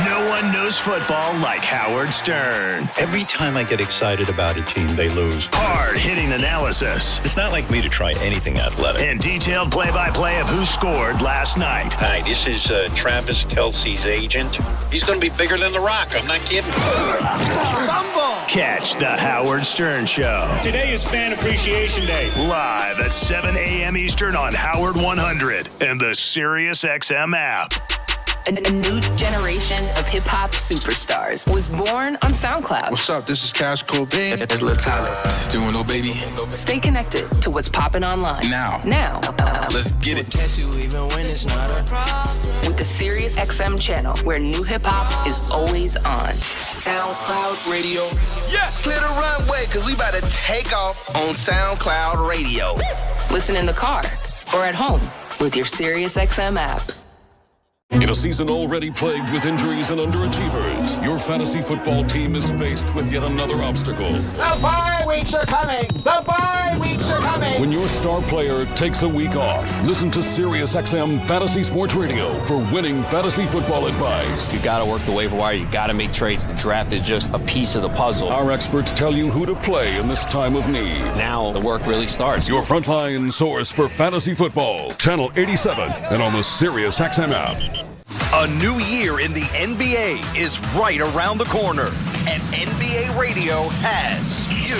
Speaker 4: No one knows football like Howard Stern.
Speaker 5: Every time I get excited about a team, they lose.
Speaker 4: Hard-hitting analysis.
Speaker 5: It's not like me to try anything athletic.
Speaker 4: And detailed play-by-play of who scored last night.
Speaker 11: Hi, this is Travis Kelce's agent. He's going to be bigger than The Rock. I'm not kidding.
Speaker 4: Catch the Howard Stern Show.
Speaker 13: Today is Fan Appreciation Day.
Speaker 4: Live at 7 a.m. Eastern on Howard 100 and the SiriusXM app.
Speaker 14: A new generation of hip-hop superstars was born on SoundCloud.
Speaker 16: What's up? This is Cash Cobain.
Speaker 14: There's Lil Tyler.
Speaker 16: Stu and Lil Baby.
Speaker 14: Stay connected to what's popping online. Now.
Speaker 16: Let's get it.
Speaker 14: With the SiriusXM channel, where new hip-hop is always on. SoundCloud Radio.
Speaker 11: Yeah, clear the runway, because we about to take off on SoundCloud Radio.
Speaker 14: Listen in the car or at home with your SiriusXM app.
Speaker 3: In a season already plagued with injuries and underachievers, your fantasy football team is faced with yet another obstacle.
Speaker 12: The bye weeks are coming! The bye weeks are coming!
Speaker 3: When your star player takes a week off, listen to SiriusXM Fantasy Sports Radio for winning fantasy football advice.
Speaker 10: You got to work the waiver wire. You got to make trades. The draft is just a piece of the puzzle.
Speaker 3: Our experts tell you who to play in this time of need.
Speaker 10: Now the work really starts.
Speaker 3: Your frontline source for fantasy football, Channel 87, and on the SiriusXM app.
Speaker 6: A new year in the NBA is right around the corner, and NBA Radio has you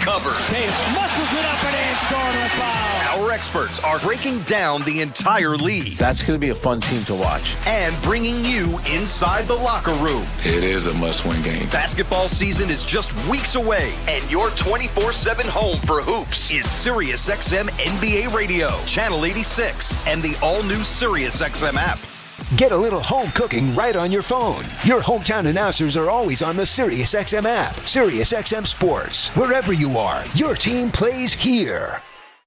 Speaker 6: covered.
Speaker 12: Tatum muscles it up and in, scoring a foul.
Speaker 6: Our experts are breaking down the entire league.
Speaker 10: That's going to be a fun team to watch.
Speaker 6: And bringing you inside the locker room.
Speaker 16: It is a must-win game.
Speaker 6: Basketball season is just weeks away, and your 24/7 home for hoops is SiriusXM NBA Radio, Channel 86, and the all-new SiriusXM app.
Speaker 8: Get a little home cooking right on your phone. Your hometown announcers are always on the SiriusXM app. SiriusXM Sports. Wherever you are, your team plays here.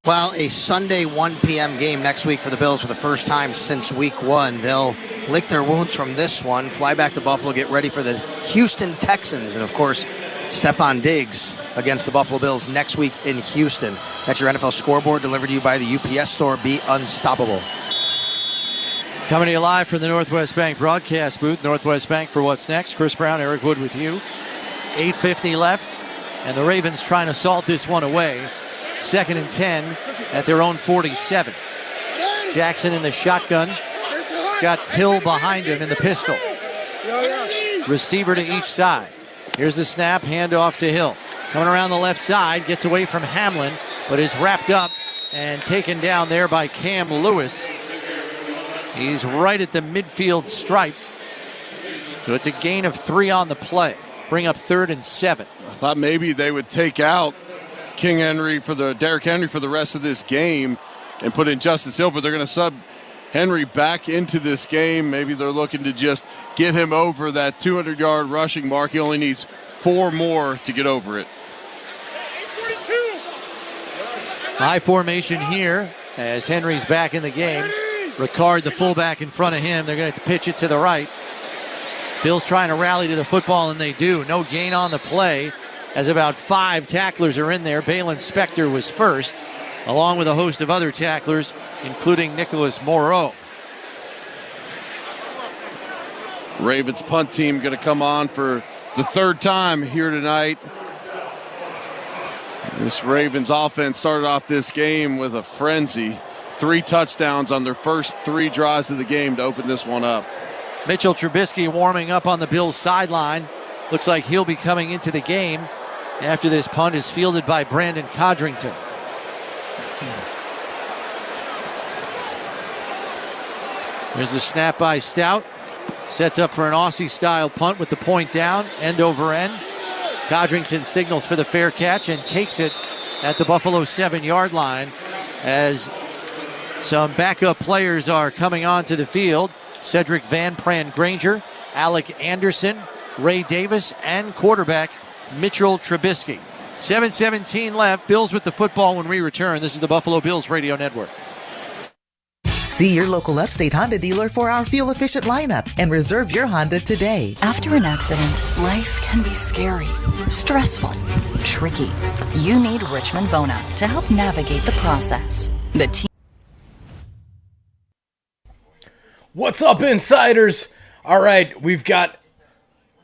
Speaker 7: Well, a Sunday 1 p.m. game next week for the Bills for the first time since week 1. They'll lick their wounds from this one, fly back to Buffalo, get ready for the Houston Texans, and of course, Stephon Diggs against the Buffalo Bills next week in Houston. That's your NFL scoreboard delivered to you by the UPS Store. Be unstoppable.
Speaker 23: Coming to you live from the Northwest Bank broadcast booth. Northwest Bank for what's next. Chris Brown, Eric Wood with you. 8:50 left, and the Ravens trying to salt this one away. 2nd and 10 at their own 47. Jackson in the shotgun. He's got Hill behind him in the pistol. Receiver to each side. Here's the snap, handoff to Hill. Coming around the left side, gets away from Hamlin, but is wrapped up and taken down there by Cam Lewis. He's right at the midfield stripe. So it's a gain of 3 on the play. Bring up 3rd and 7.
Speaker 21: I thought maybe they would take out Derrick Henry for the rest of this game and put in Justice Hill, but they're going to sub Henry back into this game. Maybe they're looking to just get him over that 200-yard rushing mark. He only needs 4 more to get over it.
Speaker 23: High formation here as Henry's back in the game. Ricard, the fullback, in front of him. They're going to pitch it to the right. Bills trying to rally to the football, and they do. No gain on the play as about 5 tacklers are in there. Balin Spector was first, along with a host of other tacklers, including Nicholas Moreau.
Speaker 21: Ravens punt team going to come on for the 3rd time here tonight. This Ravens offense started off this game with a frenzy. 3 touchdowns on their first 3 drives of the game to open this one up.
Speaker 23: Mitchell Trubisky warming up on the Bills' sideline. Looks like he'll be coming into the game after this punt is fielded by Brandon Codrington. There's the snap by Stout. Sets up for an Aussie-style punt with the point down, end over end. Codrington signals for the fair catch and takes it at the Buffalo 7-yard line as some backup players are coming onto the field. Cedric Van Pran Granger, Alec Anderson, Ray Davis, and quarterback Mitchell Trubisky. 7:17 left. Bills with the football when we return. This is the Buffalo Bills Radio Network.
Speaker 9: See your local Upstate Honda dealer for our fuel-efficient lineup and reserve your Honda today.
Speaker 15: After an accident, life can be scary, stressful, tricky. You need Richmond Bona to help navigate the process. The team.
Speaker 17: What's up, insiders? All right, we've got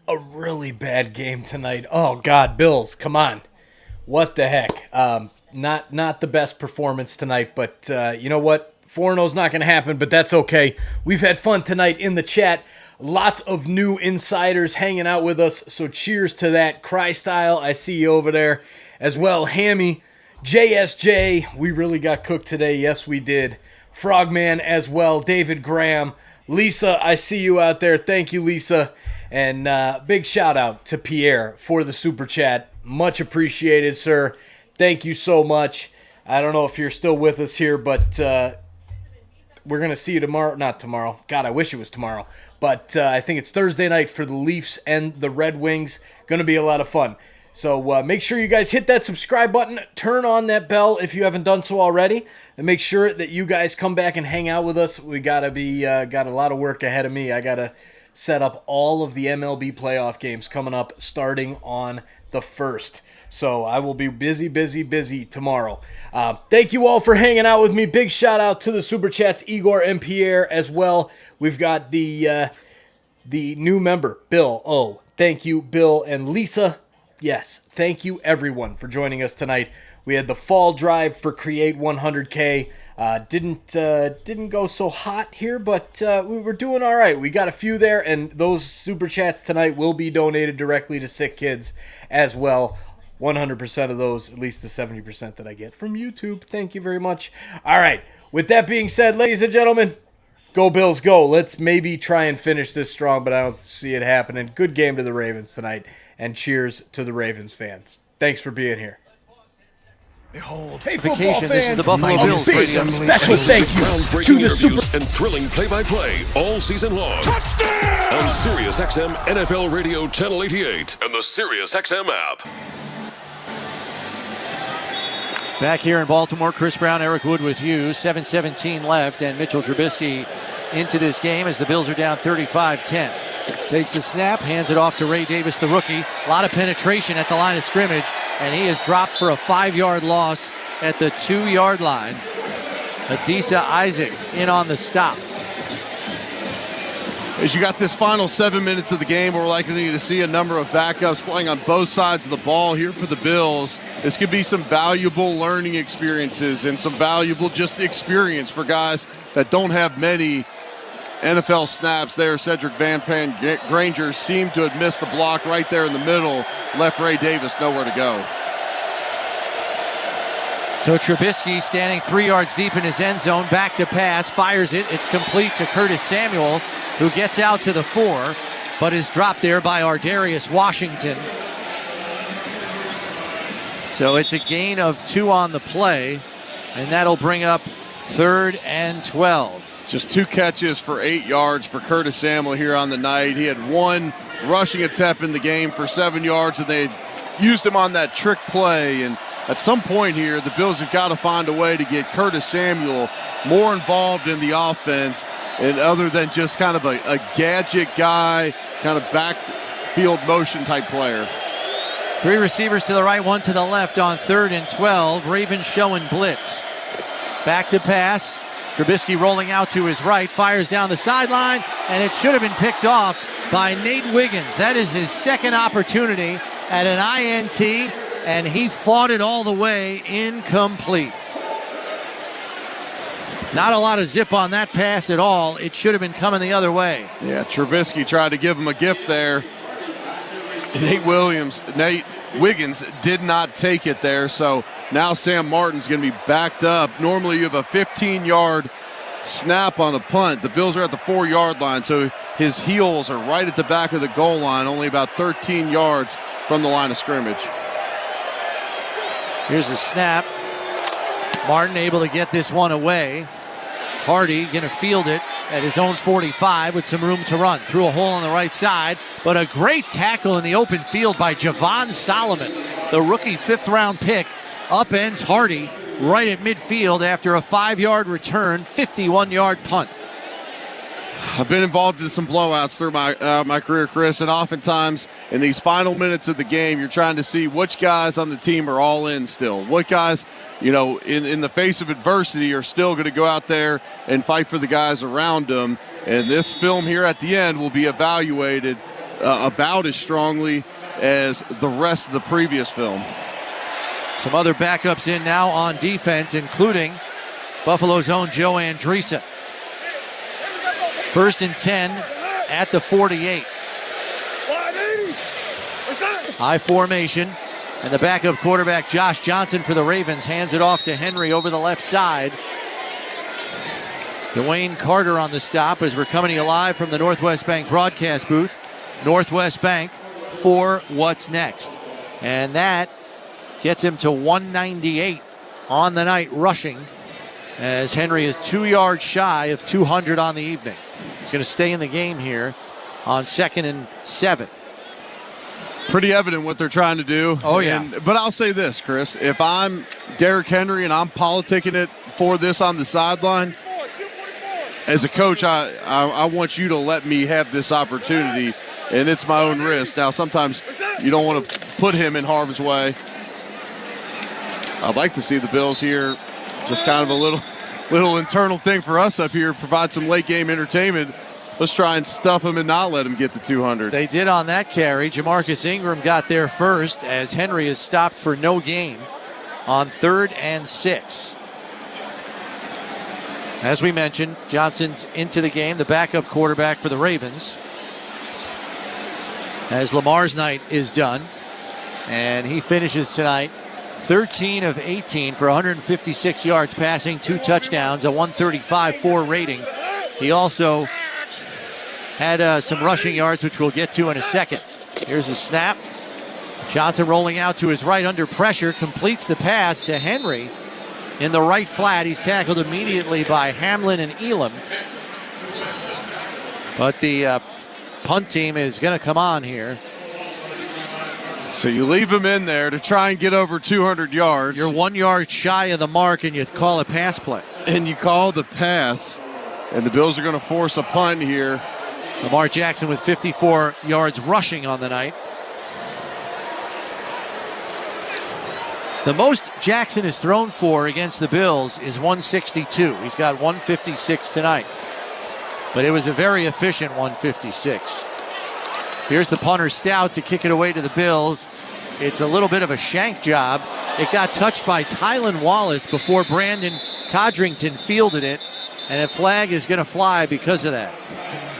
Speaker 17: a really bad game tonight. Oh, God, Bills, come on. What the heck? Not the best performance tonight, but you know what? 4-0's not going to happen, but that's okay. We've had fun tonight in the chat. Lots of new insiders hanging out with us, so cheers to that. Cry Style, I see you over there. As well, Hammy, JSJ, we really got cooked today. Yes, we did. Frogman as well, David Graham. Lisa, I see you out there. Thank you, Lisa. And big shout out to Pierre for the super chat. Much appreciated, sir. Thank you so much. I don't know if you're still with us here, but we're going to see you tomorrow. Not tomorrow. God, I wish it was tomorrow. But I think it's Thursday night for the Leafs and the Red Wings. Going to be a lot of fun. So make sure you guys hit that subscribe button. Turn on that bell if you haven't done so already. And make sure that you guys come back and hang out with us. We got a lot of work ahead of me. I got to set up all of the MLB playoff games coming up starting on the 1st. So I will be busy tomorrow. Thank you all for hanging out with me. Big shout out to the Super Chats, Igor and Pierre as well. We've got the new member, Bill. Oh, thank you, Bill and Lisa. Yes, thank you everyone for joining us tonight. We had the fall drive for Create 100K. Didn't go so hot here, but we were doing all right. We got a few there, and those super chats tonight will be donated directly to sick kids as well. 100% of those, at least the 70% that I get from YouTube. Thank you very much. All right, with that being said, ladies and gentlemen, go Bills, go. Let's maybe try and finish this strong, but I don't see it happening. Good game to the Ravens tonight, and cheers to the Ravens fans. Thanks for being here.
Speaker 23: Behold,
Speaker 17: hey,
Speaker 23: vacation. This is the Buffalo Bills radio.
Speaker 17: Special thank you to the
Speaker 3: interviews and thrilling play-by-play all season long. Touchdown! On SiriusXM NFL Radio Channel 88 and the SiriusXM app.
Speaker 23: Back here in Baltimore, Chris Brown, Eric Wood with you. 7:17 left, and Mitchell Trubisky into this game as the Bills are down 35-10. Takes the snap, hands it off to Ray Davis, the rookie. A lot of penetration at the line of scrimmage, and he is dropped for a 5-yard loss at the 2-yard line. Adisa Isaac in on the stop.
Speaker 21: As you got this final 7 minutes of the game, we're likely to see a number of backups playing on both sides of the ball here for the Bills. This could be some valuable learning experiences and some valuable just experience for guys that don't have many NFL snaps there. Cedric Van Granger seemed to have missed the block right there in the middle, left Ray Davis nowhere to go.
Speaker 23: So Trubisky standing 3 yards deep in his end zone, back to pass, fires it. It's complete to Curtis Samuel, who gets out to the 4, but is dropped there by Ardarius Washington. So it's a gain of 2 on the play, and that'll bring up 3rd and 12.
Speaker 21: Just 2 catches for 8 yards for Curtis Samuel here on the night. He had 1 rushing attempt in the game for 7 yards, and they used him on that trick play. And at some point here, the Bills have got to find a way to get Curtis Samuel more involved in the offense, and other than just kind of a gadget guy, kind of backfield motion type player.
Speaker 23: 3 receivers to the right, 1 to the left on 3rd and 12. Ravens showing blitz. Back to pass. Trubisky rolling out to his right, fires down the sideline, and it should have been picked off by Nate Wiggins. That is his second opportunity at an INT, and he fought it all the way, incomplete. Not a lot of zip on that pass at all. It should have been coming the other way.
Speaker 21: Yeah, Trubisky tried to give him a gift there. Nate Wiggins did not take it there, so now Sam Martin's going to be backed up. Normally you have a 15-yard snap on a punt. The Bills are at the 4-yard line, so his heels are right at the back of the goal line, only about 13 yards from the line of scrimmage.
Speaker 23: Here's the snap. Martin able to get this one away. Hardy going to field it at his own 45 with some room to run. Through a hole on the right side, but a great tackle in the open field by Javon Solomon. The rookie 5th-round pick upends Hardy right at midfield after a 5-yard return, 51-yard punt.
Speaker 21: I've been involved in some blowouts through my career, Chris, and oftentimes in these final minutes of the game, you're trying to see which guys on the team are all in still. What guys, in the face of adversity are still going to go out there and fight for the guys around them. And this film here at the end will be evaluated about as strongly as the rest of the previous film.
Speaker 23: Some other backups in now on defense, including Buffalo's own Joe Andreessen. 1st and 10 at the 48. High formation, and the backup quarterback Josh Johnson for the Ravens hands it off to Henry over the left side. Dwayne Carter on the stop as we're coming to you live from the Northwest Bank broadcast booth. Northwest Bank for what's next. And that gets him to 198 on the night rushing, as Henry is 2 yards shy of 200 on the evening. He's going to stay in the game here on 2nd and 7.
Speaker 21: Pretty evident what they're trying to do.
Speaker 23: Oh, yeah.
Speaker 21: But I'll say this, Chris. If I'm Derrick Henry and I'm politicking it for this on the sideline, as a coach, I want you to let me have this opportunity, and it's my own risk. Now, sometimes you don't want to put him in harm's way. I'd like to see the Bills here, just kind of a little internal thing for us up here, provide some late game entertainment. let's try and stuff him and not let him get to 200.
Speaker 23: They did on that carry. Jamarcus Ingram got there first as Henry is stopped for no gain on 3rd and 6. As we mentioned, Johnson's into the game, the backup quarterback for the Ravens, as Lamar's night is done. And he finishes tonight 13 of 18 for 156 yards passing, 2 touchdowns, a 135.4 rating. He also had some rushing yards, which we'll get to in a second. Here's a snap. Johnson rolling out to his right under pressure, completes the pass to Henry in the right flat. He's tackled immediately by Hamlin and Elam. But the punt team is going to come on here.
Speaker 21: So you leave him in there to try and get over 200 yards.
Speaker 23: You're 1 yard shy of the mark, and you call a pass play.
Speaker 21: And you call the pass, and the Bills are going to force a punt here.
Speaker 23: Lamar Jackson with 54 yards rushing on the night. The most Jackson has thrown for against the Bills is 162. He's got 156 tonight. But it was a very efficient 156. Here's the punter Stout to kick it away to the Bills. It's a little bit of a shank job. It got touched by Tylan Wallace before Brandon Codrington fielded it, and a flag is going to fly because of that.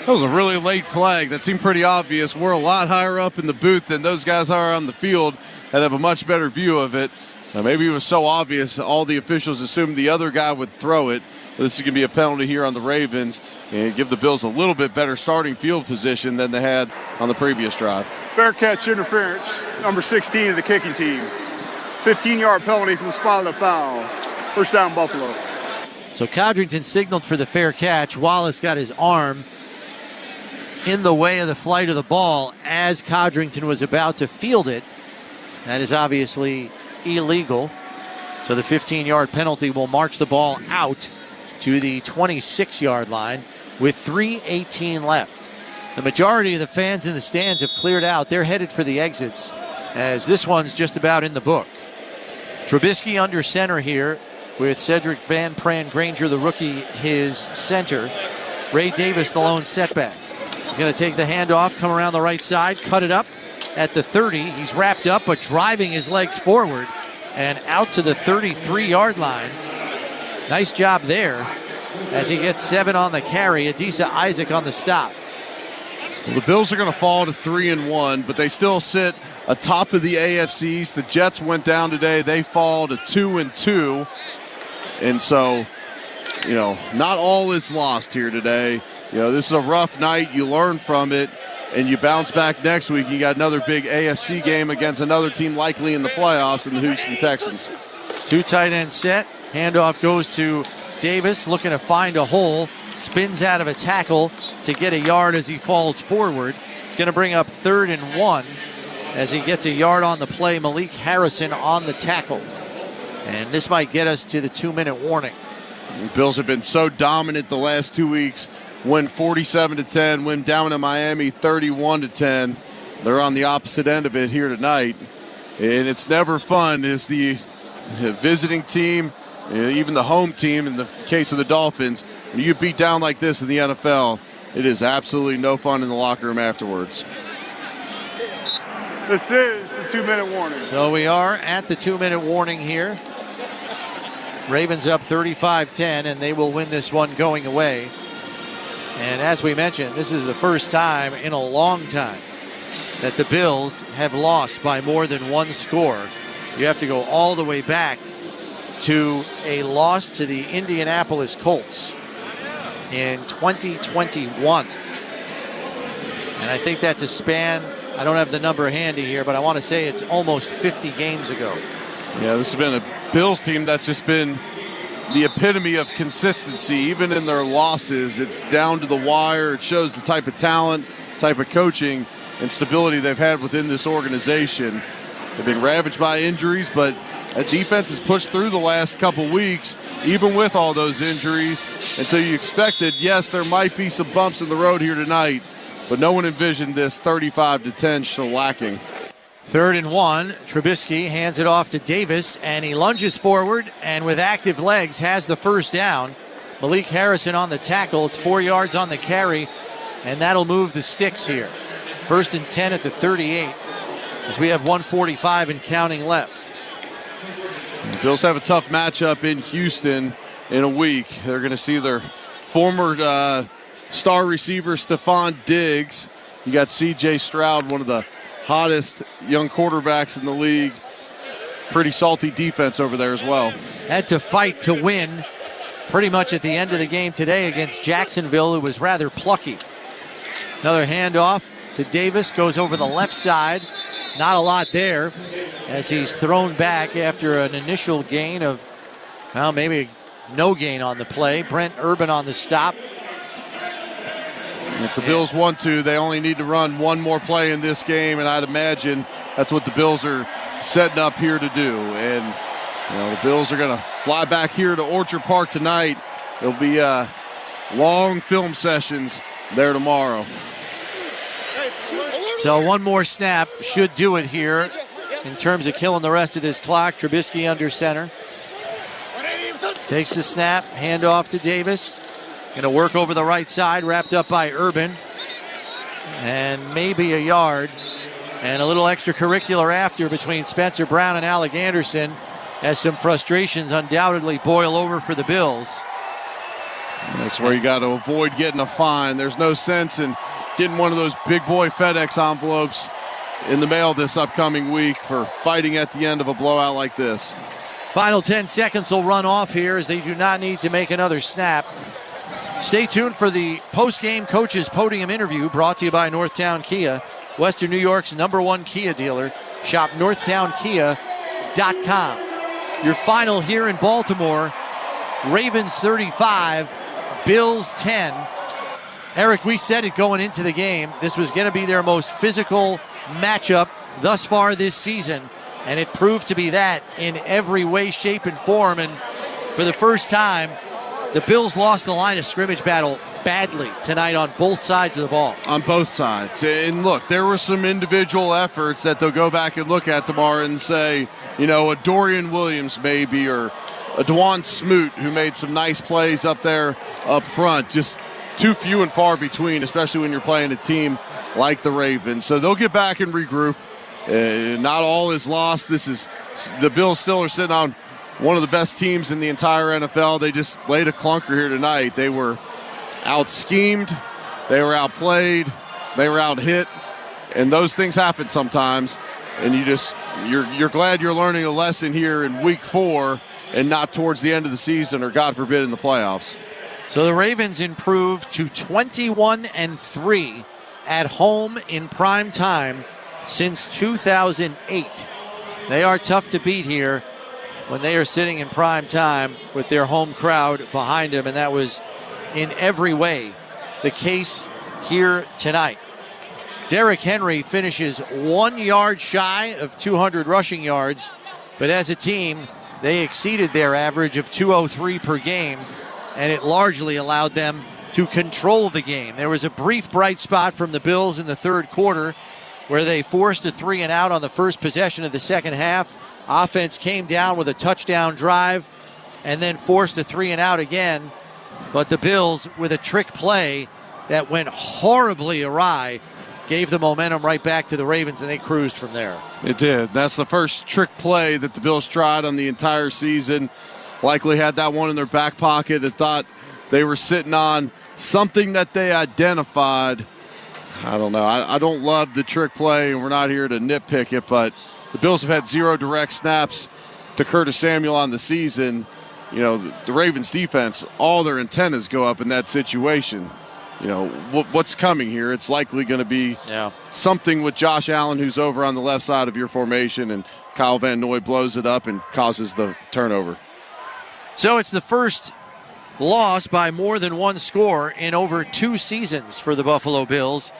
Speaker 21: That was a really late flag. That seemed pretty obvious. We're a lot higher up in the booth than those guys are on the field and have a much better view of it. Now, maybe it was so obvious all the officials assumed the other guy would throw it. This is going to be a penalty here on the Ravens and give the Bills a little bit better starting field position than they had on the previous drive.
Speaker 1: Fair catch interference, number 16 of the kicking team. 15-yard penalty from the spot of the foul. First down, Buffalo.
Speaker 23: So Codrington signaled for the fair catch. Wallace got his arm in the way of the flight of the ball as Codrington was about to field it. That is obviously illegal. So the 15-yard penalty will march the ball out to the 26-yard line with 3:18 left. The majority of the fans in the stands have cleared out. They're headed for the exits as this one's just about in the book. Trubisky under center here with Cedric Van Pran Granger, the rookie, his center. Ray Davis, the lone setback. He's going to take the handoff, come around the right side, cut it up at the 30. He's wrapped up but driving his legs forward and out to the 33-yard line. Nice job there as he gets 7 on the carry. Adisa Isaac on the stop.
Speaker 21: Well, the Bills are going to fall to 3-1, but they still sit atop of the AFCs. The Jets went down today. They fall to 2-2. And so, not all is lost here today. This is a rough night. You learn from it, and you bounce back next week. You got another big AFC game against another team likely in the playoffs in the Houston Texans.
Speaker 23: 2 tight end set. Handoff goes to Davis, looking to find a hole. Spins out of a tackle to get a yard as he falls forward. It's going to bring up 3rd and 1 as he gets a yard on the play. Malik Harrison on the tackle. And this might get us to the 2-minute warning.
Speaker 21: The Bills have been so dominant the last 2 weeks. Win 47-10, win down in Miami 31-10. They're on the opposite end of it here tonight. And it's never fun as the visiting team, even the home team in the case of the Dolphins, when you get beat down like this in the NFL, it is absolutely no fun in the locker room afterwards.
Speaker 1: This is the 2-minute warning.
Speaker 23: So we are at the 2-minute warning here. Ravens up 35-10, and they will win this one going away. And as we mentioned, this is the first time in a long time that the Bills have lost by more than 1 score. You have to go all the way back to a loss to the Indianapolis Colts in 2021. And I think that's a span, I don't have the number handy here, but I want to say it's almost 50 games ago.
Speaker 21: Yeah, this has been a Bills team that's just been the epitome of consistency. Even in their losses, it's down to the wire. It shows the type of talent, type of coaching, and stability they've had within this organization. They've been ravaged by injuries, but that defense has pushed through the last couple weeks, even with all those injuries. And so you expected, yes, there might be some bumps in the road here tonight, but no one envisioned this 35-10 shellacking.
Speaker 23: 3rd and 1, Trubisky hands it off to Davis, and he lunges forward, and with active legs has the first down. Malik Harrison on the tackle. It's 4 yards on the carry and that'll move the sticks here. 1st and 10 at the 38, as we have 1:45 and counting left.
Speaker 21: The Bills have a tough matchup in Houston in a week. They're going to see their former star receiver, Stephon Diggs. You got C.J. Stroud, one of the hottest young quarterbacks in the league. Pretty salty defense over there as well.
Speaker 23: Had to fight to win pretty much at the end of the game today against Jacksonville, who was rather plucky. Another handoff to Davis, goes over the left side. Not a lot there as he's thrown back after an initial gain of, well, maybe no gain on the play. Brent Urban on the stop.
Speaker 21: If the Bills want to, they only need to run one more play in this game, and I'd imagine that's what the Bills are setting up here to do. And the Bills are going to fly back here to Orchard Park tonight. There'll be long film sessions there tomorrow.
Speaker 23: So one more snap should do it here in terms of killing the rest of this clock. Trubisky under center. Takes the snap, handoff to Davis. Going to work over the right side, wrapped up by Urban. And maybe a yard. And a little extracurricular after between Spencer Brown and Alec Anderson, as some frustrations undoubtedly boil over for the Bills.
Speaker 21: That's where you got to avoid getting a fine. There's no sense in getting one of those big boy FedEx envelopes in the mail this upcoming week for fighting at the end of a blowout like this.
Speaker 23: Final 10 seconds will run off here as they do not need to make another snap. Stay tuned for the post-game coaches podium interview brought to you by Northtown Kia, Western New York's #1 Kia dealer. Shop northtownkia.com. Your final here in Baltimore, Ravens 35, Bills 10. Eric, we said it going into the game. This was going to be their most physical matchup thus far this season, and it proved to be that in every way, shape, and form. And for the first time, the Bills lost the line of scrimmage battle badly tonight on both sides of the ball.
Speaker 21: On both sides. And look, there were some individual efforts that they'll go back and look at tomorrow and say, a Dorian Williams maybe, or a Dwan Smoot who made some nice plays up there up front. Just too few and far between, especially when you're playing a team like the Ravens. So they'll get back and regroup. Not all is lost. The Bills still are sitting on one of the best teams in the entire NFL. They just laid a clunker here tonight. They were out-schemed, they were outplayed, they were out-hit, and those things happen sometimes. And you're glad you're learning a lesson here in week 4 and not towards the end of the season or, God forbid, in the playoffs.
Speaker 23: So the Ravens improved to 21-3 at home in prime time since 2008. They are tough to beat here when they are sitting in prime time with their home crowd behind them, and that was in every way the case here tonight. Derrick Henry finishes 1 yard shy of 200 rushing yards, but as a team, they exceeded their average of 203 per game, and it largely allowed them to control the game. There was a brief bright spot from the Bills in the third quarter where they forced a 3-and-out on the first possession of the second half. Offense came down with a touchdown drive and then forced a 3-and-out again. But the Bills, with a trick play that went horribly awry, gave the momentum right back to the Ravens, and they cruised from there.
Speaker 21: It did. That's the first trick play that the Bills tried on the entire season. Likely had that one in their back pocket and thought they were sitting on something that they identified. I don't know. I don't love the trick play, and we're not here to nitpick it, but the Bills have had 0 direct snaps to Curtis Samuel on the season. The Ravens defense, all their antennas go up in that situation. What's coming here? It's likely going to be something with Josh Allen, who's over on the left side of your formation, and Kyle Van Noy blows it up and causes the turnover.
Speaker 23: So it's the first loss by more than one score in over 2 seasons for the Buffalo Bills,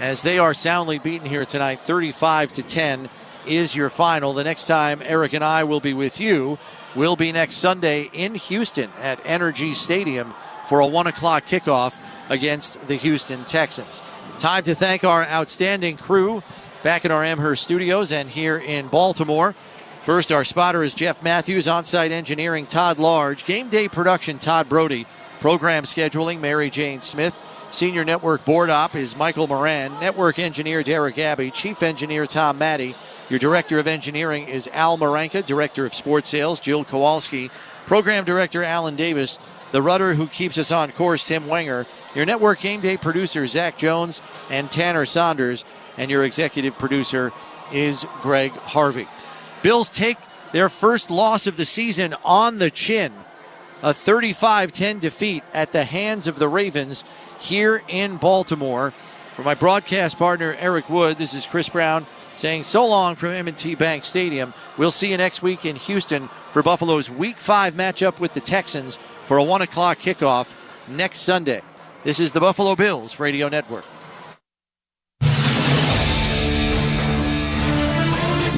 Speaker 23: as they are soundly beaten here tonight. 35-10 is your final. The next time Eric and I will be with you will be next Sunday in Houston at Energy Stadium for a 1 o'clock kickoff against the Houston Texans. Time to thank our outstanding crew back in our Amherst studios and here in Baltimore. First, our spotter is Jeff Matthews, on-site engineering Todd Large, game day production Todd Brody, program scheduling Mary Jane Smith, Senior Network Board Op is Michael Moran. Network Engineer Derek Abbey. Chief Engineer Tom Matty. Your Director of Engineering is Al Maranka. Director of Sports Sales Jill Kowalski. Program Director Alan Davis. The rudder who keeps us on course, Tim Wenger. Your Network Game Day producer, Zach Jones and Tanner Saunders. And your executive producer is Greg Harvey. Bills take their first loss of the season on the chin. A 35-10 defeat at the hands of the Ravens here in Baltimore. For my broadcast partner, Eric Wood, this is Chris Brown saying so long from M&T Bank Stadium. We'll see you next week in Houston for Buffalo's Week 5 matchup with the Texans for a 1 o'clock kickoff next Sunday. This is the Buffalo Bills Radio Network.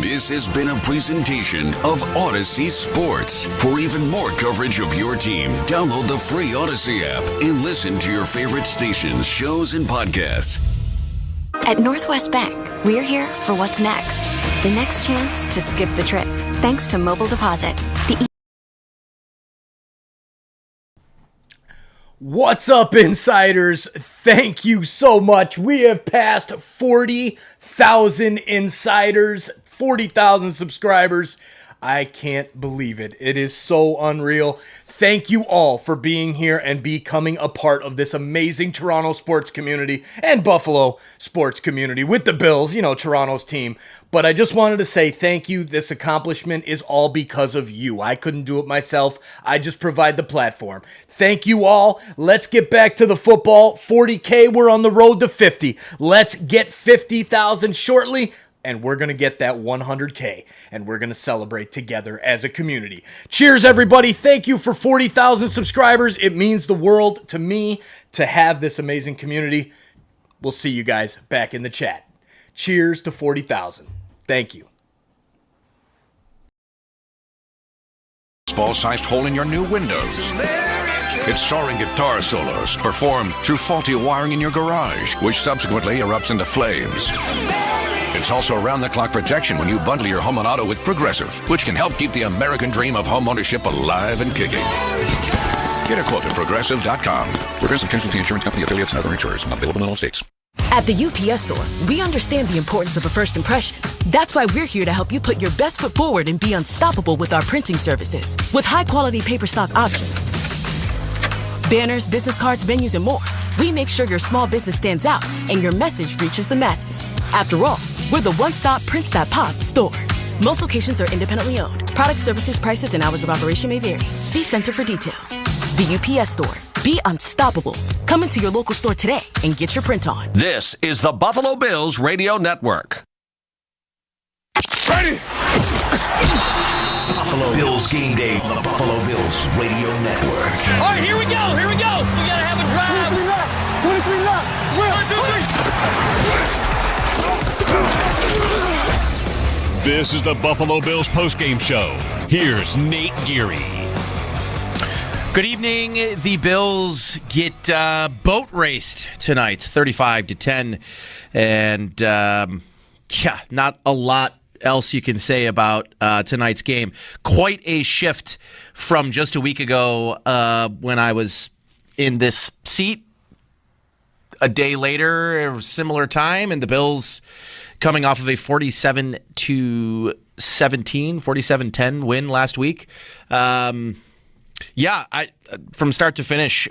Speaker 2: This has been a presentation of Odyssey Sports. For even more coverage of your team, download the free Odyssey app and listen to your favorite stations, shows, and podcasts.
Speaker 18: At Northwest Bank, we're here for what's next. The next chance to skip the trip, thanks to Mobile Deposit.
Speaker 17: What's up, insiders? Thank you so much. We have passed 40,000 insiders, 40,000 subscribers. I can't believe it. It is so unreal. Thank you all for being here and becoming a part of this amazing Toronto sports community and Buffalo sports community with the Bills, Toronto's team. But I just wanted to say thank you. This accomplishment is all because of you. I couldn't do it myself. I just provide the platform. Thank you all. Let's get back to the football. 40K, we're on the road to 50. Let's get 50,000 shortly. And we're going to get that 100K, and we're going to celebrate together as a community. Cheers, everybody. Thank you for 40,000 subscribers. It means the world to me to have this amazing community. We'll see you guys back in the chat. Cheers to 40,000. Thank you.
Speaker 19: Ball-sized hole in your new windows. It's soaring guitar solos performed through faulty wiring in your garage, which subsequently erupts into flames. It's also around-the-clock protection when you bundle your home and auto with Progressive, which can help keep the American dream of home ownership alive and kicking. Get a quote at Progressive.com. Progressive Casualty Insurance Company, affiliates, and other insurers. Not available in all states.
Speaker 20: At the UPS Store, we understand the importance of a first impression. That's why we're here to help you put your best foot forward and be unstoppable with our printing services. With high-quality paper stock options, banners, business cards, menus, and more, we make sure your small business stands out and your message reaches the masses. After all, we're the one-stop prints that pop store. Most locations are independently owned. Product, services, prices, and hours of operation may vary. See Center for details. The UPS Store. Be unstoppable. Come into your local store today and get your print on.
Speaker 22: This is the Buffalo Bills Radio Network.
Speaker 24: Ready! Buffalo Bills Game Day on the Buffalo Bills Radio Network.
Speaker 12: All right, here we go. We gotta have a drive. 23 left. 1, 2, 3.
Speaker 4: This is the Buffalo Bills postgame show. Here's Nate Geary.
Speaker 25: Good evening. The Bills get boat raced tonight, 35-10, and not a lot else you can say about tonight's game. Quite a shift from just a week ago when I was in this seat. A day later, similar time, and the Bills coming off of a 47-10 win last week. From start to finish,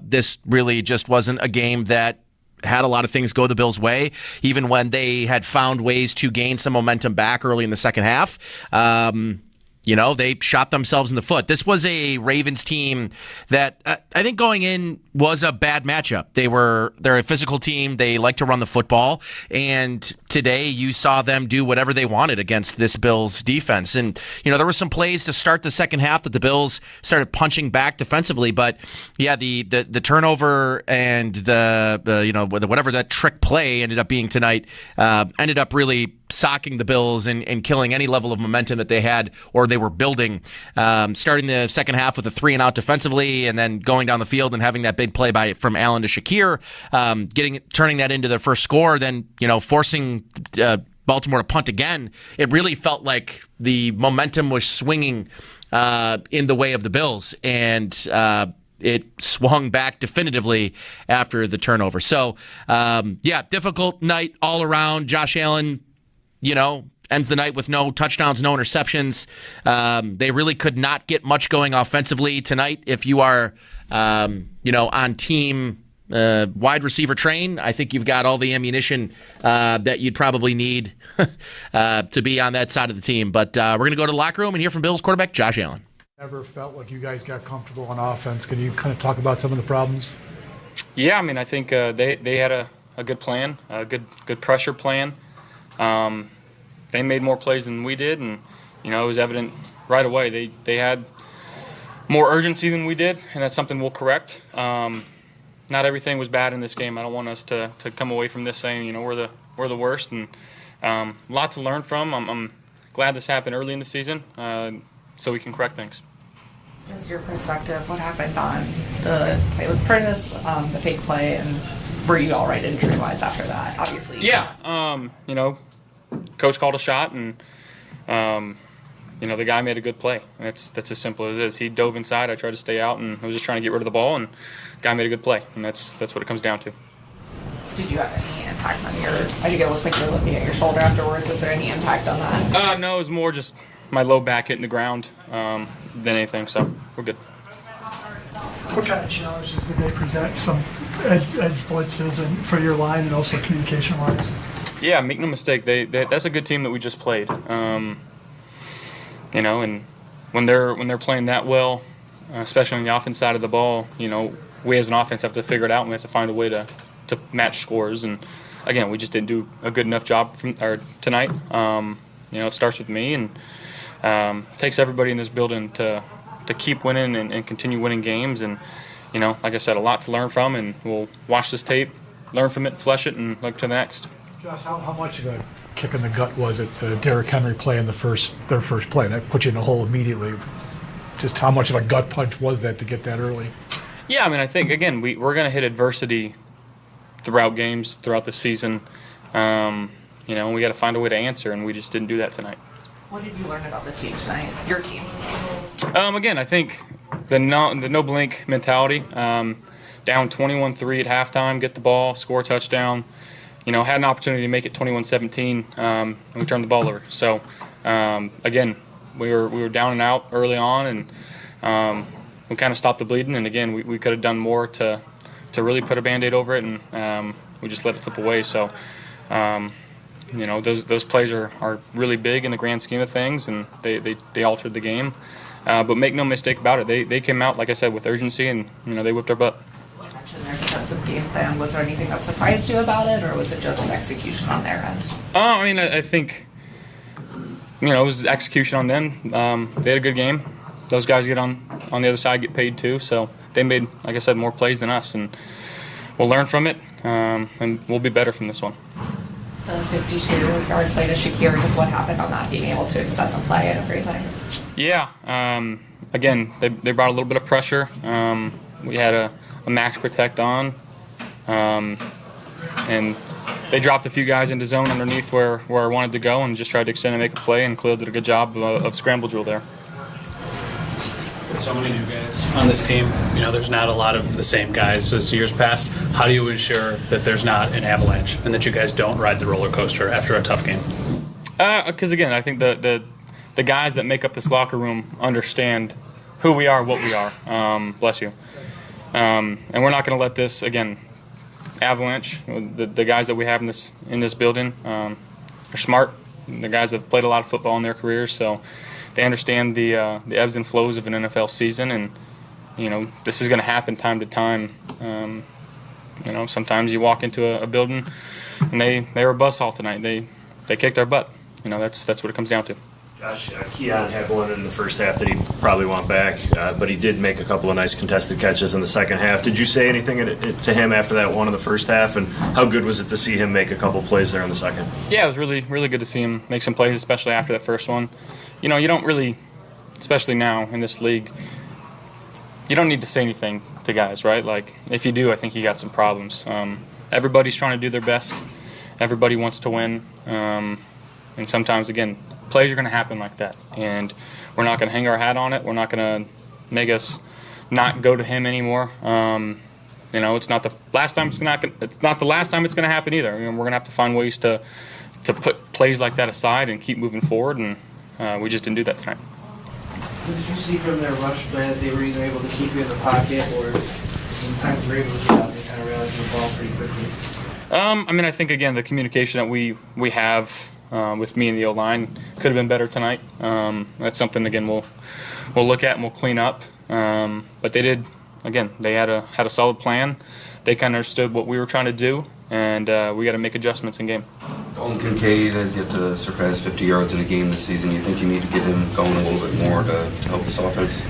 Speaker 25: this really just wasn't a game that had a lot of things go the Bills' way, even when they had found ways to gain some momentum back early in the second half. They shot themselves in the foot. This was a Ravens team that I think going in was a bad matchup. They're a physical team. They like to run the football. And today you saw them do whatever they wanted against this Bills defense. And, there were some plays to start the second half that the Bills started punching back defensively. But, the turnover and the whatever that trick play ended up being tonight ended up really socking the Bills and killing any level of momentum that they had or they were building. Starting the second half with a 3-and-out defensively and then going down the field and having that big play from Allen to Shakir, turning that into their first score, then forcing Baltimore to punt again. It really felt like the momentum was swinging in the way of the Bills, and it swung back definitively after the turnover. So, difficult night all around. Josh Allen, ends the night with no touchdowns, no interceptions. They really could not get much going offensively tonight. If you are, on team wide receiver train, I think you've got all the ammunition that you'd probably need to be on that side of the team. But we're going to go to the locker room and hear from Bills quarterback Josh Allen.
Speaker 5: Ever felt like you guys got comfortable on offense? Can you kind of talk about some of the problems?
Speaker 10: Yeah, I think they had a good plan, a good pressure plan. They made more plays than we did, and it was evident right away. They had more urgency than we did, and that's something we'll correct. Not everything was bad in this game. I don't want us to come away from this saying we're the worst, and a lot to learn from. I'm glad this happened early in the season, so we can correct things.
Speaker 11: Just your perspective, what happened on the play with Curtis, the fake play, and were you all right injury-wise after that? Obviously.
Speaker 10: Yeah, coach called a shot, and the guy made a good play. That's as simple as it is. He dove inside. I tried to stay out, and I was just trying to get rid of the ball, and the guy made a good play, and that's what it comes down to.
Speaker 11: Did you have any impact on I think it looked like you were looking at your shoulder afterwards. Was there any impact on that?
Speaker 10: No, it was more just my low back hitting the ground than anything, so we're good.
Speaker 13: What kind of challenges did they present? Some edge blitzes and for your line and also communication-wise?
Speaker 10: Yeah, make no mistake, that's a good team that we just played. And when they're playing that well, especially on the offense side of the ball, we as an offense have to figure it out, and we have to find a way to match scores. And again, we just didn't do a good enough job tonight. It starts with me, and it takes everybody in this building to keep winning and continue winning games. And like I said, a lot to learn from, and we'll watch this tape, learn from it, flesh it, and look to the next.
Speaker 5: Josh, how much of a kick in the gut was it, the Derrick Henry play in their first play? That put you in a hole immediately. Just how much of a gut punch was that to get that early?
Speaker 10: Yeah, I think, again, we're going to hit adversity throughout games, throughout the season. We got to find a way to answer, and we just didn't do that tonight.
Speaker 11: What did you learn about the team tonight, your team?
Speaker 10: Again, I think the no blink mentality, down 21-3 at halftime, get the ball, score a touchdown. Had an opportunity to make it 21-17, and we turned the ball over. So, again, we were down and out early on, and we kind of stopped the bleeding. And again, we could have done more to really put a Band-Aid over it, and we just let it slip away. So, those plays are really big in the grand scheme of things, and they altered the game. But make no mistake about it, they came out, like I said, with urgency, and they whipped our butt.
Speaker 11: Their defensive game plan. Was there anything that surprised you about it, or was it just execution on their end?
Speaker 10: I think it was execution on them. They had a good game. Those guys get on the other side, get paid too. So they made, like I said, more plays than us, and we'll learn from it, and we'll be better from this one.
Speaker 11: The 52-yard play to Shakir, just what happened on that, being able to extend the play and everything?
Speaker 10: Yeah. Again, they brought a little bit of pressure. We had a max protect on, and they dropped a few guys into zone underneath where I wanted to go, and just tried to extend and make a play, and Khalil did a good job of scramble drill there.
Speaker 14: With so many new guys on this team, there's not a lot of the same guys as years past. How do you ensure that there's not an avalanche and that you guys don't ride the roller coaster after a tough game?
Speaker 10: Because again, I think the guys that make up this locker room understand who we are, what we are. Bless you. And we're not going to let this, again, avalanche. The guys that we have in this building are smart. The guys that have played a lot of football in their careers, so they understand the ebbs and flows of an NFL season, and this is going to happen time to time. Sometimes you walk into a building and they were a buzzsaw tonight. They kicked our butt. That's what it comes down to.
Speaker 26: Josh, Keon had one in the first half that he probably want back, but he did make a couple of nice contested catches in the second half. Did you say anything to him after that one in the first half, and how good was it to see him make a couple plays there in the second? Yeah, it was really, really good to see him make some plays, especially after that first one. You don't really, especially now in this league, you don't need to say anything to guys, right? Like, if you do, I think you got some problems. Everybody's trying to do their best. Everybody wants to win. And sometimes, again, plays are going to happen like that, and we're not going to hang our hat on it. We're not going to make us
Speaker 10: not go to him anymore. It's not the last time it's not the last time it's going to happen either. We're going to have to find ways to put plays like that aside and keep moving forward, and we just didn't do that tonight.
Speaker 6: What did you see from their rush plan that they were either able to keep you in the pocket or sometimes they were able to get out and kind of realize the ball pretty quickly?
Speaker 10: I think, again, the communication that we have with me and the O-line could have been better tonight. That's something, again, we'll look at and we'll clean up. But they did, again, they had a solid plan. They kind of understood what we were trying to do, and we got to make adjustments in game.
Speaker 7: Dalton Kincaid has yet to surpass 50 yards in a game this season. You think you need to get him going a little bit more to help this offense?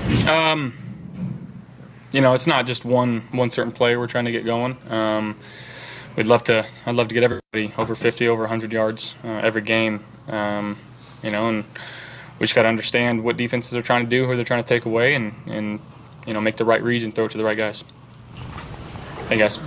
Speaker 10: It's not just one certain player we're trying to get going. I'd love to get everybody over 50, over 100 yards every game. And we just got to understand what defenses are trying to do, who they're trying to take away, and make the right reads and throw it to the right guys. Hey, guys.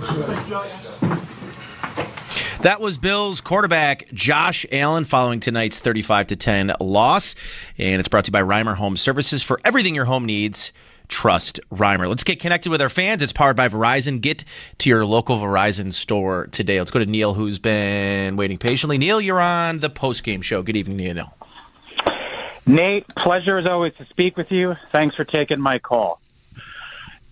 Speaker 25: That was Bills quarterback Josh Allen following tonight's 35-10 loss. And it's brought to you by Reimer Home Services. For everything your home needs, trust Reimer. Let's get connected with our fans. It's powered by Verizon. Get to your local Verizon store today. Let's go to Neil, who's been waiting patiently. Neil, you're on the Postgame show. Good evening, Neil.
Speaker 8: Nate, pleasure as always to speak with you. Thanks for taking my call.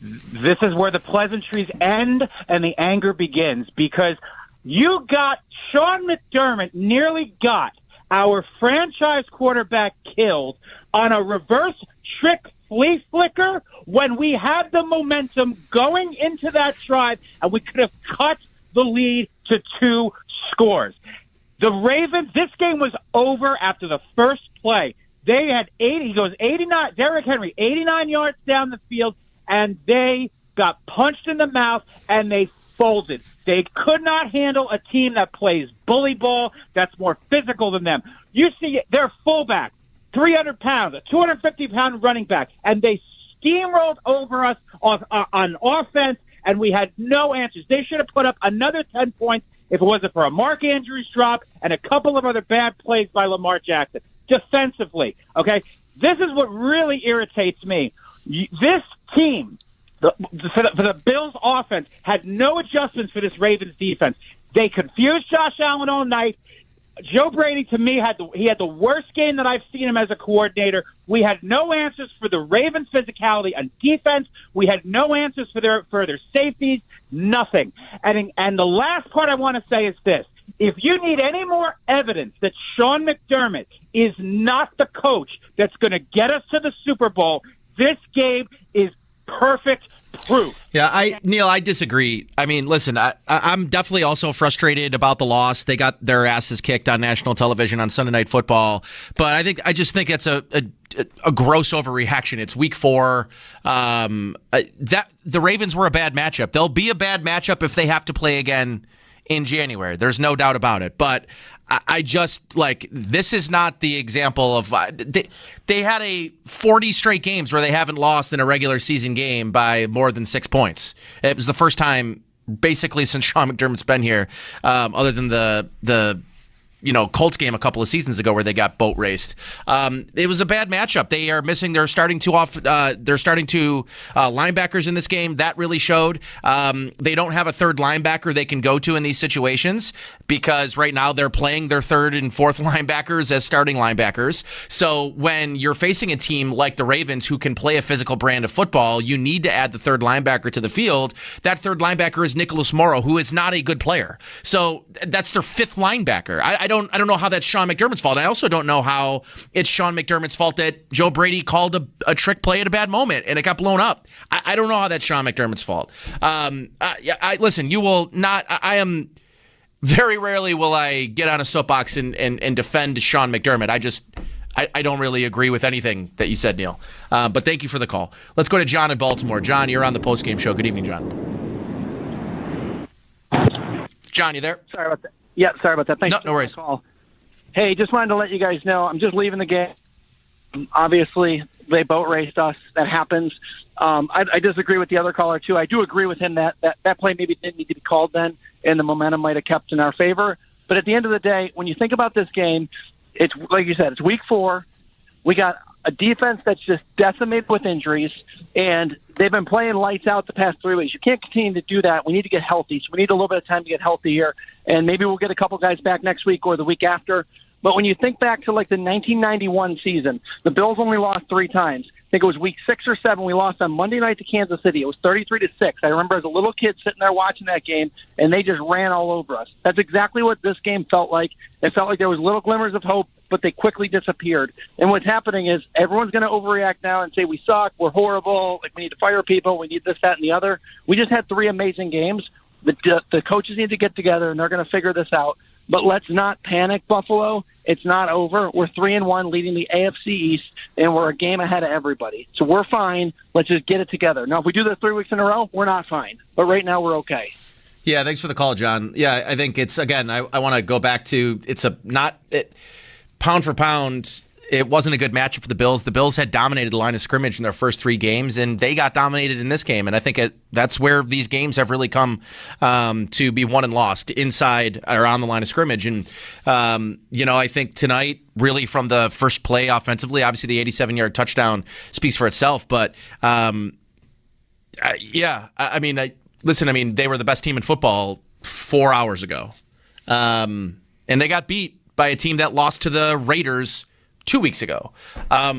Speaker 8: This is where the pleasantries end and the anger begins, because you got Sean McDermott nearly got our franchise quarterback killed on a reverse trick flea flicker when we had the momentum going into that drive and we could have cut the lead to 2 scores. The Ravens, this game was over after the first play. They had 89, Derrick Henry, 89 yards down the field, and they got punched in the mouth and they folded. They could not handle a team that plays bully ball, that's more physical than them. You see their fullback, 300 pounds, a 250-pound running back, and they steamrolled over us on offense, and we had no answers. They should have put up another 10 points if it wasn't for a Mark Andrews drop and a couple of other bad plays by Lamar Jackson. Defensively, okay? This is what really irritates me. This team, for the Bills' offense, had no adjustments for this Ravens defense. They confused Josh Allen all night. Joe Brady, to me, had the worst game that I've seen him as a coordinator. We had no answers for the Ravens' physicality on defense. We had no answers for their safeties. Nothing. And the last part I want to say is this. If you need any more evidence that Sean McDermott is not the coach that's going to get us to the Super Bowl, this game is perfect proof.
Speaker 25: Yeah, Neil, I disagree. I mean, listen, I'm definitely also frustrated about the loss. They got their asses kicked on national television on Sunday Night Football, but I just think it's a gross overreaction. It's week 4. That the Ravens were a bad matchup. They'll be a bad matchup if they have to play again in January. There's no doubt about it. But I just, this is not the example of they had 40 straight games where they haven't lost in a regular season game by more than 6 points. It was the first time basically since Sean McDermott's been here, other than the Colts game a couple of seasons ago where they got boat raced. It was a bad matchup. They are missing their starting two linebackers in this game. That really showed. They don't have a third linebacker they can go to in these situations because right now they're playing their third and fourth linebackers as starting linebackers. So when you're facing a team like the Ravens who can play a physical brand of football, you need to add the third linebacker to the field. That third linebacker is Nicholas Morrow, who is not a good player. So that's their fifth linebacker. I don't know how that's Sean McDermott's fault. I also don't know how it's Sean McDermott's fault that Joe Brady called a trick play at a bad moment and it got blown up. I don't know how that's Sean McDermott's fault. Listen, you will not. I am very rarely will I get on a soapbox and defend Sean McDermott. I don't really agree with anything that you said, Neil. But thank you for the call. Let's go to John in Baltimore. John, you're on the postgame show. Good evening, John. John, you there?
Speaker 9: Sorry about that. Yeah, sorry about that. Thanks.
Speaker 25: No worries.
Speaker 9: Call. Hey, just wanted to let you guys know I'm just leaving the game. Obviously, they boat raced us. That happens. I disagree with the other caller, too. I do agree with him that play maybe didn't need to be called then, and the momentum might have kept in our favor. But at the end of the day, when you think about this game, it's like you said, it's week 4. We got a defense that's just decimated with injuries, and they've been playing lights out the past 3 weeks. You can't continue to do that. We need to get healthy, so we need a little bit of time to get healthy here, and maybe we'll get a couple guys back next week or the week after. But when you think back to like the 1991 season, the Bills only lost 3 times. I think it was week 6 or 7. We lost on Monday night to Kansas City. It was 33-6. I remember as a little kid sitting there watching that game, and they just ran all over us. That's exactly what this game felt like. It felt like there was little glimmers of hope, but they quickly disappeared. And what's happening is everyone's going to overreact now and say we suck, we're horrible, like we need to fire people, we need this, that, and the other. We just had 3 amazing games. The coaches need to get together, and they're going to figure this out. But let's not panic, Buffalo. It's not over. We're 3-1, leading the AFC East, and we're a game ahead of everybody. So we're fine. Let's just get it together. Now, if we do this 3 weeks in a row, we're not fine. But right now, we're okay.
Speaker 25: Yeah, thanks for the call, John. Yeah, I think it's, again, I want to go back to, pound for pound, it wasn't a good matchup for the Bills. The Bills had dominated the line of scrimmage in their first 3 games, and they got dominated in this game. And I think that's where these games have really come to be won and lost, inside or on the line of scrimmage. And, I think tonight, really from the first play offensively, obviously the 87-yard touchdown speaks for itself. But, listen, they were the best team in football 4 hours ago. And they got beat by a team that lost to the Raiders 2 weeks ago.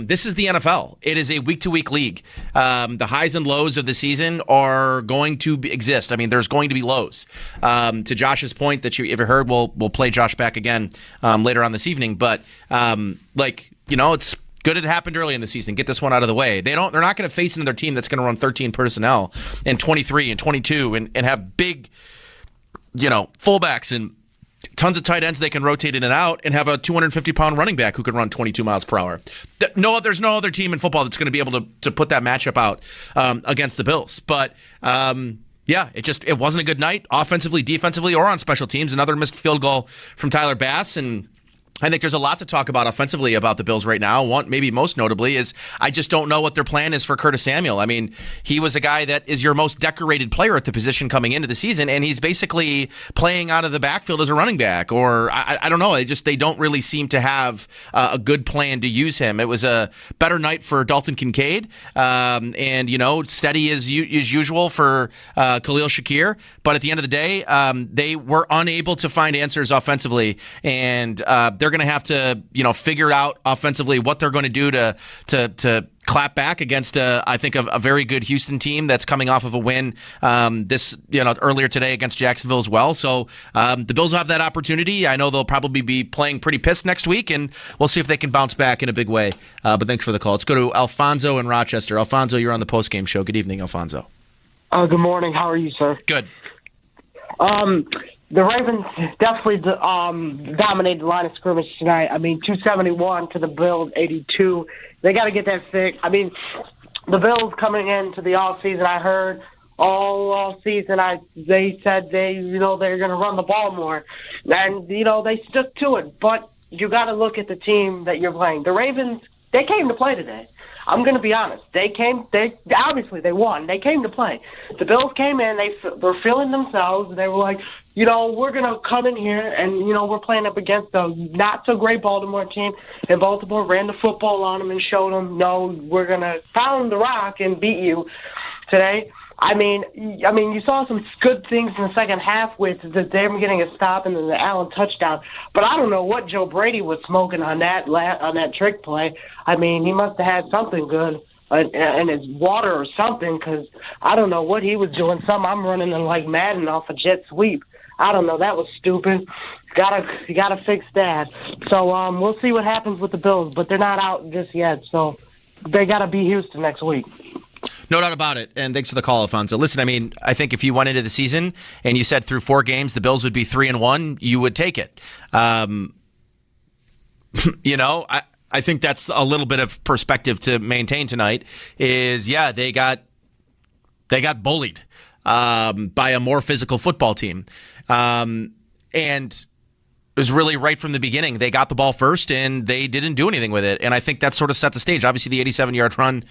Speaker 25: This is the NFL. It is a week-to-week league. The highs and lows of the season are going to exist. There's going to be lows. To Josh's point that you heard, we'll play Josh back again later on this evening. But it's good it happened early in the season. Get this one out of the way. They're not going to face another team that's going to run 13 personnel and 23 and 22 and have big, fullbacks and tons of tight ends they can rotate in and out and have a 250-pound running back who can run 22 miles per hour. There's no other team in football that's going to be able to put that matchup out against the Bills. But, it wasn't a good night offensively, defensively, or on special teams. Another missed field goal from Tyler Bass, and I think there's a lot to talk about offensively about the Bills right now. One, maybe most notably, is I just don't know what their plan is for Curtis Samuel. He was a guy that is your most decorated player at the position coming into the season, and he's basically playing out of the backfield as a running back. Or I don't know. They don't really seem to have a good plan to use him. It was a better night for Dalton Kincaid, and steady as usual for Khalil Shakir. But at the end of the day, they were unable to find answers offensively, and they're going to have to, figure out offensively what they're going to do to clap back against, I think, a very good Houston team that's coming off of a win earlier today against Jacksonville as well. So the Bills will have that opportunity. I know they'll probably be playing pretty pissed next week, and we'll see if they can bounce back in a big way. But thanks for the call. Let's go to Alfonso in Rochester. Alfonso, you're on the postgame show. Good evening, Alfonso.
Speaker 1: Good morning. How are you, sir?
Speaker 25: Good.
Speaker 1: The Ravens definitely dominated the line of scrimmage tonight. 271 to the Bills, 82. They got to get that fixed. The Bills coming into the offseason, I heard all season they said they're going to run the ball more. And, they stuck to it. But you got to look at the team that you're playing. The Ravens, they came to play today. I'm going to be honest. They obviously they won. They came to play. The Bills came in. They were feeling themselves. They were like, we're going to come in here and, we're playing up against a not-so-great Baltimore team. And Baltimore ran the football on them and showed them, no, we're going to pound the rock and beat you today. You saw some good things in the second half with them getting a stop and then the Allen touchdown. But I don't know what Joe Brady was smoking on that trick play. He must have had something good in his water or something, because I don't know what he was doing. I'm running in like Madden off a jet sweep. I don't know. That was stupid. You gotta fix that. So we'll see what happens with the Bills, but they're not out just yet. So they gotta beat Houston next week.
Speaker 25: No doubt about it, and thanks for the call, Alfonso. Listen, I think if you went into the season and you said through 4 games the Bills would be 3-1, you would take it. I think that's a little bit of perspective to maintain tonight. They got bullied by a more physical football team, and it was really right from the beginning. They got the ball first, and they didn't do anything with it. And I think that sort of set the stage. Obviously, the 87-yard run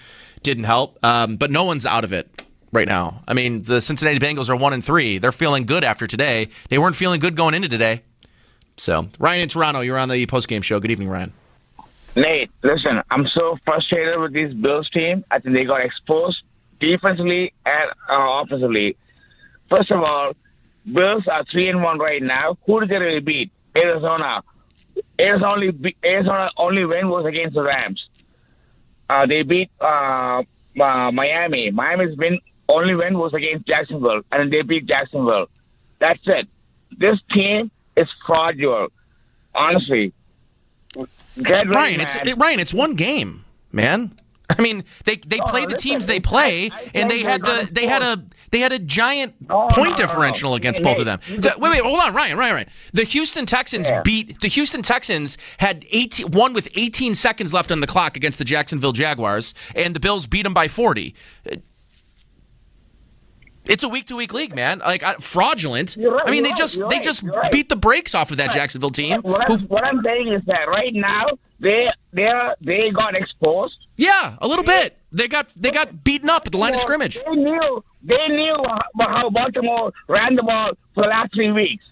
Speaker 25: didn't help, but no one's out of it right now. The Cincinnati Bengals are 1-3. They're feeling good after today. They weren't feeling good going into today. So, Ryan in Toronto, you're on the postgame show. Good evening, Ryan.
Speaker 2: Nate, listen, I'm so frustrated with this Bills team. I think they got exposed defensively and offensively. First of all, Bills are 3-1 right now. Who did they really beat? Arizona. Arizona only win was against the Rams. They beat Miami. Miami's only win was against Jacksonville, and they beat Jacksonville. That's it. This team is fraudulent. Honestly.
Speaker 25: Ryan, it's one game, man. I mean, they play the teams they play, and they had a giant point differential against both of them. Wait, hold on, Ryan. The Houston Texans had won with 18 seconds left on the clock against the Jacksonville Jaguars, and the Bills beat them by 40. It's a week-to-week league, man. Like fraudulent. I mean, they just beat the brakes off of that Jacksonville team.
Speaker 2: What I'm saying is that right now they got exposed.
Speaker 25: Yeah, a little bit. They got beaten up at the line of scrimmage.
Speaker 2: They knew how Baltimore ran the ball for the last 3 weeks.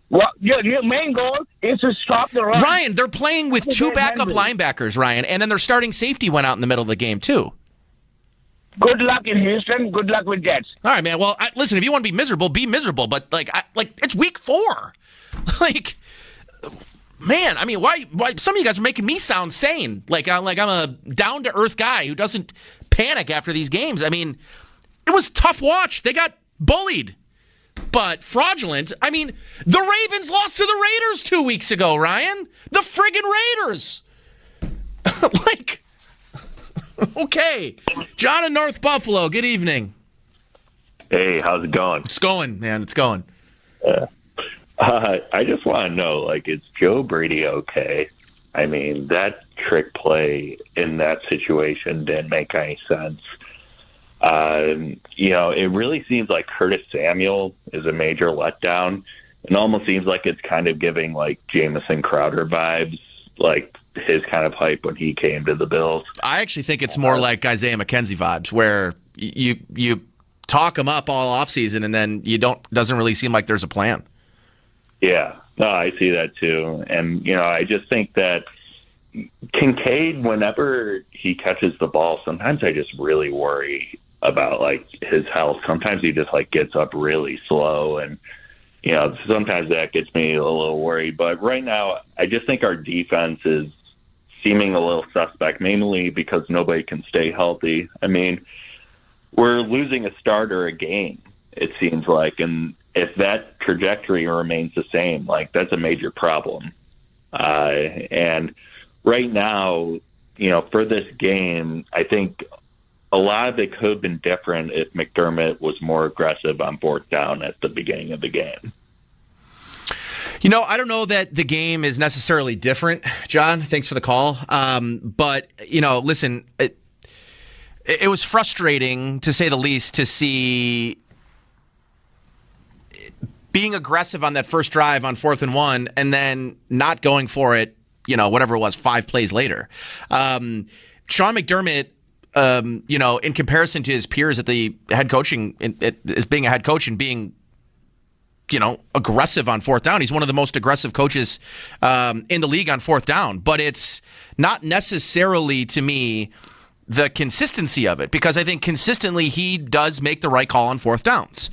Speaker 2: Well, your main goal is to stop the run.
Speaker 25: Ryan, they're playing with two backup linebackers, Ryan, and then their starting safety went out in the middle of the game too.
Speaker 2: Good luck in Houston. Good luck with Jets.
Speaker 25: All right, man. Well, listen, if you want to be miserable, be miserable. But it's week 4. Man, I mean, why? Some of you guys are making me sound sane. Like I'm a down to earth guy who doesn't panic after these games. I mean, it was a tough watch. They got bullied, but fraudulent. I mean, the Ravens lost to the Raiders 2 weeks ago. Ryan, the friggin' Raiders. Okay, John in North Buffalo. Good evening.
Speaker 3: Hey, how's it going?
Speaker 25: It's going, man. It's going.
Speaker 3: I just want to know, is Joe Brady okay? I mean, that trick play in that situation didn't make any sense. It really seems like Curtis Samuel is a major letdown. It almost seems like it's kind of giving, Jamison Crowder vibes, his kind of hype when he came to the Bills.
Speaker 25: I actually think it's more like Isaiah McKenzie vibes, where you talk him up all offseason and then doesn't really seem like there's a plan.
Speaker 3: Yeah, no, I see that too. And, I just think that Kincaid, whenever he catches the ball, sometimes I just really worry about, his health. Sometimes he just, gets up really slow, and, sometimes that gets me a little worried. But right now, I just think our defense is seeming a little suspect, mainly because nobody can stay healthy. I mean, we're losing a starter a game, it seems like, and if that trajectory remains the same, that's a major problem. And right now, for this game, I think a lot of it could have been different if McDermott was more aggressive on 4th down at the beginning of the game.
Speaker 25: I don't know that the game is necessarily different, John. Thanks for the call. But, listen, it was frustrating, to say the least, to see being aggressive on that first drive on 4th and 1 and then not going for it, whatever it was, 5 plays later. Sean McDermott, in comparison to his peers at the head coaching, as being a head coach and being, aggressive on 4th down. He's one of the most aggressive coaches in the league on 4th down. But it's not necessarily, to me, the consistency of it, because I think consistently he does make the right call on 4th downs.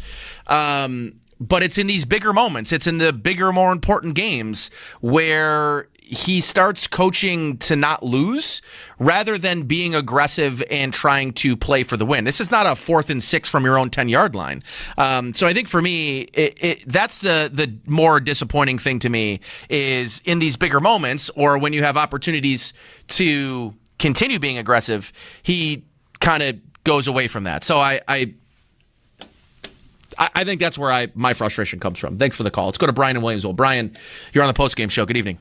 Speaker 25: But it's in these bigger moments. It's in the bigger, more important games where he starts coaching to not lose rather than being aggressive and trying to play for the win. This is not a 4th and 6 from your own 10-yard line. So I think for me, that's the more disappointing thing to me, is in these bigger moments, or when you have opportunities to continue being aggressive, he kind of goes away from that. So I think that's where my frustration comes from. Thanks for the call. Let's go to Brian in Williamsville. Brian, you're on the Postgame show. Good evening.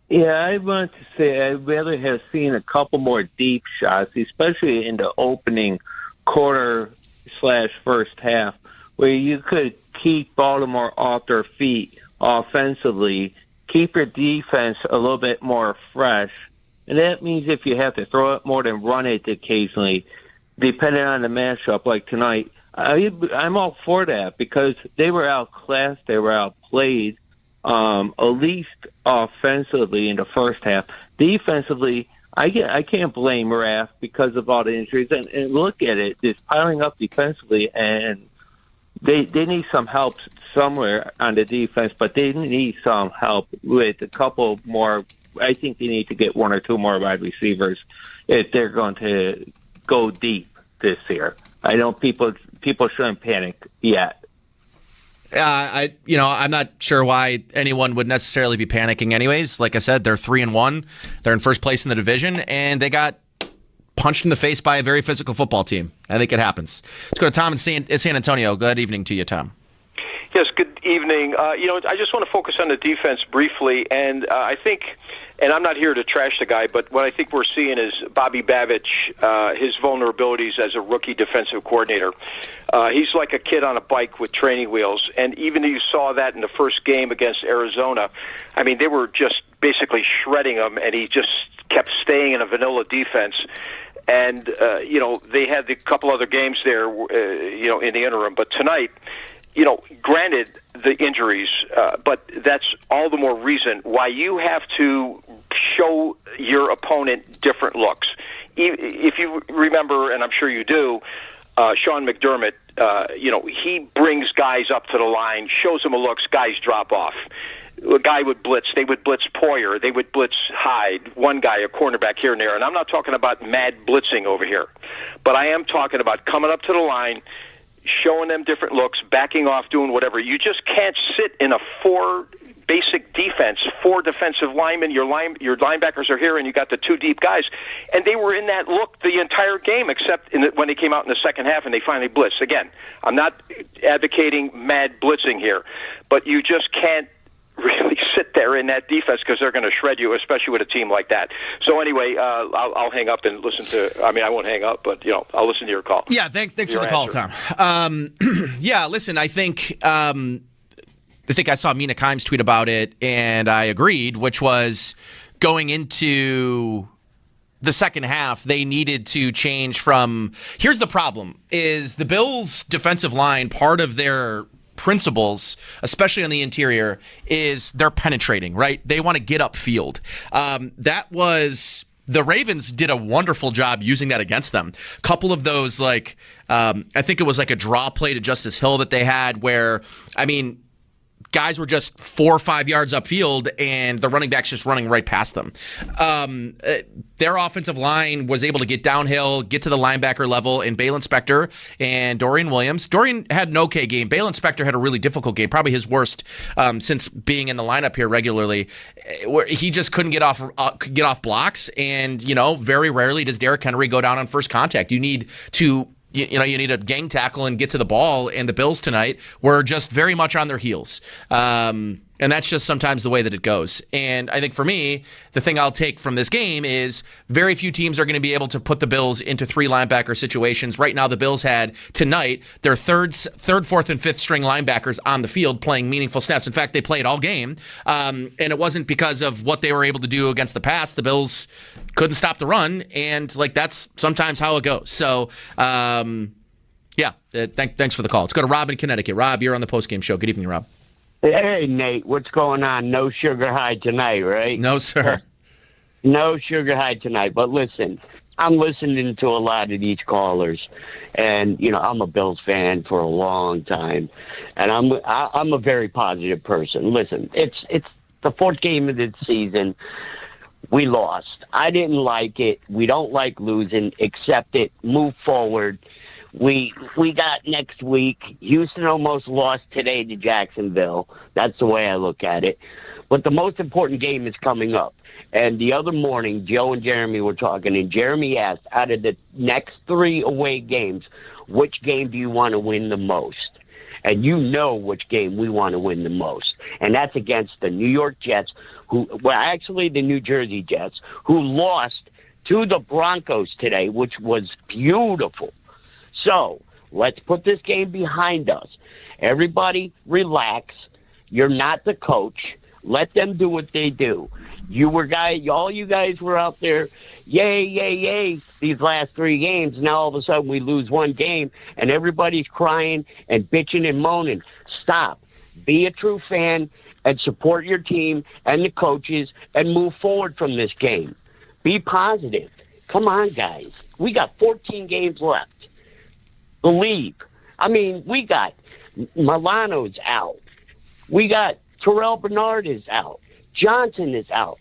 Speaker 15: Yeah, I want to say I'd rather have seen a couple more deep shots, especially in the opening quarter/first half, where you could keep Baltimore off their feet offensively, keep your defense a little bit more fresh. And that means if you have to throw it more than run it occasionally, depending on the matchup like tonight, I'm all for that, because they were outclassed, they were outplayed, at least offensively in the first half. defensively, I can't blame Raff because of all the injuries. And look at it, it's piling up defensively, and they need some help somewhere on the defense, but they need some help with a couple more. I think they need to get one or two more wide receivers if they're going to go deep this year. I know people shouldn't panic yet.
Speaker 25: I'm not sure why anyone would necessarily be panicking anyways. Like I said, they're 3-1. They're in first place in the division, and they got punched in the face by a very physical football team. I think it happens. Let's go to Tom in San Antonio. Good evening to you, Tom.
Speaker 16: Yes, good evening. I just want to focus on the defense briefly, and I think, and I'm not here to trash the guy, but what I think we're seeing is Bobby Babich, his vulnerabilities as a rookie defensive coordinator. He's like a kid on a bike with training wheels, and even you saw that in the first game against Arizona. I mean, they were just basically shredding him, and he just kept staying in a vanilla defense. And, they had a couple other games there, in the interim. But tonight, granted the injuries, but that's all the more reason why you have to show your opponent different looks. If you remember, and I'm sure you do, Sean McDermott, he brings guys up to the line, shows them a looks, guys drop off. A guy would blitz. They would blitz Poyer. They would blitz Hyde. One guy, a cornerback here and there. And I'm not talking about mad blitzing over here. But I am talking about coming up to the line, showing them different looks, backing off, doing whatever. You just can't sit in a four basic defense, four defensive linemen. Your linebackers are here, and you got the two deep guys. And they were in that look the entire game, except when they came out in the second half and they finally blitzed. Again, I'm not advocating mad blitzing here, but you just can't really sit there in that defense because they're going to shred you, especially with a team like that. So anyway, I'll hang up and listen to. I mean, I won't hang up, but I'll listen to your call.
Speaker 25: Yeah, thanks for the call, Tom. Listen, I think I saw Mina Kimes tweet about it, and I agreed, which was going into the second half, they needed to change from. Here's the problem: is the Bills' defensive line part of their principles, especially on the interior, is they're penetrating, right? They want to get upfield. The Ravens did a wonderful job using that against them. A couple of those, I think it was like a draw play to Justice Hill that they had where, guys were just 4 or 5 yards upfield, and the running back's just running right past them. Their offensive line was able to get downhill, get to the linebacker level, and Balen Spector and Dorian Williams. Dorian had an okay game. Balen Spector had a really difficult game, probably his worst since being in the lineup here regularly. He just couldn't get off blocks, and very rarely does Derrick Henry go down on first contact. You need to. You need a gang tackle and get to the ball, and the Bills tonight were just very much on their heels. And that's just sometimes the way that it goes. And I think for me, the thing I'll take from this game is very few teams are going to be able to put the Bills into three linebacker situations. Right now, the Bills had tonight their third, fourth, and fifth string linebackers on the field playing meaningful snaps. In fact, they played all game. And it wasn't because of what they were able to do against the pass. The Bills couldn't stop the run. And that's sometimes how it goes. So, thanks for the call. Let's go to Rob in Connecticut. Rob, you're on the Postgame show. Good evening, Rob.
Speaker 17: Hey, Nate, what's going on? No sugar high tonight, right?
Speaker 25: No, sir.
Speaker 17: No sugar high tonight. But listen, I'm listening to a lot of these callers, and, I'm a Bills fan for a long time, and I'm a very positive person. Listen, it's the fourth game of the season. We lost. I didn't like it. We don't like losing. Accept it. Move forward. We got next week. Houston almost lost today to Jacksonville. That's the way I look at it. But the most important game is coming up. And the other morning, Joe and Jeremy were talking, and Jeremy asked, out of the next 3 away games, which game do you want to win the most? And you know which game we want to win the most. And that's against the New York Jets, the New Jersey Jets, who lost to the Broncos today, which was beautiful. So let's put this game behind us. Everybody relax. You're not the coach. Let them do what they do. All you guys were out there, yay, yay, yay, these last 3 games. Now all of a sudden we lose 1 game, and everybody's crying and bitching and moaning. Stop. Be a true fan and support your team and the coaches and move forward from this game. Be positive. Come on, guys. We got 14 games left. Believe. I mean, we got Milano's out. We got Terrell Bernard is out. Johnson is out.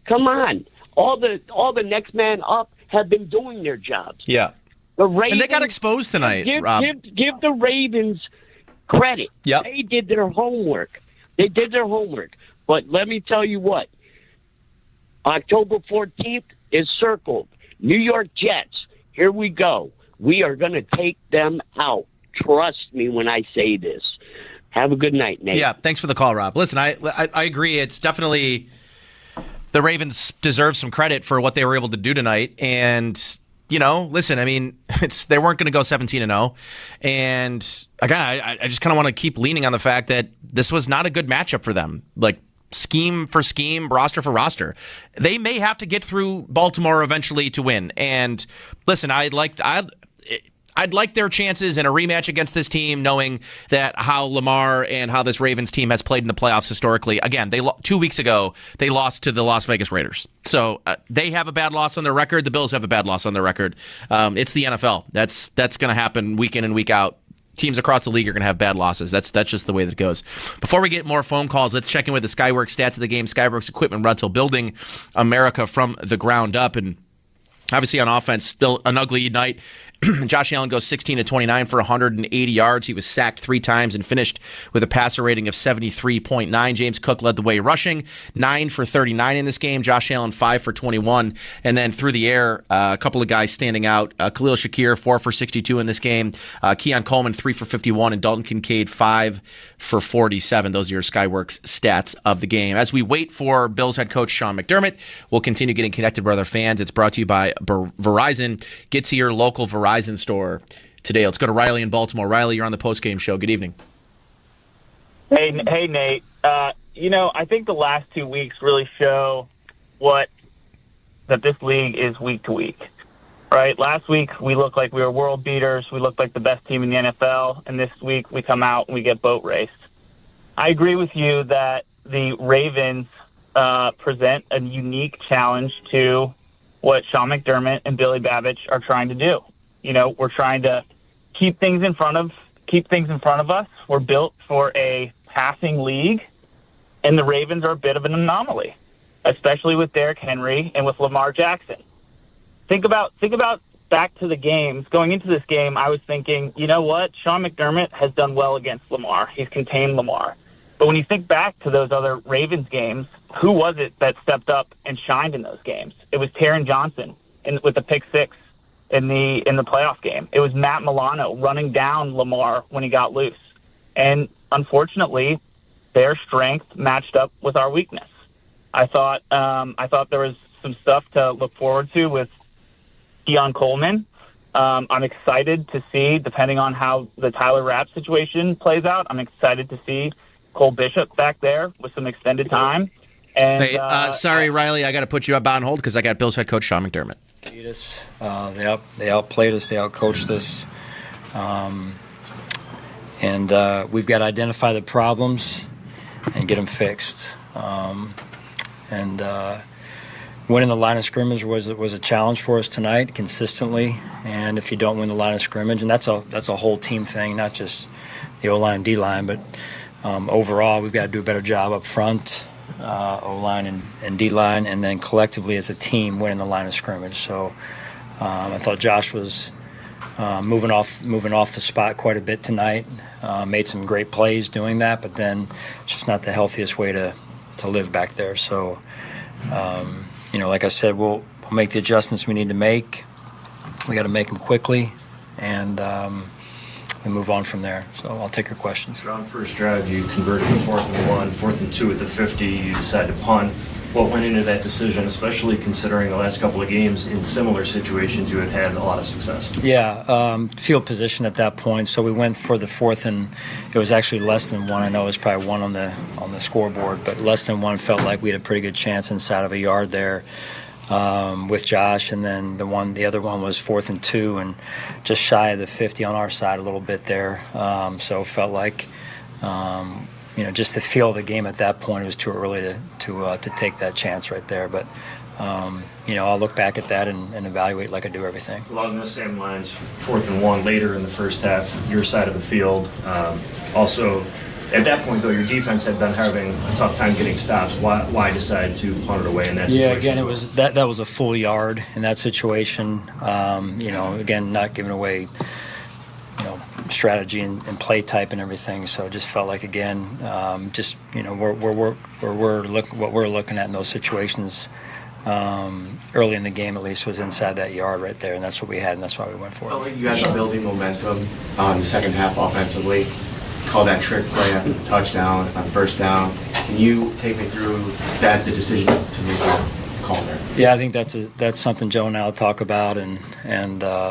Speaker 17: Come on. All the next man up have been doing their jobs.
Speaker 25: Yeah.
Speaker 17: The Ravens,
Speaker 25: and they got exposed tonight, Rob.
Speaker 17: Give the Ravens credit.
Speaker 25: Yep.
Speaker 17: They did their homework. But let me tell you what. October 14th is circled. New York Jets. Here we go. We are going to take them out. Trust me when I say this. Have a good night, Nate.
Speaker 25: Yeah, thanks for the call, Rob. Listen, I agree. It's definitely the Ravens deserve some credit for what they were able to do tonight. And, you know, listen, I mean, they weren't going to go 17-0. And, again, I just kind of want to keep leaning on the fact that this was not a good matchup for them. Like, scheme for scheme, roster for roster. They may have to get through Baltimore eventually to win. And, listen, I'd like their chances in a rematch against this team, knowing that how Lamar and how this Ravens team has played in the playoffs historically. Again, 2 weeks ago, they lost to the Las Vegas Raiders. So they have a bad loss on their record. The Bills have a bad loss on their record. It's the NFL. That's going to happen week in and week out. Teams across the league are going to have bad losses. That's just the way that it goes. Before we get more phone calls, let's check in with the Skyworks stats of the game. Skyworks Equipment Rental, building America from the ground up. And obviously on offense, still an ugly night. Josh Allen goes 16-29 for 180 yards. He was sacked 3 times and finished with a passer rating of 73.9. James Cook led the way rushing, 9 for 39 in this game. Josh Allen, 5 for 21. And then through the air, a couple of guys standing out. Khalil Shakir, 4 for 62 in this game. Keon Coleman, 3 for 51. And Dalton Kincaid, 5 for 47. Those are your Skyworks stats of the game. As we wait for Bills head coach Sean McDermott, we'll continue getting connected with other fans. It's brought to you by Verizon. Get to your local Verizon store today. Let's go to Riley in Baltimore. Riley, you're on the Postgame show. Good evening.
Speaker 18: Hey, Nate. I think the last 2 weeks really show that this league is week to week. Right? Last week we looked like we were world beaters. We looked like the best team in the NFL. And this week we come out and we get boat raced. I agree with you that the Ravens present a unique challenge to what Sean McDermott and Billy Babich are trying to do. We're trying to keep things in front of us. We're built for a passing league, and the Ravens are a bit of an anomaly, especially with Derrick Henry and with Lamar Jackson. Think about back to the games. Going into this game, I was thinking, you know what? Sean McDermott has done well against Lamar. He's contained Lamar. But when you think back to those other Ravens games, who was it that stepped up and shined in those games? It was Taron Johnson with the pick six in the playoff game. It was Matt Milano running down Lamar when he got loose. And unfortunately, their strength matched up with our weakness. I thought there was some stuff to look forward to with Keon Coleman. I'm excited to see, depending on how the Tyler Rapp situation plays out, I'm excited to see Cole Bishop back there with some extended time. And
Speaker 25: sorry, Riley, I got to put you up on hold because I got Bills head coach Sean McDermott.
Speaker 19: They outplayed us. They outcoached us. And we've got to identify the problems and get them fixed. Winning the line of scrimmage was a challenge for us tonight consistently. And if you don't win the line of scrimmage, and that's a whole team thing, not just the O-line and D-line, but overall we've got to do a better job up front. O-line and D-line, and then collectively as a team winning the line of scrimmage. So I thought Josh was moving off the spot quite a bit tonight. Made some great plays doing that, but then it's just not the healthiest way to live back there. So, like I said, we'll make the adjustments we need to make. We got to make them quickly, and move on from there. So I'll take your questions.
Speaker 26: On first drive, you converted to 4th and 1, 4th and 2 at the 50. You decided to punt. What went into that decision, especially considering the last couple of games in similar situations you had a lot of success?
Speaker 19: Yeah, field position at that point. So we went for the 4th, and it was actually less than 1. I know it was probably 1 on the scoreboard, but less than 1 felt like we had a pretty good chance inside of a yard there. With Josh, and then the other one was 4th and 2, and just shy of the 50 on our side a little bit there. So it felt like just the feel of the game at that point, it was too early to take that chance right there. But I'll look back at that and evaluate like I do everything.
Speaker 26: Along those same lines, 4th and 1 later in the first half, your side of the field. Also, at that point, though, your defense had been having a tough time getting stops. Why decide to punt it away in that situation?
Speaker 19: Yeah, again, it was that was a full yard in that situation. Again, not giving away, strategy and play type and everything. So it just felt like, again, what we're looking at in those situations early in the game, at least, was inside that yard right there, and that's what we had, and that's why we went for it.
Speaker 12: You guys are building momentum on the second half offensively. Call that trick play after the touchdown on first down. Can you take me through the decision to make that call there?
Speaker 19: Yeah, I think that's something Joe and I will talk about, and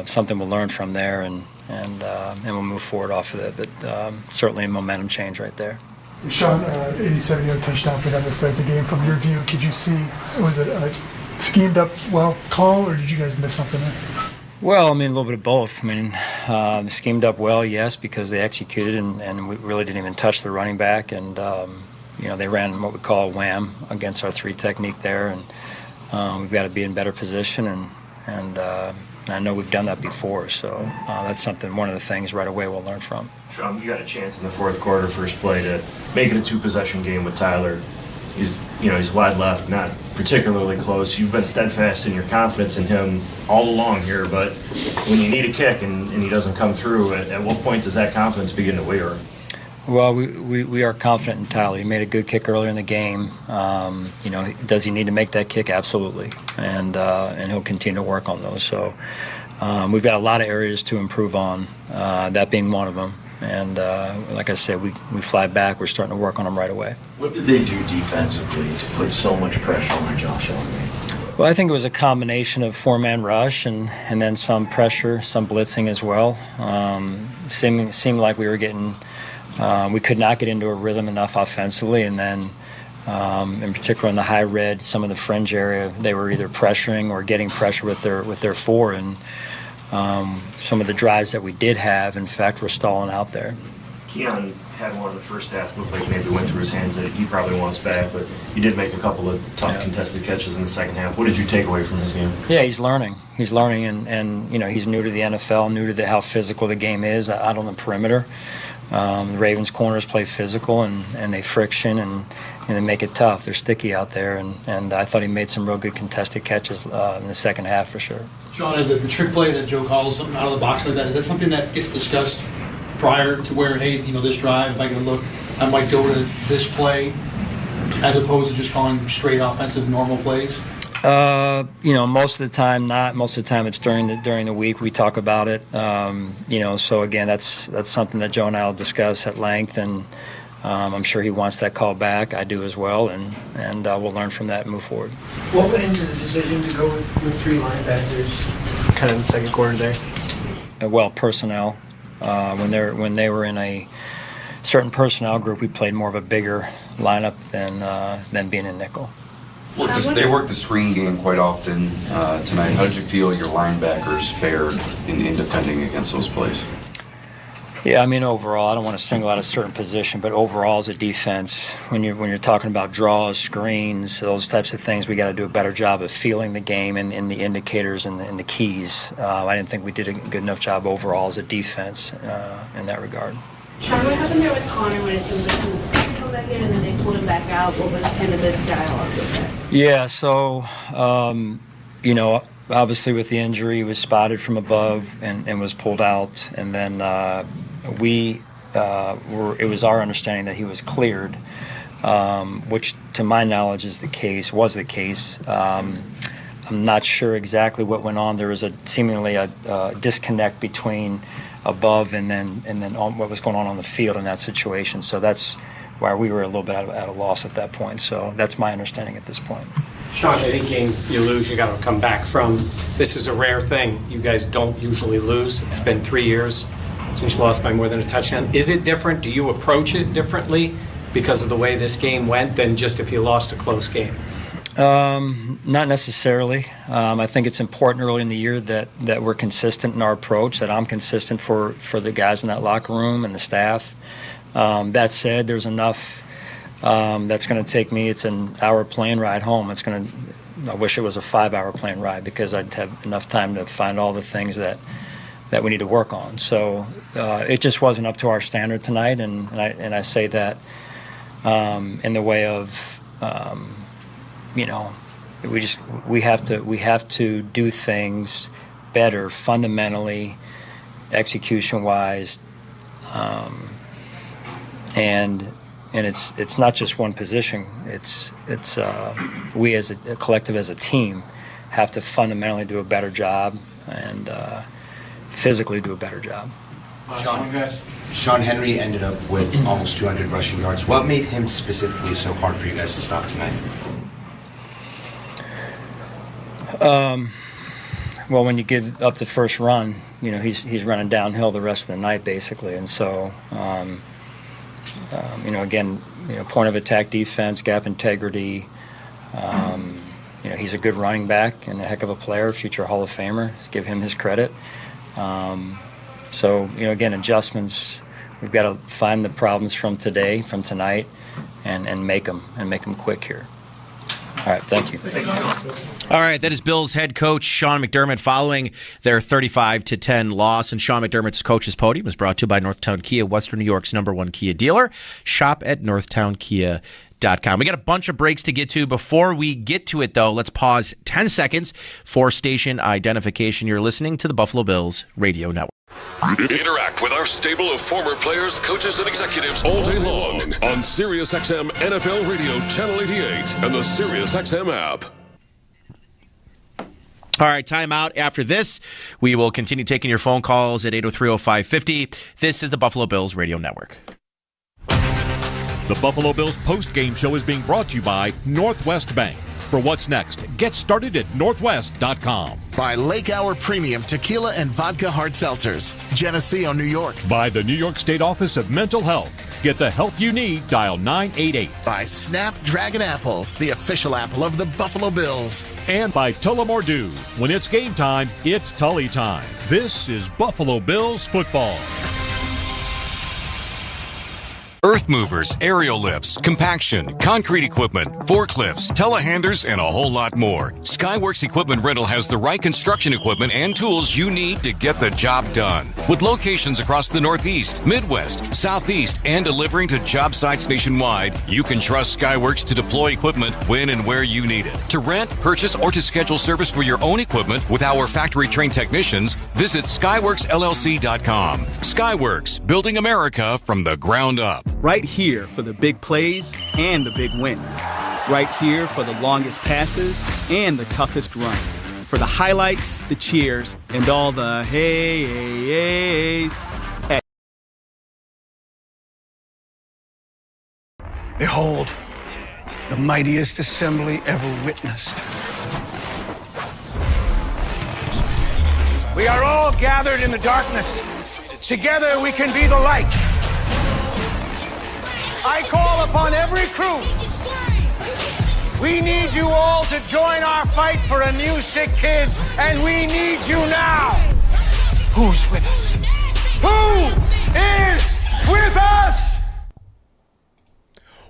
Speaker 19: something we'll learn from there, and we'll move forward off of it. But certainly a momentum change right there.
Speaker 13: Sean, 87-yard touchdown for them to start the game. From your view, could you see, was it a schemed up call, or did you guys miss something there?
Speaker 19: Well, a little bit of both. Schemed up well, yes, because they executed, and we really didn't even touch the running back, and they ran what we call a wham against our 3 technique there, and we've got to be in better position, and I know we've done that before, so that's one of the things right away we'll learn from.
Speaker 26: Sean, you got a chance in the fourth quarter, first play, to make it a 2-possession game with Tyler. He's wide left, not particularly close. You've been steadfast in your confidence in him all along here, but when you need a kick and he doesn't come through, at what point does that confidence begin to waver?
Speaker 19: Well, we are confident in Tyler. He made a good kick earlier in the game. Does he need to make that kick? Absolutely, and he'll continue to work on those. So we've got a lot of areas to improve on, that being one of them. And like I said, we fly back. We're starting to work on them right away.
Speaker 20: What did they do defensively to put so much pressure on Josh Allen?
Speaker 19: Well, I think it was a combination of 4-man rush and then some pressure, some blitzing as well. Seemed like we were getting, we could not get into a rhythm enough offensively, and then in particular in the high red, some of the fringe area, they were either pressuring or getting pressure with their 4, and some of the drives that we did have, in fact, were stalling out there.
Speaker 26: Keon had one in the first half, looked like maybe went through his hands that he probably wants back, but he did make a couple of tough contested catches in the second half. What did you take away from his game?
Speaker 19: Yeah, he's learning. He's learning, and he's new to the NFL, new to how physical the game is out on the perimeter. The Ravens corners play physical, and they friction, and they make it tough. They're sticky out there, and I thought he made some real good contested catches in the second half for sure.
Speaker 21: Sean, the trick play that Joe calls something out of the box like that, is that something that gets discussed prior to where, hey, this drive, if I can look, I might go to this play, as opposed to just calling straight offensive normal plays?
Speaker 19: Most of the time not. Most of the time it's during the week we talk about it. So again, that's something that Joe and I will discuss at length, and I'm sure he wants that call back. I do as well, and we'll learn from that and move forward.
Speaker 6: What went into the decision to go with 3 linebackers kind of in the second quarter there?
Speaker 19: Well, personnel. When they were in a certain personnel group, we played more of a bigger lineup than being in nickel.
Speaker 7: They worked the screen game quite often tonight. How did you feel your linebackers fared in defending against those plays?
Speaker 19: Yeah, overall, I don't want to single out a certain position, but overall as a defense, when you're talking about draws, screens, those types of things, we got to do a better job of feeling the game and the indicators and the keys. I didn't think we did a good enough job overall as a defense in that regard.
Speaker 22: Sean, what happened there with Connor when it seems like he was supposed to come back in and then they pulled him back out? What was kind of the dialogue with that?
Speaker 19: Yeah, so, obviously with the injury, he was spotted from above and was pulled out, and then it was our understanding that he was cleared, which to my knowledge was the case. I'm not sure exactly what went on. There was seemingly a disconnect between above and then on what was going on the field in that situation. So that's why we were a little bit at a loss at that point. So that's my understanding at this point.
Speaker 23: Sean, any game you lose, you got to come back from. This is a rare thing. You guys don't usually lose. It's been 3 years since you lost by more than a touchdown. Is it different? Do you approach it differently because of the way this game went than just if you lost a close game?
Speaker 19: Not necessarily. I think it's important early in the year that we're consistent in our approach, that I'm consistent for the guys in that locker room and the staff. That said, there's enough that's going to take me. It's an hour plane ride home. I wish it was a 5-hour plane ride because I'd have enough time to find all the things that we need to work on. So it just wasn't up to our standard tonight, and I say that in the way of we have to do things better fundamentally, execution-wise, and it's not just one position. It's we as a collective, as a team, have to fundamentally do a better job and physically do a better job.
Speaker 12: Sean Henry ended up with almost 200 rushing yards. What made him specifically so hard for you guys to stop tonight?
Speaker 19: Well, when you give up the first run, he's running downhill the rest of the night basically, and so again, point of attack defense, gap integrity. He's a good running back and a heck of a player, future Hall of Famer. Give him his credit. So again, adjustments. We've got to find the problems from tonight, and make them quick here. All right, thank you.
Speaker 25: All right, that is Bills head coach Sean McDermott following their 35-10 loss. And Sean McDermott's coach's podium was brought to you by Northtown Kia, Western New York's #1 Kia dealer. Shop at northtownkia.com. We got a bunch of breaks to get to. Before we get to it, though, let's pause 10 seconds for station identification. You're listening to the Buffalo Bills Radio Network.
Speaker 4: Interact with our stable of former players, coaches, and executives all day long on SiriusXM NFL Radio Channel 88 and the SiriusXM app.
Speaker 25: All right, time out. After this, we will continue taking your phone calls at 803-0550. This is the Buffalo Bills Radio Network.
Speaker 5: The Buffalo Bills postgame show is being brought to you by Northwest Bank. For what's next, get started at northwest.com.
Speaker 10: By Lake Hour Premium Tequila and Vodka Hard Seltzers, Geneseo, New York.
Speaker 5: By the New York State Office of Mental Health. Get the help you need, dial 988.
Speaker 10: By Snapdragon Apples, the official apple of the Buffalo Bills.
Speaker 5: And by Tullamore Dew. When it's game time, it's Tully time. This is Buffalo Bills football.
Speaker 11: Earth movers, aerial lifts, compaction, concrete equipment, forklifts, telehandlers, and a whole lot more. Skyworks Equipment Rental has the right construction equipment and tools you need to get the job done. With locations across the Northeast, Midwest, Southeast, and delivering to job sites nationwide, you can trust Skyworks to deploy equipment when and where you need it. To rent, purchase, or to schedule service for your own equipment with our factory-trained technicians, visit skyworksllc.com. Skyworks, building America from the ground up.
Speaker 14: Right here for the big plays and the big wins. Right here for the longest passes and the toughest runs. For the highlights, the cheers, and all the hey-hey-heys. Hey.
Speaker 24: Behold, the mightiest assembly ever witnessed. We are all gathered in the darkness. Together we can be the light. I call upon every crew. We need you all to join our fight for a new Sick Kids, and we need you now. Who's with us? Who is with us?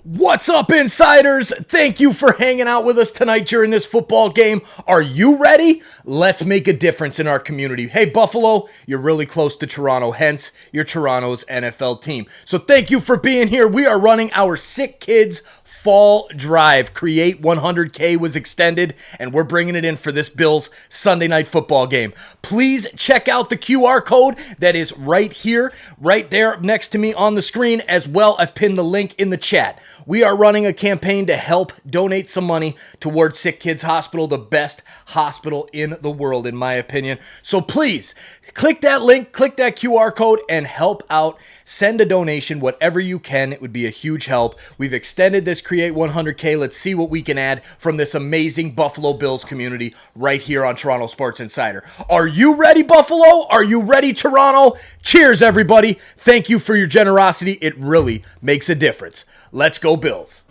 Speaker 27: What's up, insiders? Thank you for hanging out with us tonight during this football game. Are you ready? Let's make a difference in our community. Hey, Buffalo, you're really close to Toronto, hence you're Toronto's NFL team. So thank you for being here. We are running our Sick Kids Fall Drive. Create 100K was extended, and we're bringing it in for this Bills Sunday night football game. Please check out the QR code that is right here, right there next to me on the screen. As well, I've pinned the link in the chat. We are running a campaign to help donate some money towards Sick Kids Hospital, the best hospital in the world, in my opinion. So please, click that link, click that QR code, and help out. Send a donation, whatever you can. It would be a huge help. We've extended this Create 100K. Let's see what we can add from this amazing Buffalo Bills community right here on Toronto Sports Insider. Are you ready, Buffalo? Are you ready, Toronto? Cheers, everybody. Thank you for your generosity. It really makes a difference. Let's go, Bills.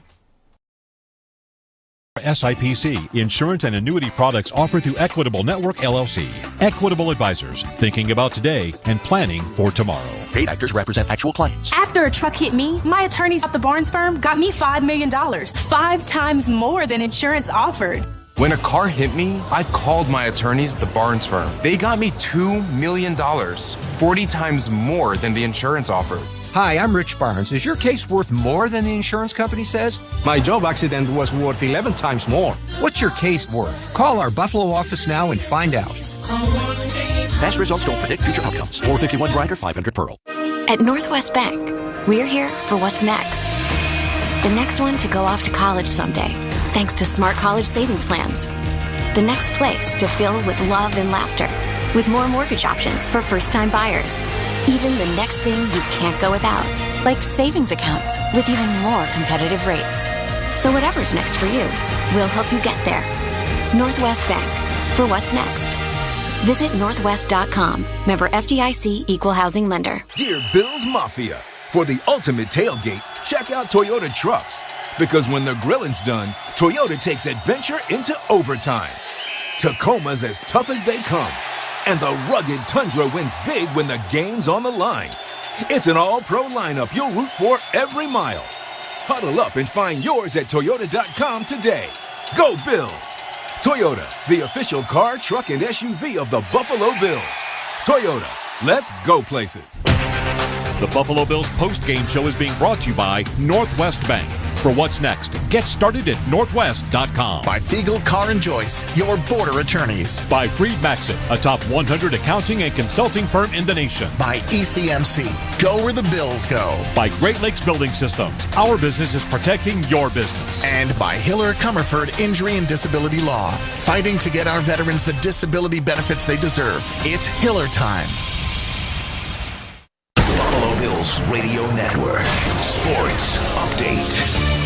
Speaker 5: SIPC, insurance and annuity products offered through Equitable Network LLC. Equitable Advisors, thinking about today and planning for tomorrow.
Speaker 1: Paid actors represent actual clients.
Speaker 2: After a truck hit me, my attorneys at the Barnes firm got me $5 million, 5 times more than insurance offered.
Speaker 3: When a car hit me, I called my attorneys at the Barnes firm. They got me $2 million, 40 times more than the insurance offered.
Speaker 8: Hi, I'm Rich Barnes. Is your case worth more than the insurance company says?
Speaker 9: My job accident was worth 11 times more.
Speaker 8: What's your case worth? Call our Buffalo office now and find out.
Speaker 1: Past results don't predict future outcomes. 451 Grinder, 500 Pearl.
Speaker 15: At Northwest Bank, we're here for what's next. The next one to go off to college someday, thanks to smart college savings plans. The next place to fill with love and laughter, with more mortgage options for first-time buyers. Even the next thing you can't go without, like savings accounts with even more competitive rates. So whatever's next for you, we'll help you get there. Northwest Bank, for what's next. Visit northwest.com. Member FDIC, Equal Housing Lender.
Speaker 16: Dear Bills Mafia, for the ultimate tailgate, check out Toyota trucks. Because when the grilling's done, Toyota takes adventure into overtime. Tacoma's as tough as they come. And the rugged Tundra wins big when the game's on the line. It's an all-pro lineup you'll root for every mile. Huddle up and find yours at Toyota.com today. Go Bills! Toyota, the official car, truck, and SUV of the Buffalo Bills. Toyota, let's go places.
Speaker 5: The Buffalo Bills post-game show is being brought to you by Northwest Bank. For what's next, get started at northwest.com.
Speaker 10: By Fiegel, Carr & Joyce, your border attorneys.
Speaker 5: By Freed Maxit, a top 100 accounting and consulting firm in the nation.
Speaker 10: By ECMC, go where the Bills go.
Speaker 5: By Great Lakes Building Systems, our business is protecting your business.
Speaker 10: And by Hiller Comerford Injury and Disability Law, fighting to get our veterans the disability benefits they deserve. It's Hiller time.
Speaker 1: Buffalo Bills Radio Network. Sports Update.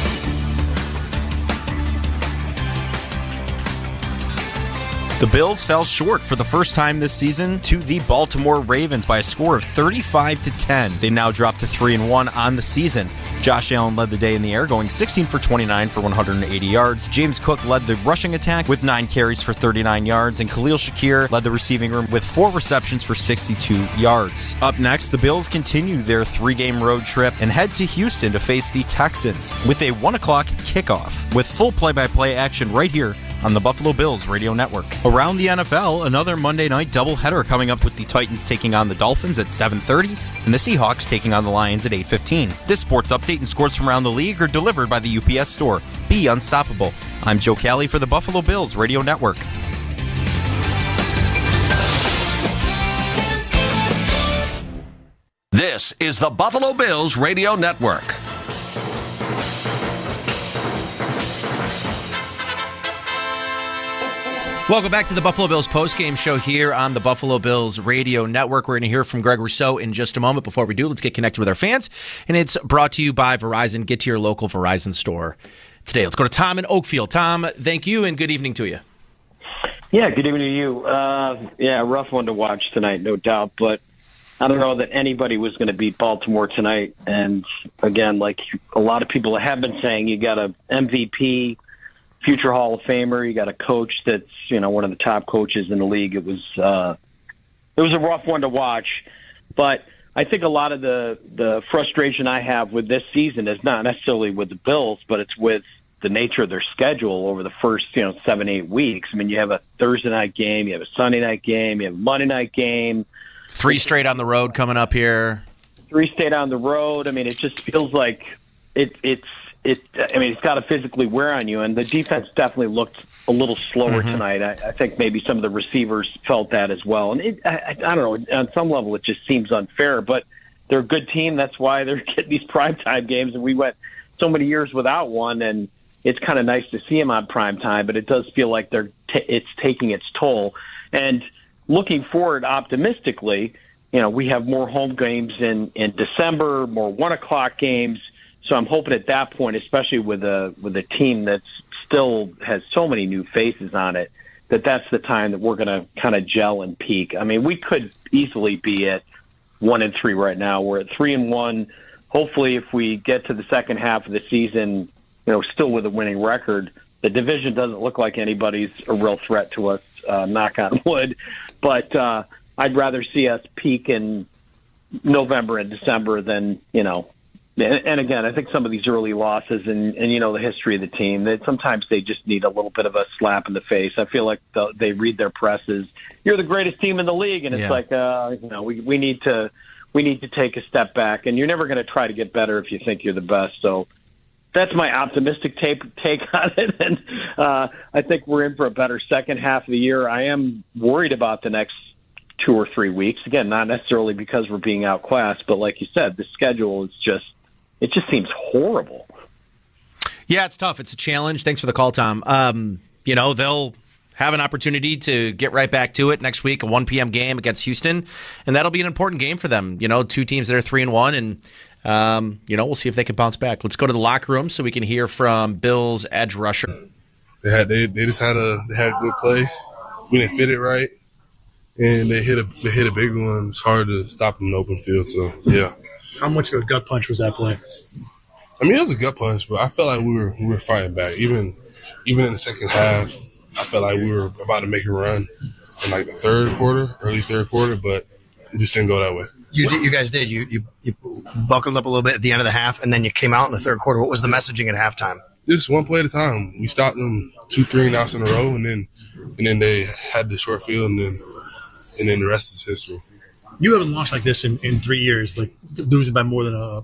Speaker 28: The Bills fell short for the first time this season to the Baltimore Ravens by a score of 35-10. They now drop to 3-1 on the season. Josh Allen led the day in the air, going 16 for 29 for 180 yards. James Cook led the rushing attack with 9 carries for 39 yards, and Khalil Shakir led the receiving room with 4 receptions for 62 yards. Up next, the Bills continue their 3-game road trip and head to Houston to face the Texans with a 1 o'clock kickoff with full play-by-play action right here on the Buffalo Bills Radio Network. Around the NFL, another Monday night doubleheader coming up with the Titans taking on the Dolphins at 7:30 and the Seahawks taking on the Lions at 8:15. This sports update and scores from around the league are delivered by the UPS Store. Be unstoppable. I'm Joe Cali for the Buffalo Bills Radio Network.
Speaker 29: This is the Buffalo Bills Radio Network.
Speaker 25: Welcome back to the Buffalo Bills postgame show here on the Buffalo Bills Radio Network. We're going to hear from Greg Rousseau in just a moment. Before we do, let's get connected with our fans. And it's brought to you by Verizon. Get to your local Verizon store today. Let's go to Tom in Oakfield. Tom, thank you and good evening to you.
Speaker 30: Yeah, good evening to you. Yeah, rough one to watch tonight, no doubt. But I don't know that anybody was going to beat Baltimore tonight. And again, like a lot of people have been saying, you got a MVP, future Hall of Famer. You got a coach that's, one of the top coaches in the league. It was a rough one to watch, but I think a lot of the frustration I have with this season is not necessarily with the Bills, but it's with the nature of their schedule over the first, 7-8 weeks. I mean, you have a Thursday night game, you have a Sunday night game, you have a Monday night game.
Speaker 25: 3 straight on the road coming up here.
Speaker 30: 3 straight on the road. I mean, it just feels like it's got to physically wear on you, and the defense definitely looked a little slower tonight. I think maybe some of the receivers felt that as well. And I don't know, on some level it just seems unfair, but they're a good team. That's why they're getting these primetime games, and we went so many years without one, and it's kind of nice to see them on primetime, but it does feel like it's taking its toll. And looking forward optimistically, we have more home games in December, more 1 o'clock games. So I'm hoping at that point, especially with a team that still has so many new faces on it, that's the time that we're going to kind of gel and peak. I mean, we could easily be at 1-3 right now. We're at 3-1. Hopefully, if we get to the second half of the season, still with a winning record, The division doesn't look like anybody's a real threat to us, knock on wood. But I'd rather see us peak in November and December than, and again, I think some of these early losses and the history of the team, that sometimes they just need a little bit of a slap in the face. I feel like they read their presses. You're the greatest team in the league, and it's like, we need to take a step back, and you're never going to try to get better if you think you're the best. So that's my optimistic take on it, and I think we're in for a better second half of the year. I am worried about the next 2 or 3 weeks. Again, not necessarily because we're being outclassed, but like you said, the schedule is just seems horrible.
Speaker 25: Yeah, it's tough. It's a challenge. Thanks for the call, Tom. They'll have an opportunity to get right back to it next week, a 1 p.m. game against Houston, and that'll be an important game for them. 2 teams that are 3-1, and we'll see if they can bounce back. Let's go to the locker room so we can hear from Bills edge rusher.
Speaker 6: They just had a good play. We didn't fit it right, and they hit a big one. It's hard to stop them in the open field. So yeah.
Speaker 7: How much of a gut punch was that play?
Speaker 6: I mean, it was a gut punch, but I felt like we were fighting back. Even in the second half, I felt like we were about to make a run in like the early third quarter, but it just didn't go that way.
Speaker 7: You guys did. You buckled up a little bit at the end of the half, and then you came out in the third quarter. What was the messaging at halftime?
Speaker 6: Just one play at a time. We stopped them 2 3-and-outs in a row, and then they had the short field, and then the rest is history.
Speaker 7: You haven't lost like this in 3 years, like losing by more than a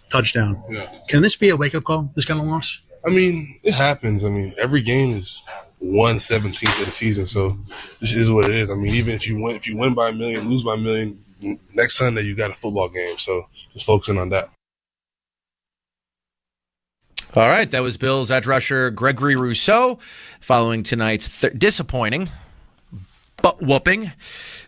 Speaker 7: touchdown.
Speaker 6: Yeah.
Speaker 7: Can this be a wake-up call, this kind of loss?
Speaker 6: I mean, it happens. I mean, every game is 1/17 of the season, so this is what it is. I mean, even if you win by a million, lose by a million, next Sunday you got a football game, so just focusing on that.
Speaker 25: All right, that was Bills edge rusher Gregory Rousseau following tonight's disappointing butt whooping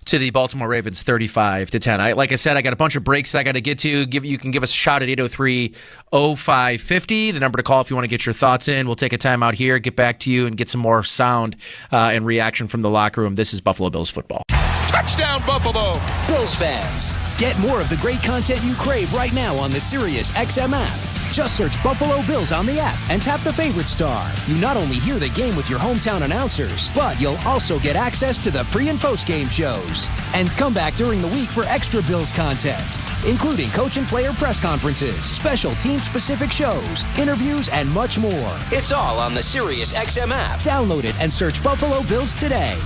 Speaker 25: to the Baltimore Ravens 35-10. Like I said, I got a bunch of breaks that I got to get to. You can give us a shout at 803-0550, the number to call if you want to get your thoughts in. We'll take a time out here, get back to you, and get some more sound and reaction from the locker room. This is Buffalo Bills football.
Speaker 13: Touchdown, Buffalo! Bills fans, get more of the great content you crave right now on the Sirius XM app. Just search Buffalo Bills on the app and tap the favorite star. You not only hear the game with your hometown announcers, but you'll also get access to the pre- and post-game shows. And come back during the week for extra Bills content, including coach and player press conferences, special team-specific shows, interviews, and much more. It's all on the Sirius XM app. Download it and search Buffalo Bills today.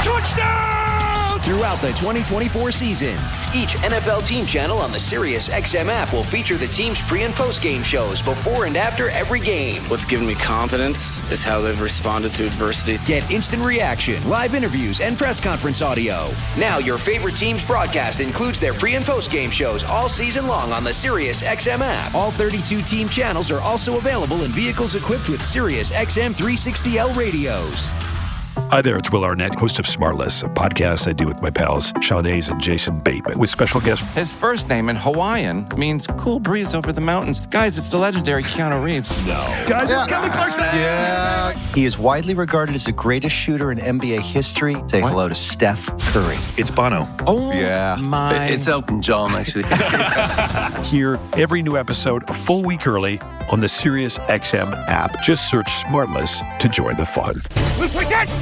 Speaker 13: Touchdown! Throughout the 2024 season, each NFL team channel on the Sirius XM app will feature the team's pre- and post-game shows before and after every game.
Speaker 17: What's given me confidence is how they've responded to adversity.
Speaker 13: Get instant reaction, live interviews, and press conference audio. Now your favorite team's broadcast includes their pre- and post-game shows all season long on the Sirius XM app. All 32 team channels are also available in vehicles equipped with Sirius XM 360L radios.
Speaker 18: Hi there, it's Will Arnett, host of Smartless, a podcast I do with my pals Sean Hayes and Jason Bateman, with special guests.
Speaker 20: His first name in Hawaiian means cool breeze over the mountains. Guys, it's the legendary Keanu Reeves.
Speaker 18: No.
Speaker 20: Guys, it's Kelly Clarkson.
Speaker 18: Yeah.
Speaker 21: He is widely regarded as the greatest shooter in NBA history. Say hello to Steph Curry.
Speaker 18: It's Bono.
Speaker 20: Oh,
Speaker 21: yeah.
Speaker 20: my.
Speaker 21: It's Elton John, actually.
Speaker 18: Hear every new episode a full week early on the Sirius XM app. Just search Smartless to join the fun.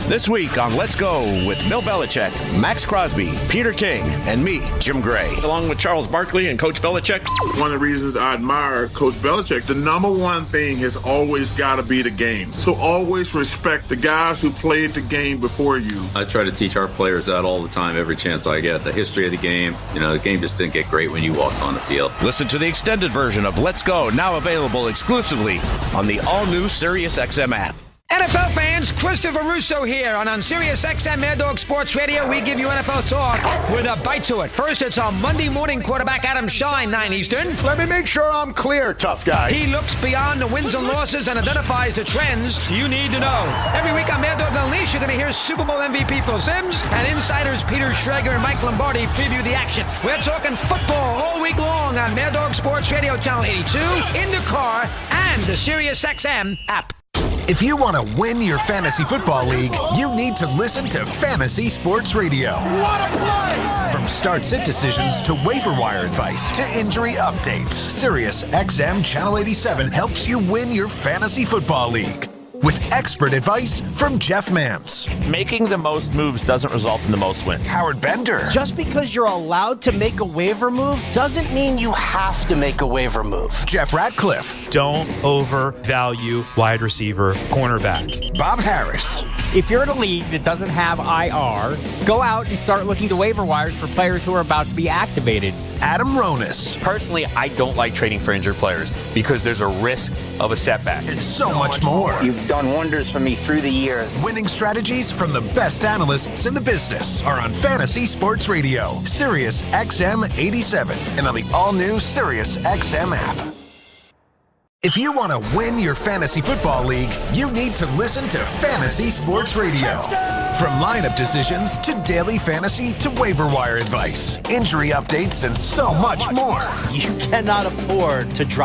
Speaker 29: This week on Let's Go with Bill Belichick, Max Crosby, Peter King, and me, Jim Gray.
Speaker 22: Along with Charles Barkley and Coach Belichick.
Speaker 23: One of the reasons I admire Coach Belichick, the number one thing has always got to be the game. So always respect the guys who played the game before you.
Speaker 26: I try to teach our players that all the time, every chance I get. The history of the game. The game just didn't get great when you walked on the field.
Speaker 29: Listen to the extended version of Let's Go, now available exclusively on the all-new SiriusXM app.
Speaker 31: NFL fans, Christopher Russo here, and on Sirius XM Mad Dog Sports Radio, we give you NFL talk with a bite to it. First, it's our Monday morning quarterback, Adam Shine, 9 Eastern.
Speaker 32: Let me make sure I'm clear, tough guy.
Speaker 31: He looks beyond the wins and losses and identifies the trends you need to know. Every week on Mad Dog Unleashed, you're going to hear Super Bowl MVP Phil Simms and insiders Peter Schrager and Mike Lombardi preview the action. We're talking football all week long on Mad Dog Sports Radio, Channel 82, in the car, and the Sirius XM app.
Speaker 10: If you want to win your fantasy football league, you need to listen to Fantasy Sports Radio.
Speaker 32: What a play!
Speaker 10: From start-sit decisions to waiver wire advice to injury updates, Sirius XM Channel 87 helps you win your fantasy football league.
Speaker 2: with expert advice from Jeff Mams.
Speaker 3: Making the most moves doesn't result in the most wins.
Speaker 2: Howard Bender.
Speaker 4: Just because you're allowed to make a waiver move doesn't mean you have to make a waiver move.
Speaker 2: Jeff Ratcliffe.
Speaker 8: Don't overvalue wide receiver, cornerback.
Speaker 2: Bob Harris.
Speaker 9: If you're in a league that doesn't have IR, go out and start looking to waiver wires for players who are about to be activated.
Speaker 2: Adam Ronis.
Speaker 3: Personally, I don't like trading for injured players because there's a risk of a setback.
Speaker 2: And so much more.
Speaker 4: You've done wonders for me through the years.
Speaker 2: Winning strategies from the best analysts in the business are on Fantasy Sports Radio, Sirius XM 87, and on the all-new Sirius XM app. If you want to win your fantasy football league, you need to listen to Fantasy Sports Radio. From lineup decisions to daily fantasy to waiver wire advice, injury updates, and so much more.
Speaker 4: You cannot afford to drop